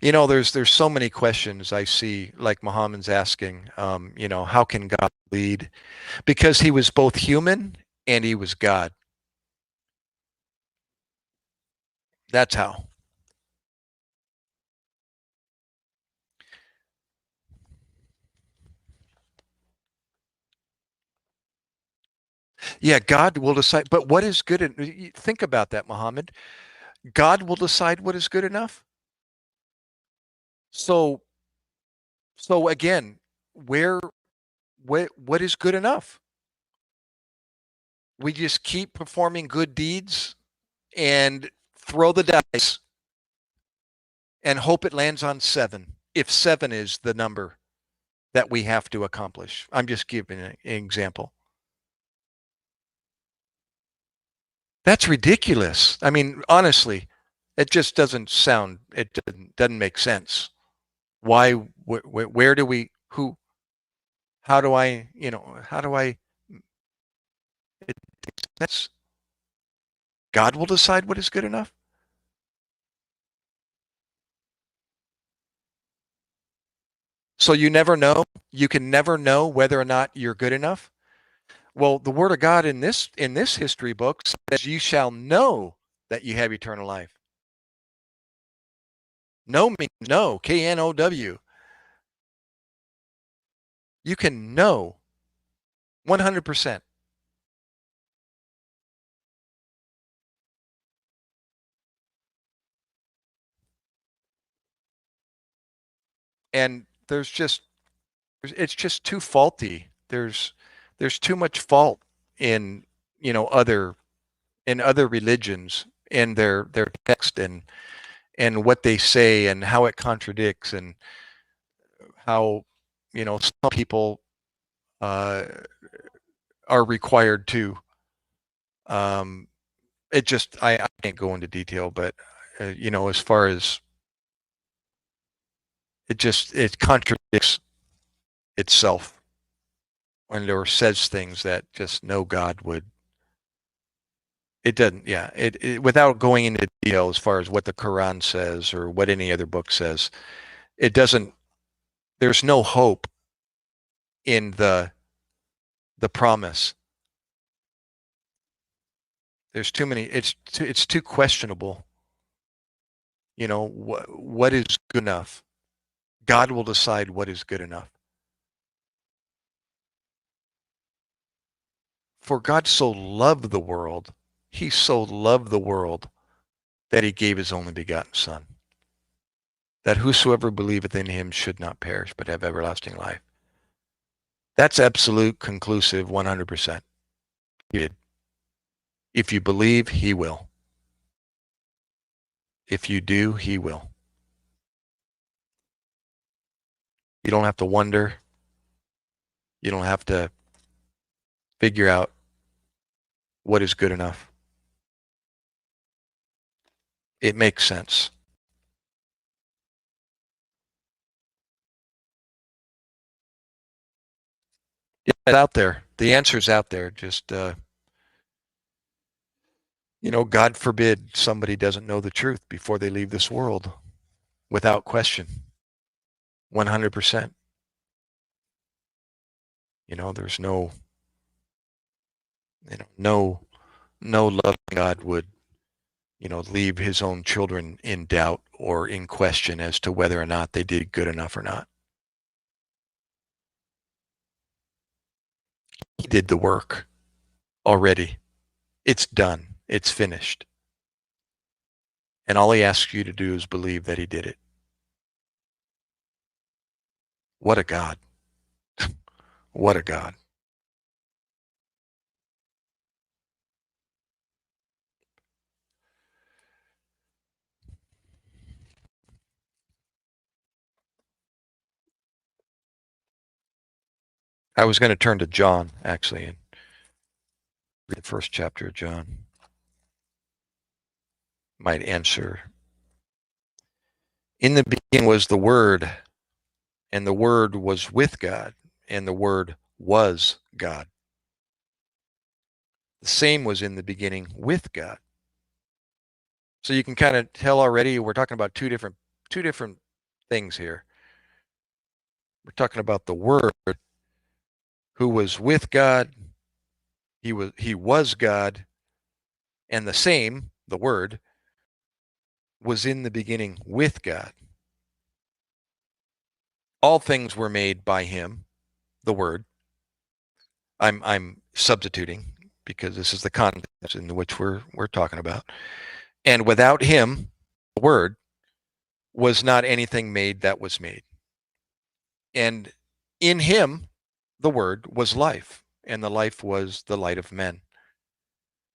there's so many questions I see, like Muhammad's asking, how can God lead? Because he was both human and he was God. That's how. Yeah, God will decide. But what is good? Think about that, Muhammad. God will decide what is good enough. So, so again, what is good enough? We just keep performing good deeds and throw the dice and hope it lands on 7, if 7 is the number that we have to accomplish. I'm just giving an example. That's ridiculous. I mean, honestly, it just doesn't sound, it doesn't make sense. Why, where do we, who, how do I, how do I, that's, God will decide what is good enough? So you never know, you can never know whether or not you're good enough? Well, the word of God in this history book says you shall know that you have eternal life. Know means know, K-N-O-W. You can know 100%. And it's just too faulty. There's too much fault in, other religions in their text and what they say and how it contradicts and how, some people uh, are required to. Um, it just I can't go into detail, but as far as it contradicts itself and or says things that just no God would. It doesn't. Yeah. Without going into detail as far as what the Quran says or what any other book says, it doesn't. There's no hope in the promise. There's too many. It's too questionable. What is good enough? God will decide what is good enough. For God so loved the world, he so loved the world that he gave his only begotten Son, that whosoever believeth in him should not perish, but have everlasting life. That's absolute, conclusive, 100%. If you believe, he will. If you do, he will. You don't have to wonder. You don't have to figure out what is good enough. It makes sense. Yeah, it's out there. The answer's out there. Just, God forbid somebody doesn't know the truth before they leave this world, without question. 100%. There's no loving God would, leave his own children in doubt or in question as to whether or not they did good enough or not. He did the work already. It's done. It's finished. And all he asks you to do is believe that he did it. What a God. What a God. I was going to turn to John, actually, and read the first chapter of John. Might answer. In the beginning was the Word, and the Word was with God, and the Word was God. The same was in the beginning with God. So you can kind of tell already we're talking about two different things here. We're talking about the Word who was with God, he was God, and the same, the Word, was in the beginning with God. All things were made by him, the Word. I'm substituting because this is the context in which we're talking about. And without him, the Word, was not anything made that was made. And in him, the Word, was life, and the life was the light of men.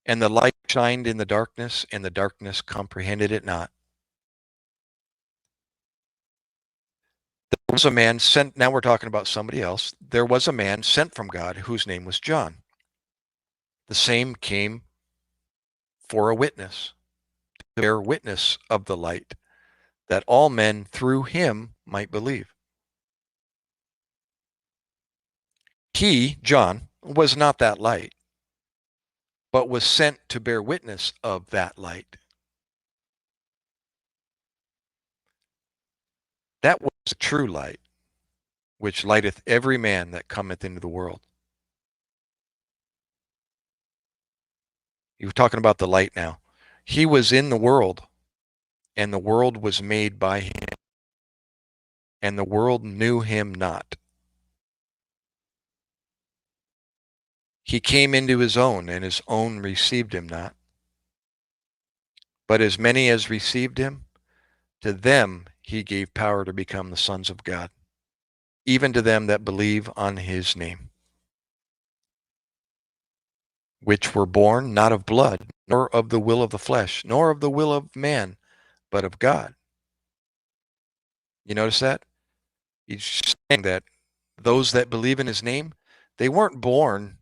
And the light shined in the darkness, and the darkness comprehended it not. There was a man sent, now we're talking about somebody else. There was a man sent from God whose name was John. The same came for a witness, to bear witness of the light, that all men through him might believe. He, John, was not that light, but was sent to bear witness of that light. That was the true light, which lighteth every man that cometh into the world. You're talking about the light now. He was in the world, and the world was made by him, and the world knew him not. He came into his own, and his own received him not. But as many as received him, to them he gave power to become the sons of God, even to them that believe on his name, which were born not of blood, nor of the will of the flesh, nor of the will of man, but of God. You notice that? He's saying that those that believe in his name, they weren't born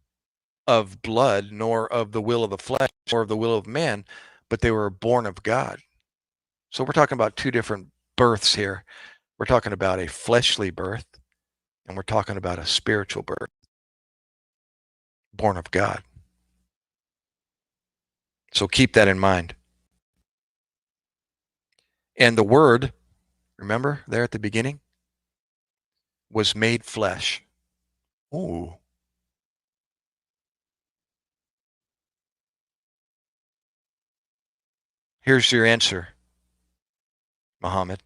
of blood, nor of the will of the flesh, nor of the will of man, but they were born of God. So we're talking about two different births here. We're talking about a fleshly birth, and we're talking about a spiritual birth, born of God. So keep that in mind. And the Word, remember there at the beginning, was made flesh. Ooh. Here's your answer, Muhammad.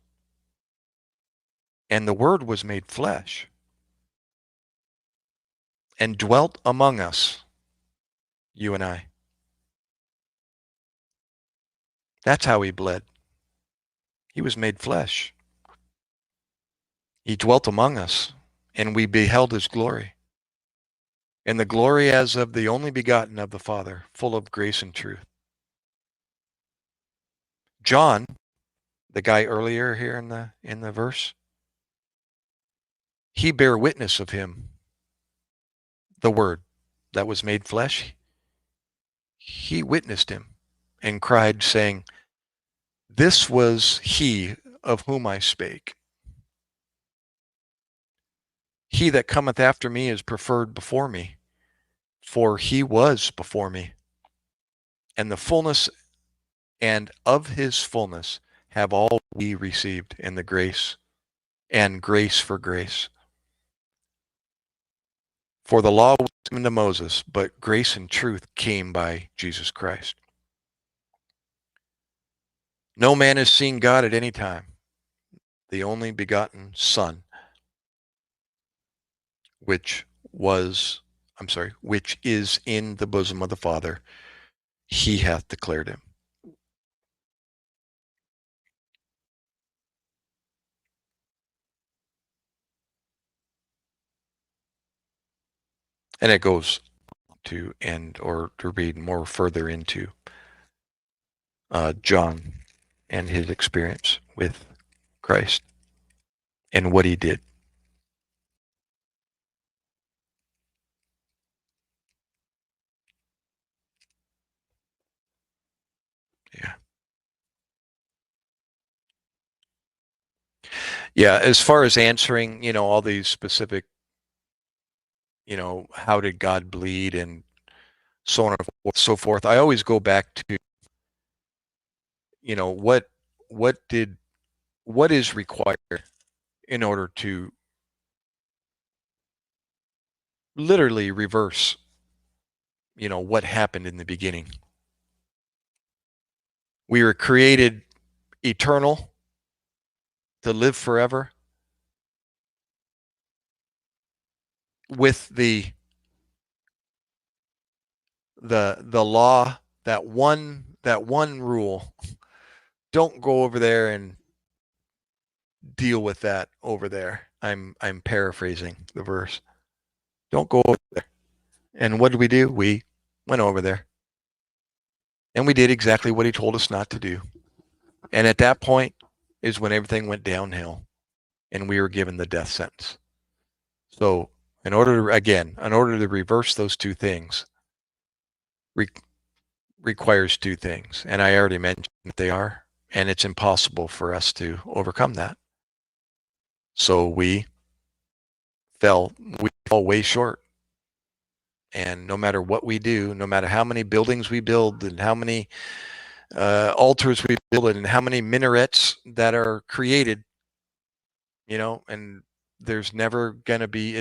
And the Word was made flesh and dwelt among us, you and I. That's how he bled. He was made flesh. He dwelt among us, and we beheld his glory. And the glory as of the only begotten of the Father, full of grace and truth. John, the guy earlier here in the verse, he bare witness of him, the Word that was made flesh. He witnessed him and cried, saying, "This was he of whom I spake. He that cometh after me is preferred before me, for he was before me. And the fullness and of his fullness have all we received in the grace and grace for grace. For the law was given to Moses, but grace and truth came by Jesus Christ. No man has seen God at any time. The only begotten Son, which is in the bosom of the Father, he hath declared him." And it goes to end or to read more further into John and his experience with Christ and what he did. Yeah. Yeah. As far as answering, all these specific, how did God bleed and so on and so forth, I always go back to, what what did what is required in order to literally reverse, what happened in the beginning. We were created eternal to live forever with the law, that one rule. Don't go over there and deal with that over there. I'm paraphrasing the verse. Don't go over there. And what did we do? We went over there. And we did exactly what he told us not to do. And at that point is when everything went downhill and we were given the death sentence. So in order to reverse those two things re- requires two things. And I already mentioned that they are, and it's impossible for us to overcome that. So we fell way short. And no matter what we do, no matter how many buildings we build and how many altars we build and how many minarets that are created, and there's never going to be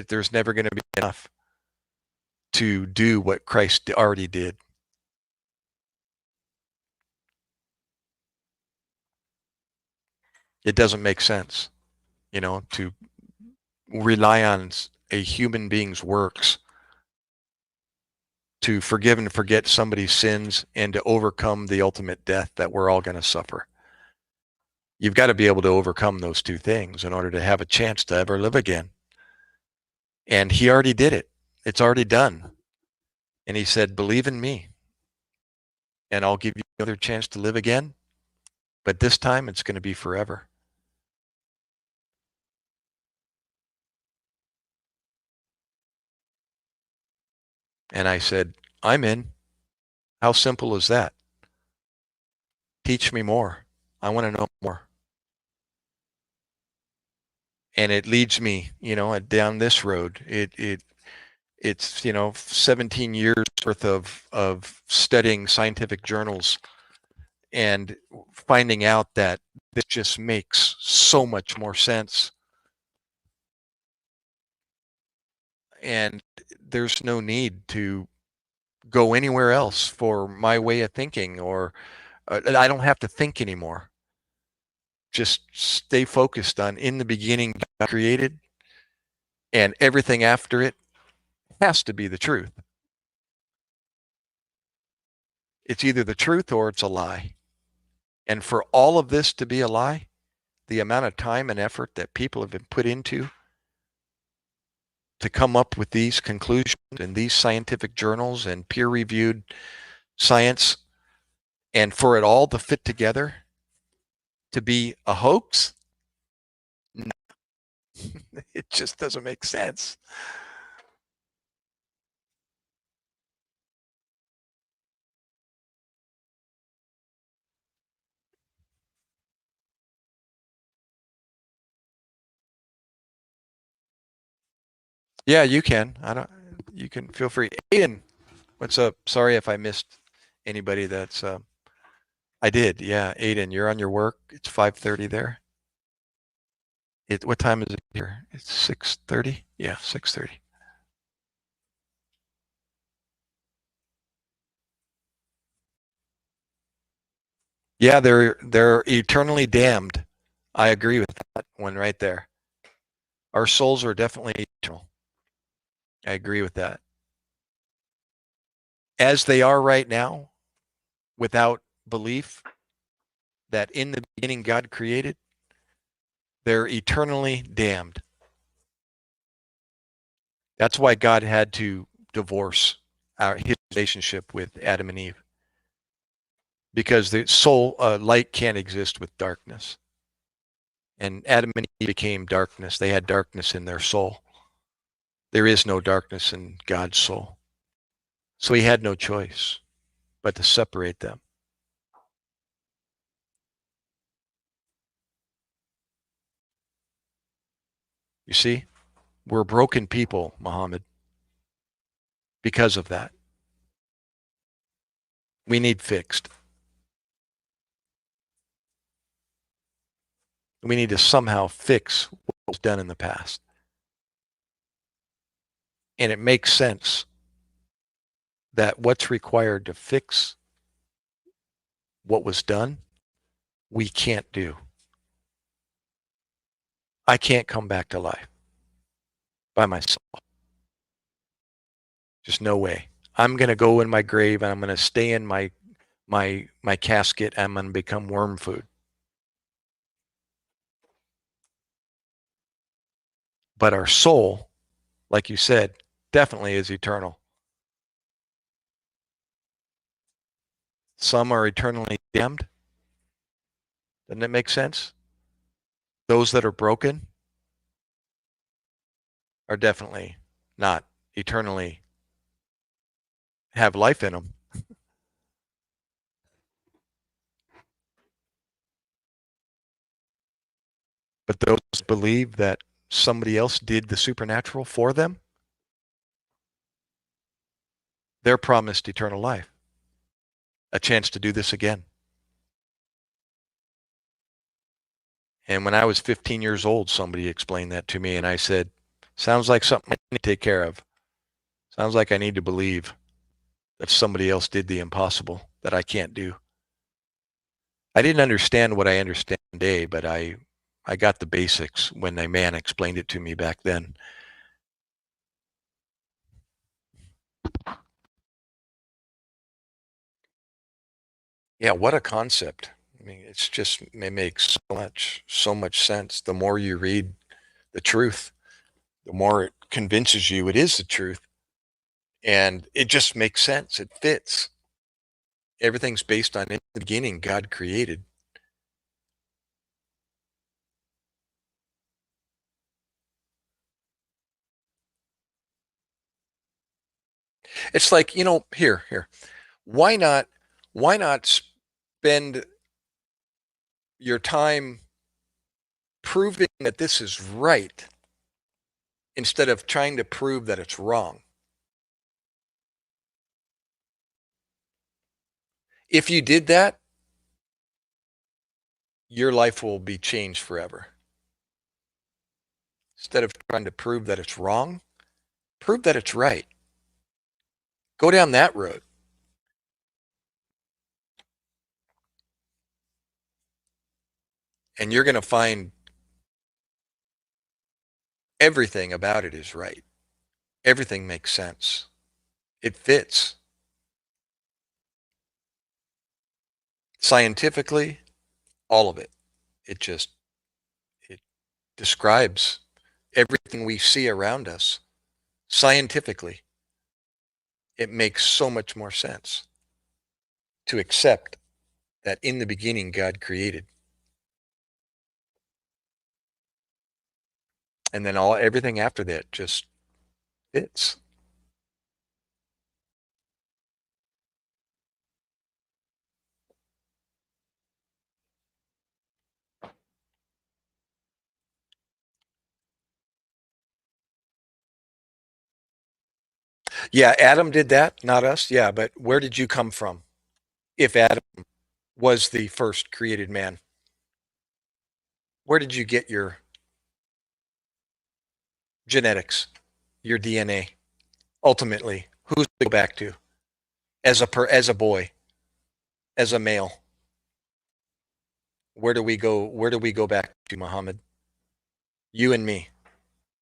enough to do what Christ already did. It doesn't make sense, to rely on a human being's works to forgive and forget somebody's sins and to overcome the ultimate death that we're all going to suffer. You've got to be able to overcome those two things in order to have a chance to ever live again. And he already did it. It's already done. And he said, believe in me and I'll give you another chance to live again. But this time it's going to be forever. And I said, I'm in. How simple is that? Teach me more. I want to know more. And it leads me, down this road. It's 17 years worth of studying scientific journals and finding out that this just makes so much more sense. And there's no need to go anywhere else for my way of thinking, or I don't have to think anymore. Just stay focused on in the beginning God created, and everything after it has to be the truth. It's either the truth or it's a lie. And for all of this to be a lie, the amount of time and effort that people have been put into to come up with these conclusions in these scientific journals and peer-reviewed science, and for it all to fit together to be a hoax, no, it just doesn't make sense. Yeah, you can. I don't. You can feel free. Aiden, what's up? Sorry if I missed anybody. That's. I did. Yeah, Aiden, you're on your work. It's 5:30 there. What time is it here? It's 6:30. Yeah, 6:30. Yeah, they're eternally damned. I agree with that one right there. Our souls are definitely eternal. I agree with that. As they are right now, without belief that in the beginning God created, they're eternally damned. That's why God had to divorce his relationship with Adam and Eve, because the soul light can't exist with darkness. And Adam and Eve became darkness. They had darkness in their soul. There is no darkness in God's soul. So he had no choice but to separate them. You see, we're broken people, Muhammad, because of that. We need fixed. We need to somehow fix what was done in the past. And it makes sense that what's required to fix what was done, we can't do. I can't come back to life by myself. Just no way. I'm going to go in my grave and I'm going to stay in my casket. I'm going to become worm food. But our soul, like you said, definitely is eternal. Some are eternally damned. Doesn't that make sense? Those that are broken are definitely not eternally have life in them. But those believe that somebody else did the supernatural for them, they're promised eternal life, a chance to do this again. And when I was 15 years old, somebody explained that to me, and I said, sounds like something I need to take care of. Sounds like I need to believe that somebody else did the impossible that I can't do. I didn't understand what I understand today, but I got the basics when a man explained it to me back then. Yeah, what a concept. I mean, it makes so much sense. The more you read the truth, the more it convinces you it is the truth. And it just makes sense. It fits. Everything's based on in the beginning, God created. It's like, here. Why not, why not spend your time proving that this is right instead of trying to prove that it's wrong? If you did that, your life will be changed forever. Instead of trying to prove that it's wrong, prove that it's right. Go down that road. And you're going to find everything about it is right. Everything makes sense. It fits. Scientifically, all of it. It describes everything we see around us. Scientifically, it makes so much more sense to accept that in the beginning God created. And then everything after that just fits. Yeah, Adam did that, not us. Yeah, but where did you come from? If Adam was the first created man, where did you get your genetics, your DNA? Ultimately, who's to go back to? As a boy, as a male, where do we go? Where do we go back to, Muhammad? You and me.